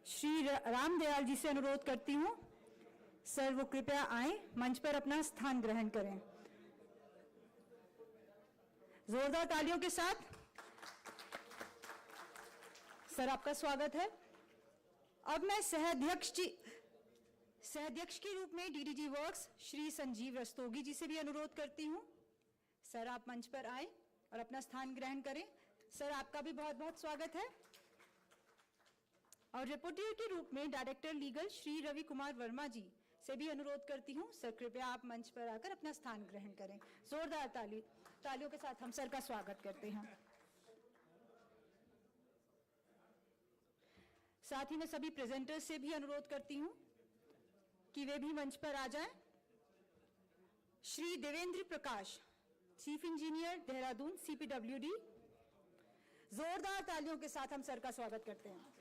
श्री रामदयाल जी से अनुरोध करती हूं। सर वो कृपया आए, मंच पर अपना स्थान ग्रहण करें। जोरदार तालियों के साथ सर आपका स्वागत है। अब मैं सहाध्यक्ष के रूप में डीडीजी वर्क्स श्री संजीव रस्तोगी जी से भी अनुरोध करती हूं। सर आप मंच पर आए और अपना स्थान ग्रहण करें। सर आपका भी बहुत बहुत स्वागत है। और रिपोर्टर के रूप में डायरेक्टर लीगल श्री रवि कुमार वर्मा जी से भी अनुरोध करती हूं। सर कृपया आप मंच पर आकर अपना स्थान ग्रहण करें। जोरदार तालियों के साथ हम सर का स्वागत करते हैं। साथ ही मैं सभी प्रेजेंटर्स से भी अनुरोध करती हूं कि वे भी मंच पर आ जाएं। श्री देवेंद्र प्रकाश, चीफ इंजीनियर देहरादून CPWD, जोरदार तालियों के साथ हम सर का स्वागत करते हैं।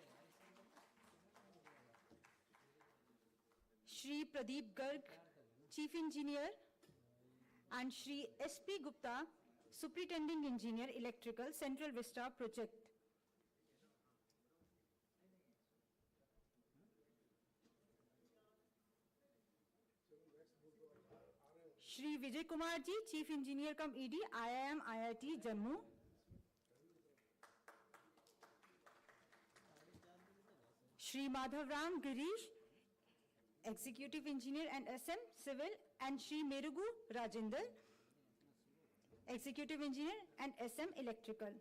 Shri Pradeep Garg, chief engineer, and Shri SP Gupta, superintending engineer electrical, Central Vista project. Shri Vijay Kumar ji, chief engineer cum ED, IIM IIT Jammu. Shri Madhavram Girish, executive engineer and SM civil, and Shri Merugu Rajendra, executive engineer and SM electrical.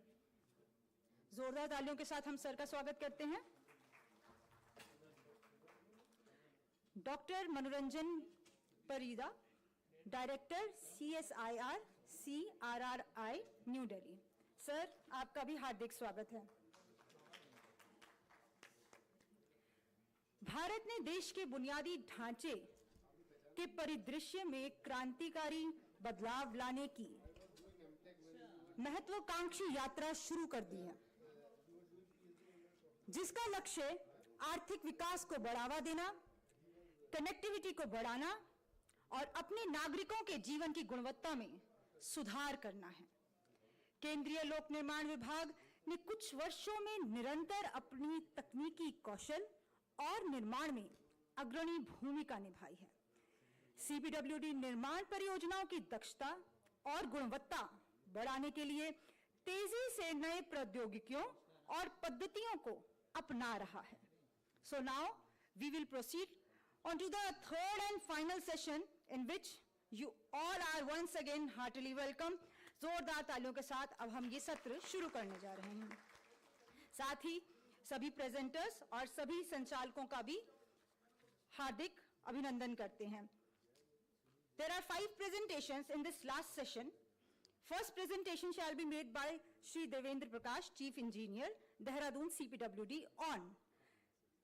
जोरदार तालियों के साथ हम सर का स्वागत करते हैं। डॉक्टर मनोरंजन Parida, director CSIR CRRI new Delhi. Sir आपका भी हार्दिक स्वागत है। भारत ने देश के बुनियादी ढांचे के परिदृश्य में क्रांतिकारी बदलाव लाने की महत्वाकांक्षी यात्रा शुरू कर दी है, जिसका लक्ष्य आर्थिक विकास को बढ़ावा देना, कनेक्टिविटी को बढ़ाना और अपने नागरिकों के जीवन की गुणवत्ता में सुधार करना है। केंद्रीय लोक निर्माण विभाग ने कुछ वर्षों में निरंतर अपनी तकनीकी कौशल और निर्माण में अग्रणी भूमिका निभाई है। CPWD निर्माण परियोजनाओं की दक्षता और गुणवत्ता बढ़ाने के लिए तेजी से नए प्रौद्योगिकियों और पद्धतियों को अपना रहा है। So now we will proceed on to the third and final session in which you all are once again heartily welcome. जोरदार तालियों के साथ अब हम ये सत्र शुरू करने जा रहे हैं। साथ ही सभी प्रेजेंटर्स और सभी संचालकों का भी हार्दिक अभिनंदन करते हैं। There are 5 presentations in this last session. First presentation shall be made by Shri Devendra Prakash, Chief Engineer, Dehradun CPWD, on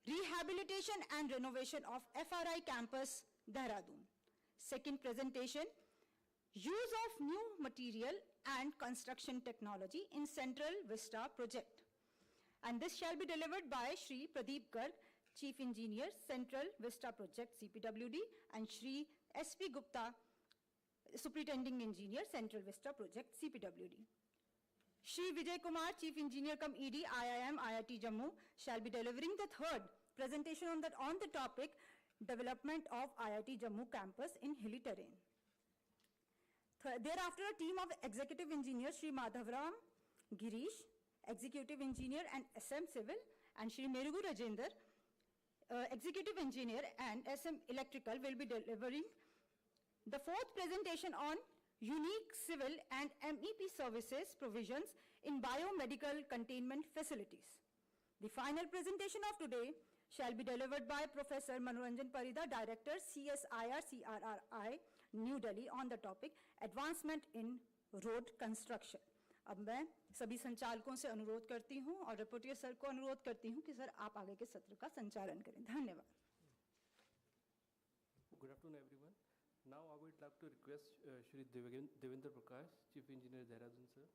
Rehabilitation and Renovation of FRI Campus, Dehradun. Second presentation, Use of New Material and Construction Technology in Central Vista Project. And this shall be delivered by Shri Pradeep Garg, Chief Engineer, Central Vista Project, CPWD, and Shri SP Gupta, Superintending Engineer, Central Vista Project, CPWD. Shri Vijay Kumar, Chief Engineer cum ED, IIM IIT Jammu, shall be delivering the third presentation on the topic, Development of IIT Jammu Campus in Hilly Terrain. Thereafter, a team of Executive Engineers, Shri Madhavram Girish, Executive Engineer and SM Civil, and Shri Merugu Rajendra, Executive Engineer and SM Electrical, will be delivering the fourth presentation on unique civil and MEP services provisions in biomedical containment facilities. The final presentation of today shall be delivered by Professor Manoranjan Parida, Director, CSIR CRRI, New Delhi, on the topic Advancement in Road Construction. अब मैं सभी संचालकों से अनुरोध करती हूं और reporter sir को अनुरोध करती हूं कि सर आप आगे के सत्र का संचालन करें। धन्यवाद। Good afternoon, everyone. Now I would like to request Shri Devendra Prakash, Chief Engineer Dehradun sir,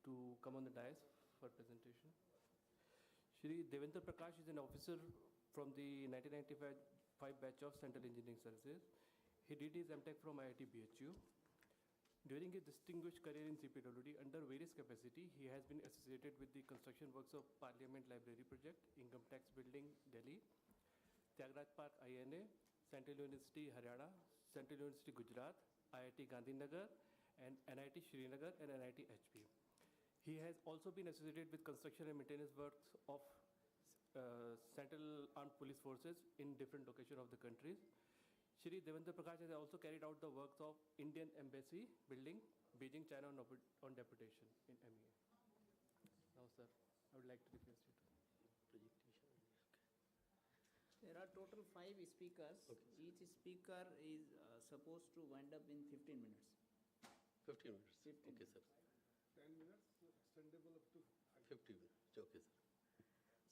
to come on the dais for presentation. Shri Devendra Prakash is an officer from the 1995 batch of Central Engineering Services. He did his MTech from IIT BHU. During his distinguished career in CPWD, under various capacity, he has been associated with the construction works of Parliament Library Project, Income Tax Building, Delhi, Tyagraj Park, INA, Central University, Haryana, Central University, Gujarat, IIT Gandhinagar, and NIT Srinagar, and NIT HP. He has also been associated with construction and maintenance works of Central Armed Police Forces in different locations of the country. Shri Devendra Prakash has also carried out the works of Indian Embassy Building, Beijing, China on deputation in MEA. Now, sir, I would like to request you to presentation. There are total 5 speakers. Okay. Each speaker is supposed to wind up in 15 minutes. 15 minutes. 15 okay, sir. 10 minutes, extendable up to 50 minutes. Okay, sir.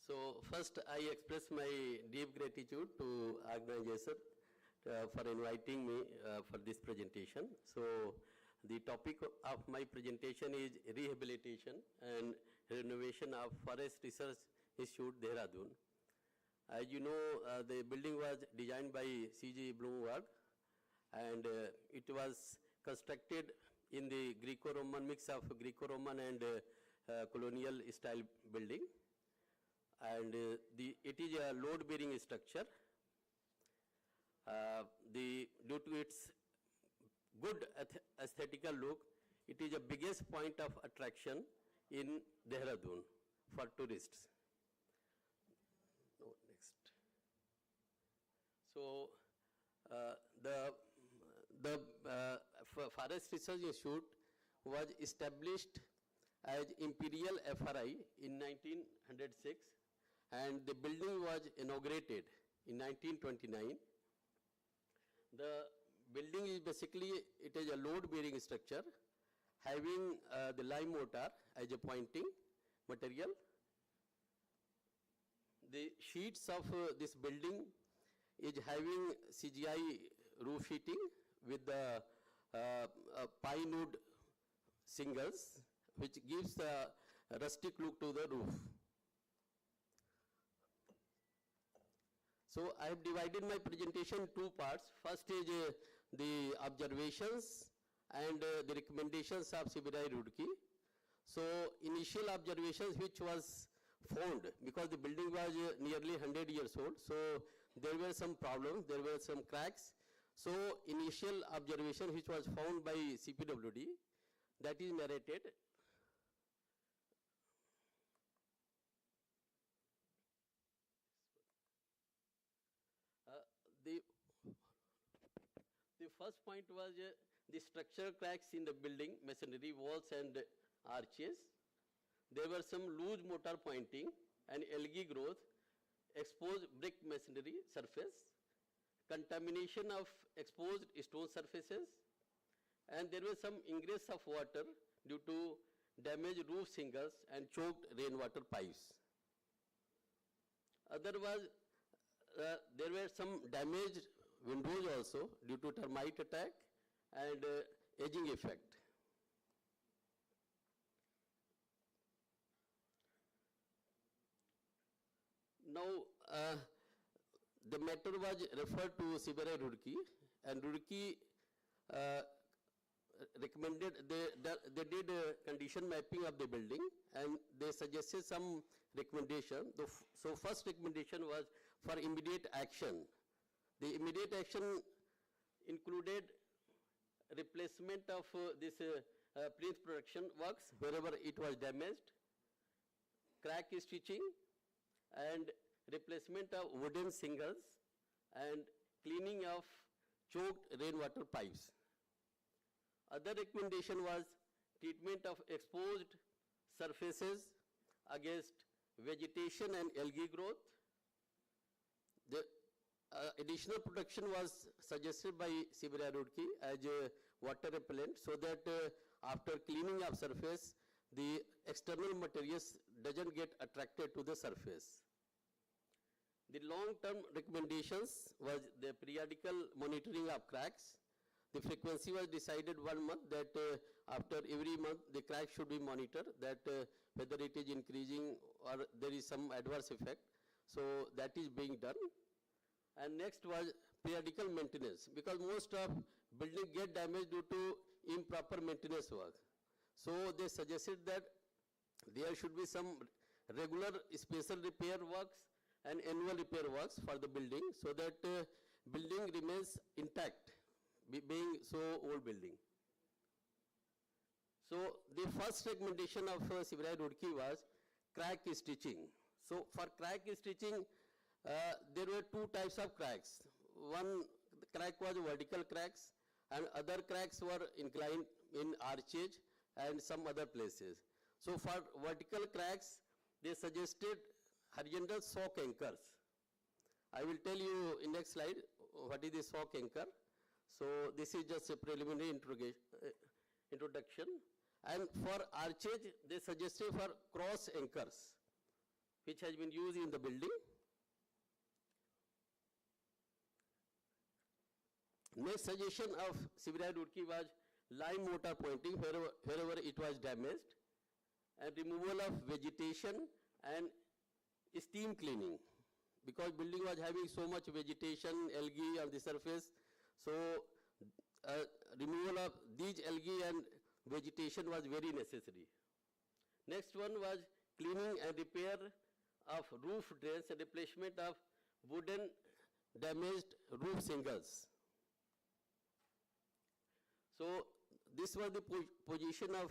So first, I express my deep gratitude to organizer for inviting me for this presentation. So the topic of my presentation is rehabilitation and renovation of Forest Research Institute, Dehradun. As you know, the building was designed by C.G. Bloomberg, and it was constructed in the Greco-Roman, mix of Greco-Roman and colonial style building. And it is a load-bearing structure. Due to its good aesthetical look, it is the biggest point of attraction in Dehradun for tourists. No, next. So the Forest Research Institute was established as Imperial FRI in 1906, and the building was inaugurated in 1929. The building is basically, it is a load-bearing structure having the lime mortar as a pointing material. The sheets of this building is having CGI roof sheeting with the pine wood shingles, which gives a rustic look to the roof. So I have divided my presentation in 2 parts. First is the observations and the recommendations of CPWD Roorkee. So initial observations which was found, because the building was nearly 100 years old, so there were some problems, there were some cracks. So initial observation which was found by CPWD, that is narrated. The first point was the structural cracks in the building, masonry walls and arches. There were some loose mortar pointing and algae growth, exposed brick masonry surface, contamination of exposed stone surfaces, and there was some ingress of water due to damaged roof shingles and choked rainwater pipes. Otherwise, there were some damaged windows also due to termite attack and aging effect. Now, the matter was referred to CPWD Roorkee, and Roorkee recommended, they did a condition mapping of the building, and they suggested some recommendation. So first recommendation was for immediate action. The immediate action included replacement of this plinth production works wherever it was damaged, crack stitching, and replacement of wooden shingles, and cleaning of choked rainwater pipes. Other recommendation was treatment of exposed surfaces against vegetation and algae growth. The additional protection was suggested by CPWD Roorkee as a water repellent, so that after cleaning of surface, the external materials doesn't get attracted to the surface. The long-term recommendations was the periodical monitoring of cracks. The frequency was decided 1 month, that after every month the crack should be monitored, that whether it is increasing or there is some adverse effect. So that is being done. And next was periodical maintenance, because most of buildings get damaged due to improper maintenance work. So they suggested that there should be some regular special repair works and annual repair works for the building, so that building remains intact, being so old building. So the first recommendation of CPWD Roorkee was crack stitching. So for crack stitching, there were two types of cracks. One crack was vertical cracks, and other cracks were inclined in archage and some other places. So for vertical cracks, they suggested horizontal shock anchors. I will tell you in next slide what is the shock anchor. So this is just a preliminary introduction. And for archage, they suggested for cross anchors, which has been used in the building. Next suggestion of CPWD Roorkee was lime mortar pointing wherever it was damaged, and removal of vegetation and steam cleaning, because building was having so much vegetation, algae on the surface. So removal of these algae and vegetation was very necessary. Next one was cleaning and repair of roof drains and replacement of wooden damaged roof shingles. So this was the position of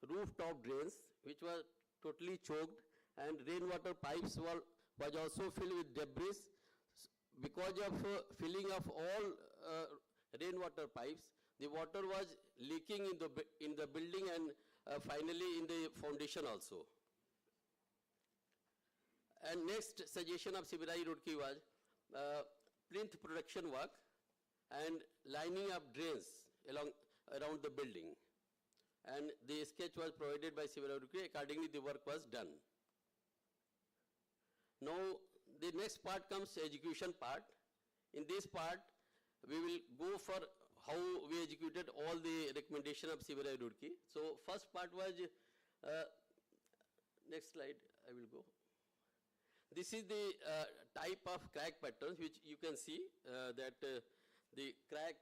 rooftop drains, which was totally choked, and rainwater pipes was also filled with debris. Because of filling of all rainwater pipes, the water was leaking in the building and finally in the foundation also. And next suggestion of CPWD Roorkee was plinth production work and lining up drains around the building. And the sketch was provided by CPWD Roorkee. Accordingly, the work was done. Now, the next part comes execution part. In this part, we will go for how we executed all the recommendation of CPWD Roorkee. So first part was, next slide, I will go. This is the type of crack patterns which you can see that the crack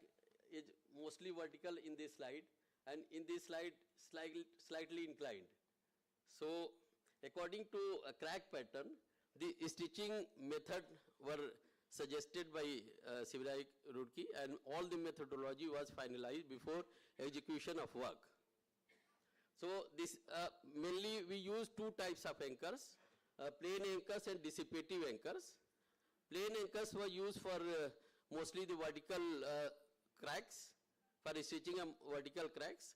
is mostly vertical in this slide, and in this slide slightly inclined. So according to a crack pattern, the stitching method were suggested by CPWD Roorkee, and all the methodology was finalized before execution of work. So this mainly we use two types of anchors, plain anchors and dissipative anchors. Plain anchors were used for mostly the vertical cracks, for stitching of vertical cracks,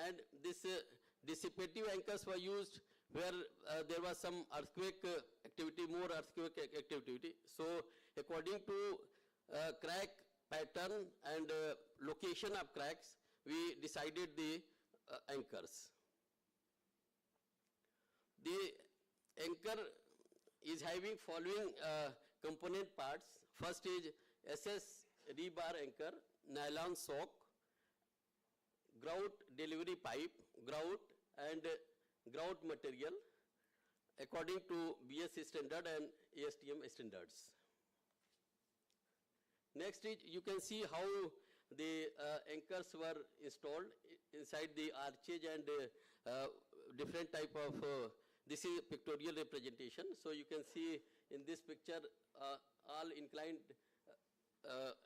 and this dissipative anchors were used where there was some earthquake activity, more earthquake activity. So according to crack pattern and location of cracks, we decided the anchors. The anchor is having following component parts. First is SS rebar anchor, nylon sock, grout delivery pipe, grout and grout material according to BS standard and ASTM standards. Next is, you can see how the anchors were installed inside the archage and different type of, this is pictorial representation. So you can see in this picture all inclined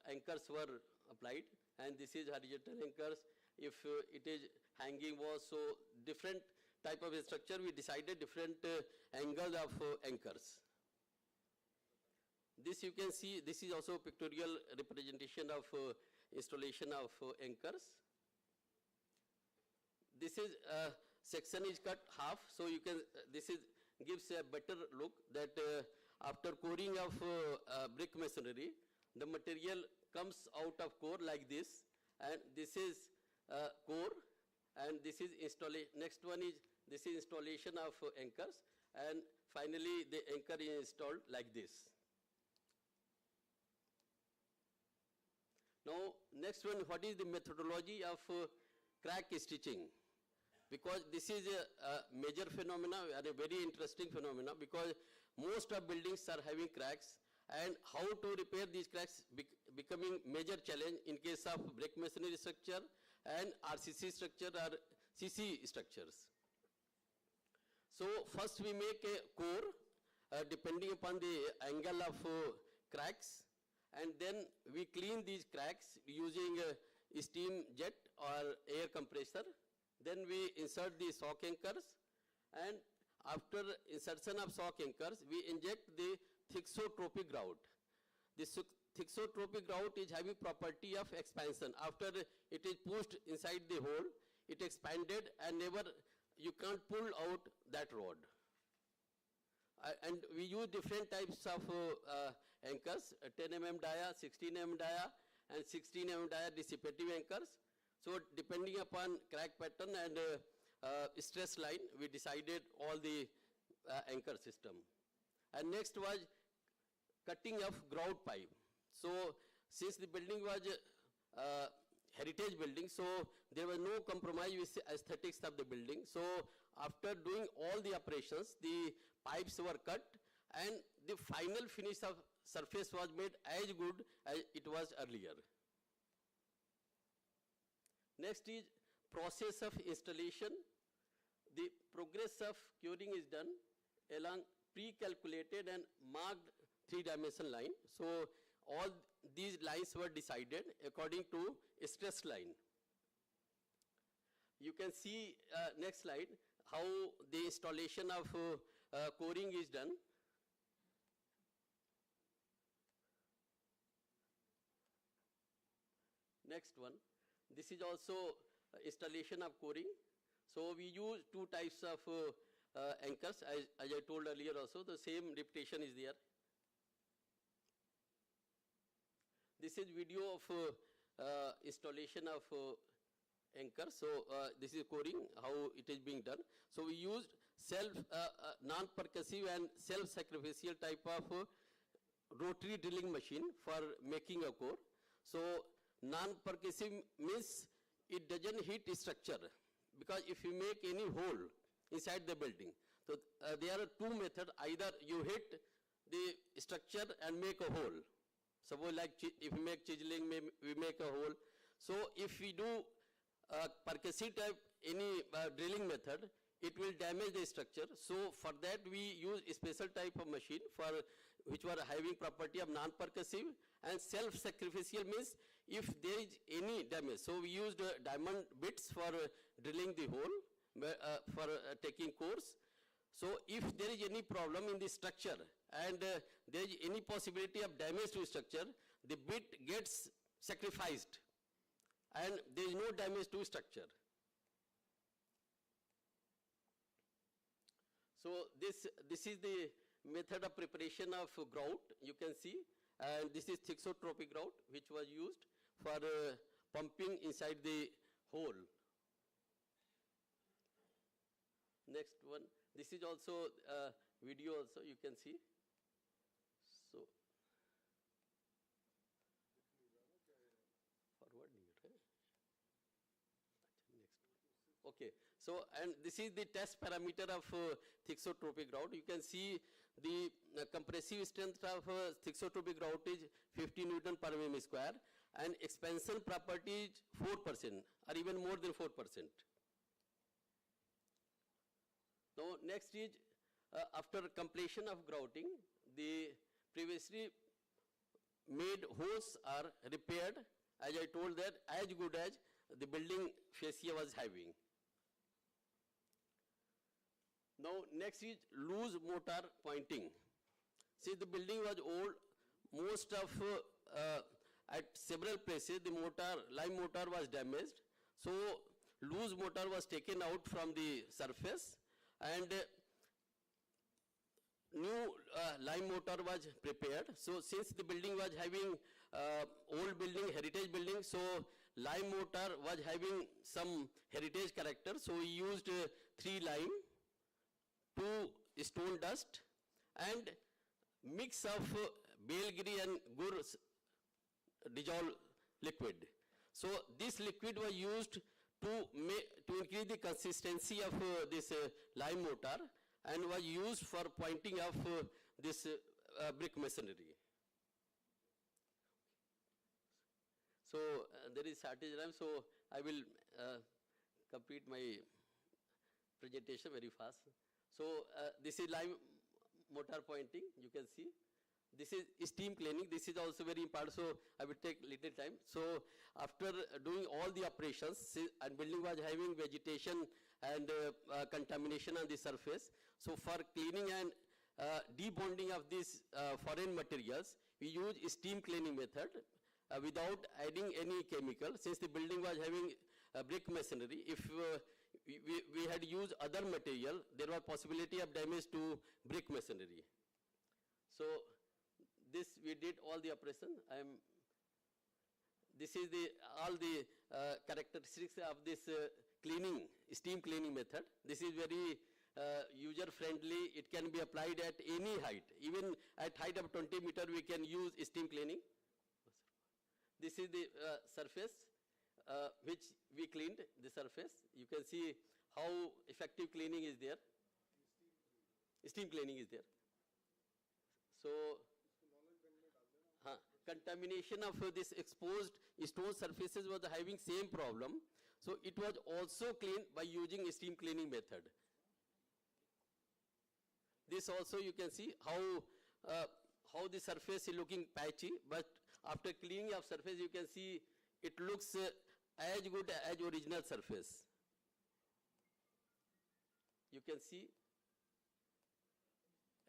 anchors were applied, and this is horizontal anchors. If it is hanging walls, so different type of structure, we decided different angles of anchors. This you can see, this is also pictorial representation of installation of anchors. This is section is cut half, so you can, this is gives a better look that after coring of brick masonry, the material comes out of core like this, and this is core, and this is installation. Next one is, this is installation of anchors, and finally the anchor is installed like this. Now next one, what is the methodology of crack stitching? Because this is a major phenomena and a very interesting phenomena, because most of buildings are having cracks, and how to repair these cracks becoming major challenge in case of brick masonry structure and RCC structure or CC structures. So first we make a core depending upon the angle of cracks, and then we clean these cracks using a steam jet or air compressor. Then we insert the sock anchors, and after insertion of sock anchors, we inject the thixotropic grout. This thixotropic grout is having property of expansion. After it is pushed inside the hole, it expanded and never, you can't pull out that rod. And we use different types of anchors, 10 mm dia, 16 mm dia, and 16 mm dia dissipative anchors. So depending upon crack pattern and stress line, we decided all the anchor system. And next was cutting of grout pipe. So since the building was heritage building, so there was no compromise with the aesthetics of the building. So after doing all the operations, the pipes were cut, and the final finish of surface was made as good as it was earlier. Next is process of installation. The progress of curing is done along pre-calculated and marked 3-dimensional line. So all these lines were decided according to a stress line. You can see next slide how the installation of coring is done. Next one. This is also installation of coring. So we use two types of anchors, as I told earlier also, the same repetition is there. This is video of installation of anchor. So this is coring, how it is being done. So we used non-percussive and self-sacrificial type of rotary drilling machine for making a core. So non-percussive means it doesn't hit structure, because if you make any hole inside the building, so there are two methods. Either you hit the structure and make a hole. Suppose like if we make chiseling, we make a hole. So if we do percussive type any drilling method, it will damage the structure. So for that we use a special type of machine for which were having property of non-percussive, and self-sacrificial means if there is any damage. So we used diamond bits for drilling the hole, for taking cores. So if there is any problem in the structure and there is any possibility of damage to structure, the bit gets sacrificed and there is no damage to structure. So this is the method of preparation of grout, you can see, and this is thixotropic grout which was used for pumping inside the hole. Next one, this is also video also, you can see. So forward next. Okay, so and this is the test parameter of thixotropic grout. You can see the compressive strength of thixotropic grout is 50 Newton per mm square, and expansion property is 4% or even more than 4%. Now next is after completion of grouting, the previously made holes are repaired, as I told that, as good as the building fascia was having. Now next is loose mortar pointing. See, the building was old, most of at several places the lime mortar was damaged. So loose mortar was taken out from the surface and new lime mortar was prepared. So since the building was having old building, heritage building, so lime mortar was having some heritage character. So we used 3 lime, 2 stone dust, and mix of Belgiri and Gur dissolved liquid. So this liquid was used to increase the consistency of this lime mortar, and was used for pointing of this brick masonry. So there is shortage time, so I will complete my presentation very fast. So this is live motor pointing, you can see. This is steam cleaning. This is also very important, so I will take little time. So after doing all the operations, and building was having vegetation and contamination on the surface. So for cleaning and debonding of these foreign materials, we use steam cleaning method without adding any chemical. Since the building was having brick masonry, if we had used other material, there was possibility of damage to brick masonry. So this we did all the operation. This is all the characteristics of this cleaning, steam cleaning method. This is very user friendly. It can be applied at any height. Even at height of 20 meter, we can use steam cleaning. This is the surface which we cleaned, the surface. You can see how effective cleaning is there. Steam cleaning is there. So, contamination of this exposed stone surfaces was having same problem. So it was also cleaned by using steam cleaning method. This also you can see how the surface is looking patchy, but after cleaning of surface you can see it looks as good as original surface. You can see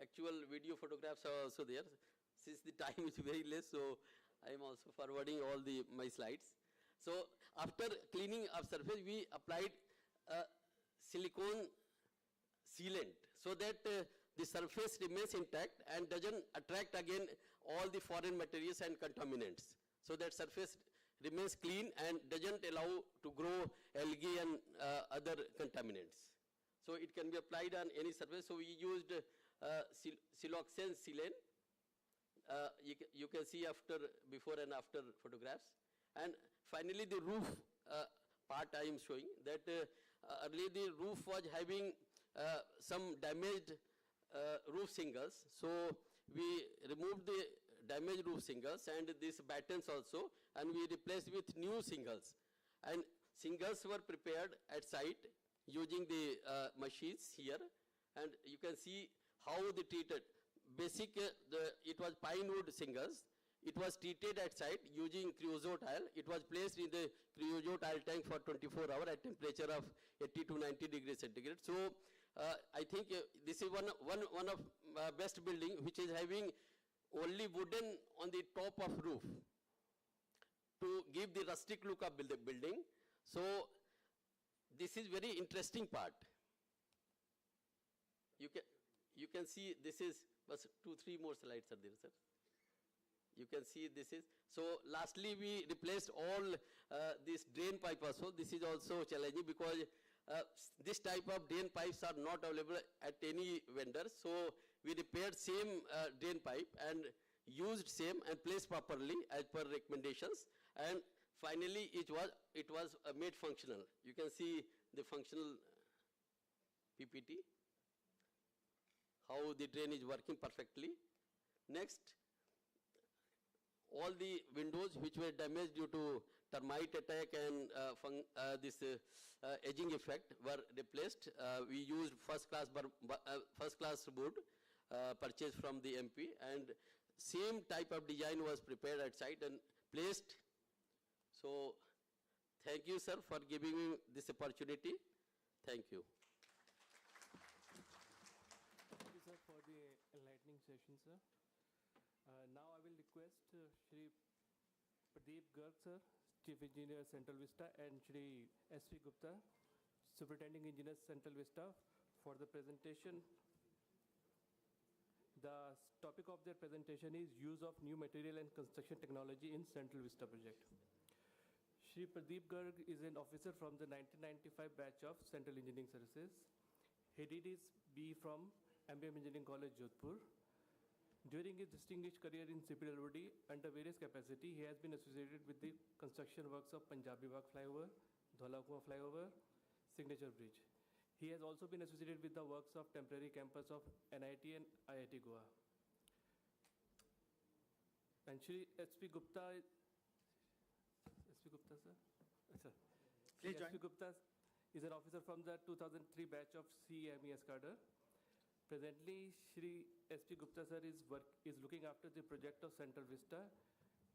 actual video photographs are also there. Since the time is very less, so I am also forwarding all my slides. So after cleaning of surface, we applied silicone sealant so that the surface remains intact and doesn't attract again all the foreign materials and contaminants. So that surface remains clean and doesn't allow to grow algae and other contaminants. So it can be applied on any surface. So we used siloxane sealant. You can see before and after photographs. And finally the roof part I am showing that earlier the roof was having some damaged roof shingles. So we removed the damaged roof shingles and these battens also, and we replaced with new shingles. And shingles were prepared at site using the machines here, and you can see how they treated. Basic, it was pine wood shingles. It was treated at site using creosote tile. It was placed in the creosote tile tank for 24 hours at temperature of 80 to 90 degrees centigrade. So I think this is one of best building which is having only wooden on the top of roof to give the rustic look of the building. So this is very interesting part. You can see this is, but 2-3 more slides are there, sir. You can see this is, so lastly we replaced all this drain pipe also. This is also challenging because this type of drain pipes are not available at any vendor. So we repaired same drain pipe and used same and placed properly as per recommendations. And finally it was made functional. You can see the functional PPT, how the drain is working perfectly. Next, all the windows which were damaged due to termite attack and this edging effect were replaced. We used first class wood purchased from the MP, and same type of design was prepared at site and placed. So thank you, sir, for giving me this opportunity. Thank you. Thank you, sir, for the enlightening session, sir. Now I will request Shri Pradeep Garg, sir, Chief Engineer, Central Vista, and Shri S.V. Gupta, Superintending Engineer, Central Vista, for the presentation. The topic of their presentation is use of new material and construction technology in Central Vista project. Shri Pradeep Garg is an officer from the 1995 batch of Central Engineering Services. He did his B from MBM Engineering College, Jodhpur. During his distinguished career in CPWD, under various capacity, he has been associated with the construction works of Punjabi Bagh Flyover, Dhola Kuan Flyover, Signature Bridge. He has also been associated with the works of temporary campus of NIT and IIT Goa. And Shri S.P. Gupta, sir? Please Shri join. S.P. Gupta is an officer from the 2003 batch of CMES cadre. Presently, Shri S.P. Gupta sir is looking after the project of Central Vista.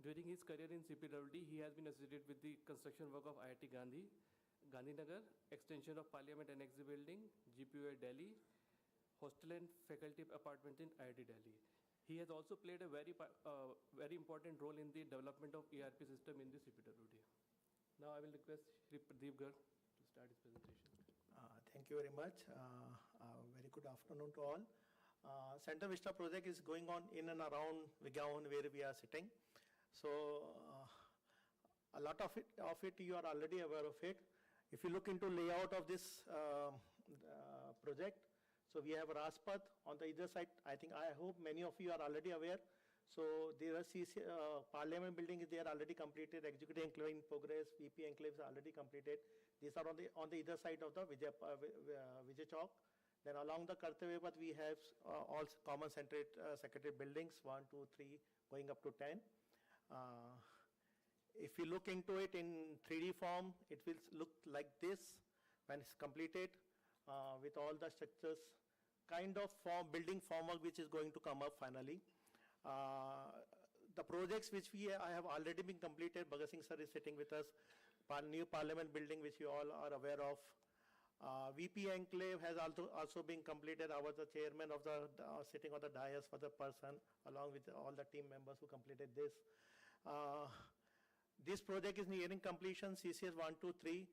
During his career in CPWD, he has been associated with the construction work of IIT Gandhinagar, extension of Parliament Annex Building, GPU at Delhi, hostel and faculty apartments in IIT Delhi. He has also played a very important role in the development of ERP system in the CPWD. Now I will request Shri Pradeep Garg to start his presentation. Thank you very much. Very good afternoon to all. Central Vista project is going on in and around Vigaon where we are sitting. So a lot of it you are already aware of it. If you look into layout of this project, so we have Rajpath on the either side. I hope many of you are already aware. So there are Parliament building is there already completed, Executive Enclave in progress, VP Enclave is already completed. These are on the either side of the Vijay Chowk. Then along the Kartavya Path we have all common secretariat buildings, 1, 2, 3, going up to 10. If you look into it in 3D form, it will look like this when it's completed with all the structures, kind of building formwork which is going to come up finally. The projects which I have already been completed, Bhagat Singh sir is sitting with us, new Parliament building which you all are aware of. VP Enclave has also been completed. I was the chairman of the sitting on the dais for the person along with all the team members who completed this. This project is nearing completion, CCS 1, 2, 3.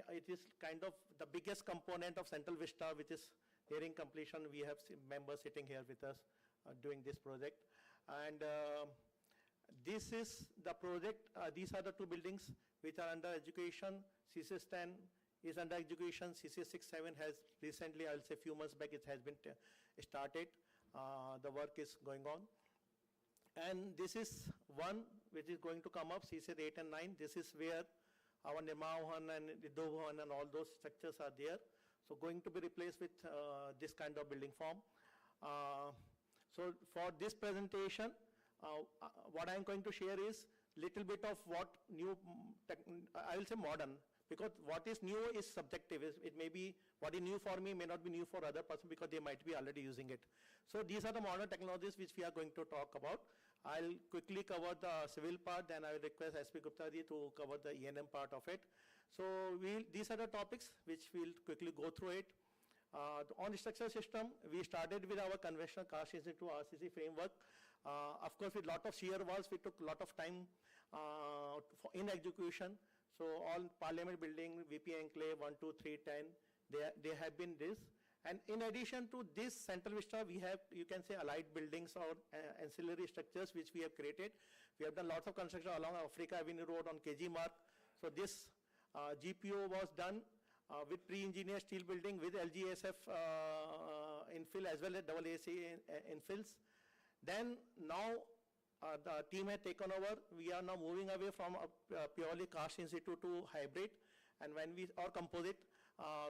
It is kind of the biggest component of Central Vista which is nearing completion. We have members sitting here with us doing this project. And this is the project. These are the two buildings which are under execution. CCS 10 is under execution. CCS 6, 7 has recently, I'll say few months back, it has been started. The work is going on. And this is one which is going to come up, CCS 8 and 9. This is where our Nirmahan and Riddhovan and all those structures are there. So going to be replaced with this kind of building form. So for this presentation, what I'm going to share is little bit of what new, I will say modern, because what is new is subjective. It may be, what is new for me may not be new for other person because they might be already using it. So these are the modern technologies which we are going to talk about. I'll quickly cover the civil part, then I will request S.P. Gupta ji to cover the E&M part of it. So these are the topics which we'll quickly go through it. On the structural system, we started with our conventional Karst Institute RCC framework. Of course, with lot of shear walls, we took a lot of time in execution. So all Parliament building, VP Enclave 1, 2, 3, 10, they have been this. And in addition to this Central Vista, we have, you can say, allied buildings or ancillary structures which we have created. We have done lots of construction along Africa Avenue Road on KG Mark. So this GPO was done with pre-engineered steel building with LGSF infill as well as AAC infills. Then now the team had taken over. We are now moving away from a purely Karst Institute to hybrid, and when we or composite.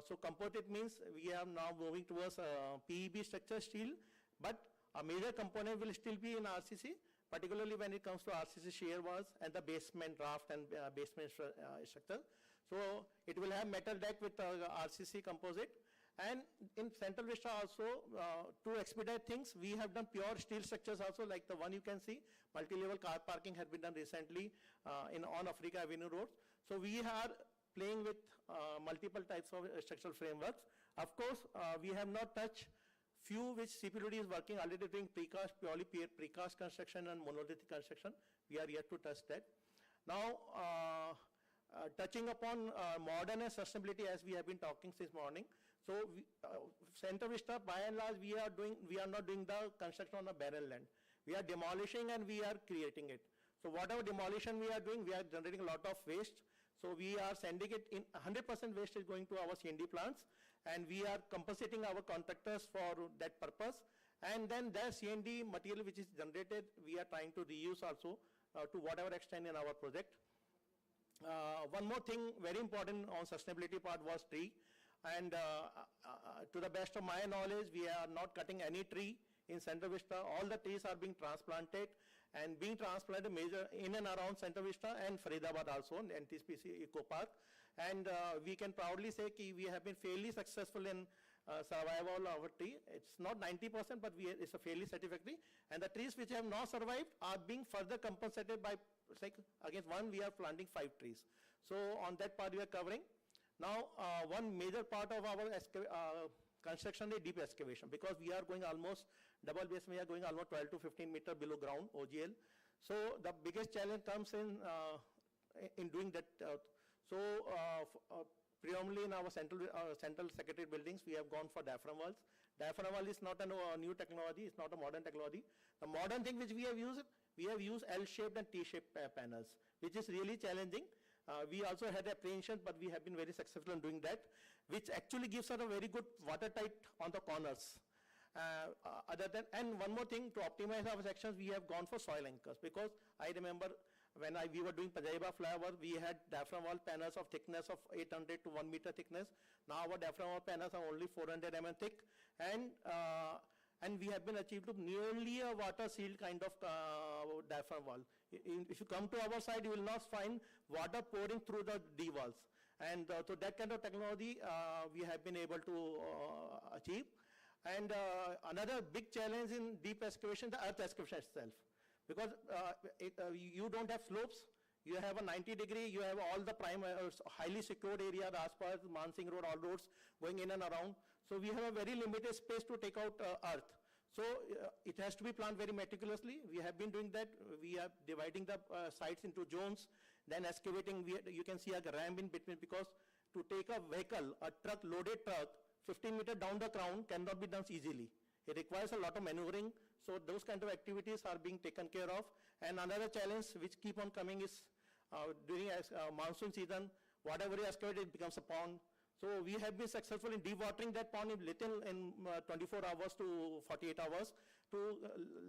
So composite means we are now moving towards PEB structure steel, but a major component will still be in RCC, particularly when it comes to RCC shear walls and the basement raft and basement structure. So it will have metal deck with RCC composite. And in Central Vista also, to expedite things, we have done pure steel structures also, like the one you can see. Multi-level car parking has been done recently on Africa Avenue Road. So we are playing with multiple types of structural frameworks. Of course, we have not touched few which CPWD is working already doing precast, purely precast construction and monolithic construction. We are yet to touch that. Now, touching upon modern and sustainability as we have been talking since morning. So Central Vista, by and large, we are not doing the construction on a barren land. We are demolishing and we are creating it. So whatever demolition we are doing, we are generating a lot of waste. So we are sending it in, 100% waste is going to our C&D plants, and we are compensating our contractors for that purpose. And then their C&D material which is generated, we are trying to reuse also to whatever extent in our project. One more thing very important on sustainability part was tree. And to the best of my knowledge, we are not cutting any tree in Central Vista. All the trees are being transplanted and being transplanted major in and around Central Vista and Faridabad also, NTPC Eco Park. And we can proudly say that we have been fairly successful in survival of our tree. It's not 90%, but it's a fairly satisfactory. And the trees which have not survived are being further compensated by, against one, we are planting 5 trees. So on that part we are covering. Now, one major part of our construction is deep excavation, because we are going almost double base, we are going almost 12 to 15 meter below ground, OGL. So the biggest challenge comes in doing that. Predominantly in our central secretariat buildings, we have gone for diaphragm walls. Diaphragm wall is not a new technology, it's not a modern technology. The modern thing which we have used L-shaped and T-shaped panels, which is really challenging. We also had apprehension, but we have been very successful in doing that, which actually gives us a very good watertight on the corners. And one more thing, to optimize our sections, we have gone for soil anchors, because I remember when we were doing Pajaiba flyover, we had diaphragm wall panels of thickness of 800 to 1 meter thickness. Now our diaphragm wall panels are only 400 mm thick, and we have been achieved to nearly a water sealed kind of diaphragm wall. If you come to our side, you will not find water pouring through the D walls. And so that kind of technology we have been able to achieve. And another big challenge in deep excavation, the earth excavation itself. Because you don't have slopes, you have a 90-degree, you have all the highly secured area, the Aspas, Mansingh Road, all roads going in and around. So we have a very limited space to take out earth. So it has to be planned very meticulously. We have been doing that. We are dividing the sites into zones, then excavating. You can see a ramp in between, because to take a vehicle, a truck, loaded truck, 15 meters down the ground cannot be done easily. It requires a lot of maneuvering. So those kind of activities are being taken care of. And another challenge which keep on coming is during monsoon season, whatever is excavated, it becomes a pond. So we have been successful in dewatering that pond in 24 hours to 48 hours to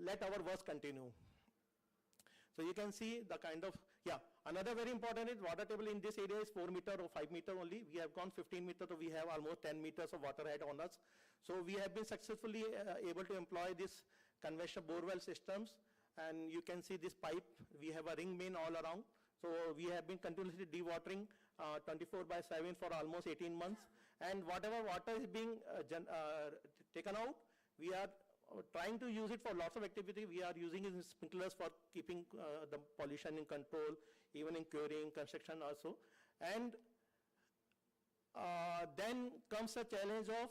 let our work continue. So you can see the kind of, another very important is water table in this area is 4 meter or 5 meter only. We have gone 15 meters, so we have almost 10 meters of water head on us. So we have been successfully able to employ this conventional borewell systems, and you can see this pipe. We have a ring main all around. So we have been continuously dewatering 24/7 for almost 18 months. And whatever water is being taken out, we are trying to use it for lots of activity. We are using it in sprinklers for keeping the pollution in control, even in curing, construction also. And then comes the challenge of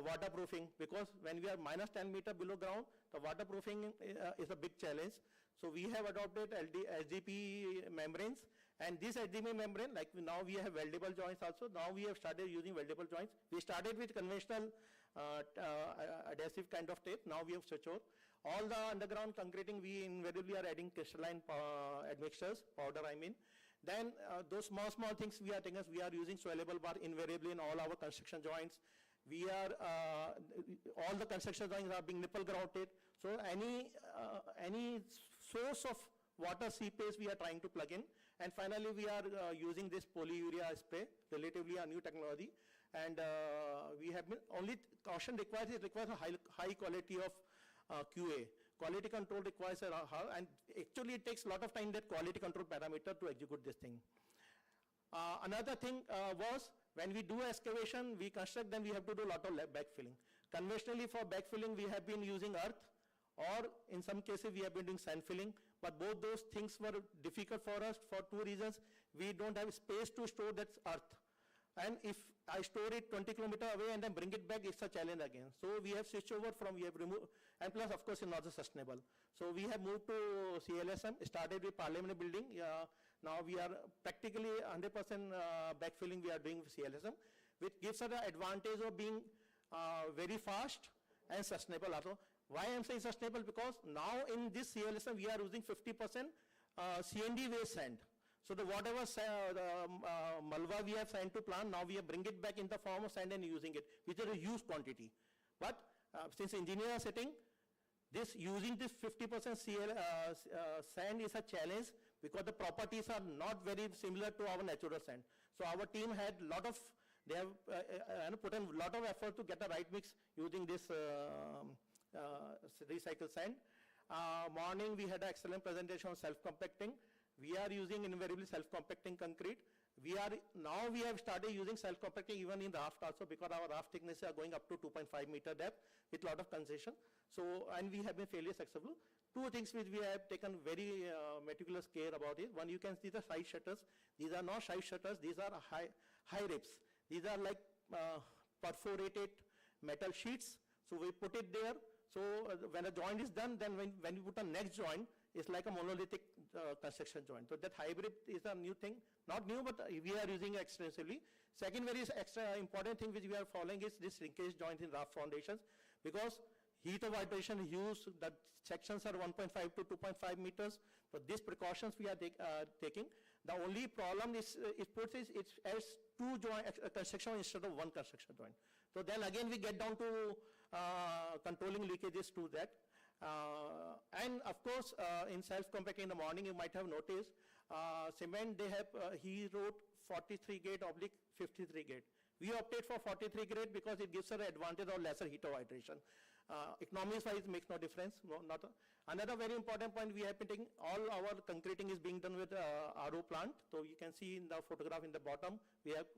waterproofing, because when we are minus 10 meter below ground, the waterproofing is a big challenge. So we have adopted HDP membranes, and this HDP membrane, like now we have weldable joints also. Now we have started using weldable joints. We started with conventional adhesive kind of tape. Now we have suture. All the underground concreting, we invariably are adding crystalline admixtures, powder I mean. Then those small things we are taking, we are using soilable bar invariably in all our construction joints. We are, all the construction joints are being nipple grouted. So any source of water seepage we are trying to plug in. And finally we are using this polyurea spray, relatively a new technology. And we have been, only caution requires a high quality of QA. Quality control requires and actually it takes a lot of time, that quality control parameter, to execute this thing. Another thing was, when we do excavation, we construct, then we have to do a lot of backfilling. Conventionally for backfilling, we have been using earth, or in some cases we have been doing sand filling, but both those things were difficult for us for 2 reasons. We don't have space to store that earth. And if I store it 20 kilometers away and then bring it back, it's a challenge again. So we have switched over from, we have removed, and plus of course it's not sustainable. So we have moved to CLSM, started with Parliament building. Now we are practically 100% backfilling we are doing with CLSM, which gives us the advantage of being very fast and sustainable also. Why I am saying sustainable? Because now in this CLSM we are using 50% CND waste sand. So the whatever malva we have sand to plant, now we have bring it back in the form of sand and using it, which is a huge quantity. But since engineers are sitting, using this 50% sand is a challenge, because the properties are not very similar to our natural sand. So our team had they have put in a lot of effort to get the right mix using this recycled sand. Morning we had an excellent presentation on self-compacting. We are using invariably self-compacting concrete. Now we have started using self-compacting even in raft also, because our raft thicknesses are going up to 2.5 meter depth with lot of concession. So, and we have been fairly successful. Two things which we have taken very meticulous care about it. One, you can see the side shutters. These are not side shutters, these are high ribs. These are like perforated metal sheets. So we put it there. So when a joint is done, then when you put a next joint, it's like a monolithic construction joint. So that hybrid is a new thing. Not new, but we are using it extensively. Second very extra important thing which we are following is this linkage joint in raft foundations, because heat of vibration is used, the sections are 1.5 to 2.5 meters. So these precautions we are taking. The only problem is it as two joint construction instead of one construction joint. So then again we get down to controlling leakages to that. And of course, in self-compacting in the morning, you might have noticed, cement, they have, he wrote 43 grade oblique 53 grade. We opted for 43 grade because it gives us an advantage of lesser heat of hydration. Economics wise makes no difference. Another very important point, we have been taking, all our concreting is being done with RO plant. So you can see in the photograph in the bottom, we have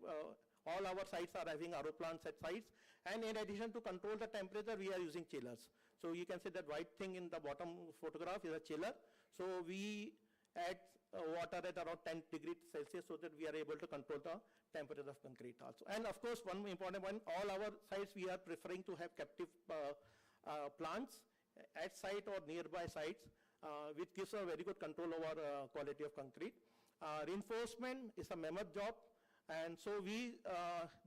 all our sites are having RO plants at sites. And in addition to control the temperature, we are using chillers. So you can see that white thing in the bottom photograph is a chiller. So we add water at around 10 degrees Celsius so that we are able to control the temperature of concrete also. And of course, one important one, all our sites we are preferring to have captive plants at site or nearby sites, which gives a very good control over quality of concrete. Reinforcement is a mammoth job. And so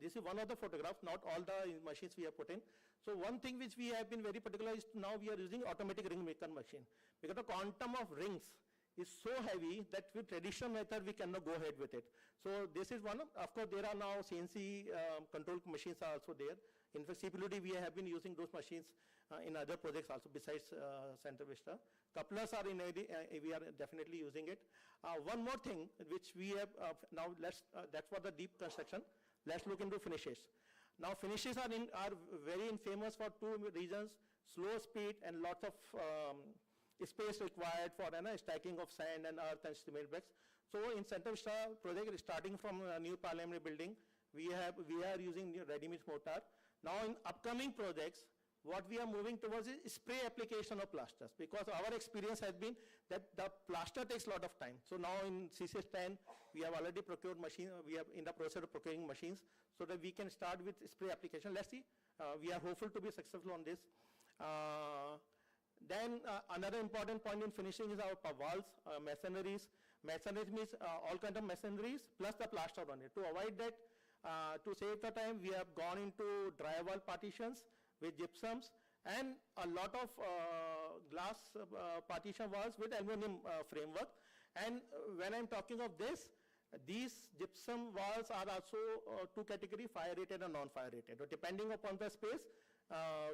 this is one of the photographs, not all the machines we have put in. So one thing which we have been very particular is now we are using automatic ring maker machine, because the quantum of rings is so heavy that with traditional method we cannot go ahead with it. So this is one of course there are now CNC control machines are also there. In fact, CPWD we have been using those machines in other projects also besides Center Vista. Couplers are in we are definitely using it. One more thing which we have now, that's for the deep construction. Let's look into finishes. Now finishes are very famous for two reasons: slow speed and lots of space required for stacking of sand and earth and cement bricks. So in Center Vista project, starting from a new parliament building, we are using ready-mix mortar. Now in upcoming projects, what we are moving towards is spray application of plasters, because our experience has been that the plaster takes a lot of time. So now in CCS 10, we have already procured machines, we are in the process of procuring machines so that we can start with spray application. Let's see, we are hopeful to be successful on this. Then another important point in finishing is our walls, masonries. Masonries means all kinds of masonries plus the plaster on it. To avoid that, to save the time, we have gone into drywall partitions with gypsums and a lot of glass partition walls with aluminum framework. And when I'm talking of this, these gypsum walls are also two categories, fire rated and non-fire rated. So depending upon the space,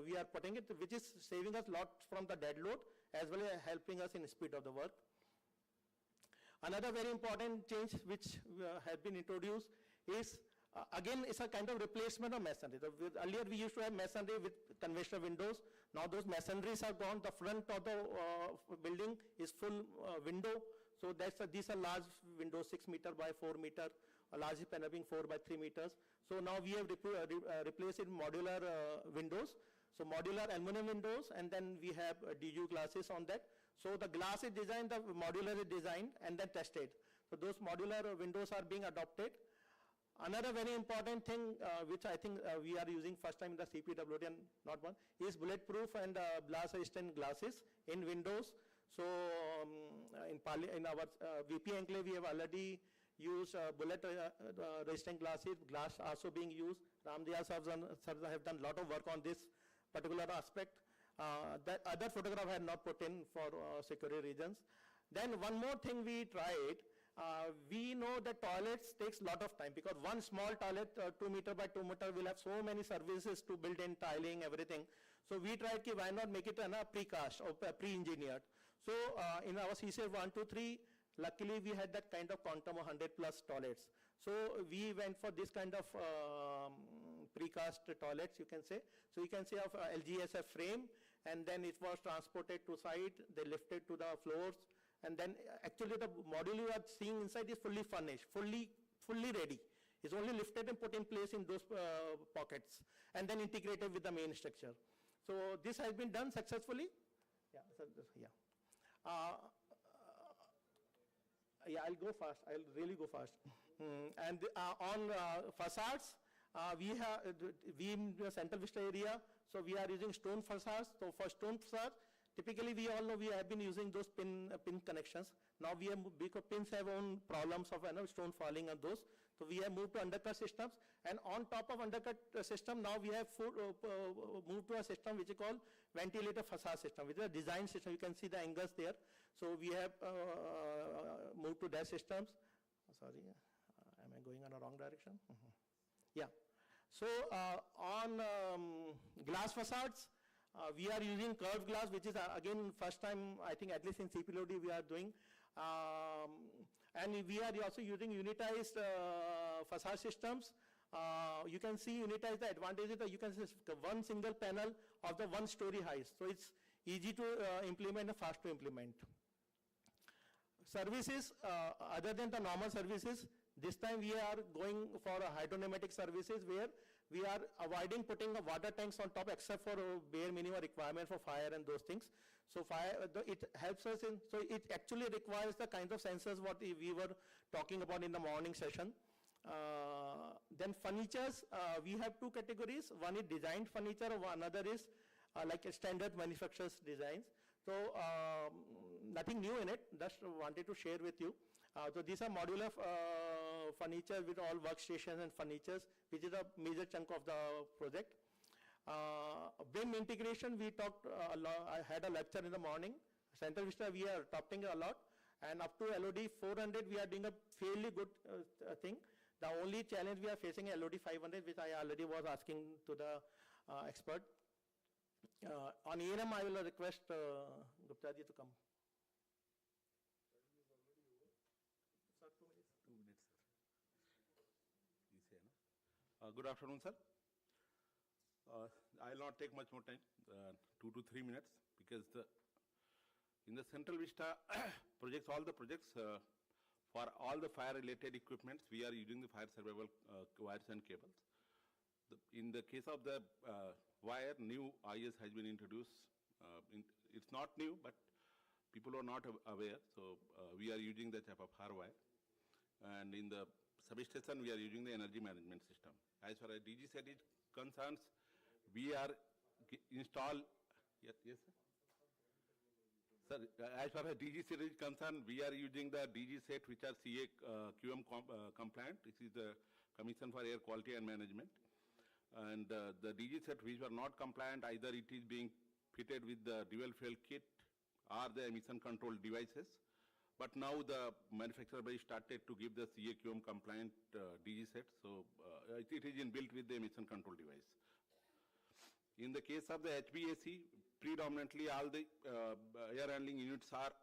we are putting it, which is saving us a lot from the dead load as well as helping us in speed of the work. Another very important change which has been introduced is again, it's a kind of replacement of masonry. Earlier we used to have masonry with conventional windows. Now those masonries are gone. The front of the building is full window. So these are large windows, 6 meter by 4 meter, a large panel being 4 by 3 meters. So now we have replaced it modular windows. So modular aluminum windows, and then we have DU glasses on that. So the glass is designed, the modular is designed and then tested. So those modular windows are being adopted. Another very important thing which I think we are using first time in the CPWD and not one is bulletproof and blast resistant glasses in windows. So in our VP enclave we have already used bullet resistant glasses. Glass also being used. Ramdiyal sir have done a lot of work on this particular aspect. That other photograph I had not put in for security reasons. Then one more thing we tried. We know that toilets takes a lot of time, because one small toilet 2 meter by 2 meter will have so many services to build in, tiling, everything. So we tried why not make it a precast or pre-engineered. So in our CCS 1, 2, 3, luckily we had that kind of quantum of 100 plus toilets. So we went for this kind of precast toilets, you can say. So you can say of LGSF frame, and then it was transported to site, they lifted to the floors. And then actually the module you are seeing inside is fully furnished, fully fully ready. It's only lifted and put in place in those pockets and then integrated with the main structure. So this has been done successfully. Yeah, so yeah. Yeah, I'll go fast. I'll really go fast. And on facades, we in the Central Vista area, so we are using stone facades. So for stone facades, typically we all know we have been using those pin connections. Now we have, because pins have own problems of stone falling on those. So we have moved to undercut systems, and on top of undercut system, now we have moved to a system which is called ventilator facade system, which is a design system. You can see the angles there. So we have moved to that systems. Sorry, am I going in a wrong direction? Yeah. So on glass facades, we are using curved glass, which is again first time, I think, at least in CPWD we are doing. And we are also using unitized facade systems. You can see unitized, the advantage is that you can see one single panel of the 1 story height. So it's easy to implement and fast to implement. Services, other than the normal services, this time we are going for hydropneumatic services where we are avoiding putting water tanks on top except for bare minimum requirement for fire and those things. So it helps us in, so it actually requires the kinds of sensors what we were talking about in the morning session. Then furnitures, we have 2 categories. One is designed furniture, another is like a standard manufacturer's designs. So nothing new in it, just wanted to share with you. So these are modular furniture with all workstations and furnitures, which is a major chunk of the project. BIM integration, we talked a lot. I had a lecture in the morning. Central Vista, we are adopting a lot. And up to LOD 400, we are doing a fairly good thing. The only challenge we are facing is LOD 500, which I already was asking to the expert. On E&M, I will request Gupta ji to come. Sir, 2 minutes. 2 minutes, sir. Good afternoon, sir. I will not take much more time, 2 to 3 minutes, because in the Central Vista projects, all the projects for all the fire-related equipments, we are using the fire survival wires and cables. In the case of the wire, new IS has been introduced. It's not new, but people are not aware, so we are using the type of hardwire. And in the substation, we are using the energy management system. As far as DG set is concerned, we are install. Yes, sir. Sir, as far as DG set is concerned, we are using the DG set which are CA QM compliant. This is the Commission for Air Quality and Management. And the DG set which are not compliant, either it is being fitted with the dual fuel kit or the emission control devices. But now the manufacturer started to give the CAQM compliant DG set, so it is inbuilt with the emission control device. In the case of the HVAC, predominantly all the air handling units are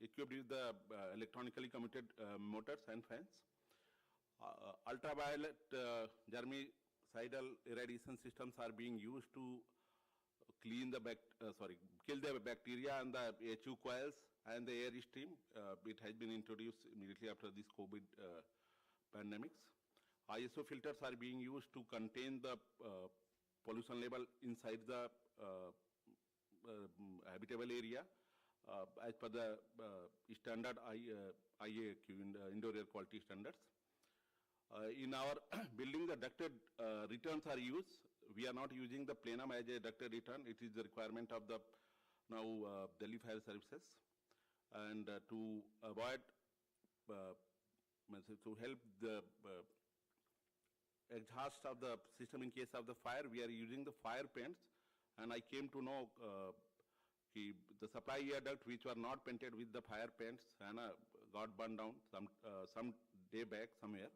equipped with the electronically commuted motors and fans. Ultraviolet germicidal irradiation systems are being used to clean the kill the bacteria and the HU coils and the air stream. It has been introduced immediately after this COVID pandemics. ISO filters are being used to contain the pollution level inside the habitable area as per the standard IAQ, indoor air quality standards. In our building, the ducted returns are used. We are not using the plenum as a ducted return. It is the requirement of the now Delhi Fire Services. And to avoid, to help the exhaust of the system in case of the fire, we are using the fire paints. And I came to know the supply air duct which were not painted with the fire paints and got burned down some day back somewhere.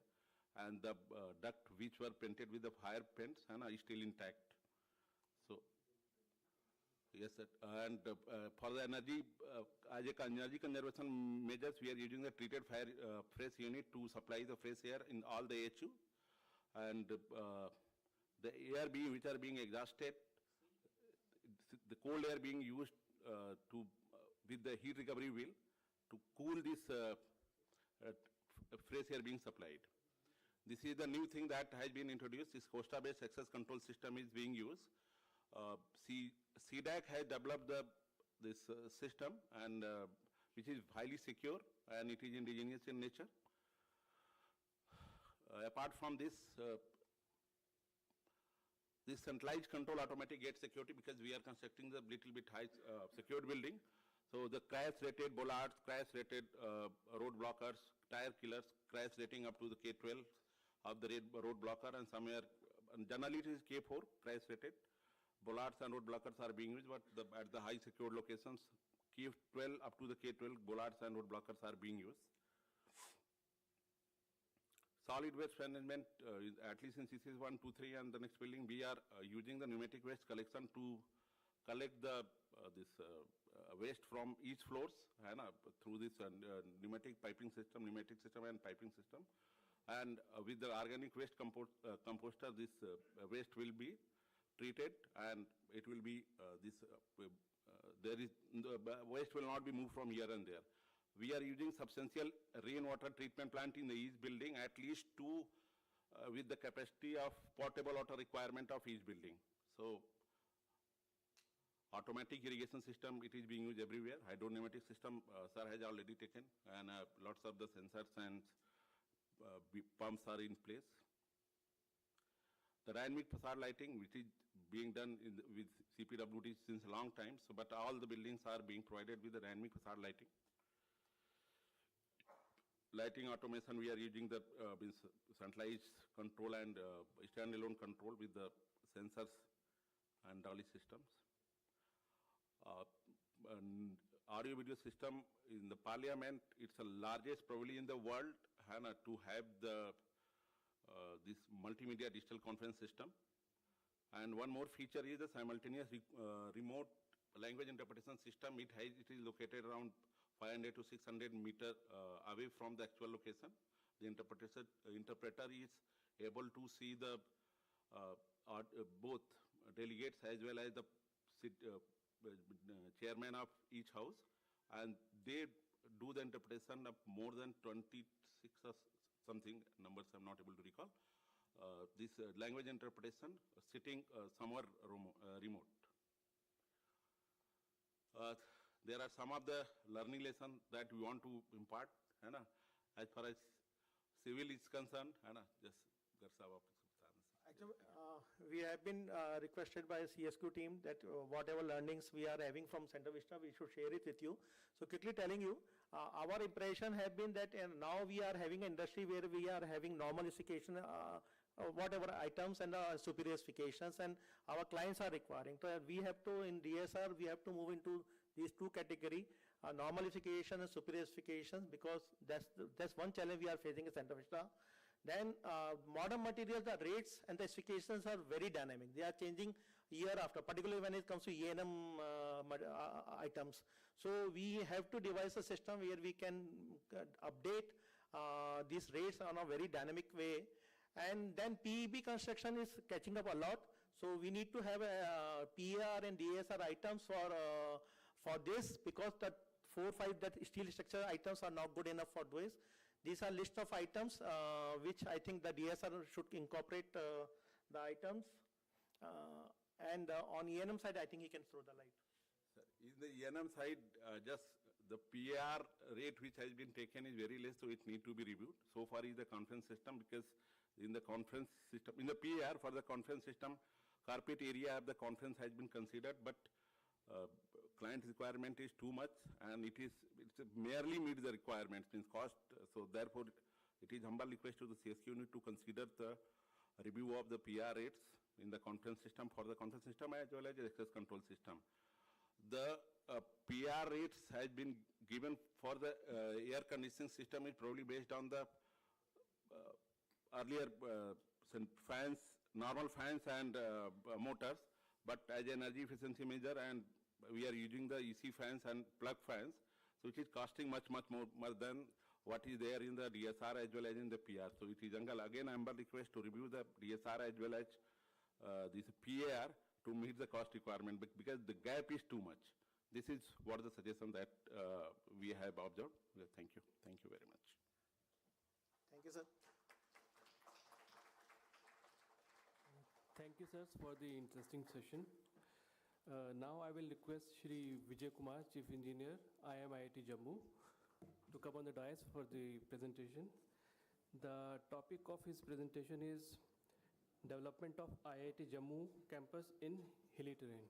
And the duct which were painted with the fire paints and are still intact. So, yes, sir. And for the energy, as a energy conservation measures, we are using the treated fire fresh unit to supply the fresh air in all the HU. And the air which are being exhausted, the cold air being used with the heat recovery wheel to cool this fresh air being supplied. This is the new thing that has been introduced. This COSTA-based access control system is being used. CDAC has developed this system, and which is highly secure, and it is indigenous in nature. Apart from this, this centralized control automatic gate security, because we are constructing the little bit high secured building. So the crash-rated bollards, crash-rated road blockers, tire killers, crash rating up to the K12 of the road blocker, and somewhere, generally it is K4, crash-rated. Bollards and road blockers are being used, but at the high secured locations, K12 up to the K12, bollards and road blockers are being used. Solid waste management, at least in CCs 1, 2, 3 and the next building, we are using the pneumatic waste collection to collect the waste from each floors through this pneumatic system and piping system. And with the organic waste composter, this waste will be treated, and it will be waste will not be moved from here and there. We are using substantial rainwater treatment plant in the each building, at least 2 with the capacity of potable water requirement of each building. So automatic irrigation system, it is being used everywhere. Hydropneumatic system, sir has already taken, and lots of the sensors and pumps are in place. The dynamic facade lighting, which is being done with CPWD since a long time, so, but all the buildings are being provided with the dynamic facade lighting. Lighting automation, we are using the centralized control and standalone control with the sensors and dolly systems. Audio video system in the parliament, it's the largest probably in the world to have the this multimedia digital conference system. And one more feature is the simultaneous remote language interpretation system. It is located around 500 to 600 meters away from the actual location. The interpreter is able to see the both delegates as well as the chairman of each house, and they do the interpretation of more than 26 or something numbers I'm not able to recall. This language interpretation sitting somewhere remote. There are some of the learning lessons that we want to impart, as far as civil is concerned. Actually, we have been requested by CSQ team that whatever learnings we are having from Center Vista, we should share it with you. So quickly telling you, our impression have been that now we are having an industry where we are having normalification, whatever items and superiorifications, and our clients are requiring. So we have to, in DSR, we have to move into these 2 categories, normalification and superiorification, because that's one challenge we are facing at Center Vista. Then modern materials, the rates and the specifications are very dynamic. They are changing year after, particularly when it comes to E&M items. So we have to devise a system where we can update these rates on a very dynamic way. And then PEB construction is catching up a lot. So we need to have a PAR and DSR items for this, because the 4 or 5 that steel structure items are not good enough for this. These are list of items which I think the DSR should incorporate the items. And on E&M side, I think he can throw the light. Sir, in the E&M side, just the PAR rate which has been taken is very less, so it needs to be reviewed. So far is the conference system, because in the conference system, in the PAR for the conference system, carpet area of the conference has been considered, but client requirement is too much, and it's merely meet the requirements, means cost. So therefore, it is humble request to the CSQ unit to consider the review of the PR rates in the conference system, for the conference system as well as the access control system. The PR rates has been given for the air conditioning system is probably based on the earlier fans, normal fans and motors, but as energy efficiency measure, and we are using the EC fans and plug fans, so it is costing much more than what is there in the DSR as well as in the PR. So it is again humble request to review the DSR as well as this PAR to meet the cost requirement, because the gap is too much. This is what the suggestion that we have observed. Thank you very much. Thank you, sir. Thank you, sirs, for the interesting session. Now I will request Shri Vijay Kumar, Chief Engineer, IIT Jammu, to come on the dais for the presentation. The topic of his presentation is Development of IIT Jammu Campus in Hilly Terrain.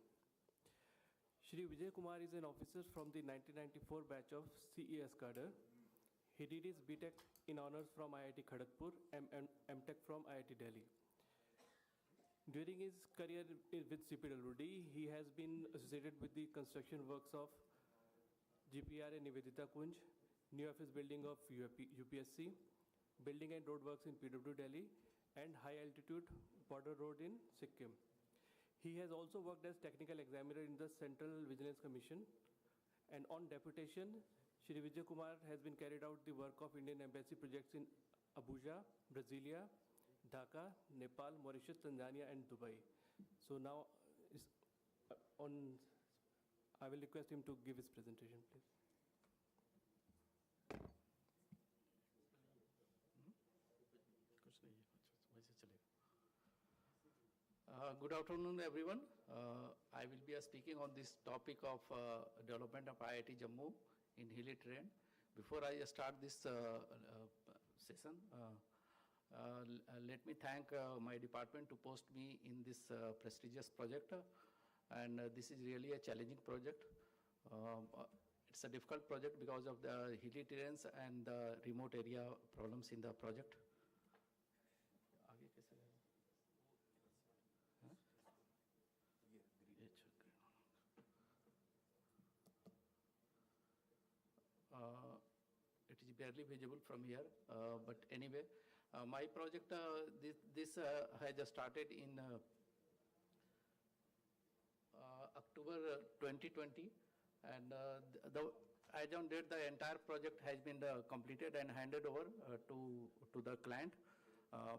Shri Vijay Kumar is an officer from the 1994 batch of CES cadre. He did his BTech in honors from IIT Kharagpur and MTech from IIT Delhi. During his career with CPWD, he has been associated with the construction works of GPRA Nivedita Kunj, new office building of UPSC, building and road works in PW Delhi, and high altitude border road in Sikkim. He has also worked as technical examiner in the Central Vigilance Commission, and on deputation, Shri Vijay Kumar has been carried out the work of Indian Embassy projects in Abuja, Brasilia, Dhaka, Nepal, Mauritius, Tanzania, and Dubai. So now, I will request him to give his presentation, please. Good afternoon, everyone. I will be speaking on this topic of development of IIT Jammu in hilly terrain. Before I start this session, let me thank my department to post me in this prestigious project. And this is really a challenging project. It's a difficult project because of the hilly terrains and the remote area problems in the project. It is barely visible from here, but anyway, my project, this has started in October 2020, and as on date, the entire project has been completed and handed over to the client.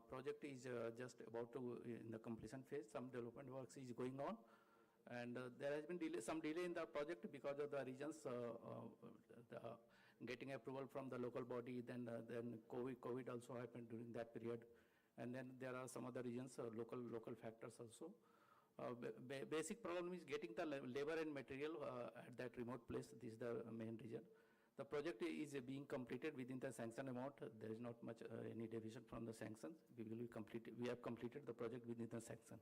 Project is just about to in the completion phase. Some development works is going on, and there has been some delay in the project because of the reasons getting approval from the local body, then COVID also happened during that period, and then there are some other reasons, local factors also. Basic problem is getting the labor and material at that remote place. This is the main reason. The project is being completed within the sanction amount. There is not much any deviation from the sanctions. We have completed the project within the sanction.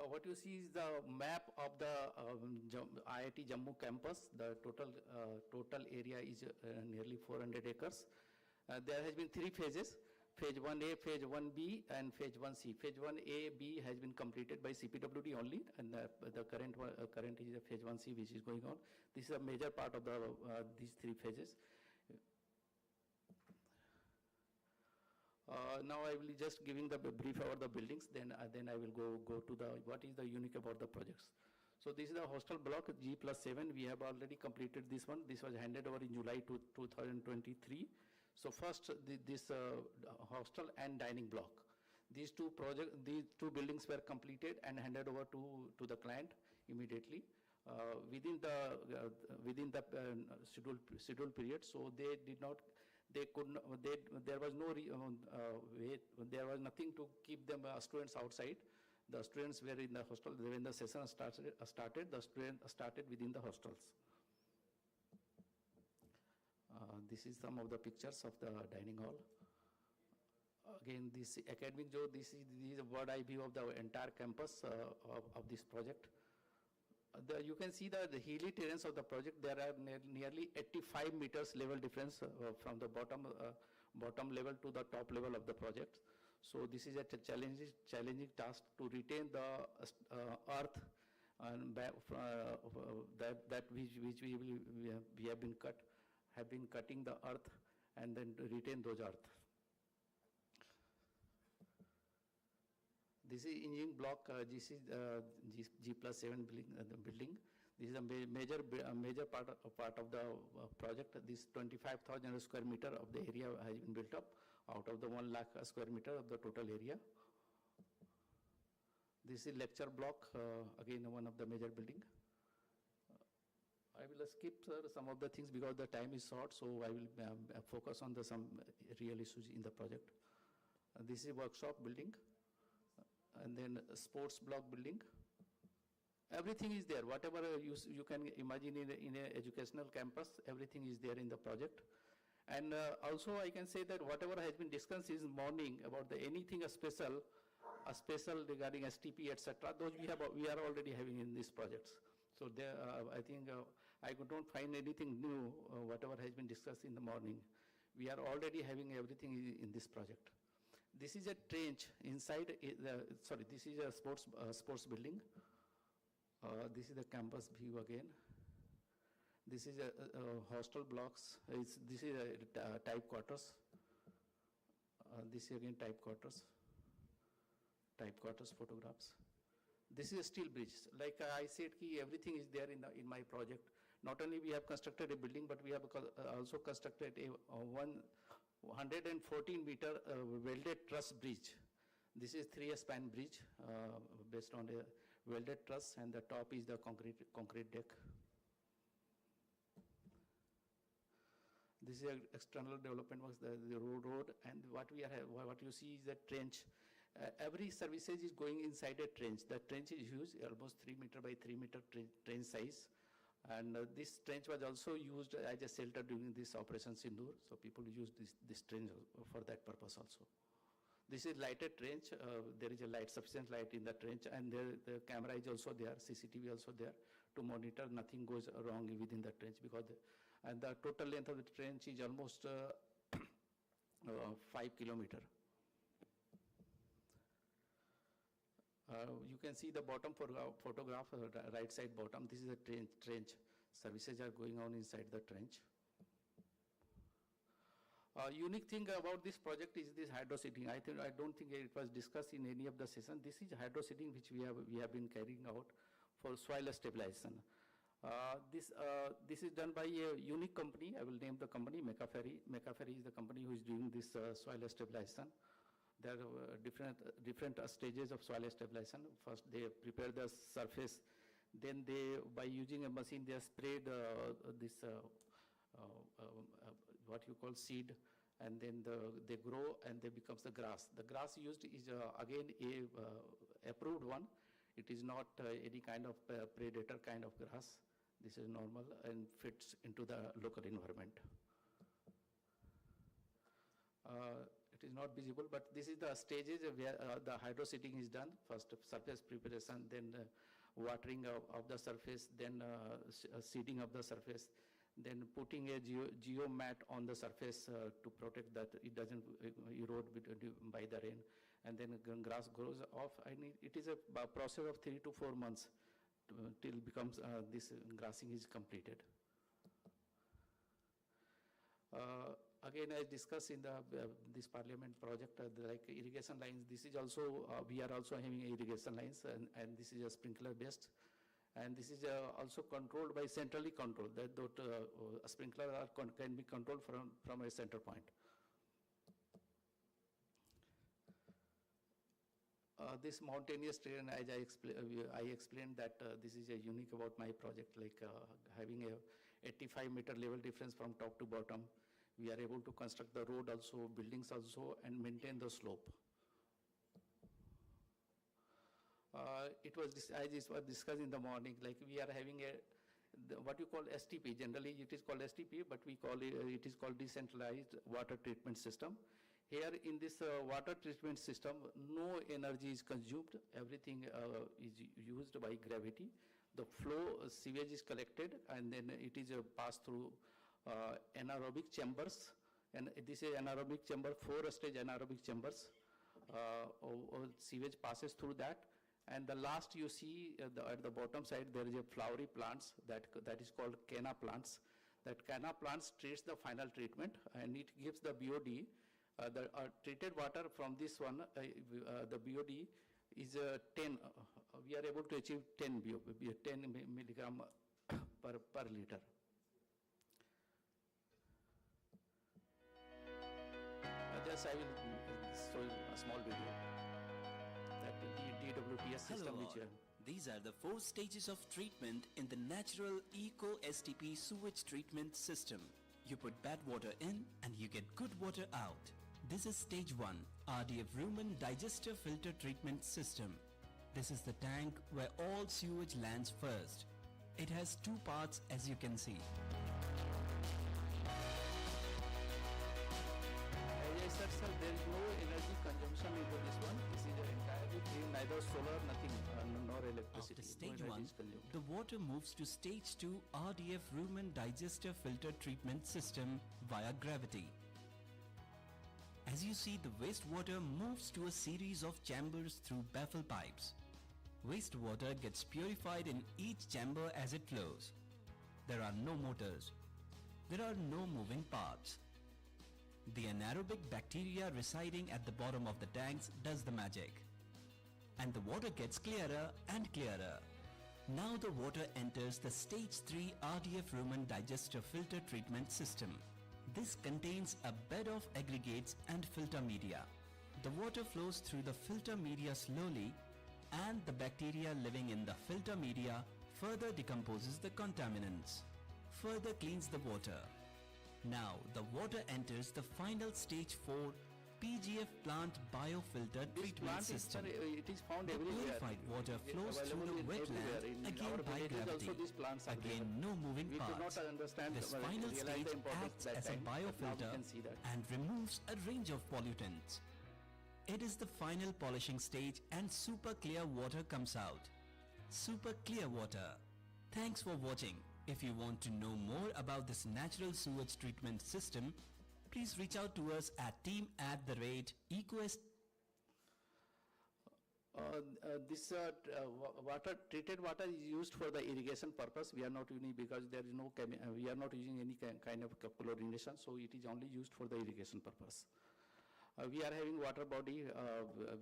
What you see is the map of the IIT Jammu campus. The total area is nearly 400 acres. There has been 3 phases. Phase 1A, Phase 1B, and Phase 1C. Phase 1A, B has been completed by CPWD only, and the current is the Phase 1C which is going on. This is a major part of these 3 phases. Now I will just giving the brief about the buildings, then I will go to what is the unique about the projects. So this is the hostel block G+7. We have already completed this one. This was handed over in July 2023. So first this hostel and dining block. These two buildings were completed and handed over to the client immediately within the scheduled period. So there was nothing to keep them students outside. The students were in the hostel. When the session started, the students started within the hostels. This is some of the pictures of the dining hall. Again, this academic zone, this is a bird eye view of the entire campus of this project. You can see the hilly terrains of the project. There are nearly 85 meters level difference from the bottom level to the top level of the project. So this is a challenging task to retain the earth and that which we have been cutting the earth and then to retain those earth. This is engineering block. This is G+7 building. This is a major part of the project. This 25,000 square meter of the area has been built up out of the 1 lakh square meter of the total area. This is lecture block, again one of the major building. I will skip some of the things because the time is short, so I will focus on some real issues in the project. This is workshop building, and then a sports block building. Everything is there. Whatever you can imagine in a educational campus, everything is there in the project. And also I can say that whatever has been discussed this morning about anything special regarding STP, etc., those we are already having in these projects. So there, I think I don't find anything new, whatever has been discussed in the morning. We are already having everything in this project. This is a trench inside, this is a sports building. This is the campus view again. This is a hostel blocks. This is a type quarters. This is again type quarters photographs. This is a steel bridge. Like I said, everything is there in my project. Not only we have constructed a building, but we have also constructed a 114-meter welded truss bridge. This is 3-span bridge based on a welded truss, and the top is the concrete deck. This is an external development works, the road, and what you see is the trench. Every services is going inside a trench. The trench is huge, almost 3 meter by 3 meter trench size. And this trench was also used as a shelter during this Operation Sindoor. So people used this trench for that purpose also. This is lighted trench. There is a sufficient light in the trench, and the camera is also there, CCTV also there to monitor nothing goes wrong within the trench, because and the total length of the trench is almost 5 kilometers. You can see the bottom photograph, right side bottom. This is a trench. Services are going on inside the trench. Unique thing about this project is this hydro seeding. I don't think it was discussed in any of the sessions. This is hydro seeding which we have been carrying out for soil stabilization. This is done by a unique company. I will name the company, McAferry. McAferry is the company who is doing this soil stabilization. There are different stages of soil stabilization. First, they prepare the surface. Then by using a machine, they sprayed what you call seed, and then they grow and they becomes the grass. The grass used is again a approved one. It is not any kind of predator kind of grass. This is normal and fits into the local environment. It is not visible, but this is the stages where the hydro seeding is done. First surface preparation, then watering of the surface, then seeding of the surface, then putting a geomat on the surface to protect that it doesn't erode by the rain, and then grass grows off. It is a process of 3 to 4 months till becomes this grassing is completed. Again, as discussed in this parliament project, like irrigation lines, this is also, we are also having irrigation lines, and this is a sprinkler based. And this is also controlled by centrally controlled, that a sprinkler can be controlled from a center point. This mountainous terrain, as I explained that this is a unique about my project, like having a 85-meter level difference from top to bottom. We are able to construct the road also, buildings also, and maintain the slope. It was discussed in the morning, like we are having what you call STP. Generally it is called STP, but we call it is called decentralized water treatment system. Here in this water treatment system, no energy is consumed. Everything is used by gravity. The flow sewage is collected, and then it is passed through anaerobic chambers. And this is anaerobic chamber, 4-stage anaerobic chambers. Sewage passes through that. And the last you see at the bottom side, there is a flowery plants that is called canna plants. That canna plants treats the final treatment, and it gives the BOD. The treated water from this one, the BOD is 10. We are able to achieve 10 milligram per liter. Just I will show a small video. That DWTS system which These are the 4 stages of treatment in the natural eco-STP sewage treatment system. You put bad water in and you get good water out. This is stage 1, RDF Rumen Digester Filter Treatment System. This is the tank where all sewage lands first. It has 2 parts, as you can see. As I said, sir, there is no energy consumption into this one. This is entirely clean, neither solar, nothing, nor electricity. After stage No 1, energy is consumed. the water moves to stage 2 RDF Rumen Digester Filter Treatment System via gravity. As you see, the wastewater moves to a series of chambers through baffle pipes. Wastewater gets purified in each chamber as it flows. There are no motors. There are no moving parts. The anaerobic bacteria residing at the bottom of the tanks does the magic. And the water gets clearer and clearer. Now the water enters the stage 3 RDF Rumen Digester Filter Treatment System. This contains a bed of aggregates and filter media. The water flows through the filter media slowly, and the bacteria living in the filter media further decomposes the contaminants, further cleans the water. Now the water enters the final stage 4 PGF plant biofilter treatment system. It is found The everywhere. purified water flows through the wetland again by gravity. Again, no moving We do parts. not understand This or final realize stage the importance acts that as a time, but now we biofilter can see that. and removes a range of pollutants. It is the final polishing stage and super clear water comes out. Super clear water. Thanks for watching. If you want to know more about this natural sewage treatment system, please reach out to us at team@equest. This treated water is used for the irrigation purpose. We are not using because there is no we are not using any kind of chlorination, so it is only used for the irrigation purpose. We are having water body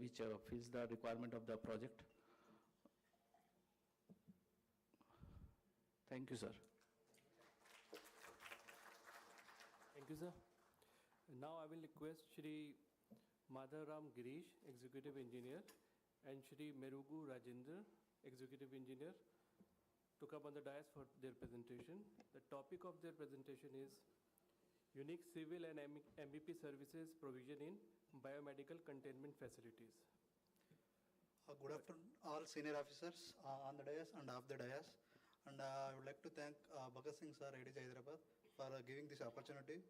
which fills the requirement of the project. Thank you, sir. Thank you, sir. Now I will request Shri Madharam Girish, Executive Engineer, and Shri Merugu Rajendra, Executive Engineer, to come on the dais for their presentation. The topic of their presentation is Unique Civil and MVP Services Provision in Biomedical Containment Facilities. Good afternoon, all senior officers on the dais and off the dais. And I would like to thank Bhagat Singh sir, IIT Hyderabad, for giving this opportunity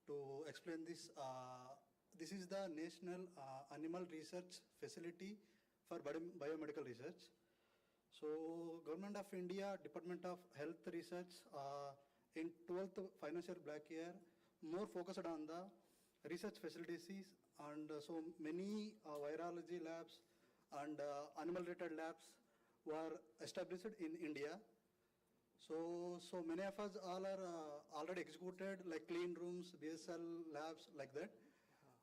to explain this. This is the National Animal Research Facility for Biomedical Research. So, Government of India, Department of Health Research, in 12th financial black year, more focused on the research facilities, and so many virology labs and animal-related labs were established in India. So many of us all are already executed, like clean rooms, BSL labs, like that.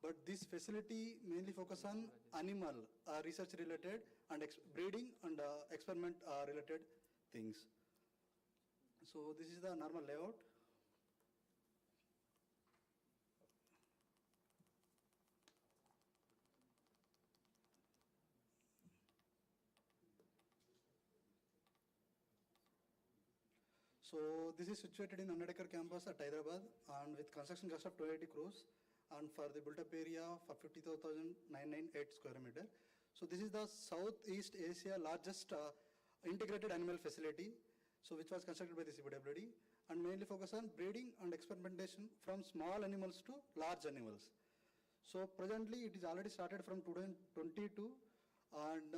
But this facility mainly focus on animal research related and breeding and experiment related things. So this is the normal layout. So this is situated in 100-acre campus at Hyderabad, and with construction cost of 280 crores, and for the built-up area for 52,998 square meter. So this is the Southeast Asia largest integrated animal facility, so which was constructed by the CPWD, and mainly focus on breeding and experimentation from small animals to large animals. So presently it is already started from 2022, and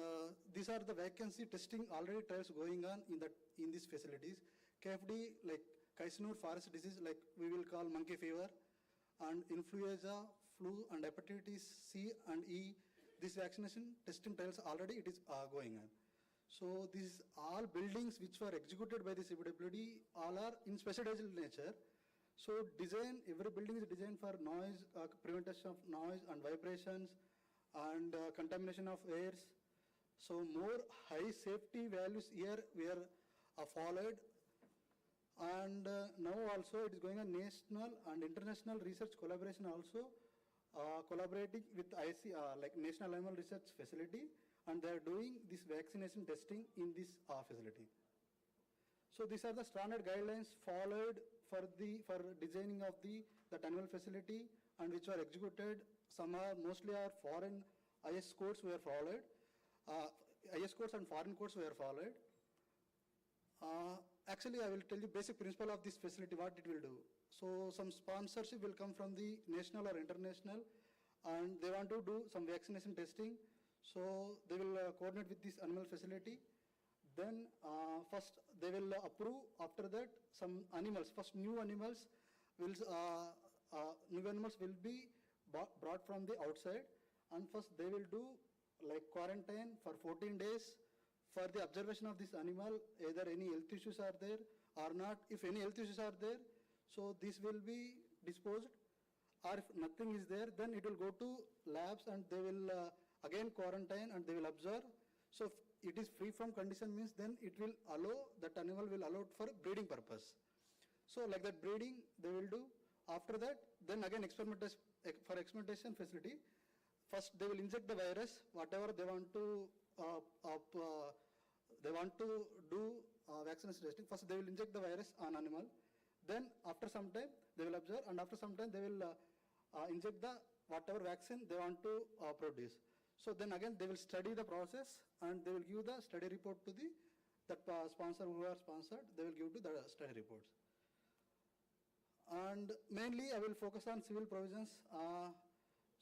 these are the vacancy testing already trials going on in these facilities. KFD, like Kaisanur forest disease, like we will call monkey fever, and influenza, flu, and hepatitis C and E. This vaccination testing trials already it is going on. So these all buildings which were executed by the CPWD all are in specialized nature. So design, every building is designed for noise, prevention of noise and vibrations, and contamination of airs. So more high safety values here were followed. And now also it is going on national and international research collaboration also, collaborating with IC, like National Animal Research Facility, and they are doing this vaccination testing in this facility. So these are the standard guidelines followed for designing of that animal facility and which were executed. Some are mostly are foreign IS codes were followed. IS codes and foreign codes were followed. Actually, I will tell you basic principle of this facility, what it will do. So some sponsorship will come from the national or international, and they want to do some vaccination testing. So they will coordinate with this animal facility. Then first they will approve. After that, some animals, first new animals will be brought from the outside, and first they will do like quarantine for 14 days for the observation of this animal, either any health issues are there or not. If any health issues are there, so this will be disposed, or if nothing is there, then it will go to labs and they will again quarantine and they will observe. So if it is free from condition means then it will allow, that animal will allow for breeding purpose. So like that breeding they will do. After that, then again for experimentation facility, first they will inject the virus, whatever they want to do vaccination testing. First they will inject the virus on animal. Then after some time they will observe, and after some time they will inject the whatever vaccine they want to produce. So then again they will study the process and they will give the study report to the sponsor who are sponsored. They will give to the study reports. And mainly I will focus on civil provisions.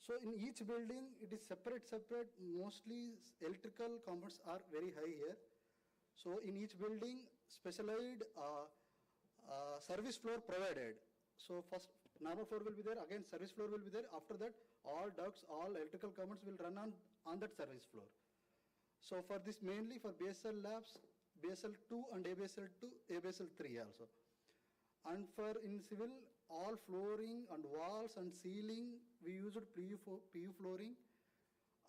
So in each building it is separate. Mostly electrical components are very high here. So in each building specialized service floor provided. So first normal floor will be there, again service floor will be there. After that all ducts, all electrical components will run on that service floor. So for this mainly for BSL labs, BSL 2 and ABSL 2, ABSL 3 also. And for in civil, all flooring and walls and ceiling, we used PU flooring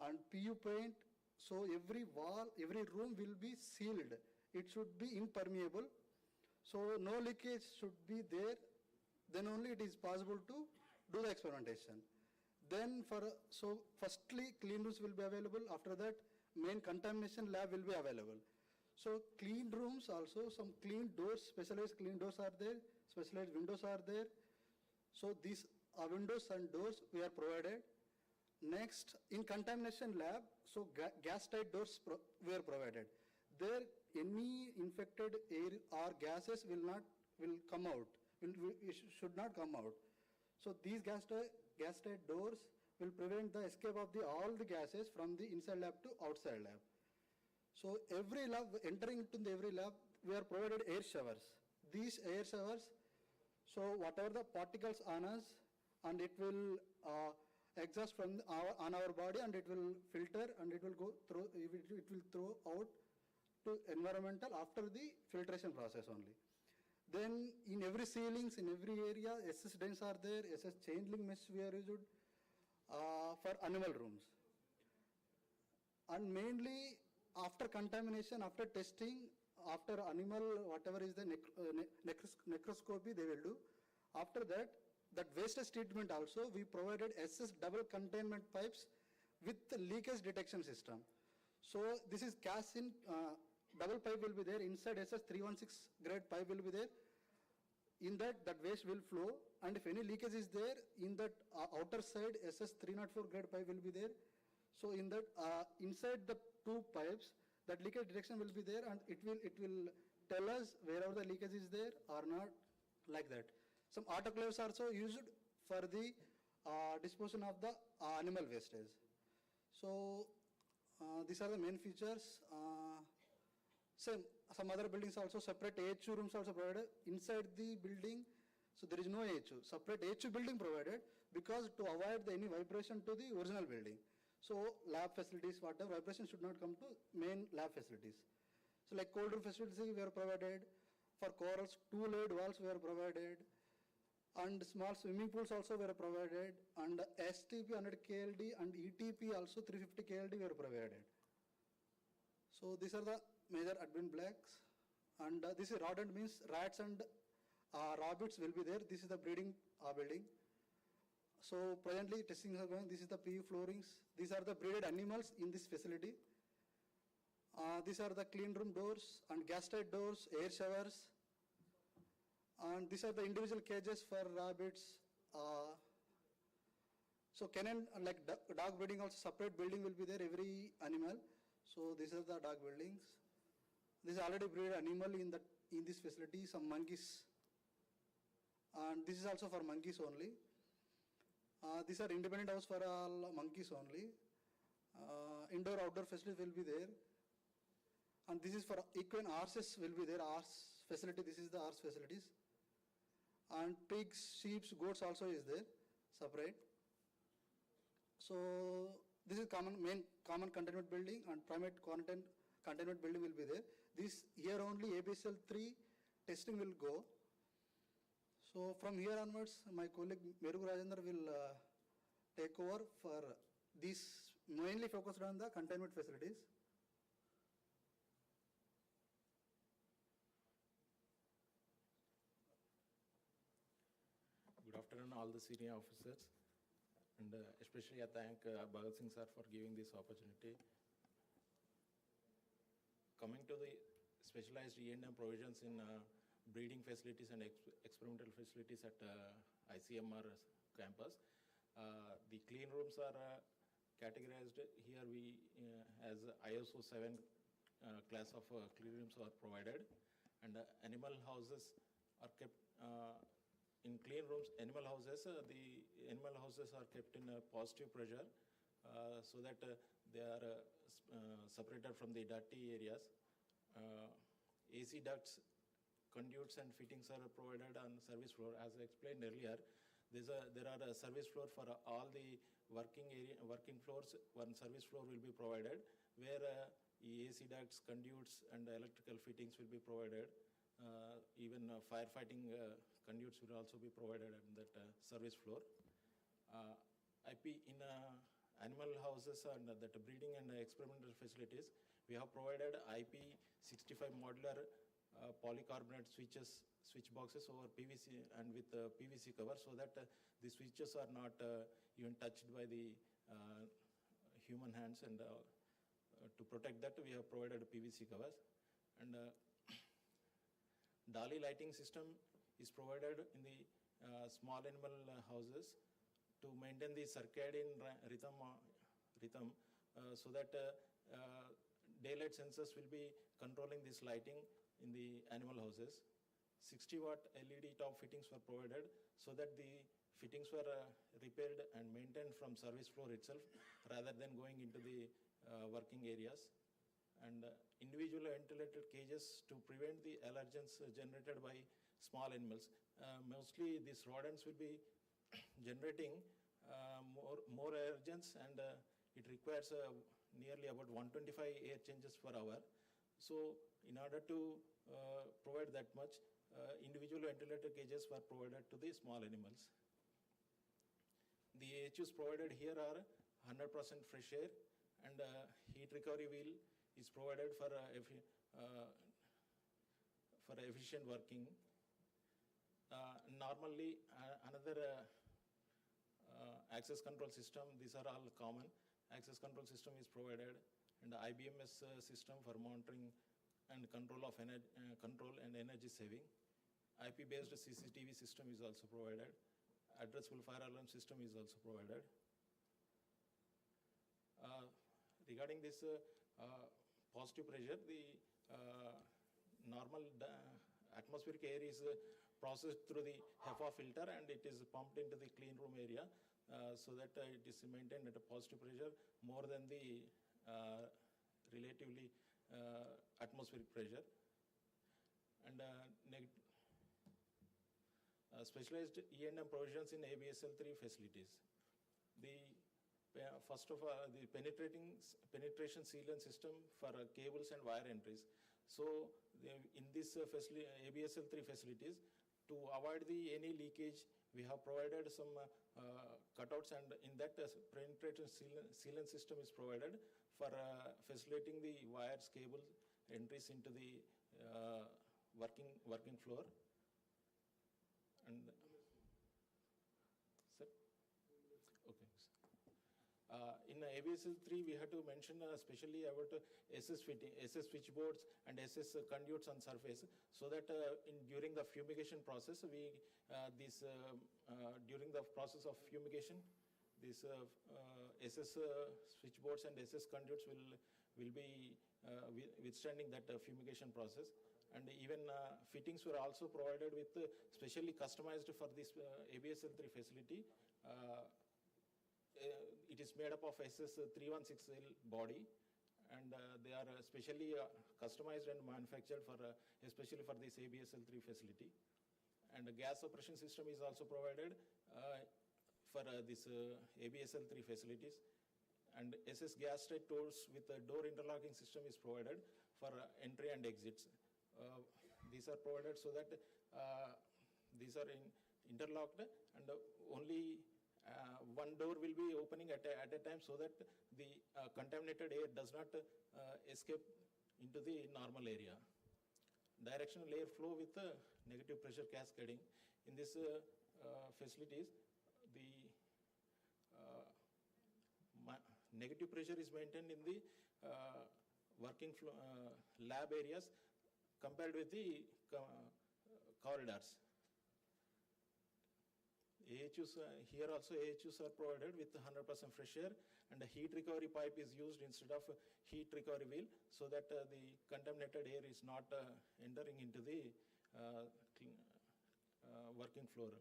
and PU paint. So every wall, every room will be sealed. It should be impermeable. So no leakage should be there. Then only it is possible to do the experimentation. Then firstly clean rooms will be available. After that main contamination lab will be available. So clean rooms also, some clean doors, specialized clean doors are there, specialized windows are there. So these windows and doors we are provided. Next, in contamination lab, so gas tight doors we are provided. There any infected air or gases will come out, should not come out. So these gas tight doors will prevent the escape of all the gases from the inside lab to outside lab. So every lab, entering into every lab, we are provided air showers. These air showers, so whatever the particles on us, and it will exhaust from on our body, and it will filter, and it will go through, it will throw out to environmental after the filtration process only. Then in every ceilings, in every area, SS dents are there, SS chain link mesh we are used for animal rooms. And mainly after contamination, after testing, after animal, whatever is the necroscopy they will do. After that, that wastage treatment also, we provided SS double containment pipes with the leakage detection system. So this is cast in double pipe will be there, inside SS 316 grade pipe will be there. In that waste will flow, and if any leakage is there, in that outer side SS 304 grade pipe will be there. So in that inside the two pipes, that leakage detection will be there, and it will tell us wherever the leakage is there or not, like that. Some autoclaves are also used for the disposal of the animal wastage. So these are the main features. Some other buildings also separate AHU rooms also provided inside the building. So there is no AHU, separate AHU building provided, because to avoid any vibration to the original building. So lab facilities, whatever vibration should not come to main lab facilities. So like cold room facilities we are provided. For corals, 2 layered walls we are provided. And small swimming pools also were provided. And STP 100 KLD and ETP also 350 KLD were provided. So these are the major admin blocks. And this is rodent means rats and rabbits will be there. This is the breeding building. So presently testing are going. This is the PU floorings. These are the breeded animals in this facility. These are the clean room doors and gas tight doors, air showers. And these are the individual cages for rabbits. So kennel, like dog breeding also, separate building will be there, every animal. So these are the dog buildings. This is already bred animal in this facility, some monkeys. And this is also for monkeys only. These are independent house for all monkeys only. Indoor, outdoor facilities will be there. And this is for equine horses will be there, horse facility, this is the horse facilities. And pigs, sheep, goats also is there, separate. So this is main common containment building, and private containment building will be there. This here only ABSL 3 testing will go. So from here onwards, my colleague Meru Rajendra will take over for this, mainly focused on the containment facilities. Good afternoon, all the senior officers, and especially I thank Bhagat Singh sir for giving this opportunity. Coming to the specialized E&M provisions in breeding facilities and experimental facilities at ICMR campus, the clean rooms are categorized here. We as ISO 7 class of clean rooms are provided, and animal houses are kept in clean rooms. Animal houses, the animal houses are kept in positive pressure so that they are separated from the dirty areas. AC ducts, conduits and fittings are provided on service floor. As I explained earlier, there are a service floor for all the working floors. One service floor will be provided where AC ducts, conduits and electrical fittings will be provided. Even firefighting conduits will also be provided on that service floor. IP in animal houses and that breeding and experimental facilities, we have provided IP65 modular polycarbonate switch boxes over PVC and with PVC cover, so that the switches are not even touched by the human hands, and to protect that we have provided PVC covers. And dolly lighting system is provided in the small animal houses to maintain the circadian rhythm so that daylight sensors will be controlling this lighting in the animal houses. 60-watt LED top fittings were provided so that the fittings were repaired and maintained from service floor itself rather than going into the working areas. And individual ventilated cages to prevent the allergens generated by small animals. Mostly these rodents will be generating more allergens, and it requires nearly about 125 air changes per hour. So in order to provide that much, individual ventilator cages were provided to the small animals. The AHUs provided here are 100% fresh air, and heat recovery wheel is provided for efficient working. Normally, another access control system, these are all common. Access control system is provided, and the IBMS system for monitoring and control of control and energy saving. IP-based CCTV system is also provided. Addressable fire alarm system is also provided. Regarding this positive pressure, the normal atmospheric air is processed through the HEPA filter, and it is pumped into the clean room area so that it is maintained at a positive pressure more than the relatively atmospheric pressure. And specialized E&M provisions in ABSL 3 facilities. First of all, the penetration sealant system for cables and wire entries. So in this ABSL 3 facilities, to avoid any leakage, we have provided some cutouts, and in that penetration sealant system is provided for facilitating the wires, cables, entries into the working floor. And sir? Okay. In ABSL 3, we have to mention especially about SS fitting, SS switchboards and SS conduits on surface, so that during the fumigation process, during the process of fumigation, These SS switchboards and SS conduits will be withstanding that fumigation process. And even fittings were also provided with specially customized for this ABSL3 facility. It is made up of SS316L body, and they are specially customized and manufactured for especially for this ABSL3 facility. And the gas suppression system is also provided for this ABSL3 facilities. And SS gas straight doors with a door interlocking system is provided for entry and exits. These are provided so that these are interlocked, and only one door will be opening at a time, so that the contaminated air does not escape into the normal area. Directional air flow with negative pressure cascading. In this facilities, the negative pressure is maintained in the working lab areas compared with the corridors. AHUs, here also AHUs are provided with 100% fresh air, and a heat recovery pipe is used instead of heat recovery wheel, so that the contaminated air is not entering into the working floor.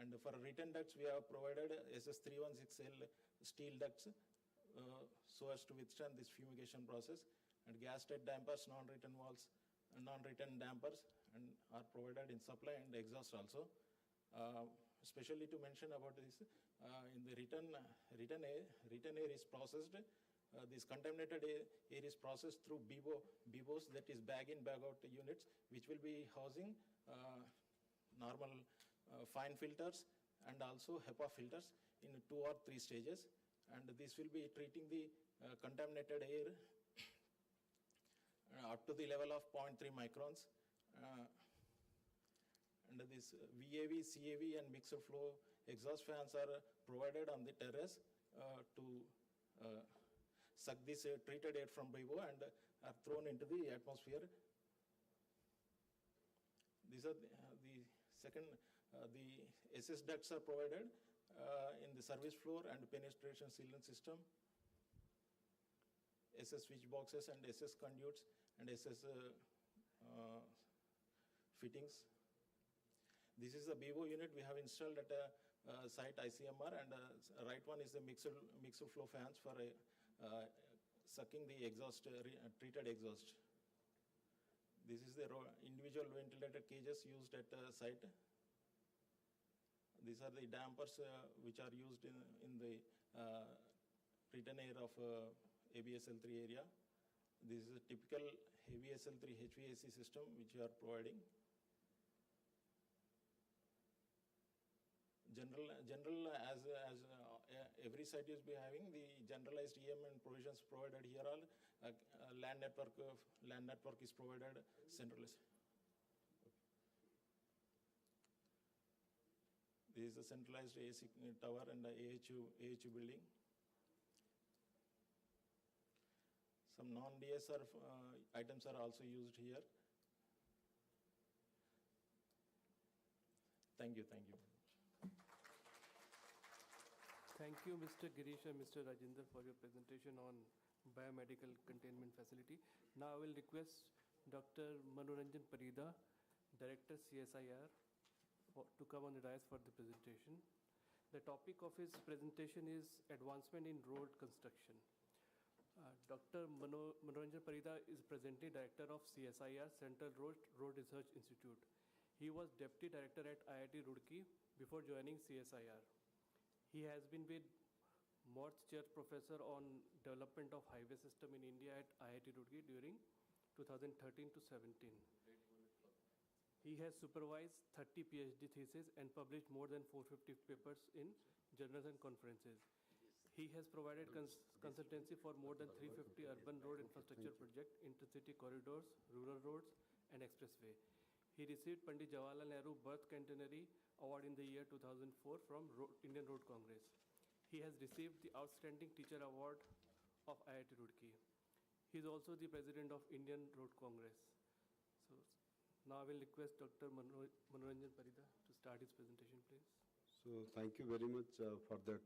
And for return ducts, we have provided SS316L steel ducts so as to withstand this fumigation process, and gas tight dampers, non-return valves, non-return dampers, and are provided in supply and exhaust also. Especially to mention about this, in the return air is processed. This contaminated air is processed through BIBOs, that is bag in, bag out units, which will be housing normal fine filters and also HEPA filters in 2 or 3 stages. And this will be treating the contaminated air up to the level of 0.3 microns. And this VAV, CAV, and mixer flow exhaust fans are provided on the terrace to suck this treated air from BIBO and are thrown into the atmosphere. These are the second, the SS ducts are provided in the service floor and penetration sealant system, SS switch boxes and SS conduits and SS fittings. This is the BIBO unit we have installed at a site ICMR, and right one is the mixer flow fans for sucking the exhaust, treated exhaust. This is the individual ventilated cages used at the site. These are the dampers which are used in the return air of ABSL3 area. This is a typical ABSL3 HVAC system which we are providing. General as every site is be having the generalized EM and provisions provided here. All land network is provided centralized. This is a centralized AC tower and the AHU building. Some non-DSR items are also used here. Thank you. Thank you, Mr. Girish and Mr. Rajinder, for your presentation on biomedical containment facility. Now I will request Dr. Manoranjan Parida, Director CSIR, to come on the dais for the presentation. The topic of his presentation is advancement in road construction. Dr. Manoranjan Parida is presently Director of CSIR, Central Road Research Institute. He was Deputy Director at IIT Roorkee before joining CSIR. He has been with Morth Chair Professor on Development of Highway System in India at IIT Roorkee during 2013 to 17. He has supervised 30 PhD theses and published more than 450 papers in journals and conferences. He has provided consultancy for more than 350 urban road infrastructure projects, intercity corridors, rural roads, and expressway. He received Pandit Jawaharlal Nehru Birth Centenary Award in the year 2004 from Indian Road Congress. He has received the Outstanding Teacher Award of IIT Roorkee. He is also the President of Indian Road Congress. So now I will request Dr. Manoranjan Parida to start his presentation, please. So thank you very much for that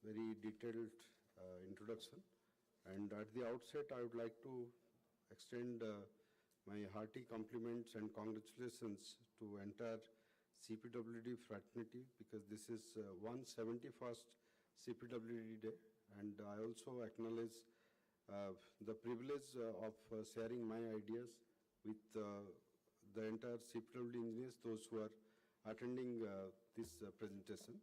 very detailed introduction. And at the outset, I would like to extend my hearty compliments and congratulations to entire CPWD fraternity, because this is 171st CPWD day, and I also acknowledge the privilege of sharing my ideas with the entire CPWD engineers, those who are attending this presentation.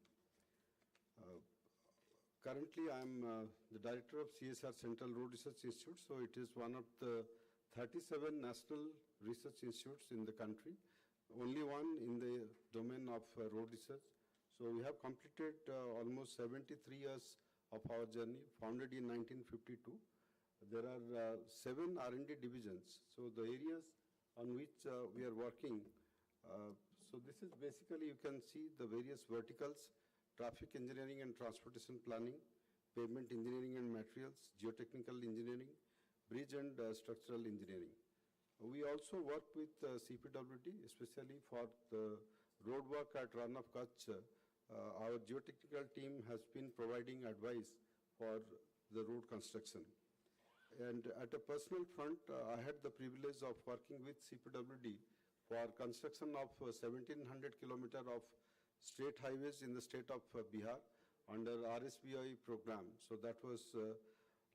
Currently, I am the director of CSR Central Road Research Institute, so it is one of the 37 national research institutes in the country, only one in the domain of road research. So we have completed almost 73 years of our journey, founded in 1952. There are 7 R&D divisions. So the areas on which we are working, so this is basically, you can see the various verticals: traffic engineering and transportation planning, pavement engineering and materials, geotechnical engineering, bridge and structural engineering. We also work with CPWD, especially for the road work at Run of Kutch. Our geotechnical team has been providing advice for the road construction. And at a personal front, I had the privilege of working with CPWD for construction of 1,700 kilometers of state highways in the state of Bihar under RSBI program. So that was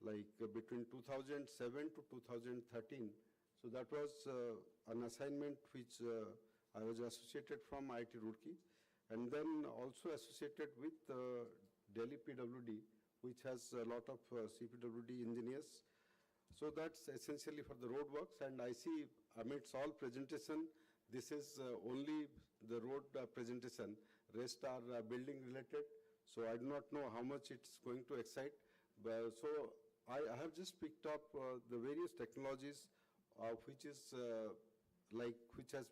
between 2007 to 2013. So that was an assignment which I was associated from IIT Roorkee, and then also associated with Delhi PWD, which has a lot of CPWD engineers. So that's essentially for the road works, and I see amidst all presentation, this is only the road presentation. Rest are building related, so I do not know how much it's going to excite. So I have just picked up the various technologies which has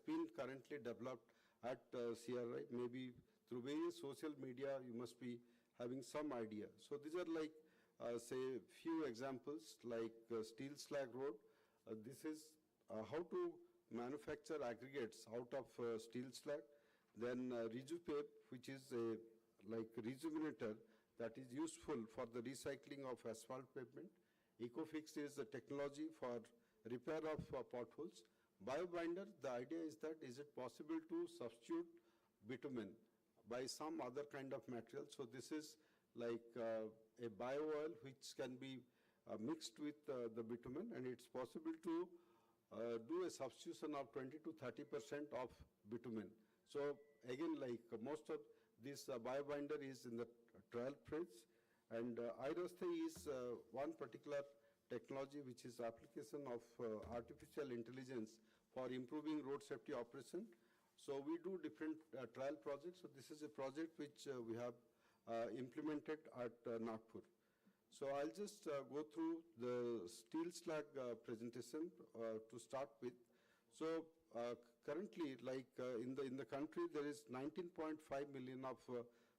been currently developed at CRI. Maybe through various social media, you must be having some idea. So these are say few examples like steel slag road. This is how to manufacture aggregates out of steel slag. Then RejuPave, which is a rejuvenator that is useful for the recycling of asphalt pavement. EcoFix is the technology for repair of potholes. Biobinder, the idea is that is it possible to substitute bitumen by some other kind of material. So this is like a bio oil which can be mixed with the bitumen, and it's possible to do a substitution of 20 to 30% of bitumen. So again, most of this biobinder is in the trial phase, and iRaste is one particular technology which is application of artificial intelligence for improving road safety operation. So we do different trial projects. So this is a project which we have implemented at Nagpur. So I'll just go through the steel slag presentation to start with. So currently, in the country, there is 19.5 million of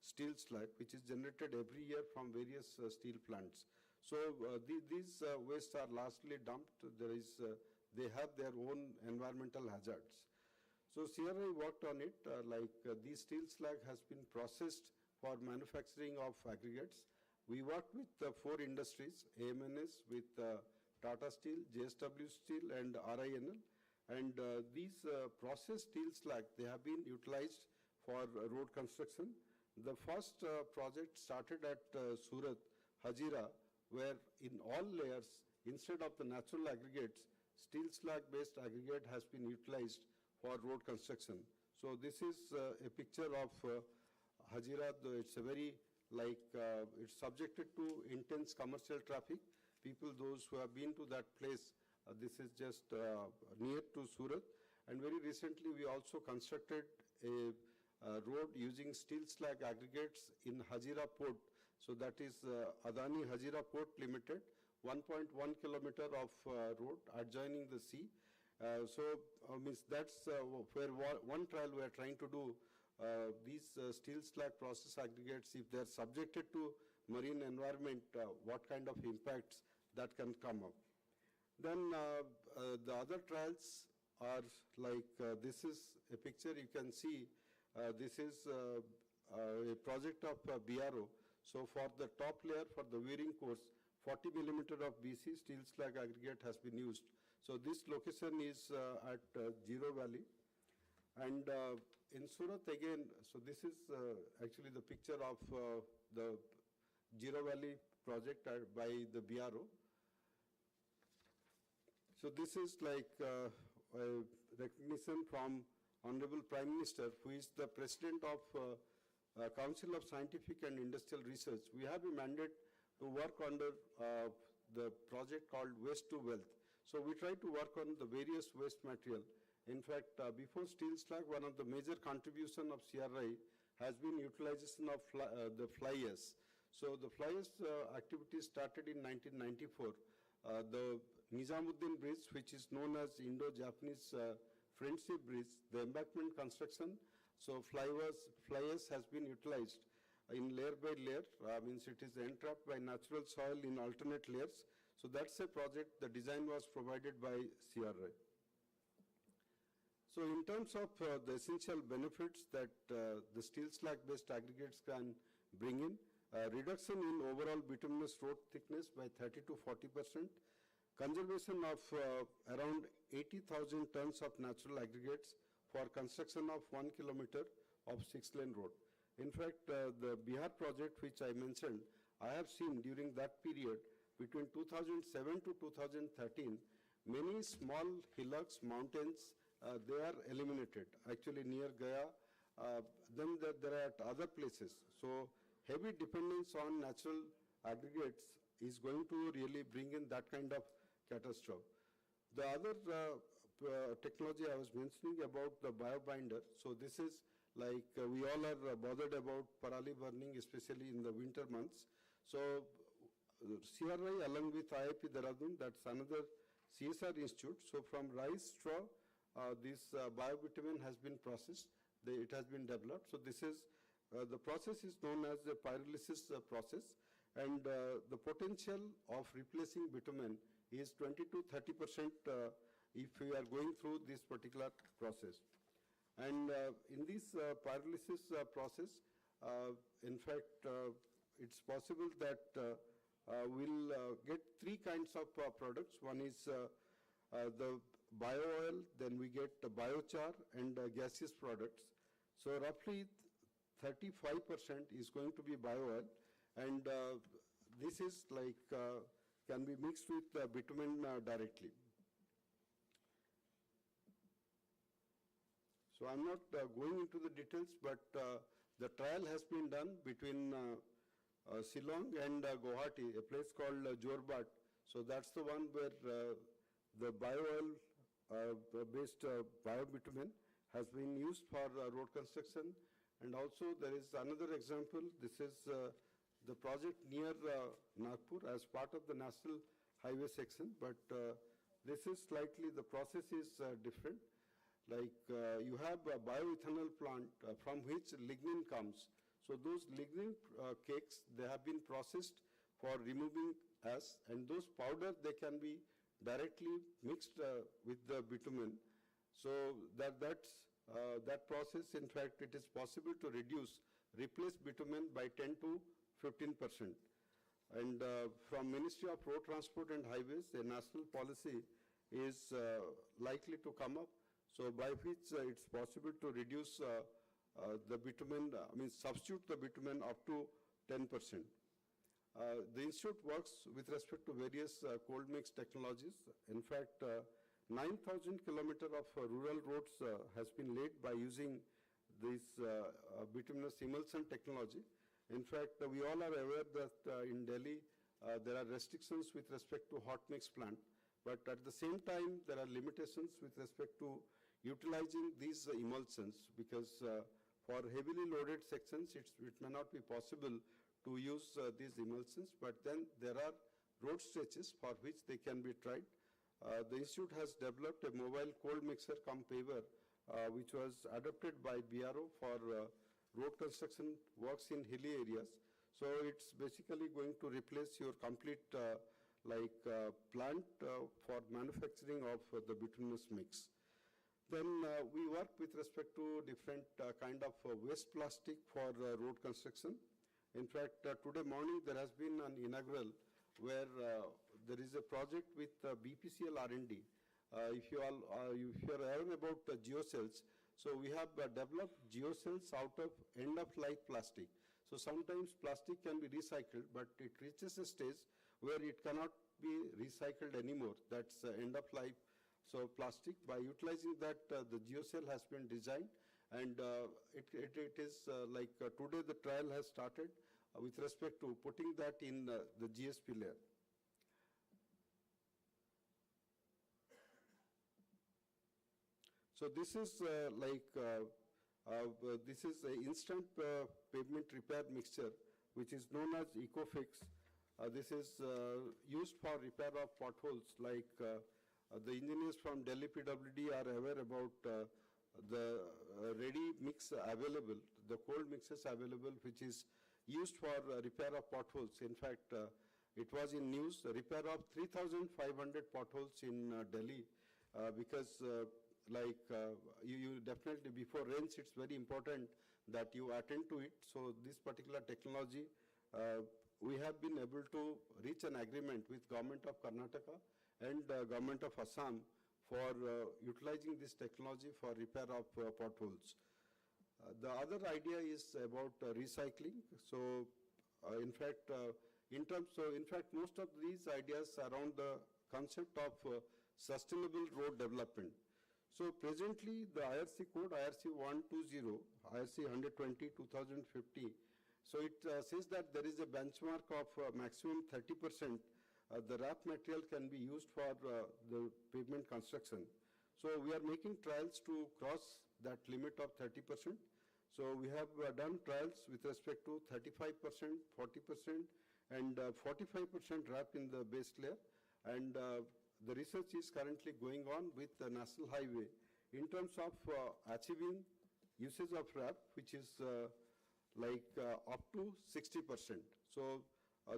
steel slag which is generated every year from various steel plants. So these wastes are largely dumped. They have their own environmental hazards. So CRI worked on it. These steel slag has been processed for manufacturing of aggregates. We worked with 4 industries: AMNS with Tata Steel, JSW Steel, and RINL. And these processed steel slag, they have been utilized for road construction. The first project started at Surat, Hazira, where in all layers, instead of the natural aggregates, steel slag-based aggregate has been utilized for road construction. So this is a picture of Hazira. It's a very it's subjected to intense commercial traffic. People, those who have been to that place, this is just near to Surat. And very recently, we also constructed a road using steel slag aggregates in Hazira Port. So that is Adani Hazira Port Limited, 1.1 kilometer of road adjoining the sea. Means that's where one trial we are trying to do. These steel slag process aggregates, if they are subjected to marine environment, what kind of impacts that can come up. Then the other trials are this is a picture you can see. This is a project of BRO. So for the top layer, for the wearing course, 40 millimeter of BC steel slag aggregate has been used. So this location is at Zero Valley. And in Surat again, so this is actually the picture of the Zero Valley project by the BRO. So this is like a recognition from Honorable Prime Minister, who is the President of Council of Scientific and Industrial Research. We have a mandate to work under the project called Waste to Wealth. So we try to work on the various waste material. In fact, before steel slag, one of the major contribution of CRI has been utilization of the fly ash. So the fly ash activity started in 1994. The Nizamuddin Bridge, which is known as Indo-Japanese Friendship Bridge, the embankment construction, so fly ash has been utilized in layer by layer, means it is entrapped by natural soil in alternate layers. So that's a project, the design was provided by CRI. So in terms of the essential benefits that the steel slag based aggregates can bring in, reduction in overall bituminous road thickness by 30 to 40%, conservation of around 80,000 tons of natural aggregates for construction of 1 kilometer of 6-lane road. In fact, the Bihar project which I mentioned, I have seen during that period between 2007 to 2013, many small hillocks, mountains, they are eliminated. Actually near Gaya, then there are other places. So heavy dependence on natural aggregates is going to really bring in that kind of catastrophe. The other technology I was mentioning about the biobinder. So this is like we all are bothered about parali burning, especially in the winter months. So CRI along with IIT Dehradun, that's another CSR institute. So from rice straw, this biobitumen has been processed. It has been developed. So this is, the process is known as the pyrolysis process. And the potential of replacing bitumen is 20 to 30% if we are going through this particular process. And in this pyrolysis process, in fact, it's possible that we'll get three kinds of products. One is the bio-oil, then we get biochar and gaseous products. So roughly 35% is going to be bio-oil, and this is like can be mixed with bitumen directly. So I'm not going into the details, but the trial has been done between Shillong and Guwahati, a place called Jorbat. So that's the one where the bio-oil based biobitumen has been used for road construction. And also there is another example. This is the project near Nagpur as part of the national highway section, but this is slightly, the process is different. Like you have a bioethanol plant from which lignin comes. So those lignin cakes, they have been processed for removing ash, and those powder, they can be directly mixed with the bitumen. So that process, in fact, it is possible to replace bitumen by 10 to 15%. And from Ministry of Road Transport and Highways, a national policy is likely to come up. So by which it's possible to reduce the bitumen, substitute the bitumen up to 10%. The institute works with respect to various cold mix technologies. In fact, 9,000 kilometers of rural roads has been laid by using this bituminous emulsion technology. In fact, we all are aware that in Delhi, there are restrictions with respect to hot mix plant. But at the same time, there are limitations with respect to utilizing these emulsions, because for heavily loaded sections, it may not be possible to use these emulsions, but then there are road stretches for which they can be tried. The institute has developed a mobile cold mixer cum paver, which was adopted by BRO for road construction works in hilly areas. So it's basically going to replace your complete plant for manufacturing of the bituminous mix. Then we work with respect to different kind of waste plastic for road construction. In fact, today morning there has been an inaugural where there is a project with BPCL R&D. If you are aware about geocells, so we have developed geocells out of end-of-life plastic. So sometimes plastic can be recycled, but it reaches a stage where it cannot be recycled anymore. That's end-of-life. So plastic, by utilizing that, the geocell has been designed, and it is like today the trial has started with respect to putting that in the GSP layer. So this is this is an instant pavement repair mixture, which is known as EcoFix. This is used for repair of potholes. Like the engineers from Delhi PWD are aware about the ready mix available, the cold mixes available, which is used for repair of potholes. In fact, it was in news, repair of 3,500 potholes in Delhi, because you definitely, before rains, it's very important that you attend to it. So this particular technology, we have been able to reach an agreement with Government of Karnataka and Government of Assam for utilizing this technology for repair of potholes. The other idea is about recycling. So in fact, most of these ideas around the concept of sustainable road development. So presently, the IRC code, IRC 120, IRC 120, 2050, so it says that there is a benchmark of maximum 30% the RAP material can be used for the pavement construction. So we are making trials to cross that limit of 30%. So we have done trials with respect to 35%, 40%, and 45% RAP in the base layer. And the research is currently going on with the National Highway in terms of achieving usage of RAP, which is up to 60%. So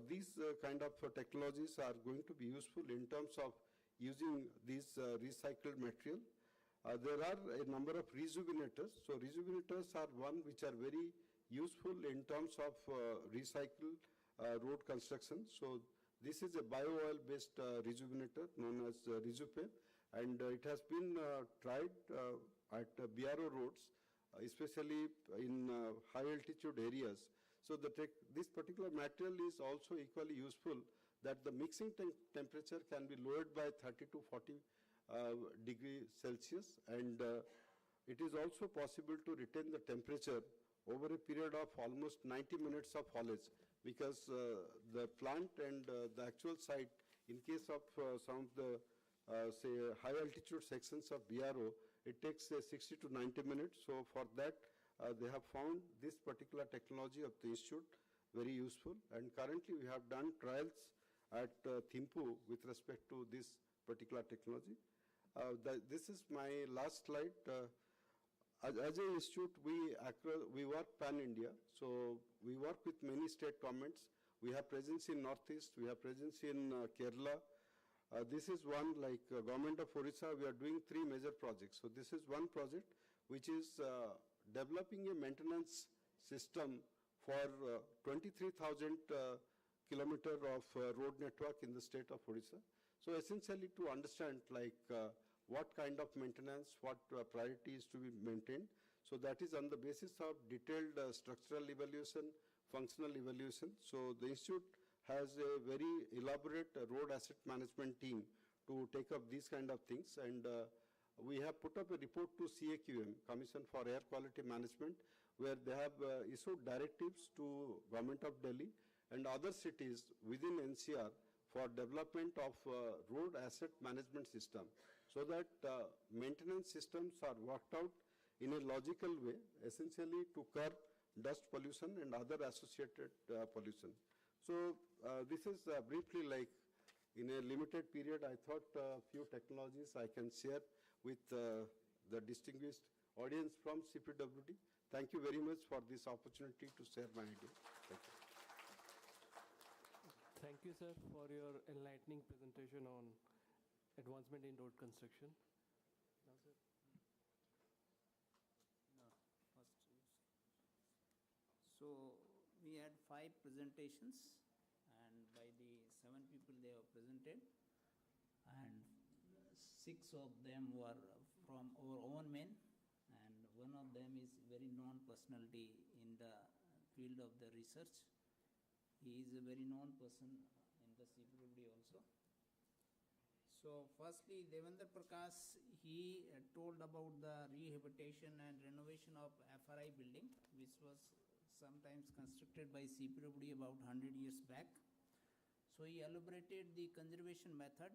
these kind of technologies are going to be useful in terms of using these recycled material. There are a number of rejuvenators. So rejuvenators are one which are very useful in terms of recycle road construction. So this is a bio-oil-based rejuvenator known as Rejupe, and it has been tried at BRO roads, especially in high-altitude areas. So this particular material is also equally useful, that the mixing temperature can be lowered by 30 to 40 degree Celsius, and it is also possible to retain the temperature over a period of almost 90 minutes of haulage, because the plant and the actual site, in case of some of the say high altitude sections of BRO, it takes 60 to 90 minutes. So for that, they have found this particular technology of the institute very useful, and currently we have done trials at Thimpu with respect to this particular technology. This is my last slide. As an institute, we work pan-India, so we work with many state governments. We have presence in Northeast, we have presence in Kerala. This is one, like Government of Orissa, we are doing 3 major projects. So this is one project which is developing a maintenance system for 23,000 kilometer of road network in the state of Orissa. So essentially to understand what kind of maintenance, what priorities to be maintained. So that is on the basis of detailed structural evaluation, functional evaluation. So the institute has a very elaborate road asset management team to take up these kind of things, and we have put up a report to CAQM, Commission for Air Quality Management, where they have issued directives to Government of Delhi and other cities within NCR for development of road asset management system, so that maintenance systems are worked out in a logical way, essentially to curb dust pollution and other associated pollution. So this is briefly, like in a limited period, I thought a few technologies I can share with the distinguished audience from CPWD. Thank you very much for this opportunity to share my idea. Thank you. Thank you, sir, for your enlightening presentation on advancement in road construction. Now, sir. So we had 5 presentations, and by the 7 people they have presented, and 6 of them were from our own men, and one of them is very known personality in the field of the research. He is a very known person in the CPWD also. So firstly, Devendra Prakash, he told about the rehabilitation and renovation of FRI building, which was sometimes constructed by CPWD about 100 years back. So he elaborated the conservation method,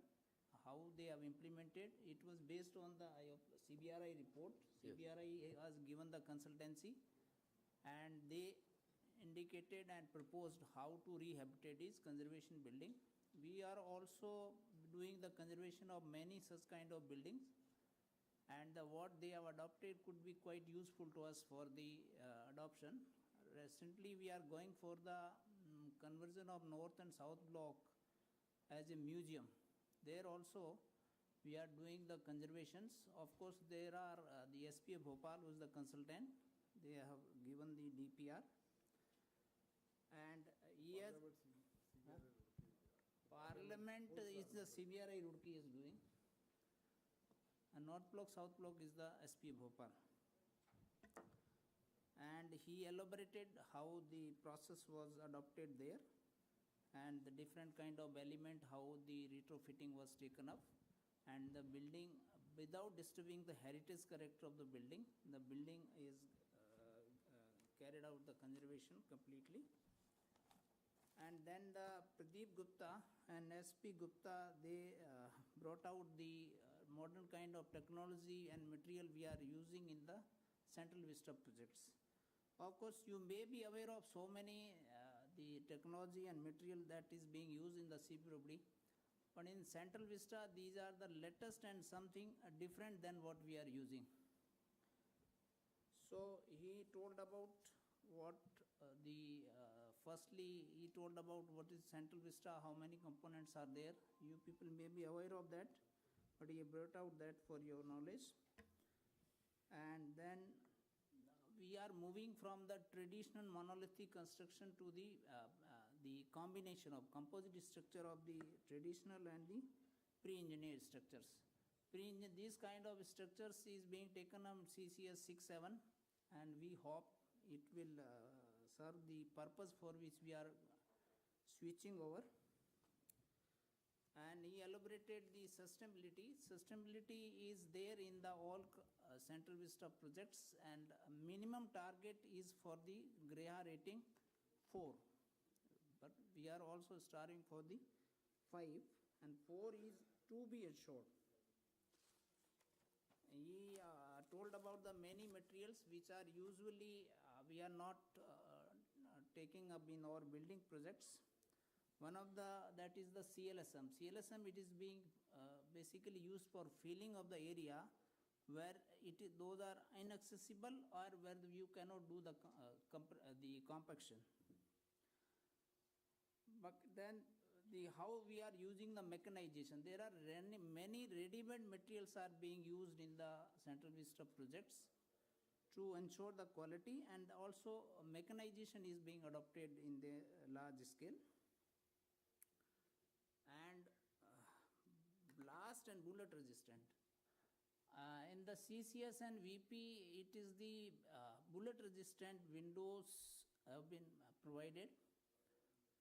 how they have implemented. It was based on the CBRI report. CBRI has given the consultancy, and they indicated and proposed how to rehabilitate this conservation building. We are also doing the conservation of many such kind of buildings, and what they have adopted could be quite useful to us for the adoption. Recently, we are going for the conversion of North and South Block as a museum. There also, we are doing the conservations. Of course, there are the SPA Bhopal, who is the consultant. They have given the DPR. And he has... Parliament is the CBRI Roorkee is doing. And North Block, South Block is the SPA Bhopal. And he elaborated how the process was adopted there, and the different kind of element, how the retrofitting was taken up, and the building, without disturbing the heritage character of the building is carried out the conservation completely. And then the Pradeep Gupta and SP Gupta, they brought out the modern kind of technology and material we are using in the Central Vista projects. Of course, you may be aware of so many the technology and material that is being used in the CPWD, but in Central Vista, these are the latest and something different than what we are using. So he told about what firstly, he told about what is Central Vista, how many components are there. You people may be aware of that, but he brought out that for your knowledge. And then we are moving from the traditional monolithic construction to the combination of composite structure of the traditional and the pre-engineered structures. These kind of structures is being taken on CCS 6-7, and we hope it will serve the purpose for which we are switching over. And he elaborated the sustainability. Sustainability is there in the all Central Vista projects, and minimum target is for the GREHA rating 4. But we are also starting for the 5, and 4 is to be assured. He told about the many materials which are usually we are not taking up in our building projects. One of that is the CLSM. CLSM, it is being basically used for filling of the area where those are inaccessible or where you cannot do the compaction. But then how we are using the mechanization. There are many ready-made materials are being used in the Central Vista projects to ensure the quality, and also mechanization is being adopted in the large scale. And blast and bullet resistant. In the CCS and VP, it is the bullet resistant windows have been provided.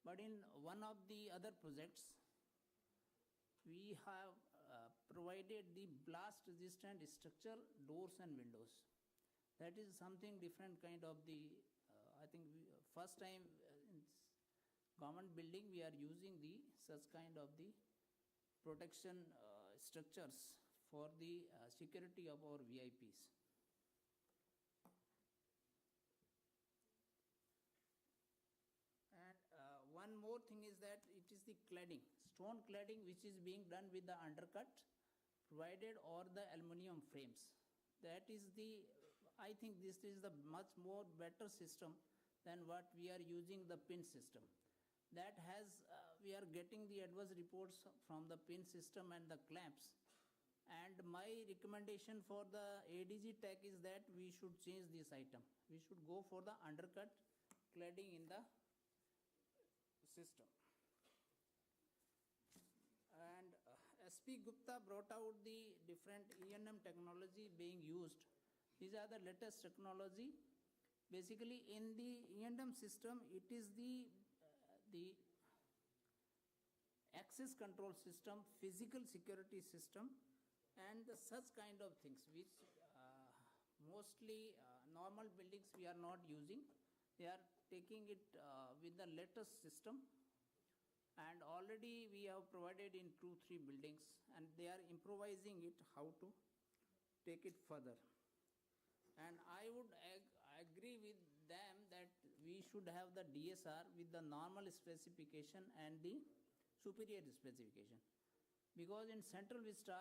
But in one of the other projects, we have provided the blast resistant structure, doors and windows. That is something different kind of the, I think first time in government building we are using the such kind of the protection structures for the security of our VIPs. And one more thing is that it is the cladding, stone cladding which is being done with the undercut provided or the aluminum frames. That is the, I think this is the much more better system than what we are using the pin system. That has, we are getting the adverse reports from the pin system and the clamps. And my recommendation for the ADG tech is that we should change this item. We should go for the undercut cladding in the system. And SP Gupta brought out the different E&M technology being used. These are the latest technology. Basically, in the E&M system, it is the access control system, physical security system, and such kind of things which mostly normal buildings we are not using. They are taking it with the latest system, and already we have provided in 2-3 buildings, and they are improvising it how to take it further. And I would agree with them that we should have the DSR with the normal specification and the superior specification. Because in Central Vista,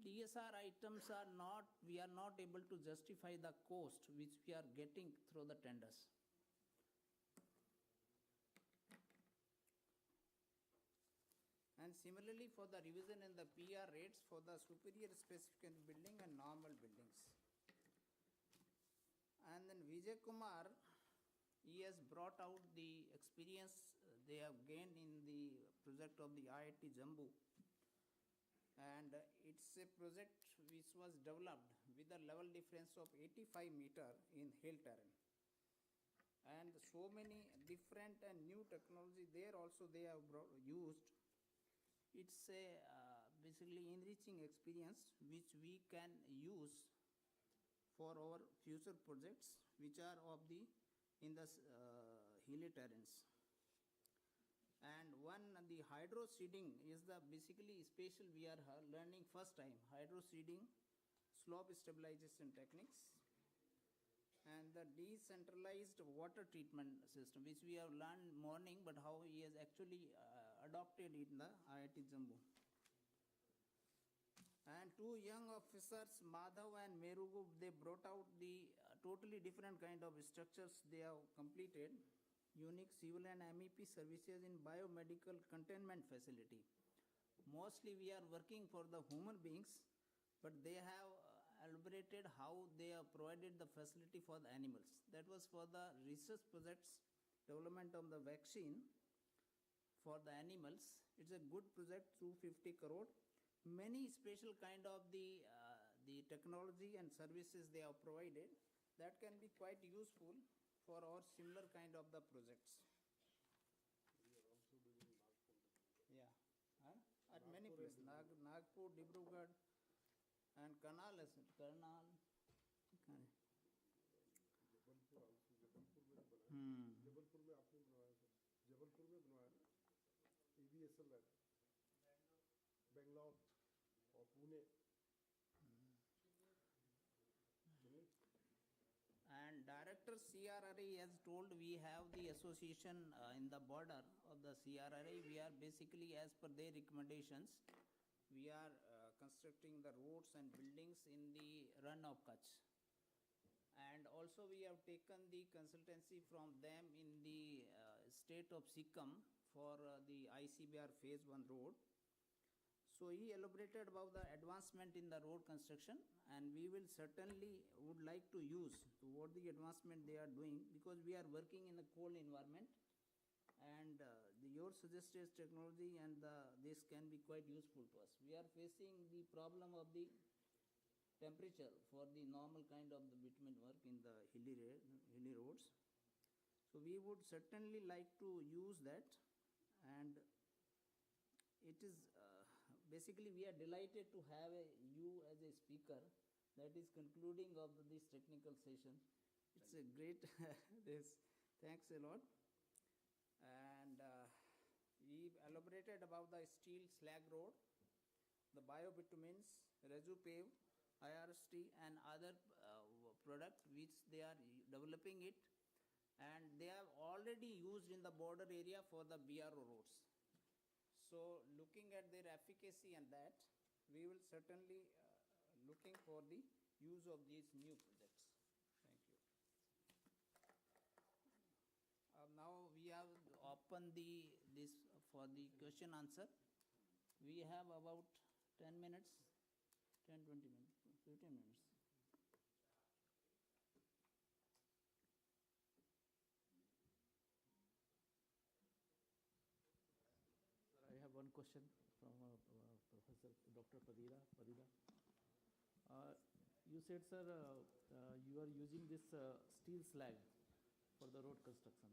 DSR items are not, we are not able to justify the cost which we are getting through the tenders. And similarly for the revision in the PR rates for the superior specification building and normal buildings. And then Vijay Kumar, he has brought out the experience they have gained in the project of the IIT Jammu. And it's a project which was developed with a level difference of 85 meter in hill terrain. And so many different and new technology there also they have used. It's a basically enriching experience which we can use for our future projects which are of the in the hilly terrains. And the hydro seeding is the basically special we are learning first time, hydro seeding, slope stabilization techniques, and the decentralized water treatment system which we have learned morning, but how he has actually adopted in the IIT Jammu. And two young officers, Madhav and Merugu, they brought out the totally different kind of structures they have completed. Unique civil and MEP services in biomedical containment facility. Mostly we are working for the human beings, but they have elaborated how they have provided the facility for the animals. That was for the research projects, development of the vaccine for the animals. It's a good project, 250 crore. Many special kind of the technology and services they have provided that can be quite useful for our similar kind of the projects. We are also doing Nagpur. Yeah, at many places, Nagpur, Dibrugarh, and Karnal. Jabalpur also, Jabalpur में बनाया। जबलपुर में आपने बनवाया sir, Jabalpur में बनवाया ना, ABSL है, बेंगलोर और Pune. And Director CRRA has told we have the association in the border of the CRRA. We are basically, as per their recommendations, we are constructing the roads and buildings in the run of Kutch. And also we have taken the consultancy from them in the state of Sikkim for the ICBR phase 1 road. So he elaborated about the advancement in the road construction, and we will certainly would like to use what the advancement they are doing, because we are working in a cold environment, and your suggested technology and this can be quite useful to us. We are facing the problem of the temperature for the normal kind of the bitumen work in the hilly roads. So we would certainly like to use that, and it is basically we are delighted to have you as a speaker. That is concluding of this technical session. It's a great thanks a lot. And we elaborated about the steel slag road, the biobitumens, Resupave, IRST, and other product which they are developing it, and they are already used in the border area for the BRO roads. So looking at their efficacy and that, we will certainly looking for the use of these new projects. Thank you. Now we have opened this for the question answer. We have about 10 minutes, 10, 20 minutes, 15 minutes. question from Professor Dr. Padida. You said, sir, you are using this steel slag for the road construction.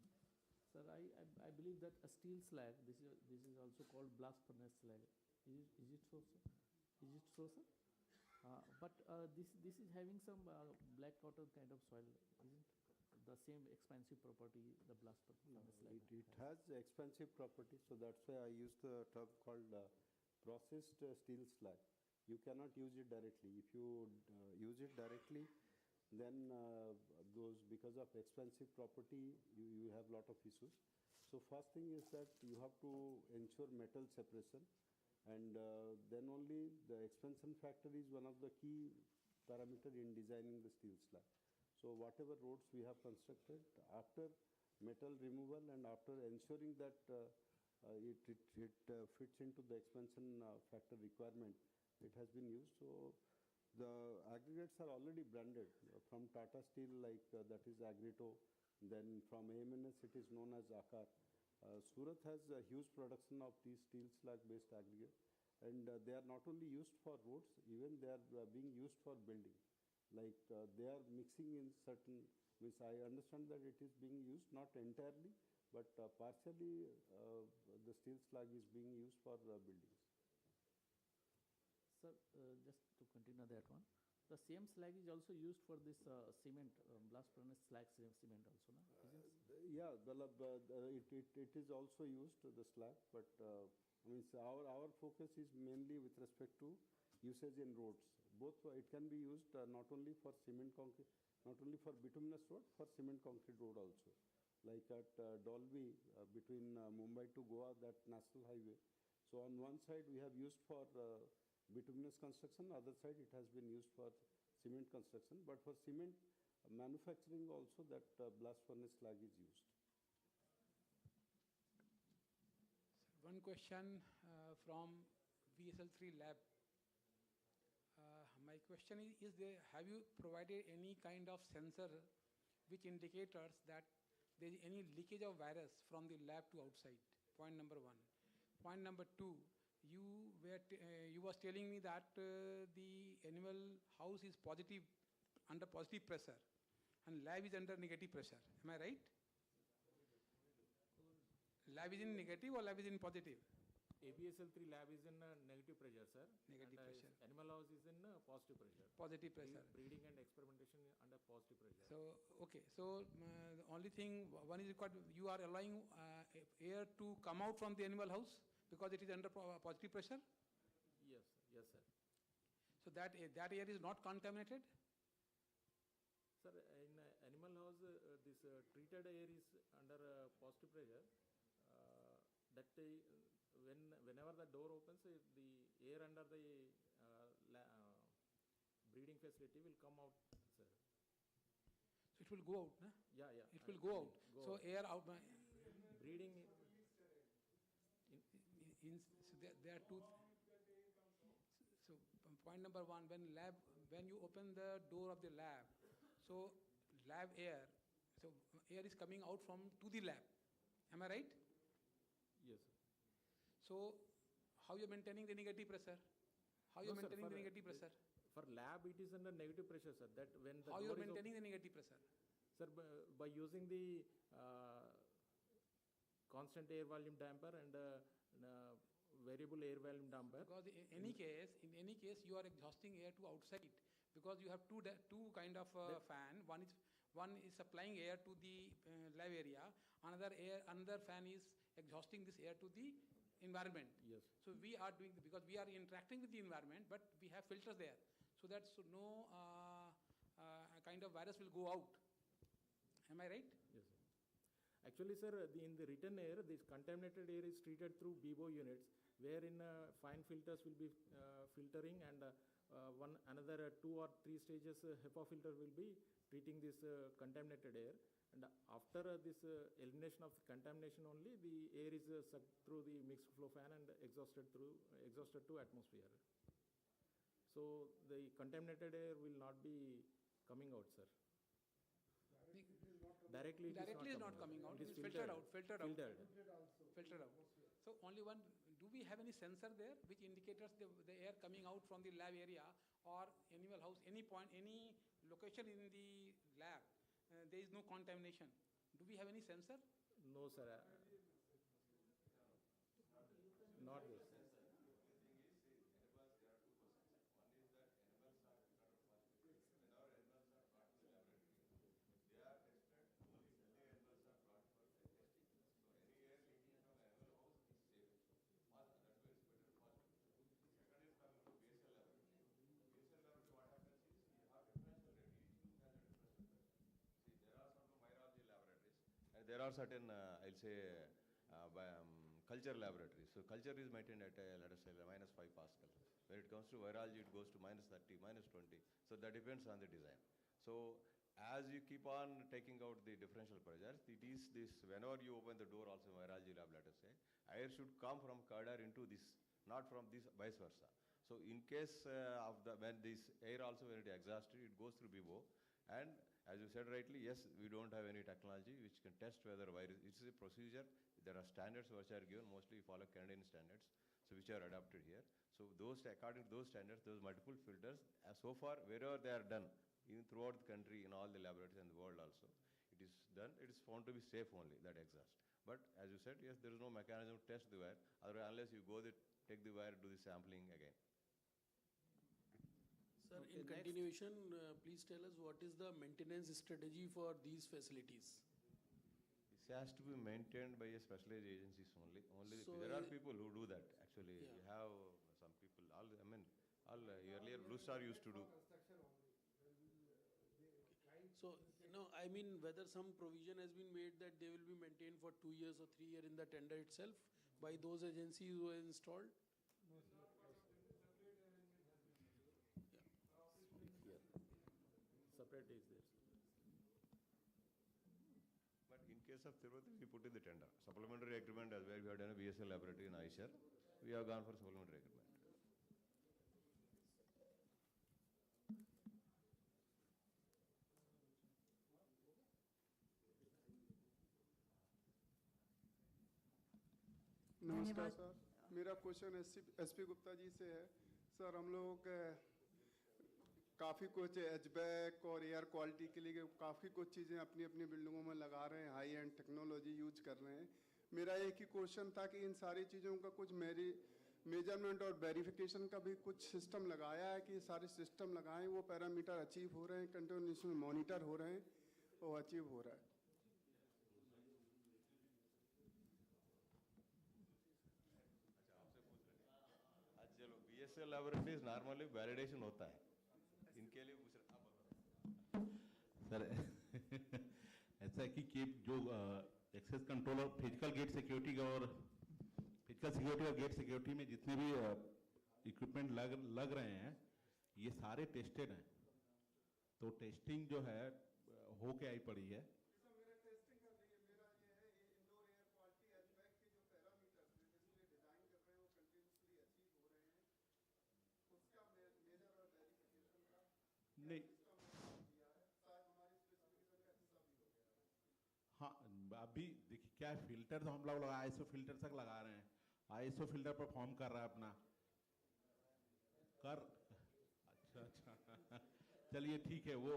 Sir, I believe that a steel slag, this is also called blast furnace slag. Is it so, sir? Is it so, sir? But this is having some black cotton kind of soil, isn't the same expansive property the blast furnace slag? It has expansive property, so that's why I used the term called processed steel slag. You cannot use it directly. If you use it directly, then because of expansive property, you have a lot of issues. So first thing is that you have to ensure metal separation, and then only the expansion factor is one of the key parameter in designing the steel slag. So whatever roads we have constructed, after metal removal and after ensuring that it fits into the expansion factor requirement, it has been used. So the aggregates are already branded from Tata Steel, like that is Agrito. Then from AMNS, it is known as Akar. Surat has a huge production of these steel slag based aggregate, and they are not only used for roads, even they are being used for building. Like they are mixing in certain, which I understand that it is being used not entirely, but partially the steel slag is being used for buildings. Sir, just to continue that one, the same slag is also used for this cement, blast furnace slag cement also, no? Yeah, it is also used, the slag, but our focus is mainly with respect to usage in roads. Both it can be used not only for cement concrete, not only for bituminous road, for cement concrete road also. Like at Dolby between Mumbai to Goa, that national highway. So on one side we have used for bituminous construction, other side it has been used for cement construction, but for cement manufacturing also that blast furnace slag is used. One question from VSL3 lab. My question is there, have you provided any kind of sensor which indicators that there is any leakage of virus from the lab to outside? Point number one. Point number two, you was telling me that the animal house is positive, under positive pressure, and lab is under negative pressure. Am I right? Lab is in negative or lab is in positive? ABSL3 lab is in negative pressure, sir. Negative pressure. Animal house is in positive pressure. Positive pressure. Breeding and experimentation under positive pressure. So, okay. So, the only thing, one is required, you are allowing air to come out from the animal house because it is under positive pressure? Yes, yes, sir. So, that air is not contaminated? Sir, in animal house, this treated air is under positive pressure. Whenever the door opens, the air under the breeding facility will come out, sir. So it will go out, no? Yeah. It will go out. So air out. Breeding. So there are two. So point number one, when you open the door of the lab, so lab air, so air is coming out to the lab. Am I right? Yes, sir. So, how you are maintaining the negative pressure? How you are maintaining the negative pressure? For lab, it is under negative pressure, sir. That when the how you are maintaining the negative pressure? Sir, by using the constant air volume damper and variable air volume damper. Because in any case, you are exhausting air to outside because you have two kind of fan. One is supplying air to the lab area. Another fan is exhausting this air to the environment. Yes. So we are doing because we are interacting with the environment, but we have filters there, so that no kind of virus will go out. Am I right? Yes, sir. Actually, sir, in the written air, this contaminated air is treated through BIBO units, wherein fine filters will be filtering, and another 2 or 3 stages HEPA filter will be treating this contaminated air. And after this elimination of contamination only, the air is sucked through the mixed flow fan and exhausted to atmosphere. So the contaminated air will not be coming out, sir. Directly is not coming out. It is filtered out. Filtered. So only one. do we have any sensor there which indicates the air coming out from the lab area or animal house, any point, any location in the lab, there is no contamination? Do we have any sensor? No, sir. Not this. There are certain, I'll say, culture laboratories. So culture is maintained at, let us say, -5 Pascal. When it comes to virology, it goes to -30, -20. So that depends on the design. So as you keep on taking out the differential pressures, it is this, whenever you open the door also virology lab, let us say, air should come from corridor into this, not from this, vice versa. So in case of when this air also, when it is exhausted, it goes through BIBO. And as you said rightly, yes, we don't have any technology which can test whether virus, it's a procedure. There are standards which are given, mostly we follow Canadian standards, so which are adopted here. So those, according to those standards, those multiple filters, so far, wherever they are done, even throughout the country, in all the laboratories and the world also, it is done, it is found to be safe only, that exhaust. But as you said, yes, there is no mechanism to test the wire, otherwise unless you go there, take the wire, do the sampling again. Sir, in continuation, please tell us what is the maintenance strategy for these facilities? This has to be maintained by a specialized agencies only. So there are people who do that, actually. Yeah. You have some people, earlier Blue Star used to do. So, no, I mean whether some provision has been made that they will be maintained for 2 years or 3 years in the tender itself by those agencies who are installed? Separate is there. But in case of Tirupati, we put in the tender. Supplementary agreement as well. We have done a BSL laboratory in Aishar. We have gone for supplementary agreement. नमस्कार sir, मेरा question SP Gupta ji से है। Sir, हम लोग काफ़ी कुछ एचबैक और air quality के लिए काफ़ी कुछ चीज़ें अपनी अपनी बिल्डिंगों में लगा रहे हैं, हाई एंड टेक्नोलॉजी यूज कर रहे हैं। मेरा एक ही क्वेश्चन था कि इन सारी चीज़ों का कुछ मेजरमेंट और वेरिफिकेशन का भी कुछ सिस्टम लगाया है कि सारे सिस्टम लगाएं, वो पैरामीटर अचीव हो रहे हैं, कंटिन्यूसली मॉनिटर हो रहे हैं और अचीव हो रहा है। चलो BSL laboratories normally validation होता है, इनके लिए पूछ रहा सर ऐसा है कि जो एक्सेस कंट्रोल और फिजिकल गेट सिक्योरिटी का और फिजिकल सिक्योरिटी और गेट सिक्योरिटी में जितने भी इक्विपमेंट लग रहे हैं ये सारे टेस्टेड हैं, तो टेस्टिंग जो है हो के आई पड़ी है। नहीं, हाँ, अभी देखिए क्या है, फिल्टर तो हम लोग ISO फिल्टर तक लगा रहे हैं, ISO फिल्टर परफॉर्म कर रहा है अपना अच्छा चलिए ठीक है, वो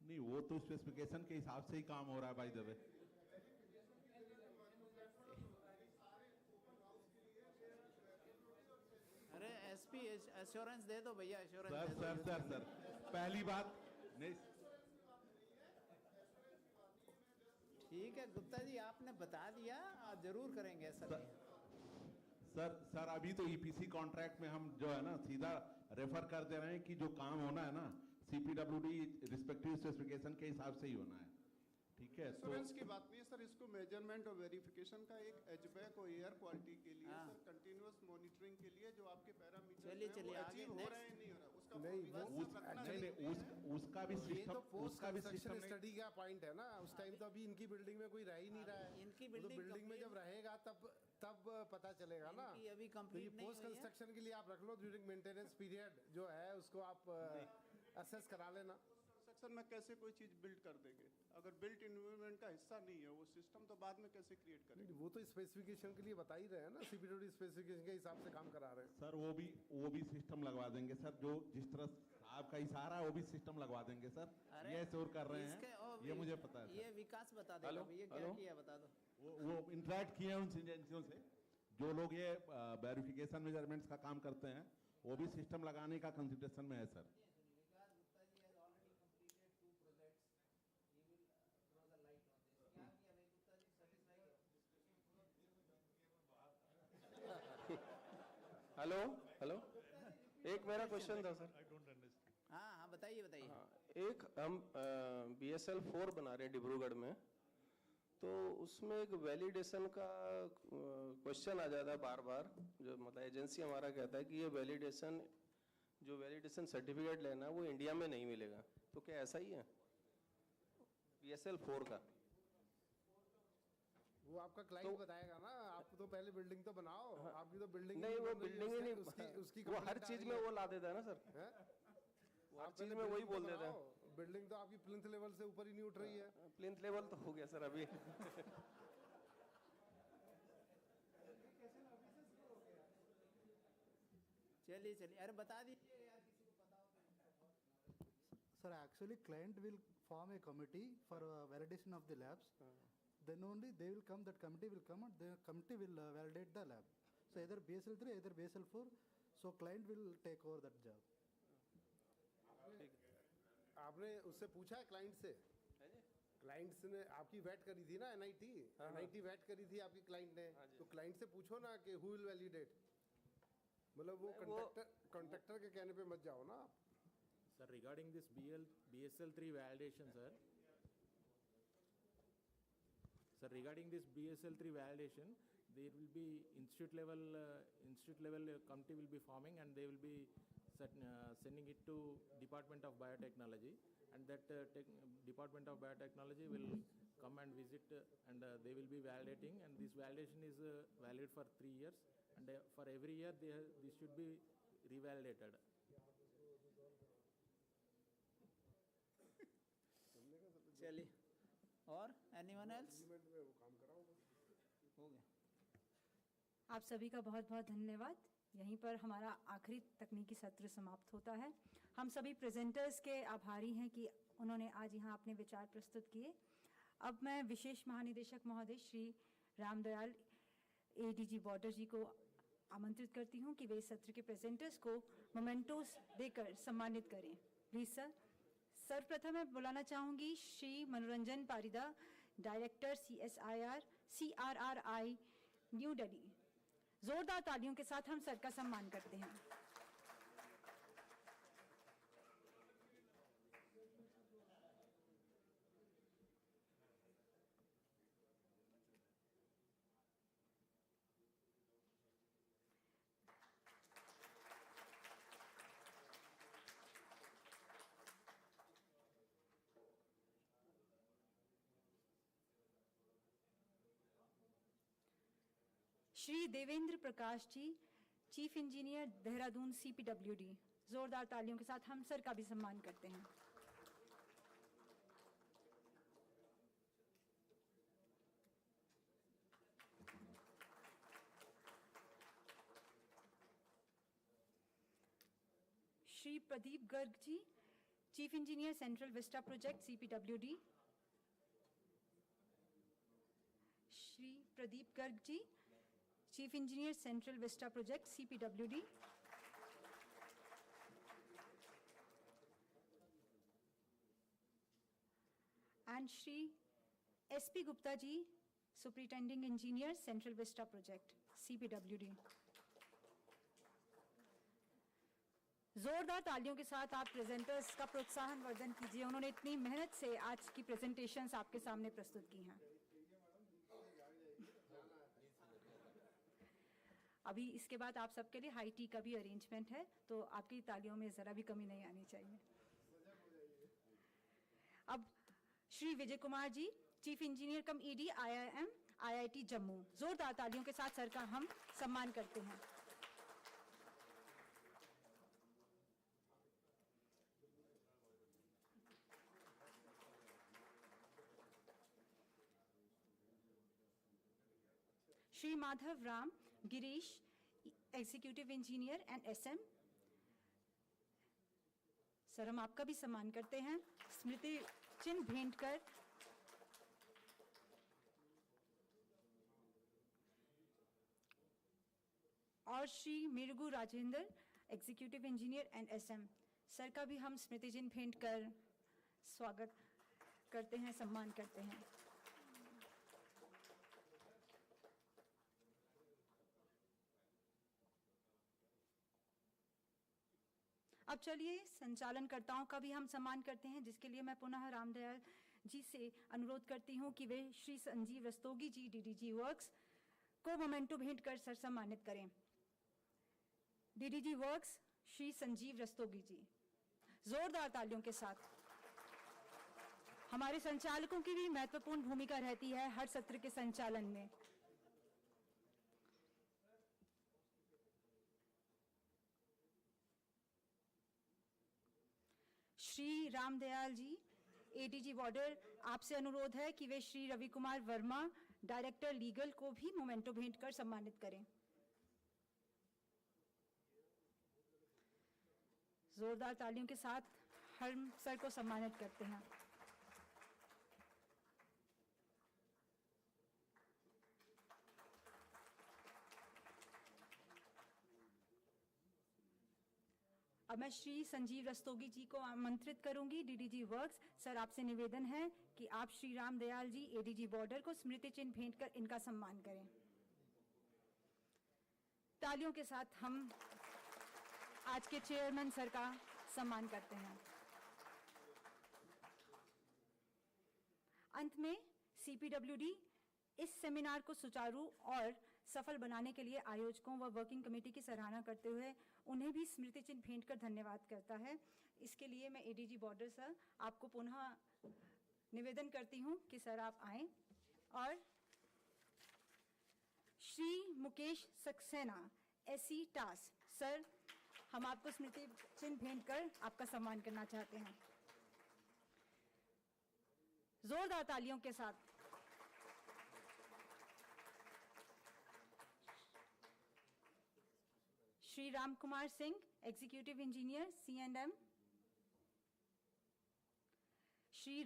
नहीं, वो तो स्पेसिफिकेशन के हिसाब से ही काम हो रहा है बाय द वे। अरे एसपी एश्योरेंस दे दो भैया, एश्योरेंस सर पहली बात नहीं, ठीक है गुप्ता जी, आपने बता दिया, जरूर करेंगे सर अभी तो EPC कॉन्ट्रैक्ट में हम जो है ना सीधा रेफर कर दे रहे हैं कि जो काम होना है ना CPWD रिस्पेक्टिव स्पेसिफिकेशन के हिसाब से ही होना है, ठीक है। एश्योरेंस की बात नहीं है सर, इसको मेजरमेंट और वेरिफिकेशन का एक एचबैक और एयर क्वालिटी के लिए सर कंटीन्यूअस मॉनिटरिंग के लिए जो आपके पैरामीटर चलिए अचीव हो रहे हैं नहीं हो रहा, उसका उसका भी सिस्टम, उसका भी सिस्टम स्टडी का पॉइंट है ना। उस टाइम तो अभी इनकी बिल्डिंग में कोई रह ही नहीं रहा है। इनकी बिल्डिंग में जब रहेगा तब पता चलेगा ना। अभी कंप्लीट नहीं हुई है। पोस्ट कंस्ट्रक्शन के लिए आप रख लो, ड्यूरिंग मेंटेनेंस पीरियड जो है उसको आप असेस करा लेना। कंस्ट्रक्शन में कैसे कोई चीज बिल्ड कर देंगे अगर बिल्ट इन्वायरमेंट का हिस्सा नहीं है वो सिस्टम, तो बाद में कैसे क्रिएट करेंगे? वो तो स्पेसिफिकेशन के लिए बता ही रहे हैं ना, सीपीडब्ल्यूडी स्पेसिफिकेशन के हिसाब से काम करा रहे हैं। सर वो भी सिस्टम लगवा देंगे सर, जो जिस तरह आपका इशारा है वो भी सिस्टम लगवा देंगे सर। ये श्योर कर रहे हैं, ये मुझे पता है। ये विकास बता देगा ये क्या किया बता दो। वो इंटरेक्ट किए हैं उन एजेंसियों से जो लोग ये वेरिफिकेशन मेजरमेंट्स का काम करते हैं, वो भी सिस्टम लगाने का कंसिडरेशन में है सर। हेलो हेलो, एक मेरा क्वेश्चन था सर। हाँ बताइए। एक हम BSL 4 बना रहे हैं डिब्रूगढ़ में, तो उसमें एक वैलिडेशन का क्वेश्चन आ जाता है बार बार। जो मतलब एजेंसी हमारा कहता है कि ये वैलिडेशन सर्टिफिकेट लेना है वो इंडिया में नहीं मिलेगा, तो क्या ऐसा ही है BSL 4 का? वो आपका क्लाइंट बताएगा ना। आप तो पहले बिल्डिंग तो बनाओ। आपकी तो बिल्डिंग नहीं, वो बिल्डिंग ही नहीं, उसकी वो हर चीज में वो ला देता है ना सर। हर चीज में वही बोल देता है। बिल्डिंग तो आपकी प्लिंथ लेवल से ऊपर ही नहीं उठ रही है। प्लिंथ लेवल तो हो गया सर अभी। चलिए अरे बता दीजिए यार, किसी को पता हो तो। Sir, actually client will form a committee for validation of the labs. Then only they will come, that committee will come and the committee will validate the lab. So either BSL 3, either BSL 4, so client will take over that job. आपने उससे पूछा है client से? Clients ने आपकी wait करी थी ना, NIT वेट करी थी आपकी क्लाइंट ने, तो क्लाइंट से पूछो ना कि हु विल वैलिडेट। मतलब वो कॉन्ट्रैक्टर के कहने पे मत जाओ ना आप। Sir regarding this BSL 3 validation sir, regarding this BSL 3 validation, there will be institute level committee will be forming, and they will be sending it to Department of Biotechnology, and that Department of Biotechnology will come and visit, and they will be validating, and this validation is valid for 3 years, and for every year this should be revalidated. चलिए, और anyone else? हो गया। आप सभी का बहुत बहुत धन्यवाद। यहीं पर हमारा आखिरी तकनीकी सत्र समाप्त होता है। हम सभी प्रेजेंटर्स के आभारी हैं कि उन्होंने आज यहाँ अपने विचार प्रस्तुत किए। अब मैं विशेष महानिदेशक महोदय श्री रामदयाल ADG बॉर्डर जी को आमंत्रित करती हूँ कि वे सत्र के प्रेजेंटर्स को मोमेंटोस देकर सम्मानित करें। Please sir. सर्वप्रथम मैं बुलाना चाहूँगी श्री मनोरंजन Parida, director CRRI new Delhi. जोरदार तालियों के साथ हम सर का सम्मान करते हैं। Shri Devendra Prakash ji, chief engineer Dehradun CPWD। जोरदार तालियों के साथ हम सर का भी सम्मान करते हैं। Shri Pradeep Garg ji, chief engineer Central Vista project CPWD। Shri Pradeep Garg ji, Chief Engineer Central Vista Project CPWD। And Shri SP Gupta ji, Superintending Engineer Central Vista Project CPWD। जोरदार तालियों के साथ आप प्रेजेंटर्स का प्रोत्साहन वर्धन कीजिए। उन्होंने इतनी मेहनत से आज की प्रेजेंटेशंस आपके सामने प्रस्तुत की हैं। अभी इसके बाद आप सबके लिए हाई टी का भी अरेंजमेंट है, तो आपकी तालियों में ज़रा भी कमी नहीं आनी चाहिए। अब श्री विजय कुमार जी, चीफ इंजीनियर कम ईडी IIM IIT जम्मू, जोरदार तालियों के साथ सर का हम सम्मान करते हैं। Shri Madhav Ram Girish, executive engineer and SM, sir हम आपका भी सम्मान करते हैं, स्मृति चिन्ह भेंट कर। और श्री मिर्गू Rajendra, executive engineer and SM, sir का भी हम स्मृति चिन्ह भेंट कर स्वागत करते हैं, सम्मान करते हैं। अब चलिए संचालनकर्ताओं का भी हम सम्मान करते हैं, जिसके लिए मैं पुनः रामदयाल जी से अनुरोध करती हूं कि वे श्री संजीव रस्तोगी जी DDG वर्क्स को मोमेंटो भेंट कर सर सम्मानित करें। DDG वर्क्स श्री संजीव रस्तोगी जी, जोरदार तालियों के साथ। हमारे संचालकों की भी महत्वपूर्ण भूमिका रहती है हर सत्र के संचालन में। श्री रामदयाल जी ADG बॉर्डर, आपसे अनुरोध है कि वे श्री रवि कुमार वर्मा, डायरेक्टर लीगल को भी मोमेंटो भेंट कर सम्मानित करें। जोरदार तालियों के साथ हम सर को सम्मानित करते हैं। अब मैं श्री संजीव रस्तोगी जी को आमंत्रित करूंगी, DDG वर्क्स। सर आपसे निवेदन है कि आप श्री रामदयाल जी ADG बॉर्डर को स्मृति चिन्ह भेंट कर इनका सम्मान करें। तालियों के साथ हम आज के चेयरमैन सर का सम्मान करते हैं। अंत में CPWD इस सेमिनार को सुचारू और सफल बनाने के लिए आयोजकों व वर्किंग कमेटी की सराहना करते हुए उन्हें भी स्मृति चिन्ह भेंट कर धन्यवाद करता है। इसके लिए मैं ADG बॉर्डर सर आपको पुनः निवेदन करती हूं कि सर आप आएं। और श्री मुकेश सक्सेना SC टास, सर हम आपको स्मृति चिन्ह भेंट कर आपका सम्मान करना चाहते हैं। जोरदार तालियों के साथ। Shri Ram Kumar Singh, executive engineer C&M, Shri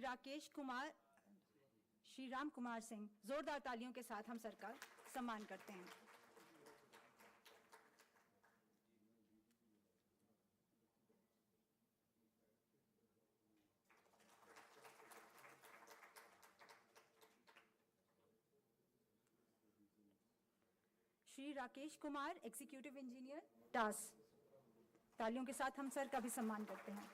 Ram Kumar Singh, जोरदार तालियों के साथ हम सर का सम्मान करते हैं। श्री राकेश कुमार, एग्जीक्यूटिव इंजीनियर टास, तालियों के साथ हम सर का भी सम्मान करते हैं।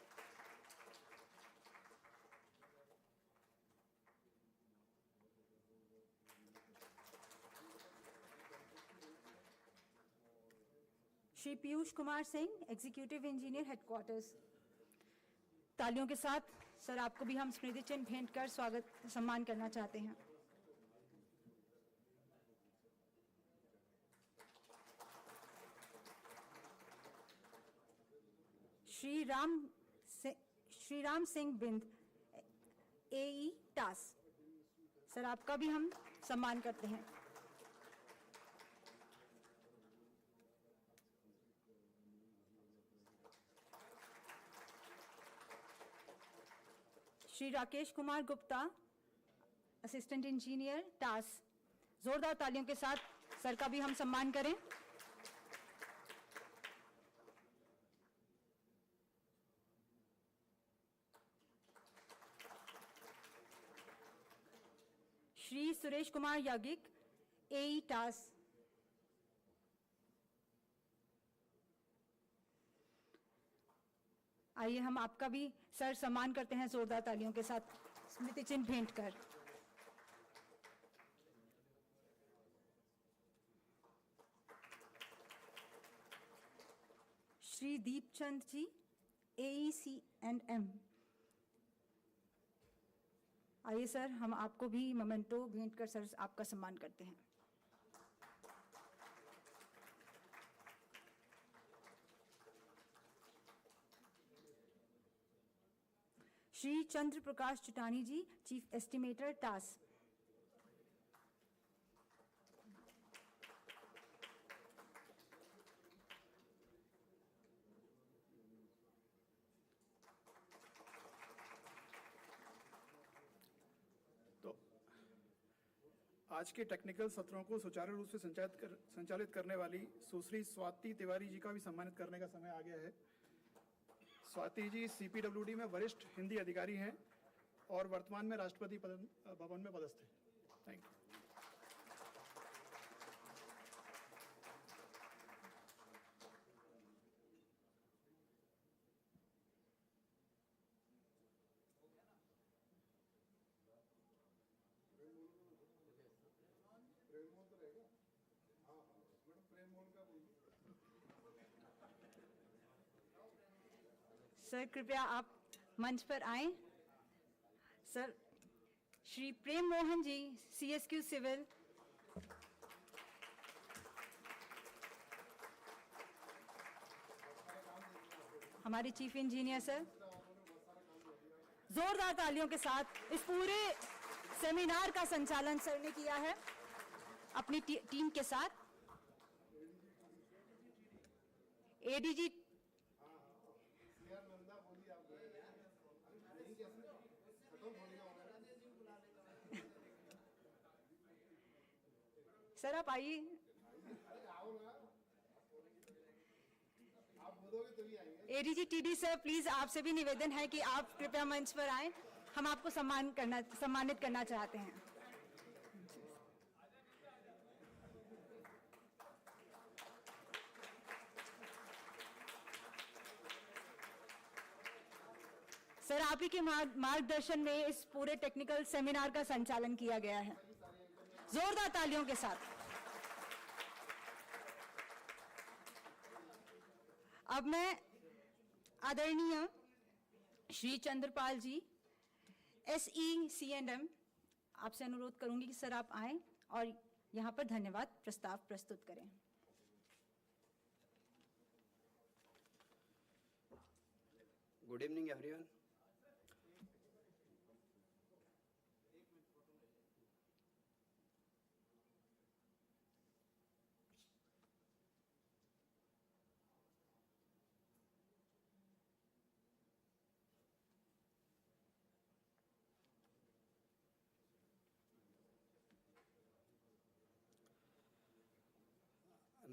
Shri Piyush Kumar Singh, executive engineer headquarters, तालियों के साथ सर आपको भी हम स्मृति चिन्ह भेंट कर स्वागत सम्मान करना चाहते हैं। श्री राम सिंह बिंद, AE टास, सर आपका भी हम सम्मान करते हैं। श्री राकेश कुमार गुप्ता, असिस्टेंट इंजीनियर टास, जोरदार तालियों के साथ सर का भी हम सम्मान करें। श्री सुरेश कुमार यागिक, AE टास, आइए हम आपका भी सर सम्मान करते हैं जोरदार तालियों के साथ स्मृति चिन्ह भेंट कर। श्री दीपचंद जी, AEC&M। आइए सर, हम आपको भी मोमेंटो भेंट कर सर आपका सम्मान करते हैं। श्री चंद्र प्रकाश चुटानी जी, चीफ एस्टिमेटर, टास। आज के टेक्निकल सत्रों को सुचारू रूप से संचालित करने वाली सुश्री स्वाति तिवारी जी का भी सम्मानित करने का समय आ गया है। स्वाति जी CPWD में वरिष्ठ हिंदी अधिकारी हैं और वर्तमान में राष्ट्रपति भवन में पदस्थ हैं। Thank you. सर कृपया आप मंच पर आएं। Sir Shri Prem Mohan ji, CSQ civil. हमारे चीफ इंजीनियर सर, जोरदार तालियों के साथ इस पूरे सेमिनार का संचालन सर ने किया है अपनी टीम के साथ। ADG सर आप आइए। ADG TD सर, प्लीज आपसे भी निवेदन है कि आप कृपया मंच पर आएं, हम आपको सम्मानित करना चाहते हैं। सर आप ही के मार्गदर्शन में इस पूरे टेक्निकल सेमिनार का संचालन किया गया है। जोरदार तालियों के साथ। अब मैं आदरणीय श्री चंद्रपाल जी, SEC&M, आपसे अनुरोध करूंगी कि सर आप आएं और यहां पर धन्यवाद प्रस्ताव प्रस्तुत करें। Good evening everyone.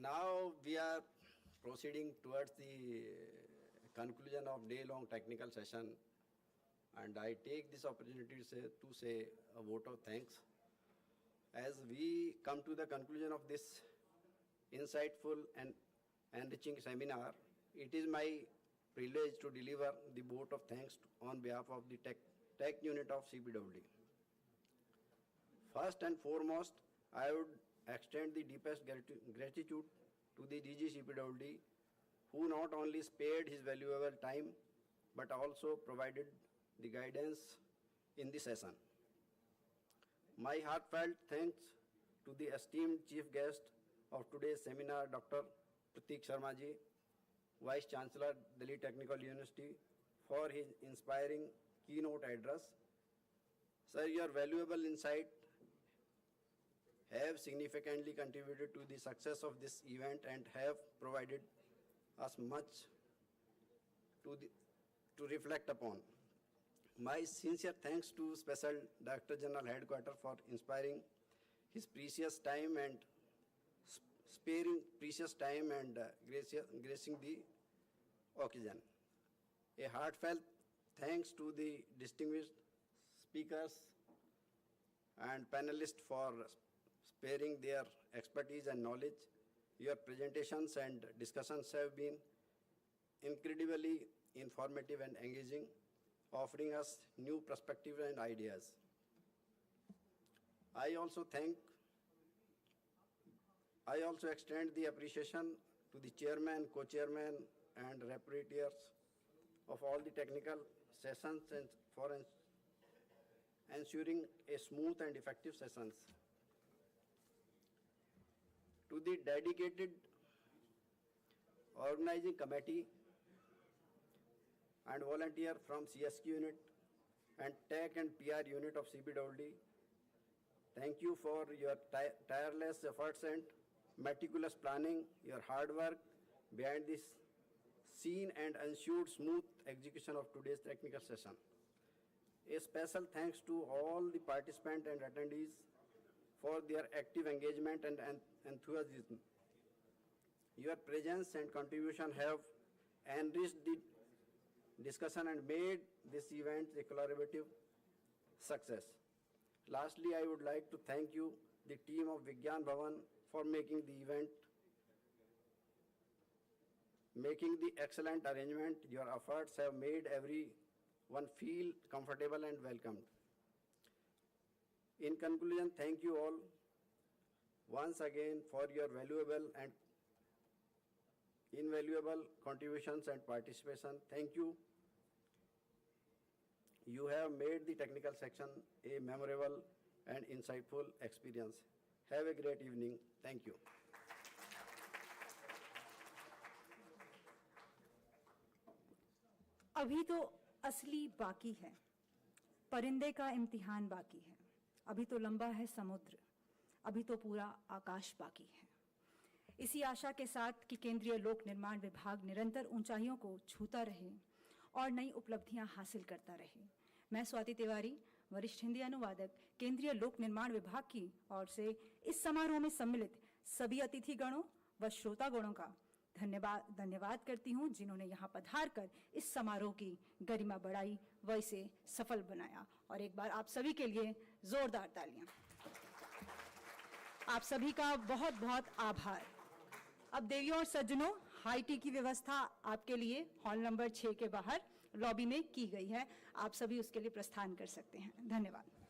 Now we are proceeding towards the conclusion of day-long technical session, and I take this opportunity to say a vote of thanks. As we come to the conclusion of this insightful and enriching seminar, it is my privilege to deliver the vote of thanks on behalf of the tech unit of CPWD. First and foremost, I would extend the deepest gratitude to the DG CPWD, who not only spared his valuable time, but also provided the guidance in the session. My heartfelt thanks to the esteemed chief guest of today's seminar, Dr. Pratik Sharma ji, Vice Chancellor, Delhi Technical University, for his inspiring keynote address. Sir, your valuable insight have significantly contributed to the success of this event and have provided us much to reflect upon. My sincere thanks to Special Director General Headquarters for inspiring his precious time and sparing precious time and gracing the occasion. A heartfelt thanks to the distinguished speakers and panelists for sparing their expertise and knowledge. Your presentations and discussions have been incredibly informative and engaging, offering us new perspectives and ideas. I also extend the appreciation to the chairman, co-chairman, and reparators of all the technical sessions and for ensuring a smooth and effective sessions. To the dedicated organizing committee and volunteer from CSQ unit and Tech and PR unit of CPWD, thank you for your tireless efforts and meticulous planning, your hard work behind this scene and ensured smooth execution of today's technical session. A special thanks to all the participants and attendees for their active engagement and enthusiasm. Your presence and contribution have enriched the discussion and made this event a collaborative success. Lastly, I would like to thank you, the team of Vigyan Bhavan, for making the event, making the excellent arrangement. Your efforts have made everyone feel comfortable and welcomed. In conclusion, thank you all once again for your valuable and invaluable contributions and participation. Thank you. You have made the technical section a memorable and insightful experience. Have a great evening. Thank you. अभी तो असली बाकी है, परिंदे का इम्तिहान बाकी है, अभी तो लंबा है समुद्र, अभी तो पूरा आकाश बाकी है। इसी आशा के साथ कि केंद्रीय लोक निर्माण विभाग निरंतर ऊंचाइयों को छूता रहे और नई उपलब्धियां हासिल करता रहे, मैं स्वाति तिवारी, वरिष्ठ हिंदी अनुवादक, केंद्रीय लोक निर्माण विभाग की ओर से इस समारोह में सम्मिलित सभी अतिथिगणों व श्रोतागणों का धन्यवाद करती हूं, जिन्होंने यहां पधार कर इस समारोह की गरिमा बढ़ाई व इसे सफल बनाया। और एक बार आप सभी के लिए जोरदार तालियां। आप सभी का बहुत बहुत आभार। अब देवियों और सज्जनों, हाई टी की व्यवस्था आपके लिए हॉल नंबर 6 के बाहर लॉबी में की गई है। आप सभी उसके लिए प्रस्थान कर सकते हैं। धन्यवाद।